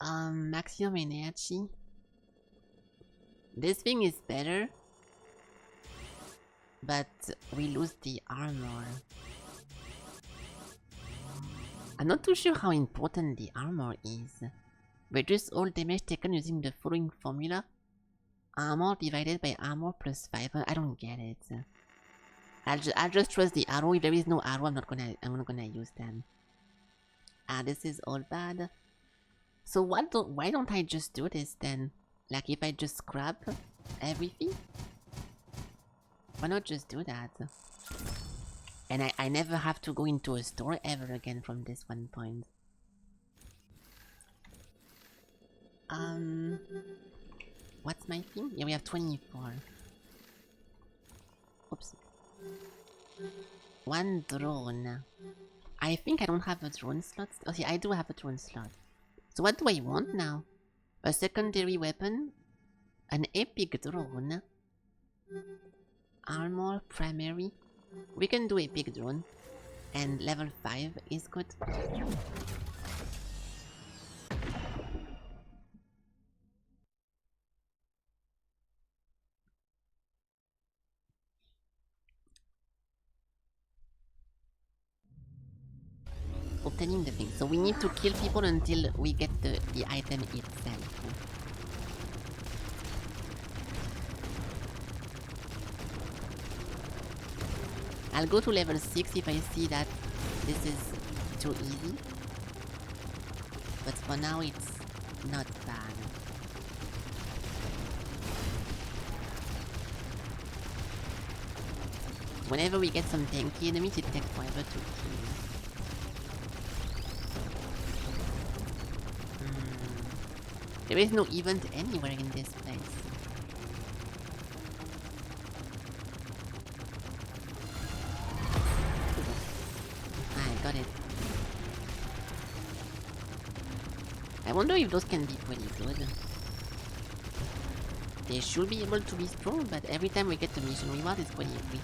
maximum energy. This thing is better, but we lose the armor. I'm not too sure how important the armor is. Reduce all damage taken using the following formula. Armor divided by armor plus 5. I don't get it. I'll just trust the arrow. If there is no arrow, I'm not gonna use them. This is all bad. So why don't I just do this then? Like if I just scrap everything? Why not just do that? And I never have to go into a store ever again from this one point. What's my thing? Yeah, we have 24. Oops. 1 drone. I think I don't have a drone slot. Oh yeah, I do have a drone slot. So what do I want now? A secondary weapon? An epic drone? Armor, primary? We can do epic drone. And level 5 is good. Obtaining the thing. So we need to kill people until we get the item itself. I'll go to level 6 if I see that this is too easy. But for now it's not bad. Whenever we get some tanky enemies, it takes forever to kill. There is no event anywhere in this place. I got it. I wonder if those can be pretty good. They should be able to be strong, but every time we get the mission reward, it's pretty weak.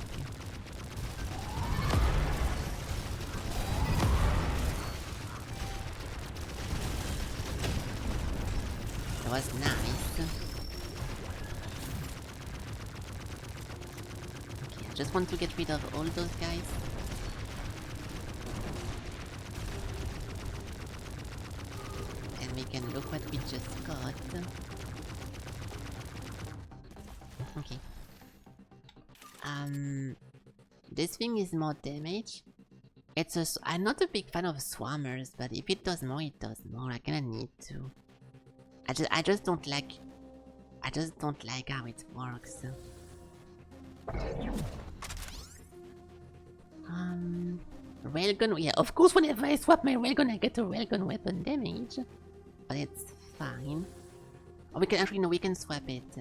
That was nice. Okay, I just want to get rid of all those guys. And we can look what we just got. Okay. This thing is more damage. I'm not a big fan of swarmers, but if it does more, it does more. I kinda need to. I just don't like how it works. Railgun, yeah, of course whenever I swap my railgun I get a railgun weapon damage. But it's fine. Or we can we can swap it.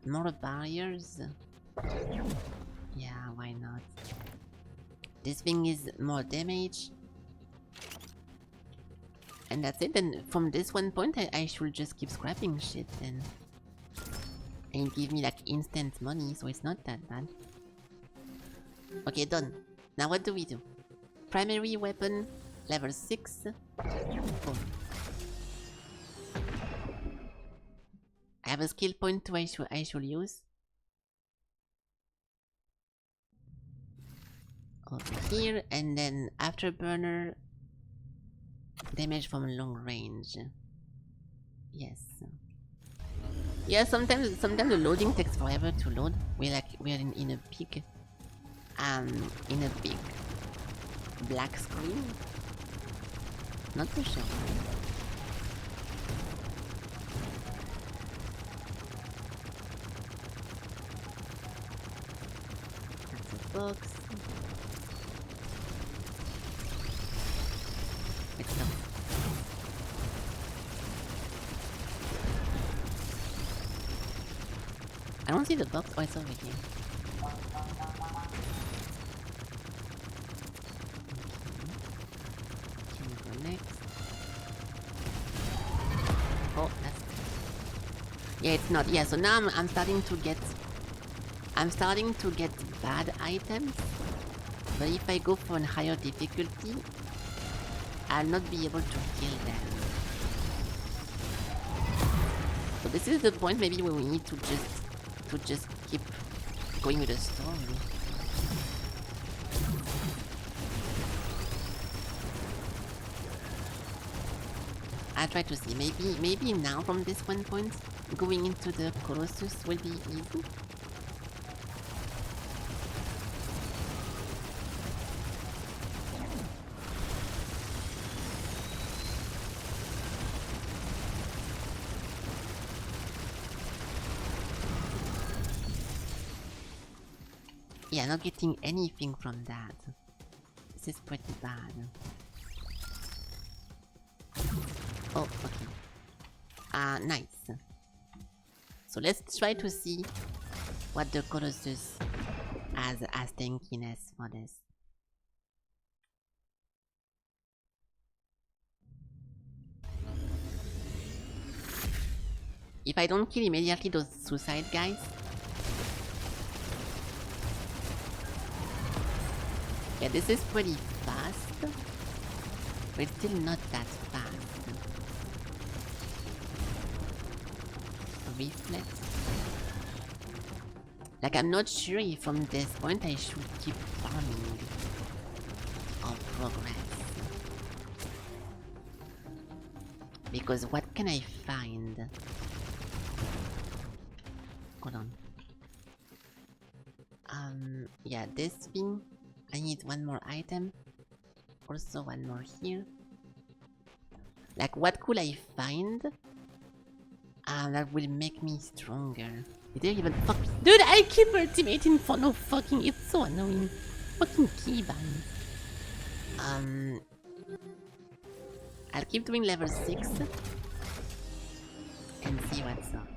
More barriers. Yeah, why not? This thing is more damage. And that's it. Then from this one point, I should just keep scrapping shit then. And it give me like instant money, so it's not that bad. Okay, done. Now what do we do? Primary weapon, level 6. Boom. I have a skill point too I should use. Over here, and then afterburner, damage from long range. Yes. Yeah, sometimes the loading takes forever to load. We're in a big black screen. Not too sure. That's a box. It's not. I don't see the box. Oh, it's over here. Can we go next? Oh, that's... Yeah, it's not. Yeah, so now I'm starting to get bad items. But if I go for a higher difficulty, I'll not be able to kill them. So this is the point maybe where we need to just keep going with the story. I'll try to see. Maybe now from this one point, going into the Colossus will be easy. Yeah, not getting anything from that. This is pretty bad. Oh, okay. Nice. So let's try to see what the Colossus has as tankiness for this. If I don't kill immediately those suicide guys, yeah, this is pretty fast, but it's still not that fast. Reflex. Like, I'm not sure if from this point I should keep farming or progress. Because what can I find? Hold on. Yeah, this thing. I need one more item. Also one more here. Like, what could I find? That will make me stronger. Did they even fuck? Dude, I keep ultimating for no fucking. It's so annoying. Fucking keybind. I'll keep doing level 6 and see what's up.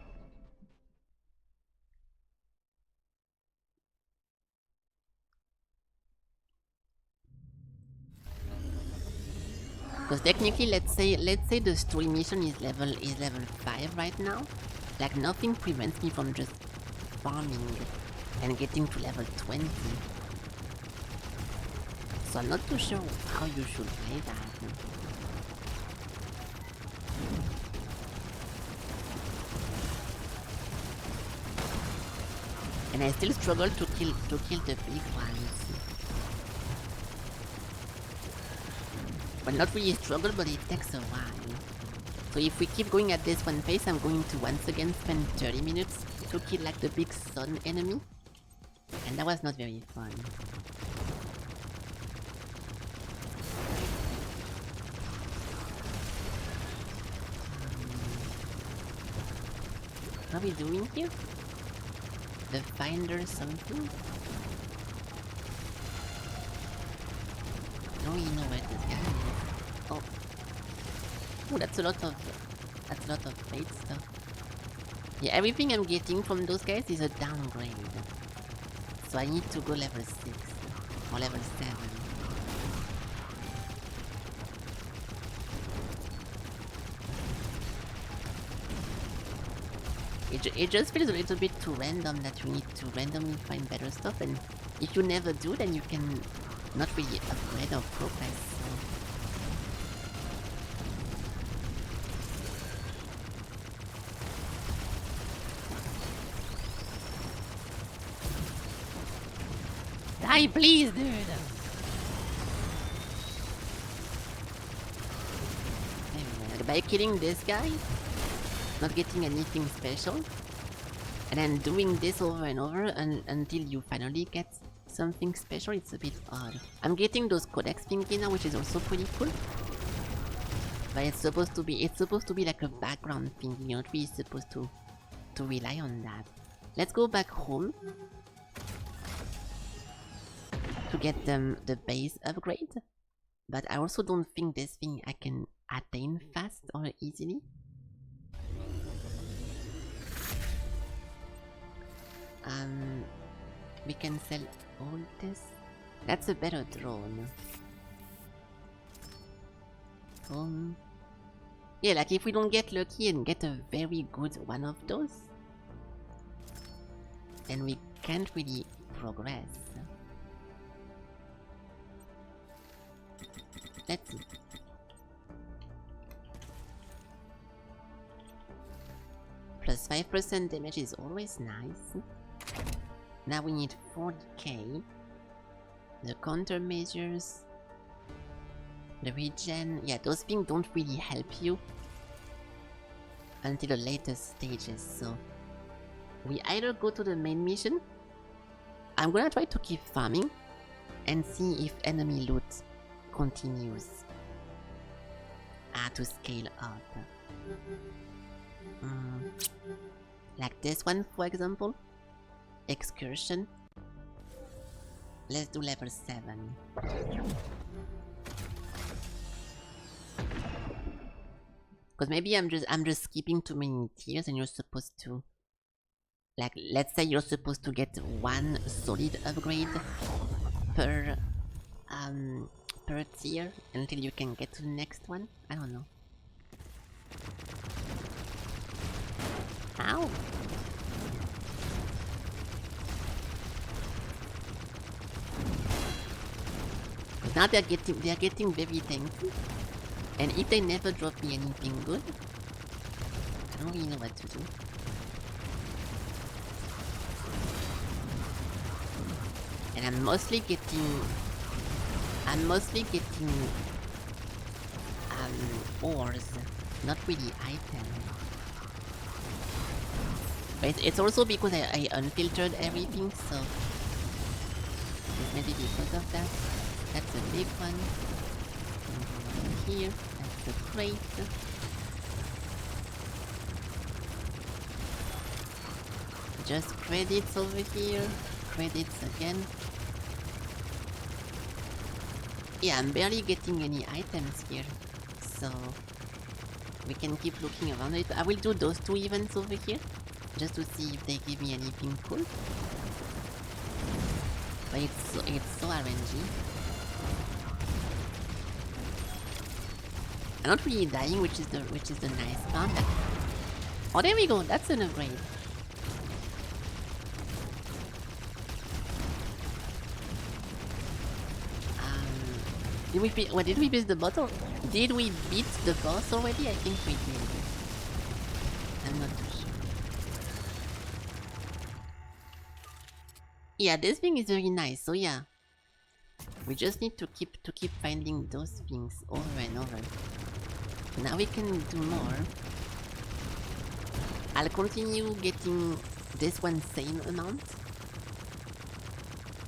Because technically, let's say the story mission is level 5 right now. Like, nothing prevents me from just farming and getting to level 20. So I'm not too sure how you should play that. And I still struggle to kill the big ones. Well, not really struggle, but it takes a while. So if we keep going at this one pace, I'm going to once again spend 30 minutes to kill like the big sun enemy. And that was not very fun. What are we doing here? The finder something? I don't really know where this guy is. Oh. Oh, that's a lot of fate stuff. Yeah, everything I'm getting from those guys is a downgrade. So I need to go level 6. for level 7. It just feels a little bit too random that you need to randomly find better stuff, and if you never do, then you can not really upgrade or progress. So. Die, please, dude. By killing this guy, not getting anything special, and then doing this over and over until you finally get something special, it's a bit odd. I'm getting those codex thingy now, which is also pretty cool. But it's supposed to be like a background thing. You're not really supposed to rely on that. Let's go back home to get the base upgrade. But I also don't think this thing I can attain fast or easily. We can sell all this. That's a better drone. Yeah, like if we don't get lucky and get a very good one of those, then we can't really progress. Let's see. Plus 5% damage is always nice. Now we need 40k. The countermeasures. The regen. Yeah, those things don't really help you until the later stages, so we either go to the main mission. I'm gonna try to keep farming and see if enemy loot continues to scale up. Like this one, for example. Excursion. Let's do level 7. Because maybe I'm just skipping too many tiers and you're supposed to, like, let's say you're supposed to get one solid upgrade per tier until you can get to the next one. I don't know. Ow! Now they're getting very tanky, and if they never drop me anything good, I don't really know what to do. And I'm mostly getting ores, not really items. But it's also because I unfiltered everything, so it's maybe because of that. That's a big one. And here, that's the crate. Just credits over here. Credits again. Yeah, I'm barely getting any items here, so we can keep looking around it. I will do those 2 events over here, just to see if they give me anything cool. But it's so RNG. I'm not really dying, which is the nice part. Oh, there we go. That's an upgrade. Did we beat the bottle? Did we beat the boss already? I think we did. I'm not too sure. Yeah, this thing is very nice. So yeah, we just need to keep finding those things over and over. Now we can do more. I'll continue getting this one same amount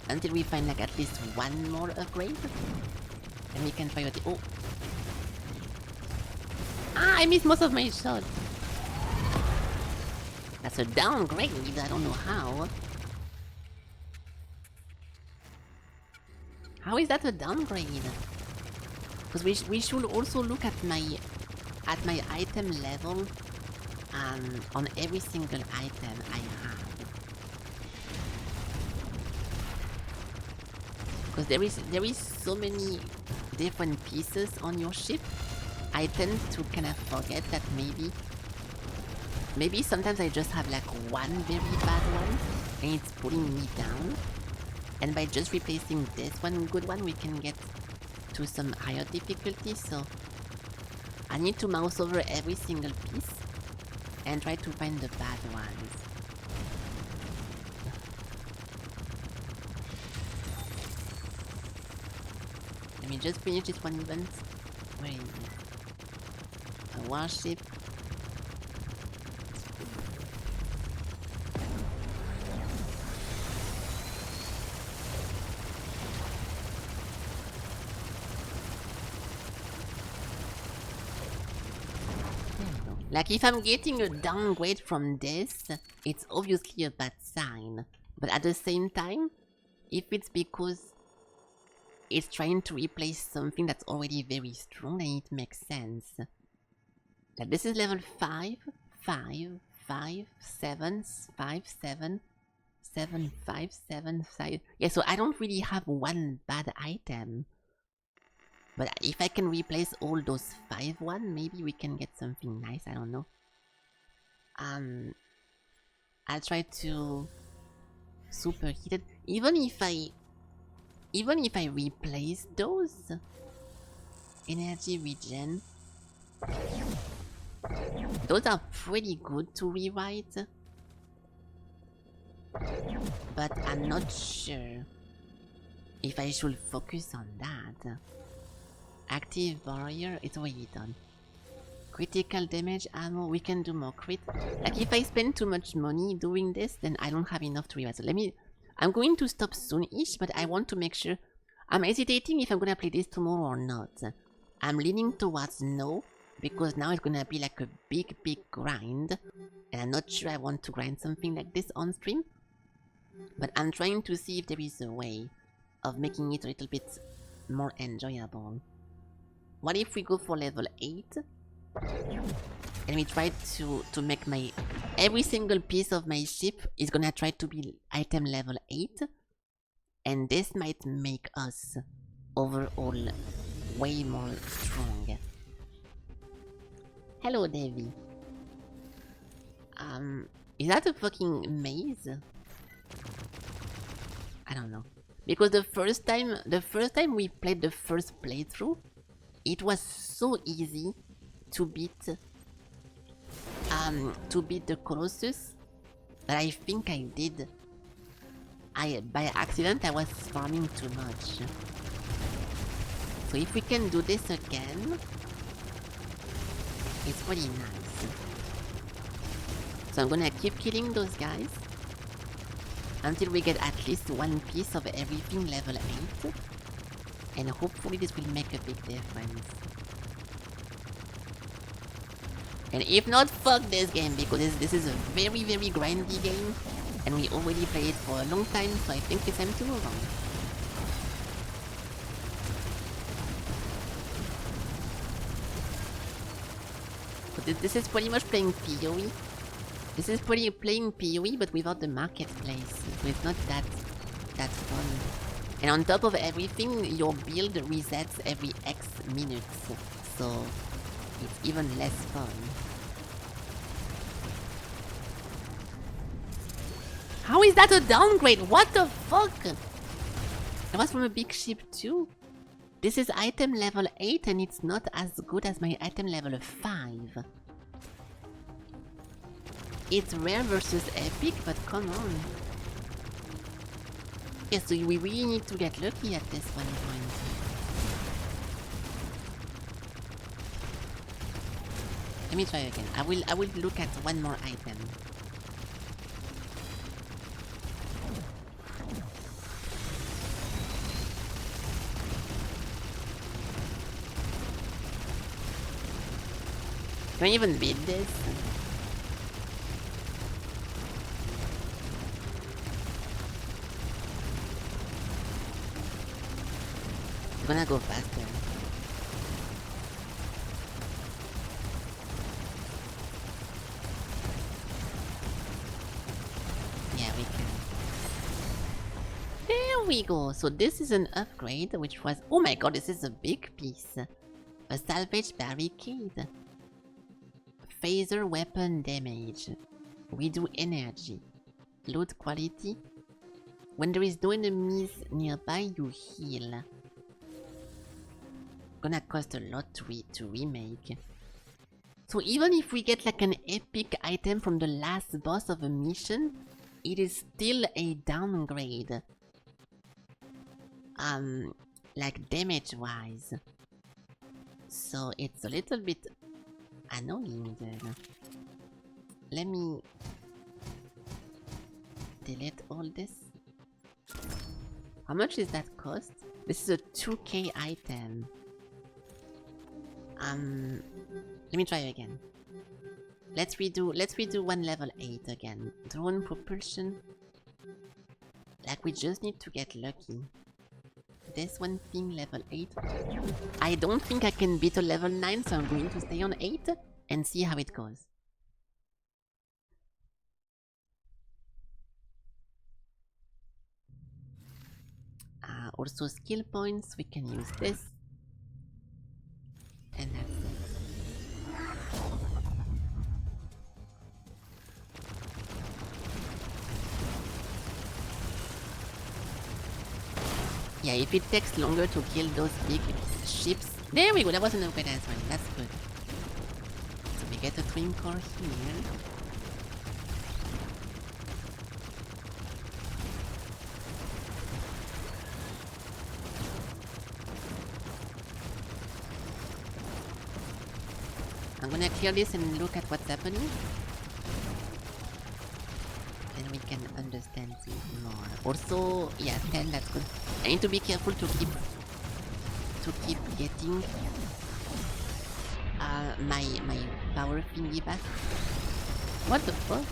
until we find like at least one more upgrade. And we can try it. Oh! Ah, I missed most of my shot. That's a downgrade, I don't know how. How is that a downgrade? Because we should also look at my item level on every single item I have. Because there is so many different pieces on your ship. I tend to kind of forget that maybe sometimes I just have like one very bad one and it's pulling me down. And by just replacing this one good one, we can get to some higher difficulty. So I need to mouse over every single piece and try to find the bad ones. Let me just finish this one event. Where is it? A warship. Like, if I'm getting a downgrade from this, it's obviously a bad sign. But at the same time, if it's because it's trying to replace something that's already very strong, then it makes sense. Like, this is level 5, 5, 5, 7, 5, 7, 7, 5, 7, 5. Yeah, so I don't really have one bad item. But if I can replace all those 5 ones, maybe we can get something nice, I don't know. I'll try to superheat it. Even if I replace those energy regen, those are pretty good to rewrite. But I'm not sure if I should focus on that. Active barrier, it's already done. Critical damage ammo, we can do more crit. Like, if I spend too much money doing this, then I don't have enough to rewrite. So I'm going to stop soon-ish, but I want to make sure. I'm hesitating if I'm gonna play this tomorrow or not. I'm leaning towards no, because now it's gonna be like a big grind. And I'm not sure I want to grind something like this on stream. But I'm trying to see if there is a way of making it a little bit more enjoyable. What if we go for level 8? And we try to make every single piece of my ship is gonna try to be item level 8. And this might make us overall way more strong. Hello, Davy. Is that a fucking maze? I don't know. Because the first time we played the first playthrough, it was so easy to beat the Colossus that I think I did. By accident I was farming too much. So if we can do this again, it's pretty nice. So I'm gonna keep killing those guys until we get at least one piece of everything level 8. And hopefully this will make a big difference. And if not, fuck this game, because this is a very grindy game. And we already played it for a long time, so I think it's time to move on. But this is pretty much playing PoE. This is playing PoE, but without the marketplace. So it's not that fun. And on top of everything, your build resets every X minutes, so it's even less fun. How is that a downgrade? What the fuck? It was from a big ship too. This is item level 8 and it's not as good as my item level 5. It's rare versus epic, but come on. Yeah, so we really need to get lucky at this one point. Let me try again. I will look at one more item. Can I even beat this? I'm gonna go faster. Yeah, we can. Damn! we go. So this is an upgrade, which was... Oh my god, this is a big piece. A salvage barricade. Phaser weapon damage. We do energy. Load quality. When there is no enemies nearby, you heal. Gonna cost a lot to remake. So even if we get like an epic item from the last boss of a mission, it is still a downgrade. Like damage wise. So it's a little bit annoying then. Let me delete all this. How much is that cost? This is a 2k item. Let me try again. Let's redo one level 8 again. Drone propulsion. Like we just need to get lucky. This one thing level 8. I don't think I can beat a level 9, so I'm going to stay on 8 and see how it goes. Also skill points, we can use this. And that's it. Yeah, if it takes longer to kill those big ships... There we go, that wasn't a bad as well, that's good. So we get a twin core here. I'm gonna clear this and look at what's happening. Then we can understand things more. Also, yeah, 10, that's good. I need to be careful to keep getting my power thingy back. What the fuck?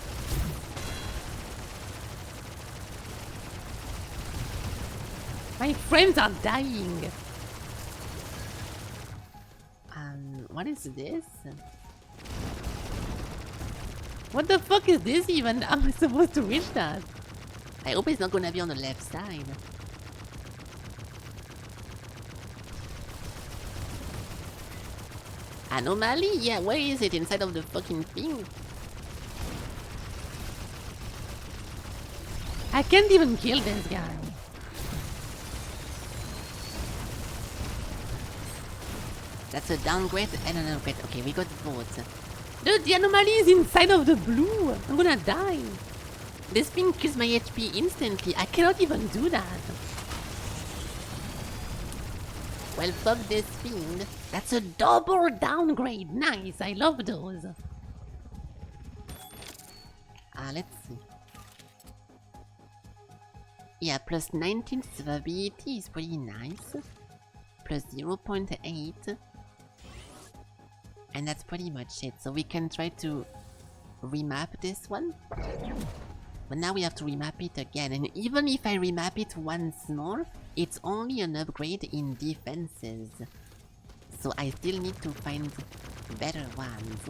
My friends are dying. What is this? What the fuck is this even? How am I supposed to reach that? I hope it's not gonna be on the left side. Anomaly? Yeah, where is it? Inside of the fucking thing? I can't even kill this guy. That's a downgrade and an upgrade. Okay, we got both. Dude, the anomaly is inside of the blue. I'm gonna die. This thing kills my HP instantly. I cannot even do that. Well, fuck this thing. That's a double downgrade. Nice, I love those. Let's see. Yeah, plus 19 survivability is pretty nice. Plus 0.8. And that's pretty much it. So we can try to remap this one. But now we have to remap it again. And even if I remap it once more, it's only an upgrade in defenses. So I still need to find better ones.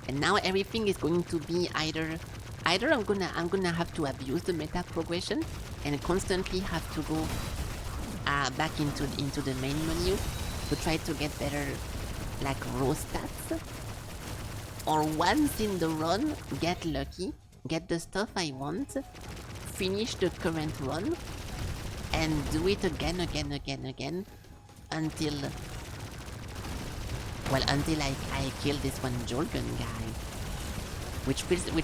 And now everything is going to be either I'm gonna have to abuse the meta progression and constantly have to go back into the main menu to try to get better like raw stats, or once in the run get lucky, get the stuff I want, finish the current run and do it again until I kill this one Jorgen guy. Which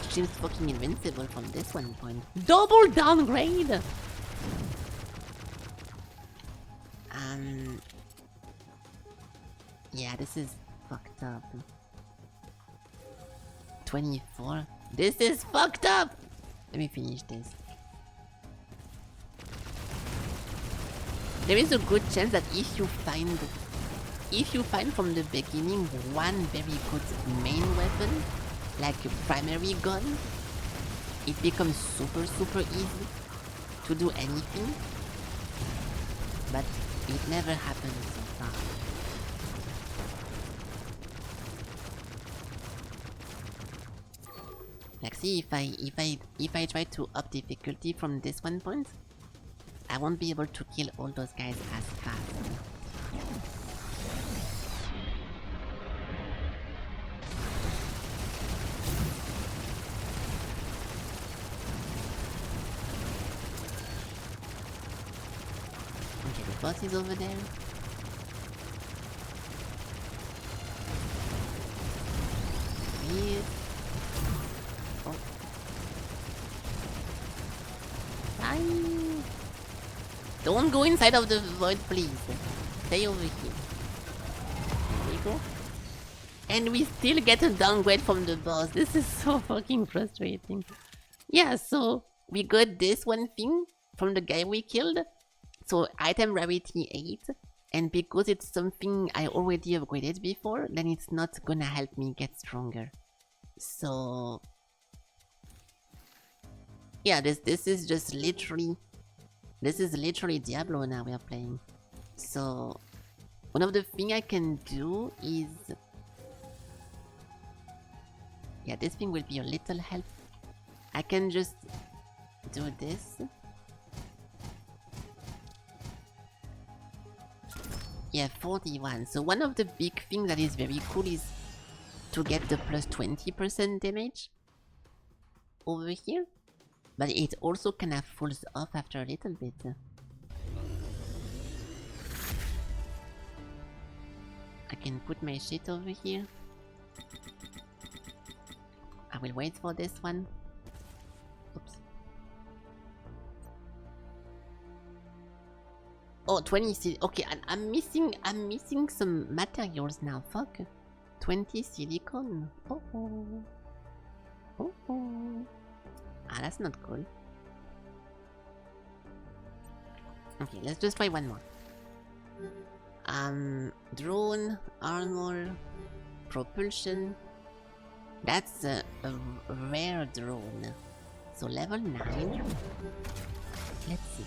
seems fucking invincible from this one point. Double downgrade! Yeah, this is fucked up. 24. This is fucked up! Let me finish this. There is a good chance that if you find from the beginning one very good main weapon, like a primary gun, it becomes super easy to do anything. But it never happens so far. Like, see, if I try to up difficulty from this one point, I won't be able to kill all those guys as fast. Okay, the boss is over there. Here. Oh. Fine. Don't go inside of the void, please. Stay over here. There we go. And we still get a downgrade from the boss. This is so fucking frustrating. Yeah, so we got this one thing from the guy we killed. So item rarity 8. And because it's something I already upgraded before, then it's not gonna help me get stronger. So yeah, this is just literally, this is literally Diablo now we are playing. So one of the things I can do is, yeah, this thing will be a little help. I can just do this. Yeah, 41. So one of the big things that is very cool is to get the plus 20% damage over here. But it also kind of falls off after a little bit. I can put my shit over here. I will wait for this one. Oops. Oh, 20 okay, I'm missing some materials now. Fuck. 20 silicone. Oh oh. Oh oh. Ah, that's not cool. Okay, let's just try one more. Drone, armor, propulsion. That's a rare drone. So level 9. Let's see.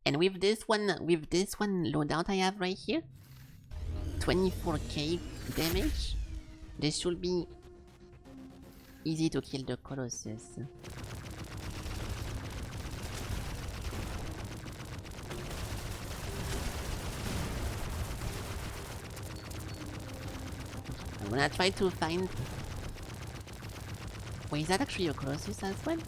And with this one loadout I have right here, 24k damage. This should be easy to kill the Colossus. I'm gonna try to find... Wait, is that actually a Colossus as well?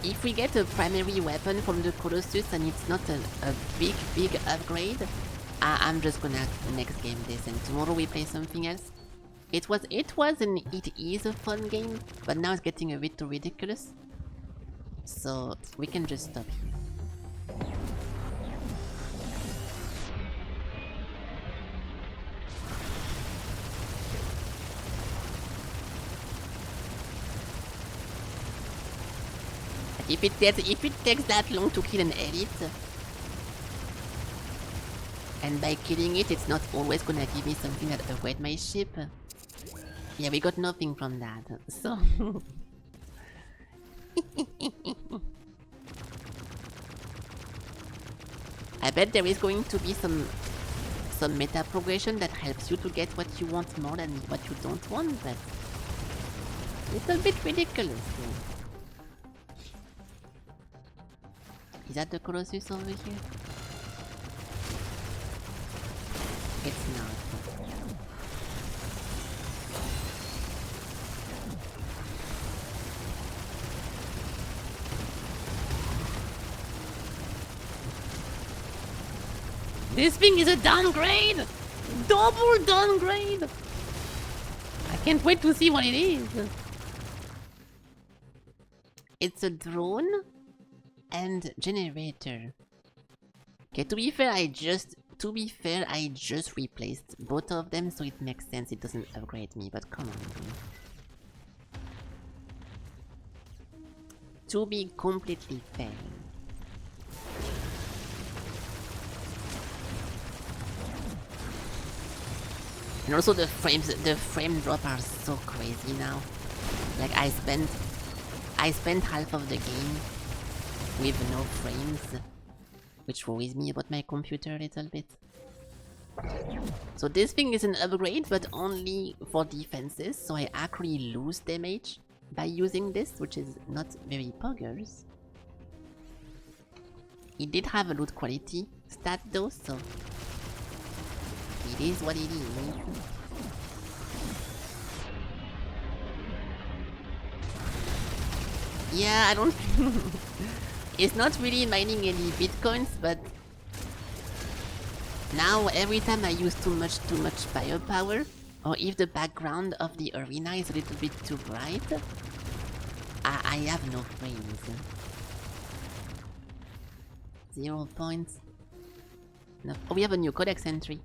If we get a primary weapon from the Colossus and it's not a big upgrade, I'm just gonna next game this and tomorrow we play something else. It is a fun game, but now it's getting a bit too ridiculous. So we can just stop here. If it takes that long to kill an elite, and by killing it, it's not always gonna give me something that upgrades my ship. Yeah, we got nothing from that, so... I bet there is going to be some meta progression that helps you to get what you want more than what you don't want, but... It's a bit ridiculous, though. Is that the Colossus over here? It's not. This thing is a downgrade! Double downgrade! I can't wait to see what it is. It's a drone and generator. Okay, to be fair, I just replaced both of them, so it makes sense. It doesn't upgrade me, but come on. Man. To be completely fair. And also the frame drop are so crazy now. Like I spent half of the game with no frames, which worries me about my computer a little bit. So this thing is an upgrade, but only for defenses, so I actually lose damage by using this, which is not very poggers. It did have a loot quality stat though, so it is what it is. Yeah, I don't... It's not really mining any bitcoins, but... Now, every time I use too much firepower, or if the background of the arena is a little bit too bright, I have no frames. 0 points. No. Oh, we have a new codex entry.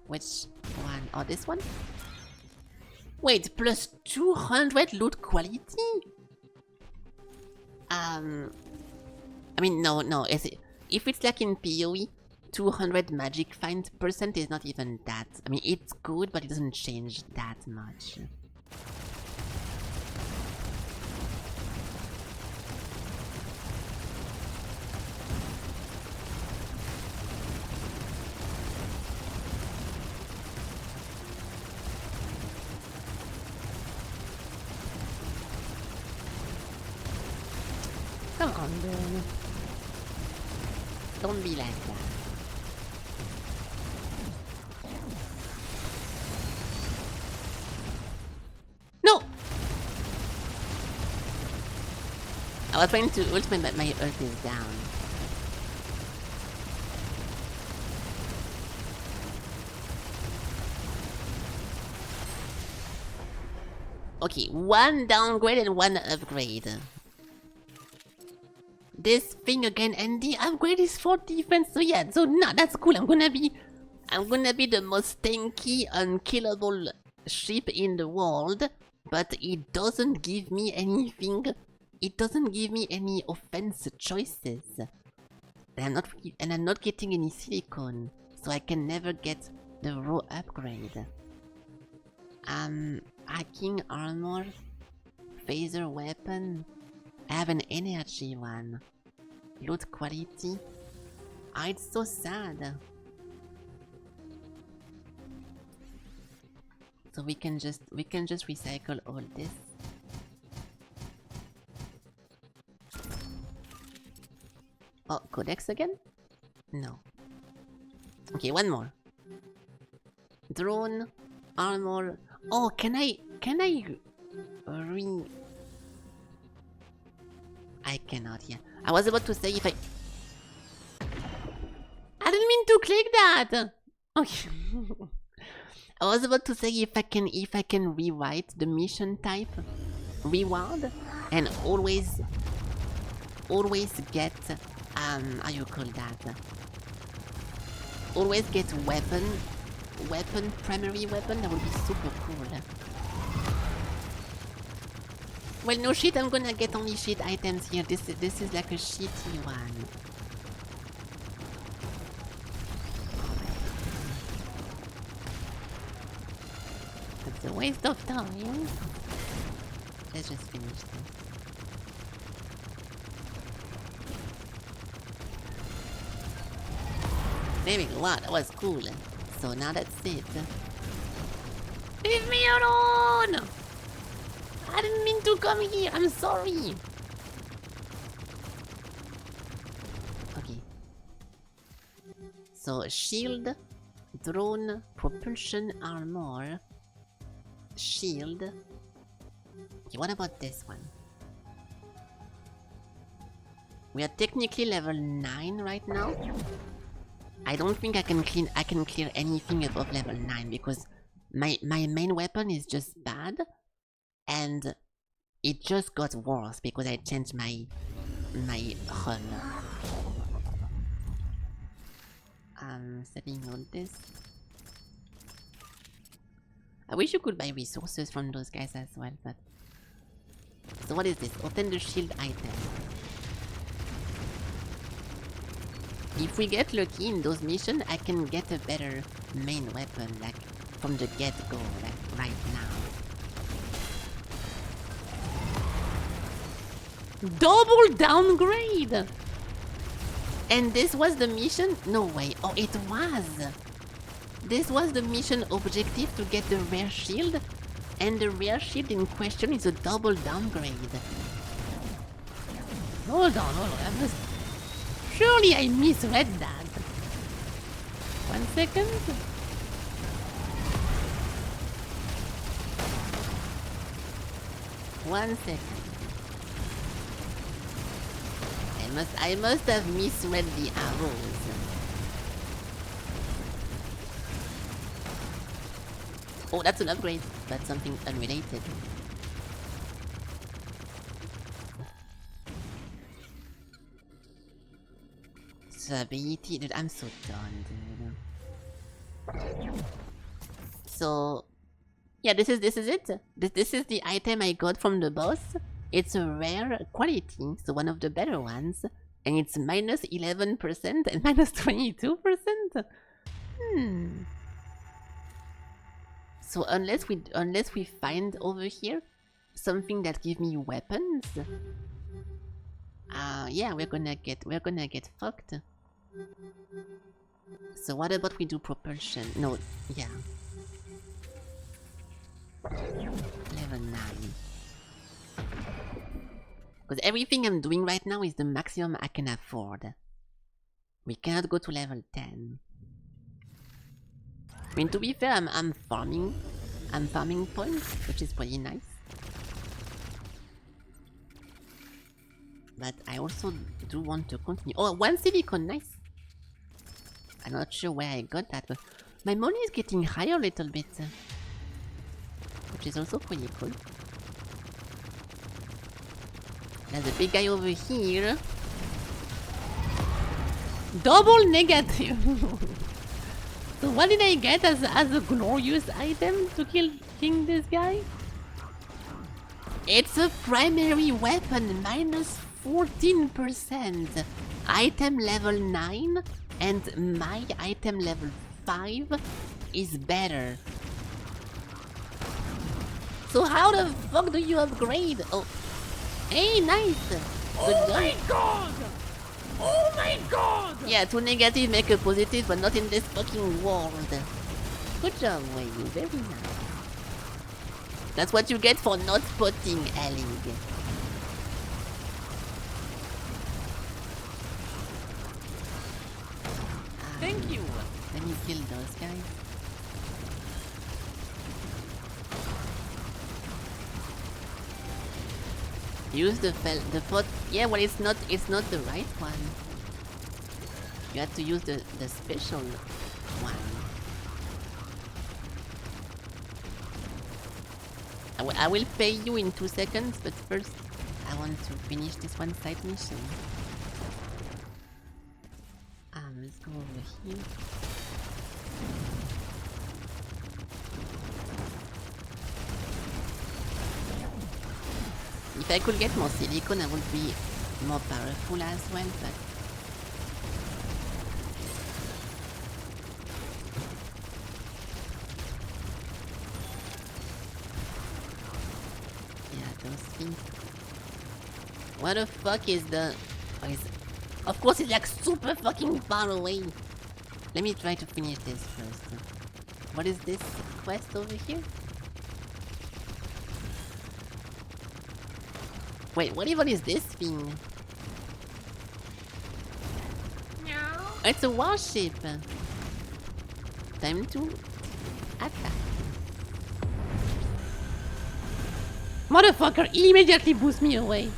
Which one? Oh, this one? Wait, plus 200 loot quality? I mean, no. If it's like in PoE, 200 magic find percent is not even that. I mean, it's good, but it doesn't change that much. Come on, then. Don't be like that. No! I was trying to ult, but my ult is down. Okay, one downgrade and one upgrade. This thing again, and the upgrade is for defense, so yeah, so no, that's cool. I'm gonna be the most tanky, unkillable ship in the world, but it doesn't give me anything. It doesn't give me any offense choices. And I'm not getting any silicone, so I can never get the raw upgrade. Hacking armor, phaser weapon. I have an energy one. Loot quality. Ah, it's so sad. So we can just recycle all this. Oh, codex again? No. Okay, one more. Drone, armor. Oh, can I I cannot, yeah. I was about to say if I didn't mean to click that! Okay. I was about to say if I can rewrite the mission type reward and always get how you call that? Always get primary weapon, that would be super cool. Well, no shit, I'm gonna get only shit items here. This is like a shitty one. It's a waste of time. Let's just finish this. There we go. Wow, that was cool. So now that's it. Leave me alone! I didn't mean to come here, I'm sorry. Okay. So shield, drone, propulsion armor, shield. Okay, what about this one? We are technically level 9 right now. I don't think I can clear anything above level 9 because my main weapon is just bad. And it just got worse because I changed my run. Setting on this. I wish you could buy resources from those guys as well, but... So what is this? Open the shield item. If we get lucky in those missions, I can get a better main weapon, like, from the get-go, like, right now. Double downgrade! And this was the mission? No way. Oh, it was. This was the mission objective to get the rare shield. And the rare shield in question is a double downgrade. Hold on. Surely I misread that. 1 second. One second. I must have misread the arrows. Oh, that's an upgrade. That's something unrelated. Ability, dude, I'm so done, dude. So, yeah, this is it. This is the item I got from the boss. It's a rare quality, so one of the better ones, and it's minus 11% and minus 22%. So unless we find over here something that gives me weapons, yeah, we're gonna get fucked. So what about we do propulsion? No, yeah. Level 9. Because everything I'm doing right now is the maximum I can afford. We cannot go to level 10. I mean, to be fair, I'm farming points, which is pretty nice. But I also do want to continue. Oh, 1 silicon, nice. I'm not sure where I got that, but my money is getting higher a little bit. Which is also pretty cool. There's a big guy over here. Double negative. So what did I get as a glorious item to king this guy? It's a primary weapon, minus 14%. Item level 9 and my item level 5 is better. So how the fuck do you upgrade? Oh, hey, nice. Oh my god! Oh my god! Yeah, 2 negative make a positive, but not in this fucking world. Good job, Wayne. Very nice. That's what you get for not spotting Elling. Thank you. Let me kill those guys. Use the pot. Yeah, well, it's not the right one. You have to use the special one. I will pay you in 2 seconds, but first I want to finish this one side mission. Let's go over here. If I could get more silicon, I would be more powerful as well, but... yeah, those things... What the fuck is the... oh, of course it's like super fucking far away! Let me try to finish this first. What is this quest over here? Wait, what even is this thing? No. It's a warship. Time to attack. Motherfucker immediately pushed me away.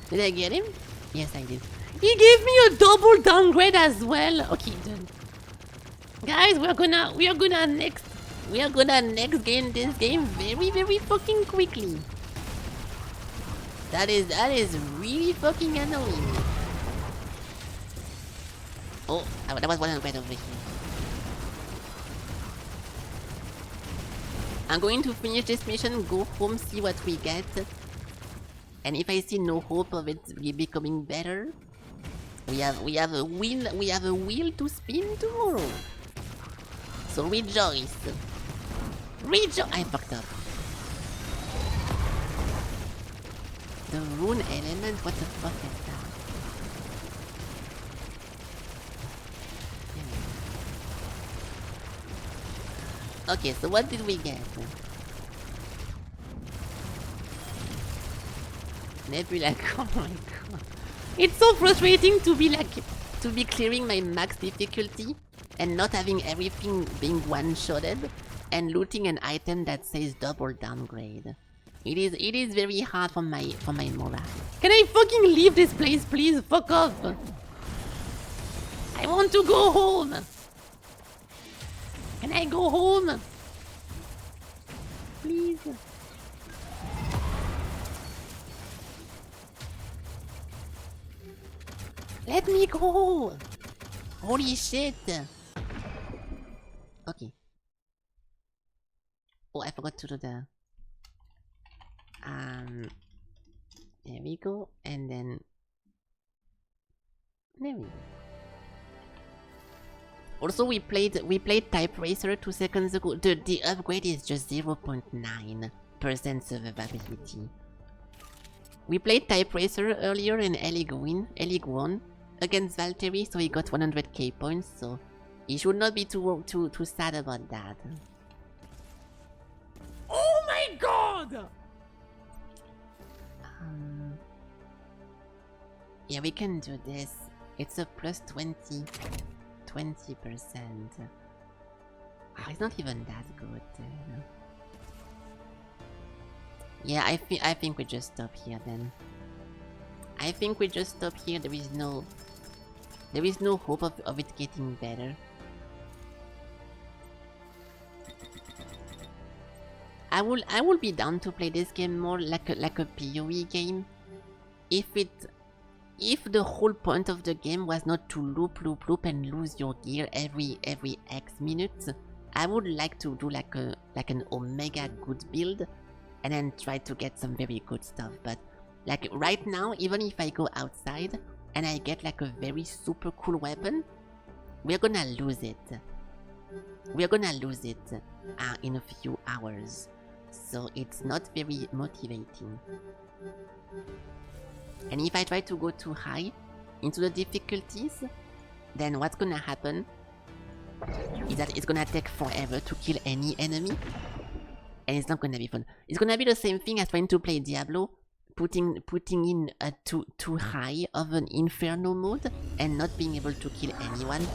Did I get him? Yes, I did. He gave me a double downgrade as well. Okay, dude. Guys, we are gonna next game this game very, very fucking quickly. That is really fucking annoying. Oh, that was one right over here. I'm going to finish this mission, go home, see what we get. And if I see no hope of it becoming better, we have a wheel to spin tomorrow. So rejoice. I fucked up. The rune element, what the fuck is that? Okay, so what did we get? Nebula, oh my god. It's so frustrating to be like... To be clearing my max difficulty and not having everything being one-shotted and looting an item that says double downgrade. It is very hard for my morale. Can I fucking leave this place, please? Fuck off. I want to go home. Can I go home? Please. Let me go! Holy shit! Okay. Oh, I forgot to do the... There we go, and then... There we go. Also, we played Type Racer 2 seconds ago. The upgrade is just 0.9% survivability. We played Type Racer earlier and Elig won against Valtteri, so he got 100k points, so he should not be too sad about that. Oh my god! Yeah, we can do this. It's a plus 20%. Oh, it's not even that good. Yeah, I think we just stop here then. I think we just stop here. There is no hope of it getting better. I will be down to play this game more like a PoE game. If the whole point of the game was not to loop and lose your gear every X minutes, I would like to do like an omega good build and then try to get some very good stuff. But like right now, even if I go outside and I get like a very super cool weapon, we're gonna lose it. We're gonna lose it in a few hours. So it's not very motivating. And if I try to go too high into the difficulties, then what's gonna happen is that it's gonna take forever to kill any enemy. And it's not gonna be fun. It's gonna be the same thing as trying to play Diablo, putting in a too high of an inferno mode and not being able to kill anyone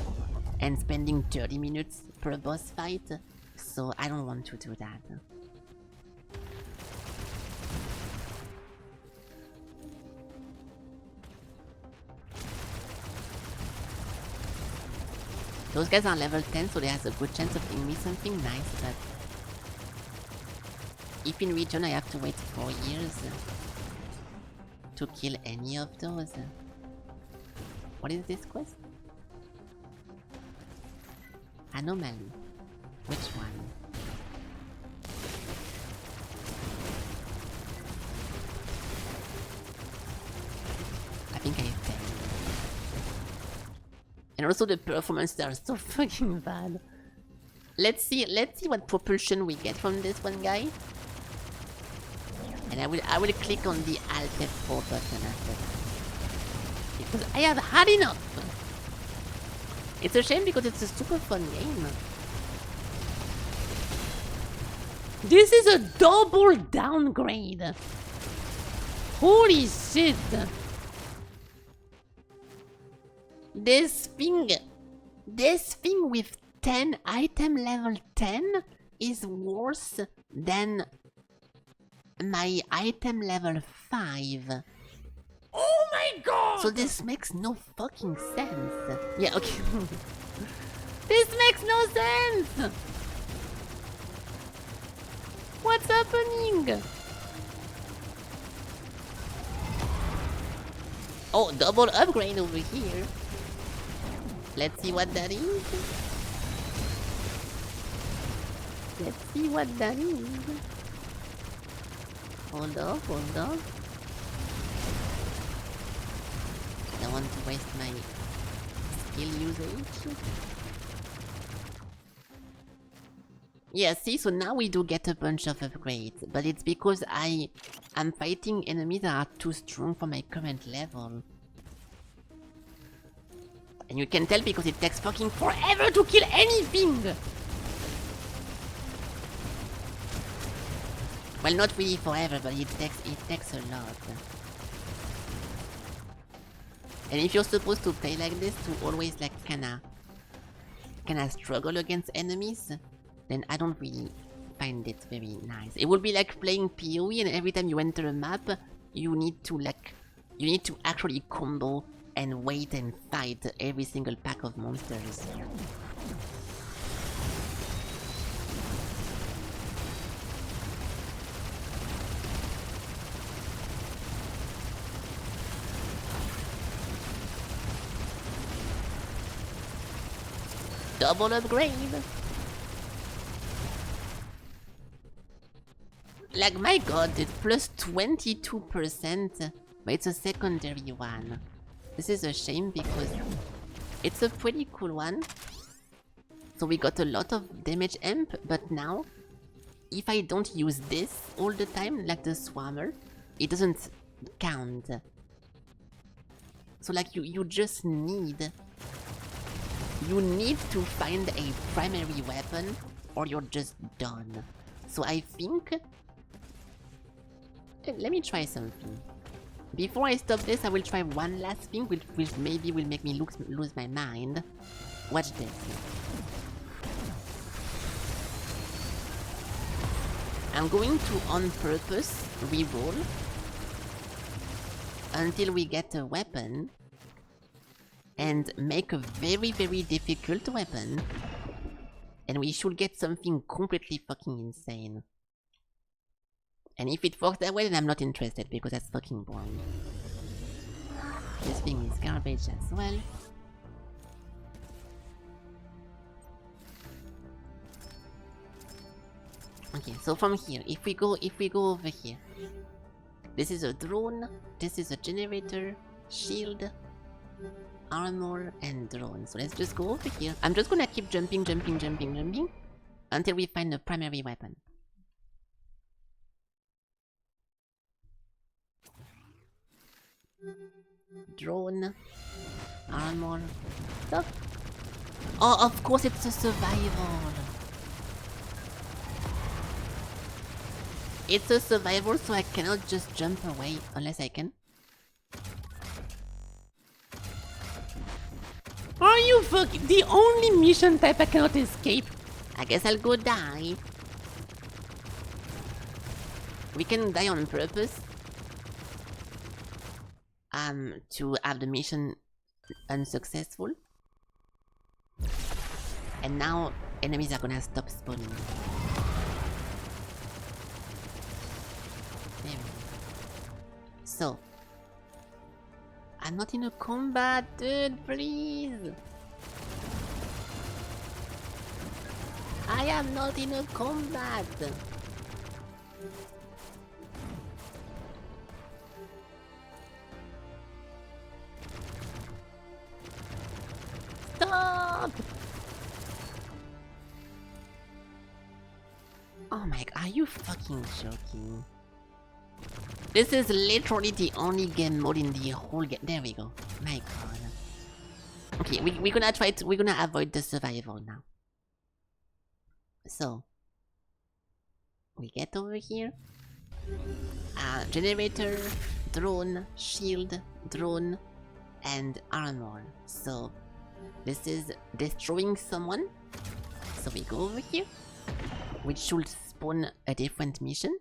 and spending 30 minutes per boss fight. So I don't want to do that. Those guys are level 10, so there's a good chance of giving me something nice, but if in return I have to wait 4 years to kill any of those. What is this quest? Anomaly. Which one? I think I failed. And also the performances are so fucking bad. Let's see what propulsion we get from this one guy. And I will click on the Alt F4 button after that. Because I have had enough. It's a shame because it's a super fun game. This is a double downgrade. Holy shit. This thing with 10 item level 10 is worse than my item level 5. Oh my god! So this makes no fucking sense. Yeah, okay. This makes no sense! What's happening? Oh, double upgrade over here. Let's see what that is. Let's see what that is. Hold up. I don't want to waste my skill usage. Yeah, see, so now we do get a bunch of upgrades, but it's because I'm fighting enemies that are too strong for my current level. And you can tell because it takes fucking forever to kill anything! Well, not really forever, but it takes a lot. And if you're supposed to play like this, to always like kinda struggle against enemies, then I don't really find it very nice. It would be like playing PoE, and every time you enter a map, you need to actually combo and wait and fight every single pack of monsters. Double upgrade! Like, my god, it's plus 22%, but it's a secondary one. This is a shame because it's a pretty cool one. So we got a lot of damage amp, but now, if I don't use this all the time, like the Swammer, it doesn't count. So like, you just need... You need to find a primary weapon, or you're just done. So I think... Let me try something. Before I stop this, I will try one last thing, which maybe will make me lose my mind. Watch this. I'm going to, on purpose, reroll until we get a weapon and make a very, very difficult weapon, and we should get something completely fucking insane. And if it works that way, then I'm not interested, because that's fucking boring. This thing is garbage as well. Okay, so from here, if we go over here, this is a drone, this is a generator, shield, armor, and drone. So let's just go over here. I'm just gonna keep jumping until we find a primary weapon. Drone, armor, stuff. Oh, of course it's a survival. It's a survival, so I cannot just jump away unless I can. Are you fucking the only mission type I cannot escape? I guess I'll go die. We can die on purpose. To have the mission unsuccessful. And now enemies are gonna stop spawning. There we go. So, I'm not in a combat, dude, please. I am not in a combat. Stop! Oh my god, are you fucking joking? This is literally the only game mode in the whole game. There we go. My god. Okay, we're gonna try to, we're gonna avoid the survival now. So, we get over here. Generator, drone, shield, drone, and armor. So, this is destroying someone. So we go over here, which should spawn a different mission.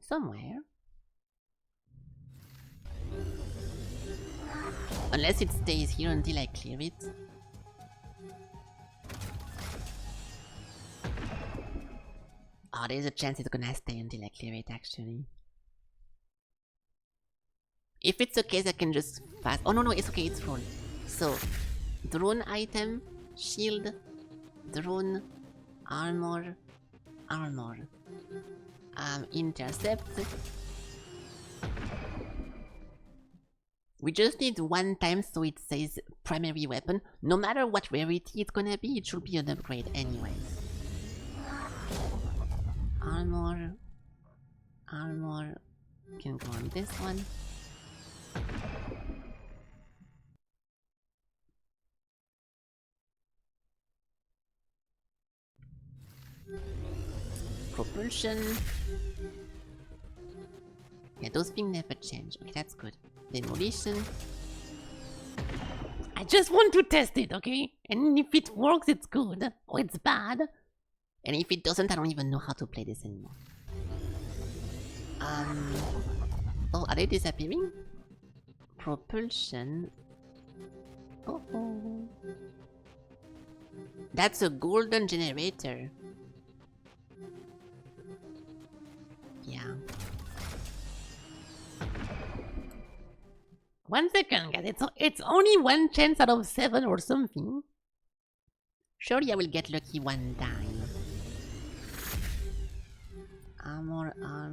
Somewhere. Unless it stays here until I clear it. Oh, there's a chance it's gonna stay until I clear it, actually. If it's the case, I can just fast. Oh, no, it's okay, it's full. So, drone item, shield, drone, armor, armor. Intercept. We just need one time so it says primary weapon. No matter what rarity it's gonna be, it should be an upgrade anyways. Armor. Armor. Can go on this one. propulsion. Yeah, those things never change. Okay, that's good. Demolition. I just want to test it, okay? And if it works, it's good. Or it's bad. And if it doesn't, I don't even know how to play this anymore. Oh, are they disappearing? Propulsion. Oh. That's a golden generator. Yeah. 1 second, guys. It's only 1 chance out of 7 or something. Surely I will get lucky one time. Armor. Oh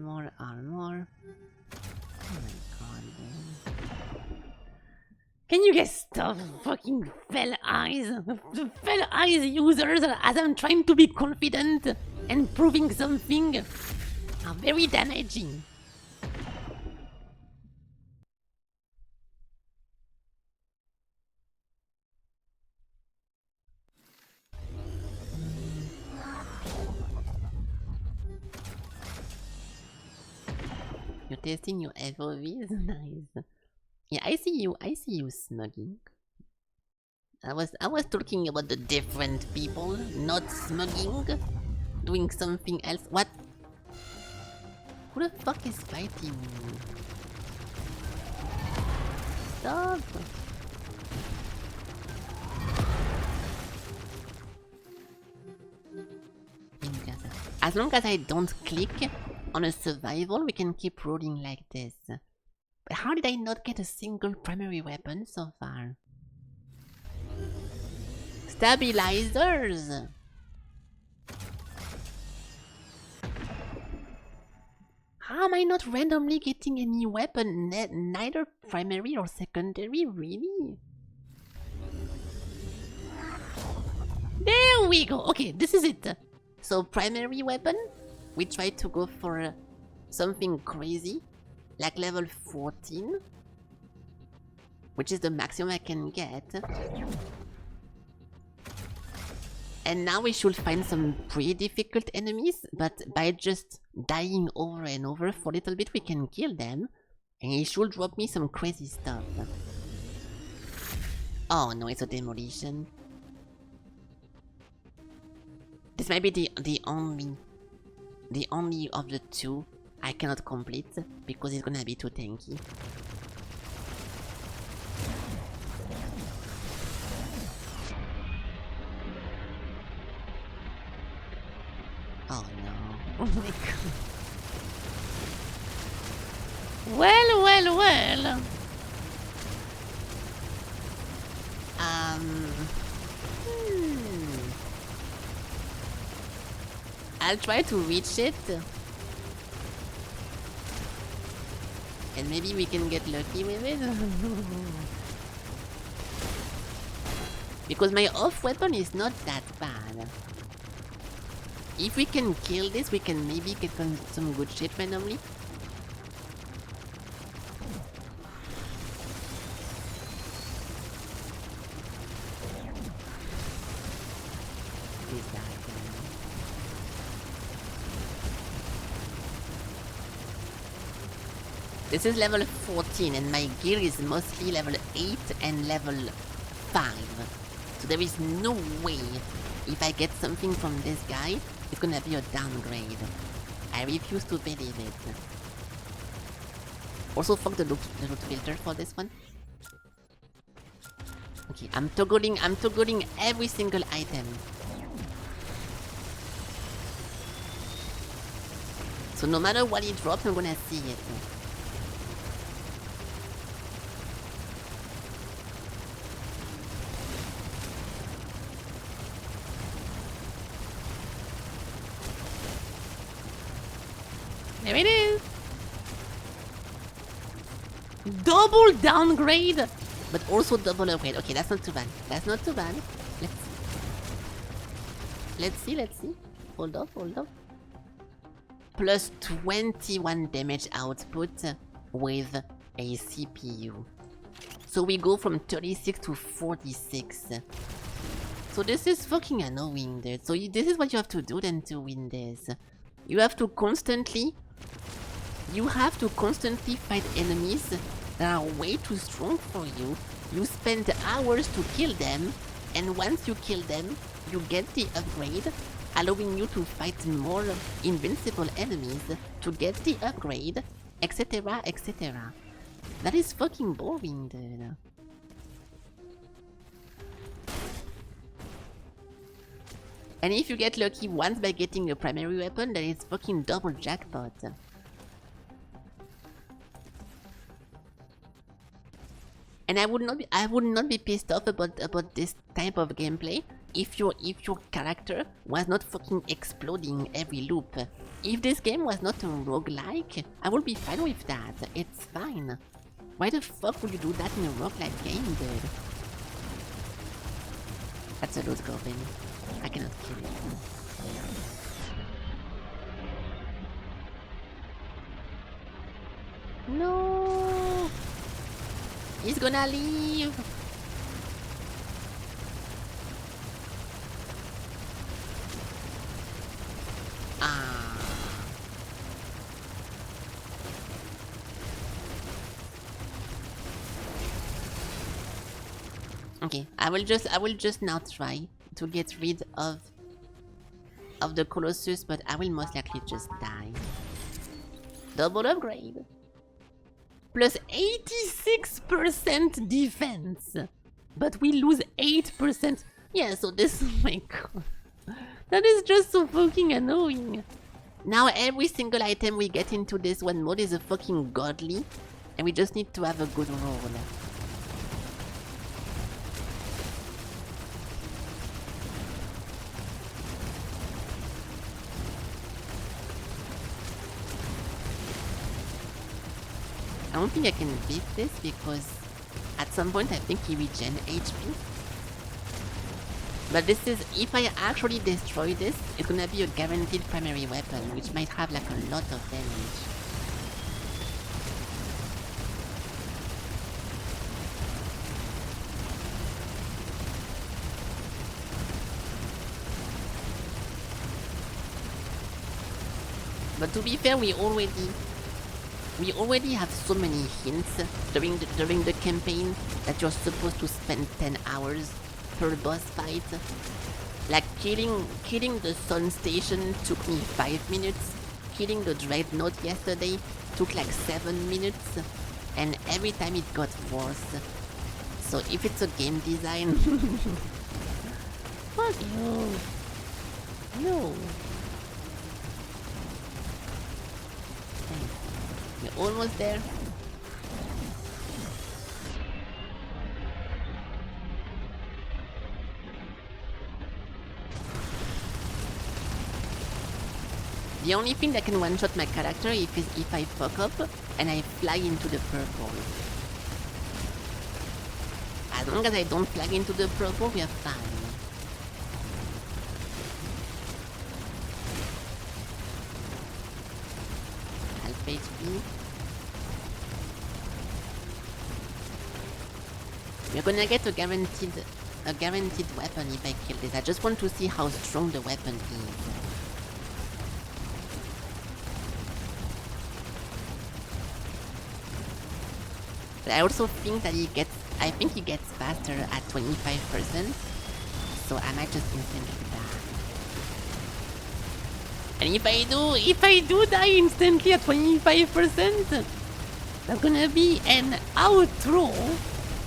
my god, man. Can you guys stop fucking fell eyes? Fell eyes users, as I'm trying to be confident and proving something, are very damaging. You're testing your FOVs? Nice. Yeah, I see you smugging. I was talking about the different people, not smugging. Doing something else. What? Who the fuck is fighting me? Stop! As long as I don't click on a survival, we can keep rolling like this. But how did I not get a single primary weapon so far? Stabilizers! How am I not randomly getting any weapon? Neither primary or secondary, really? There we go. Okay, this is it. So primary weapon, we try to go for something crazy, like level 14, which is the maximum I can get. And now we should find some pretty difficult enemies, but by just dying over and over for a little bit we can kill them, and he should drop me some crazy stuff. Oh no, it's a demolition. This might be the only of the two I cannot complete because it's gonna be too tanky. Oh no. Oh my god. Well, well, well. I'll try to reach it. And maybe we can get lucky with it. Because my off weapon is not that bad. If we can kill this, we can maybe get some good shit randomly. Please die. This is level 14 and my gear is mostly level 8 and level 5. So there is no way if I get something from this guy, it's gonna be a downgrade. I refuse to believe it. Also fuck the loot filter for this one. Okay, I'm toggling every single item. So no matter what it drops, I'm gonna see it. There it is. Double downgrade, but also double upgrade. Okay, that's not too bad. That's not too bad. Let's see. Hold up. Plus 21 damage output with a CPU. So we go from 36 to 46. So this is fucking annoying, dude. So this is what you have to do then to win this. You have to constantly fight enemies that are way too strong for you. You spend hours to kill them, and once you kill them, you get the upgrade, allowing you to fight more invincible enemies to get the upgrade, etc, etc. That is fucking boring, dude. And if you get lucky once by getting a primary weapon, then it's fucking double jackpot. And I would not be pissed off about this type of gameplay if your character was not fucking exploding every loop. If this game was not a roguelike, I would be fine with that. It's fine. Why the fuck would you do that in a roguelike game, dude? That's a loot goblin. I cannot kill it. No! He's gonna leave! Ah. Okay, I will just now try to get rid of the Colossus, but I will most likely just die. Double upgrade. Plus 86% defense. But we lose 8%. Yeah, so this, oh my god. That is just so fucking annoying. Now every single item we get into this one mode is a fucking godly. And we just need to have a good roll. I don't think I can beat this because at some point I think he regen HP. But this is, if I actually destroy this, it's gonna be a guaranteed primary weapon, which might have like a lot of damage. But to be fair, we already have so many hints during the campaign that you're supposed to spend 10 hours per boss fight. Like killing the Sun Station took me 5 minutes. Killing the Dreadnought yesterday took like 7 minutes. And every time it got worse. So if it's a game design... Fuck you. No. We're almost there. The only thing that can one-shot my character is if I fuck up and I fly into the purple. As long as I don't fly into the purple, we are fine. Half HP. We're gonna get a guaranteed weapon if I kill this. I just want to see how strong the weapon is. But I also think that he gets faster at 25%. So I might just instantly die. And if I do die instantly at 25%, that's gonna be an outro.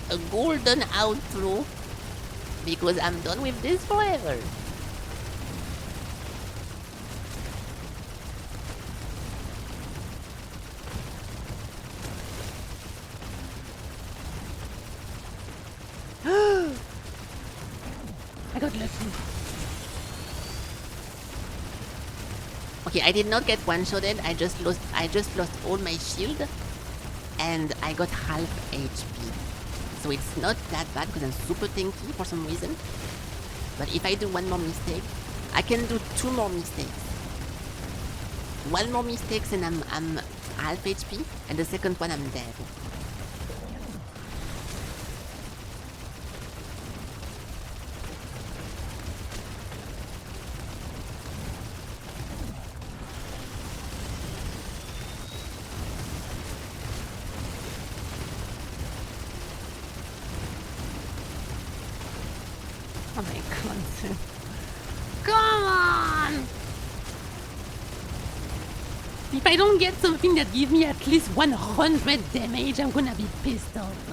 A golden outro. Because I'm done with this forever. I got lucky. Okay, I did not get one-shotted. I just lost all my shield, and I got half HP. So it's not that bad because I'm super tanky for some reason. But if I do one more mistake, I can do 2 more mistakes. One more mistake and I'm half HP, and the second one I'm dead. Oh my god. Come on! If I don't get something that gives me at least 100 damage, I'm gonna be pissed off.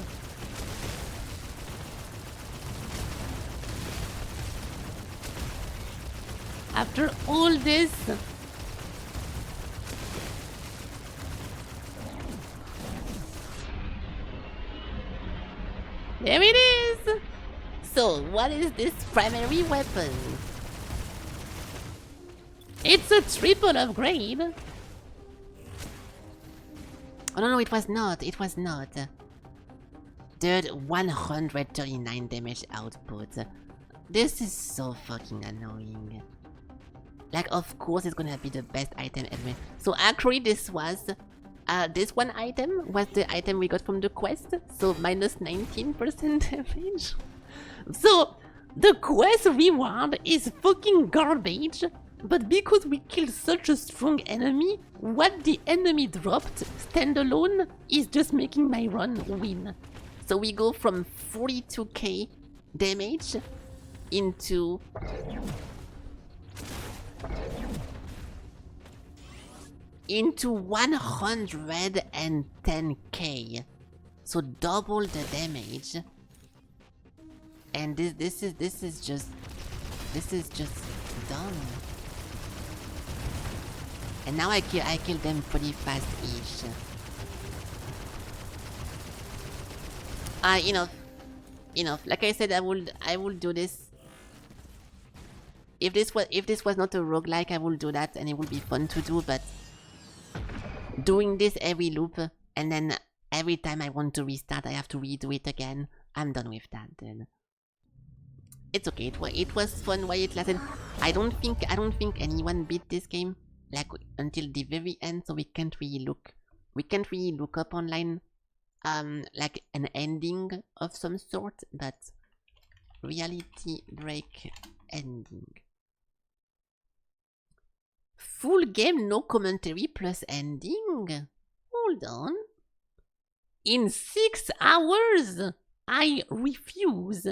After all this... There it is! So, what is this primary weapon? It's a triple upgrade. Oh no, it was not. It was not. Dude, 139 damage output. This is so fucking annoying. Like, of course it's gonna be the best item ever. So actually this was... this one item was the item we got from the quest. So minus 19% damage. So, the quest reward is fucking garbage. But because we killed such a strong enemy, what the enemy dropped, standalone, is just making my run win. So we go from 42k damage into... into 110k. So double the damage. And this is just dumb. And now I kill them pretty fast-ish. Enough. Like I said, I will do this. If this was not a roguelike, I will do that, and it will be fun to do. But doing this every loop, and then every time I want to restart, I have to redo it again. I'm done with that. Then it's okay. It was fun while it lasted. I don't think anyone beat this game like until the very end, so we can't really look up online like an ending of some sort, but reality break ending. Full game, no commentary plus ending? Hold on. In 6 hours? I refuse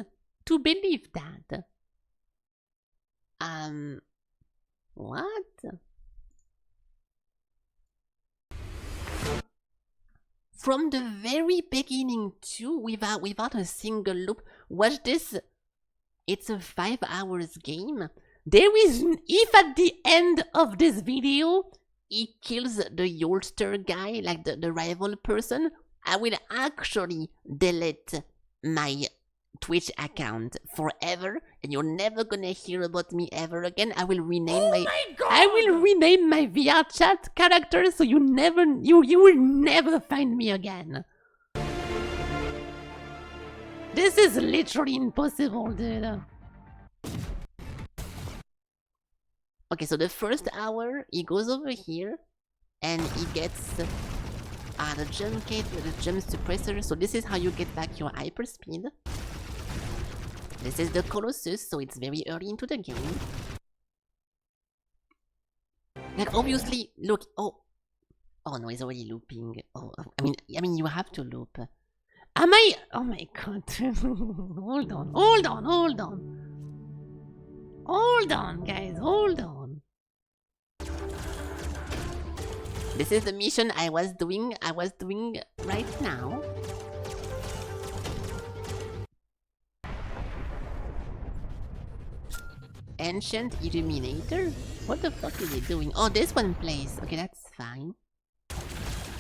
to believe that. What? From the very beginning too, without a single loop. Watch this. It's a 5 hours game. There is, if at the end of this video he kills the Yolster guy, like the rival person, I will actually delete my Twitch account forever, and you're never gonna hear about me ever again. I will rename my VR chat character, so you will never find me again. This is literally impossible, dude. Okay, so the first hour, he goes over here, and he gets the jump gate with the jump suppressor. So this is how you get back your hyperspeed. This is the Colossus, so it's very early into the game. Like, obviously, look, oh no, it's already looping. Oh, I mean, you have to loop. Am I? Oh my god. Hold on, guys, hold on. This is the mission I was doing right now. Ancient Illuminator? What the fuck is he doing? Oh, this one plays. Okay, that's fine.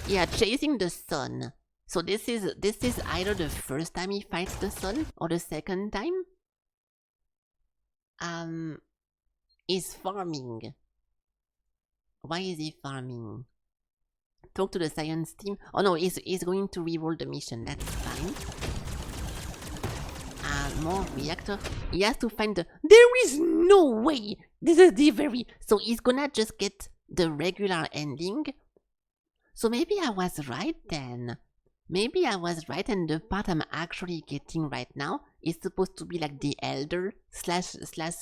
Yeah, chasing the sun. So this is either the first time he fights the sun or the second time. He's farming. Why is he farming? Talk to the science team. Oh no, he's going to reroll the mission. That's fine. More reactor. He has to find the... There is no way! This is the very... So he's gonna just get the regular ending. So maybe I was right then. Maybe I was right, and the part I'm actually getting right now is supposed to be like the elder slash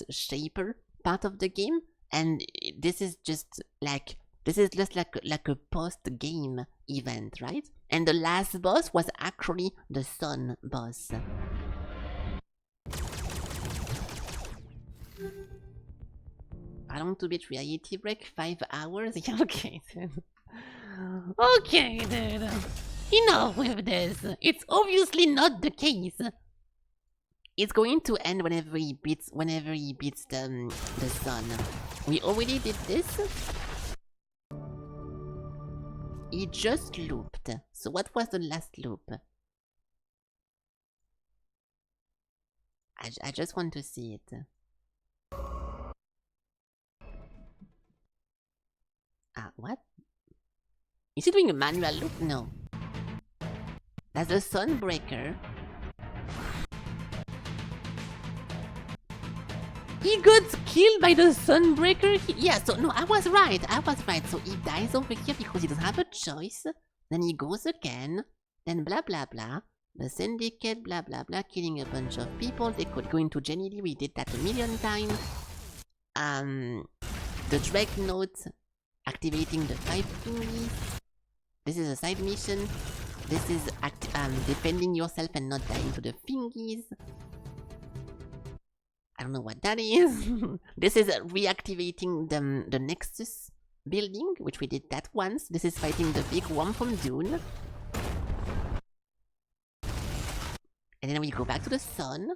shaper part of the game. And this is just like... This is just like a post-game event, right? And the last boss was actually the sun boss. How long to beat reality break? 5 hours? Yeah, okay. Okay, dude. Enough with this. It's obviously not the case. It's going to end whenever he beats the sun. We already did this. He just looped. So what was the last loop? I just want to see it. What? Is he doing a manual loop? No. That's the Sunbreaker. He got killed by the Sunbreaker? Yeah, so no, I was right. So he dies over here because he doesn't have a choice. Then he goes again. Then blah blah blah. The Syndicate, blah blah blah, killing a bunch of people. They could go into Jenny Lee, we did that a million times. The Dreadnought, activating the 5 thingies. This is a side mission. This is defending yourself and not dying to the thingies. I don't know what that is. This is reactivating the Nexus building, which we did that once. This is fighting the big one from Dune. And then we go back to the sun.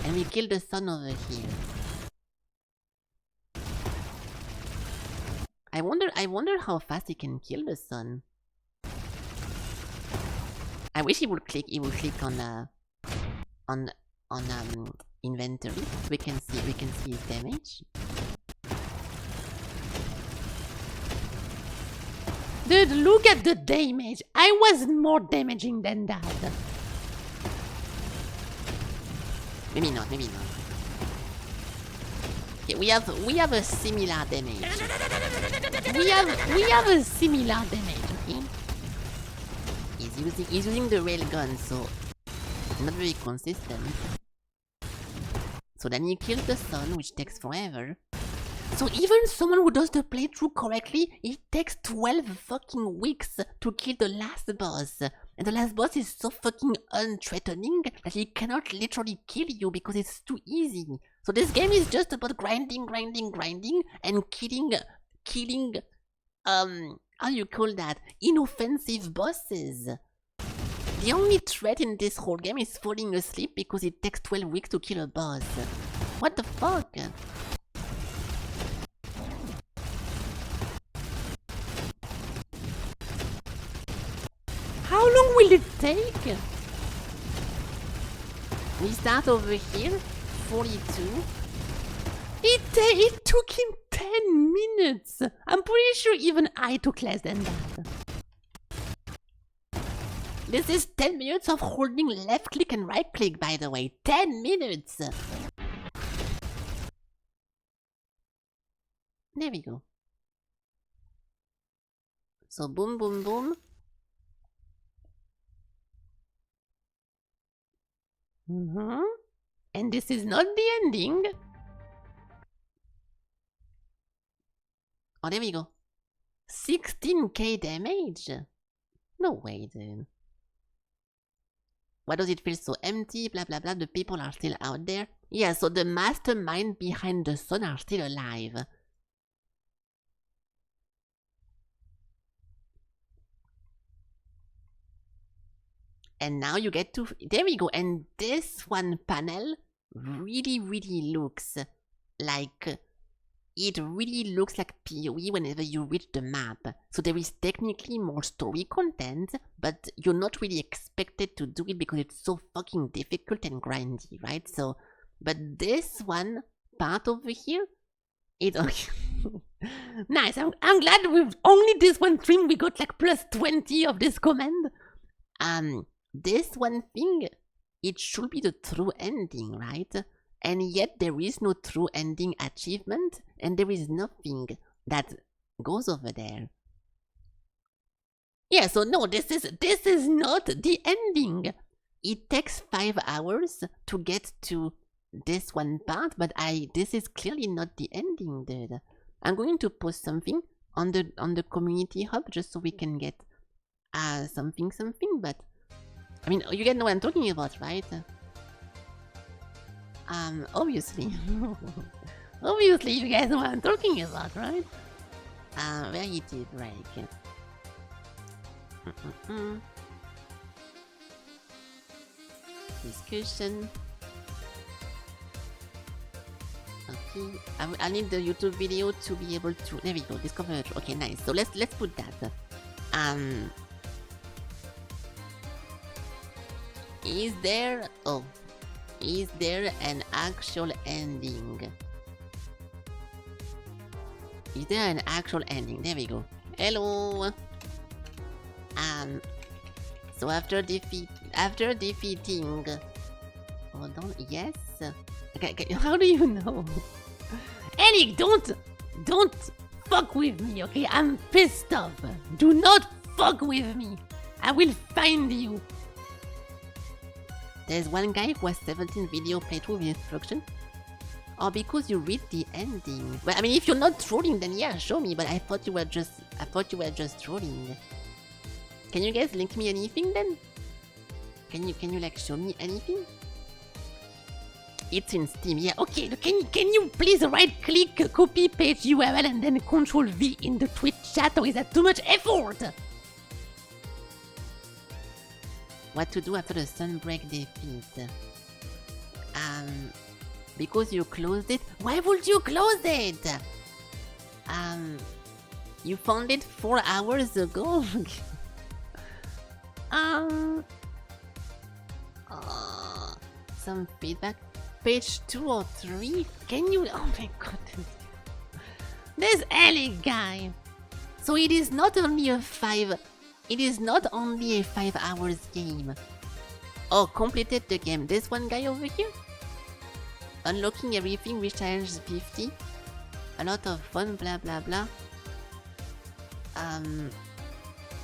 And we kill the sun over here. I wonder how fast he can kill the sun. I wish he would click on inventory so we can see his damage. Dude, look at the damage. I was more damaging than that. Maybe not. Okay, we have a similar damage. We have a similar damage, okay? He's using the railgun, so not very consistent. So then he kills the sun, which takes forever. So even someone who does the playthrough correctly, it takes 12 fucking weeks to kill the last boss. And the last boss is so fucking unthreatening that he cannot literally kill you because it's too easy. So this game is just about grinding, and killing, how you call that? Inoffensive bosses. The only threat in this whole game is falling asleep because it takes 12 weeks to kill a boss. What the fuck? How long will it take? We start over here, 42. It took him 10 minutes. I'm pretty sure even I took less than that. This is 10 minutes of holding left click and right click, by the way. 10 minutes! There we go. So boom, boom, boom. And this is not the ending. Oh, there we go. 16k damage? No way, dude. Why does it feel so empty? Blah blah blah, the people are still out there. Yeah, so the mastermind behind the sun are still alive. And now you get to... There we go. And this one panel really looks like... It really looks like PoE whenever you reach the map. So there is technically more story content, but you're not really expected to do it because it's so fucking difficult and grindy, right? So, but this one part over here, it... Nice, I'm glad with only this one stream we got like plus 20 of this command. This one thing, it should be the true ending, right? And yet there is no true ending achievement, and there is nothing that goes over there. Yeah, so no, this is not the ending. It takes 5 hours to get to this one part, but this is clearly not the ending, dude. I'm going to post something on the community hub just so we can get something, but I mean, you get know what I'm talking about, right? Obviously. Obviously, you guys know what I'm talking about, right? Where it is, right? Discussion. Okay, I need the YouTube video to be able to. There we go. Discover. Okay, nice. So let's put that. Is there? Oh, is there an actual ending? Is there an actual ending? There we go. Hello. So after defeating. Hold on. Yes. Okay, How do you know? Ellie, don't fuck with me, okay? I'm pissed off. Do not fuck with me. I will find you. There's one guy who has 17 video playthrough with instruction. Or because you read the ending. Well, I mean, if you're not trolling, then yeah, show me. But I thought you were just trolling. Can you guys link me anything then? Can you like show me anything? It's in Steam, yeah. Okay, can you please right-click, copy page URL, and then Control V in the Twitch chat, or is that too much effort? What to do after the Sunbreak defeat? Because you closed it? Why would you close it? You found it 4 hours ago? Some feedback? Page 2 or 3? Can you? Oh my goodness. There's Ellie guy. So it is not only a 5 hours game. Oh, completed the game. There's one guy over here. Unlocking everything, which challenges 50. A lot of fun, blah blah blah.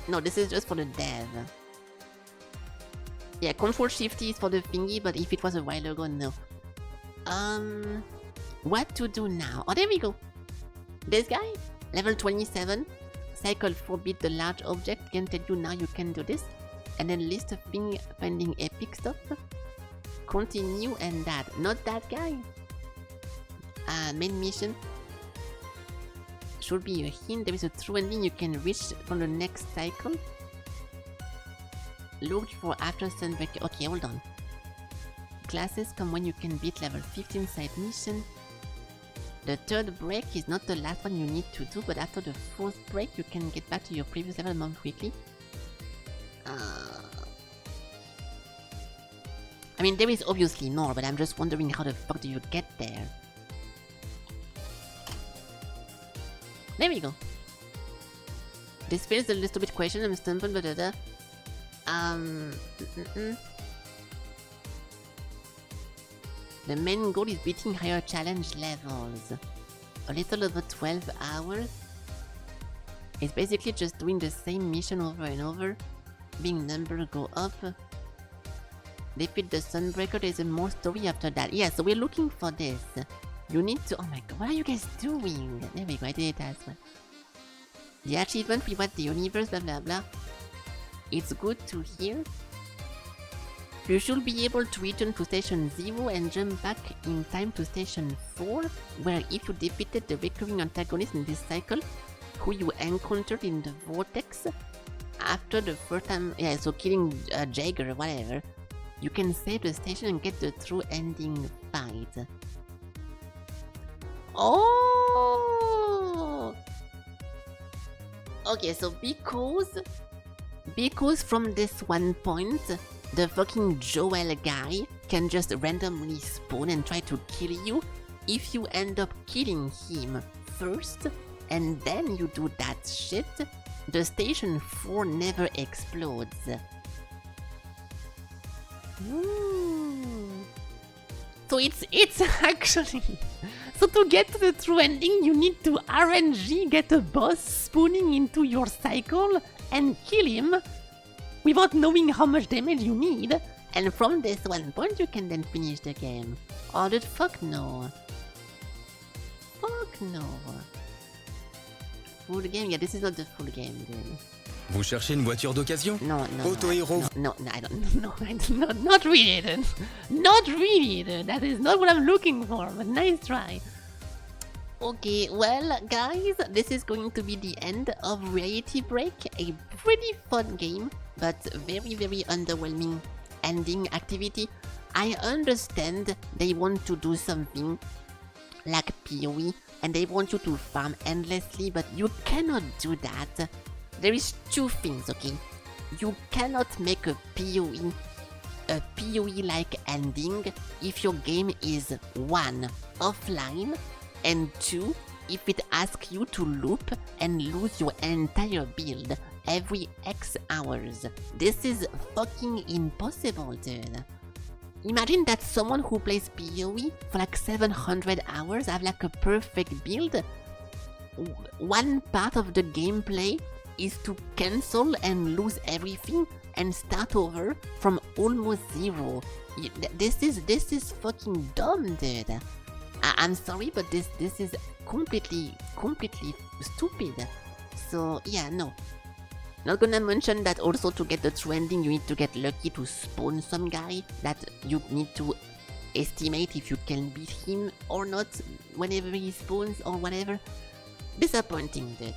No, this is just for the dev. Yeah, Control Shift is for the thingy, but if it was a while ago, no. What to do now? Oh, there we go. This guy, level 27. Cycle 4 beat the large object. Can tell you now you can do this. And then list of thing finding epic stuff. Continue and that. Not that guy. Main mission. Should be a hint. There is a true ending you can reach from the next cycle. Look for after Sunbreak. Okay, hold on. Classes come when you can beat level 15 side mission. The third break is not the last one you need to do, but after the fourth break you can get back to your previous level more quickly. I mean, there is obviously more, but I'm just wondering how the fuck do you get there? There we go. This feels a little bit question, I'm stumbled, but The main goal is beating higher challenge levels. A little over 12 hours. It's basically just doing the same mission over and over. Being number go up. Defeat the Sunbreaker, there's a more story after that. Yeah, so we're looking for this. You need to... Oh my god, what are you guys doing? There we go, I did it as well. The achievement, reward the universe, blah blah blah. It's good to hear. You should be able to return to Station 0 and jump back in time to Station 4, where if you defeated the recurring antagonist in this cycle, who you encountered in the vortex, after the first time, yeah, so killing Jagger or whatever, you can save the station and get the true ending fight. Oh! Okay, so because from this one point, the fucking Joel guy can just randomly spawn and try to kill you. If you end up killing him first, and then you do that shit, the Station 4 never explodes. So it's actually... So to get to the true ending, you need to RNG get a boss spawning into your cycle and kill him without knowing how much damage you need. And from this one point, you can then finish the game. Oh, the fuck no. Fuck no. Full game? Yeah, this is not the full game, dude. Vous cherchez une voiture d'occasion? No, Auto-héros. No, I don't. No, not really, dude. Not really, dude. That is not what I'm looking for, but nice try. Okay, well, guys, this is going to be the end of Reality Break. A pretty fun game, but very, very underwhelming ending activity. I understand they want to do something like PoE, and they want you to farm endlessly, but you cannot do that. There is two things, okay? You cannot make a PoE-like ending if your game is 1, offline, and 2, if it asks you to loop and lose your entire build every X hours. This is fucking impossible, dude. Imagine that someone who plays PoE for like 700 hours have like a perfect build. One part of the gameplay is to cancel and lose everything and start over from almost zero. This is fucking dumb, dude. I'm sorry, but this is completely stupid. So yeah, no. Not gonna mention that also to get the true ending you need to get lucky to spawn some guy that you need to estimate if you can beat him or not whenever he spawns or whatever. Disappointing, dude.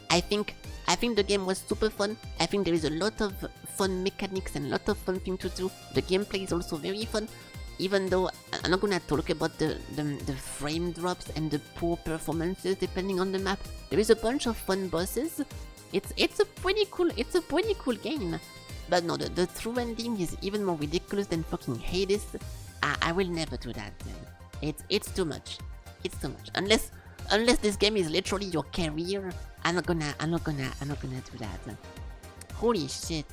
I think the game was super fun. I think there is a lot of fun mechanics and a lot of fun things to do. The gameplay is also very fun. Even though I'm not gonna talk about the frame drops and the poor performances depending on the map. There is a bunch of fun bosses. It's a pretty cool game. But no, the true ending is even more ridiculous than fucking Hades. I will never do that. It's too much. It's too much. Unless this game is literally your career, I'm not gonna do that. Holy shit.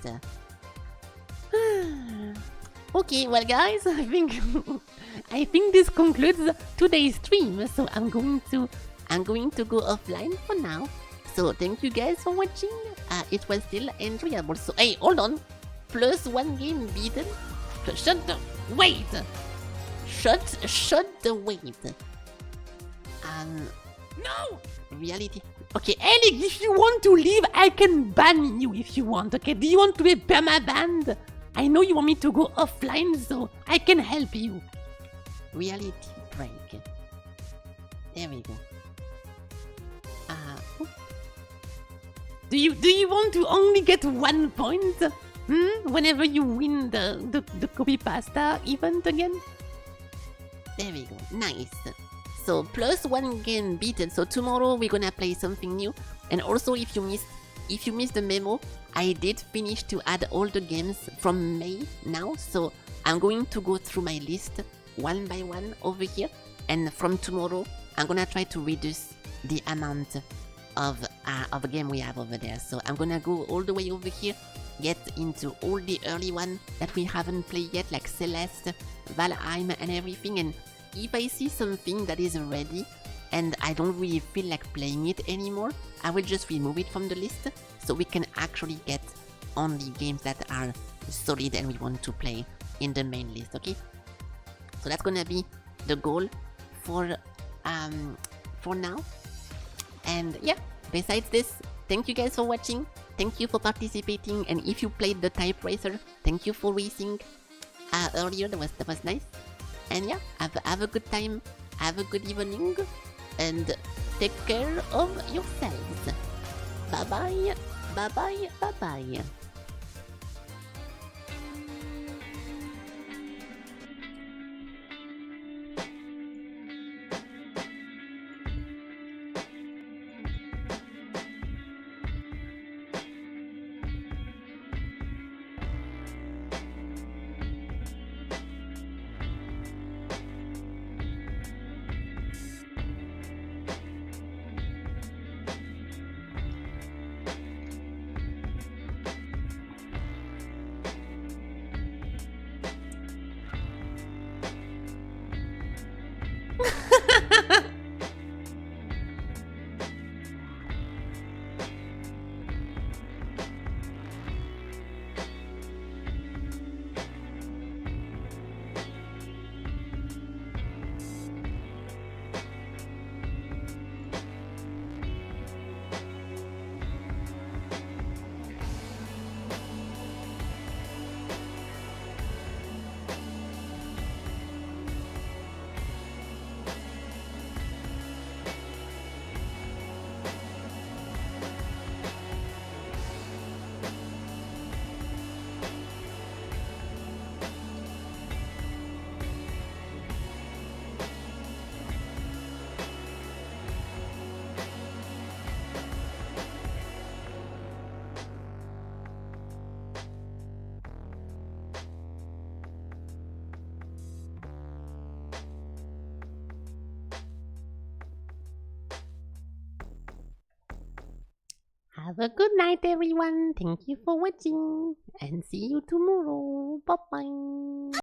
Okay, well guys, I think this concludes today's stream. So I'm going to go offline for now. So thank you guys for watching. It was still enjoyable. So hey, hold on. +1 game beaten. Shut the wait. Shut the wait. No! Reality. Okay, Elig, if you want to leave, I can ban you if you want, okay? Do you want to be perma-banned? I know you want me to go offline, so I can help you. Reality break. There we go. Do you want to only get 1 point? Whenever you win the copypasta event again? There we go. Nice. So +1 game beaten. So tomorrow we're gonna play something new. And also if you missed the memo, I did finish to add all the games from May now. So I'm going to go through my list one by one over here. And from tomorrow, I'm gonna try to reduce the amount of game we have over there. So I'm gonna go all the way over here, get into all the early ones that we haven't played yet, like Celeste, Valheim and everything. And if I see something that is ready and I don't really feel like playing it anymore, I will just remove it from the list so we can actually get only games that are solid and we want to play in the main list, okay? So that's gonna be the goal for now. And yeah, besides this, thank you guys for watching, thank you for participating, and if you played the Type Racer, thank you for racing earlier, that was nice. And yeah, have a good time, have a good evening, and take care of yourselves. Bye bye, bye bye, bye bye. Have a good night, everyone. Thank you for watching. And see you tomorrow. Bye-bye.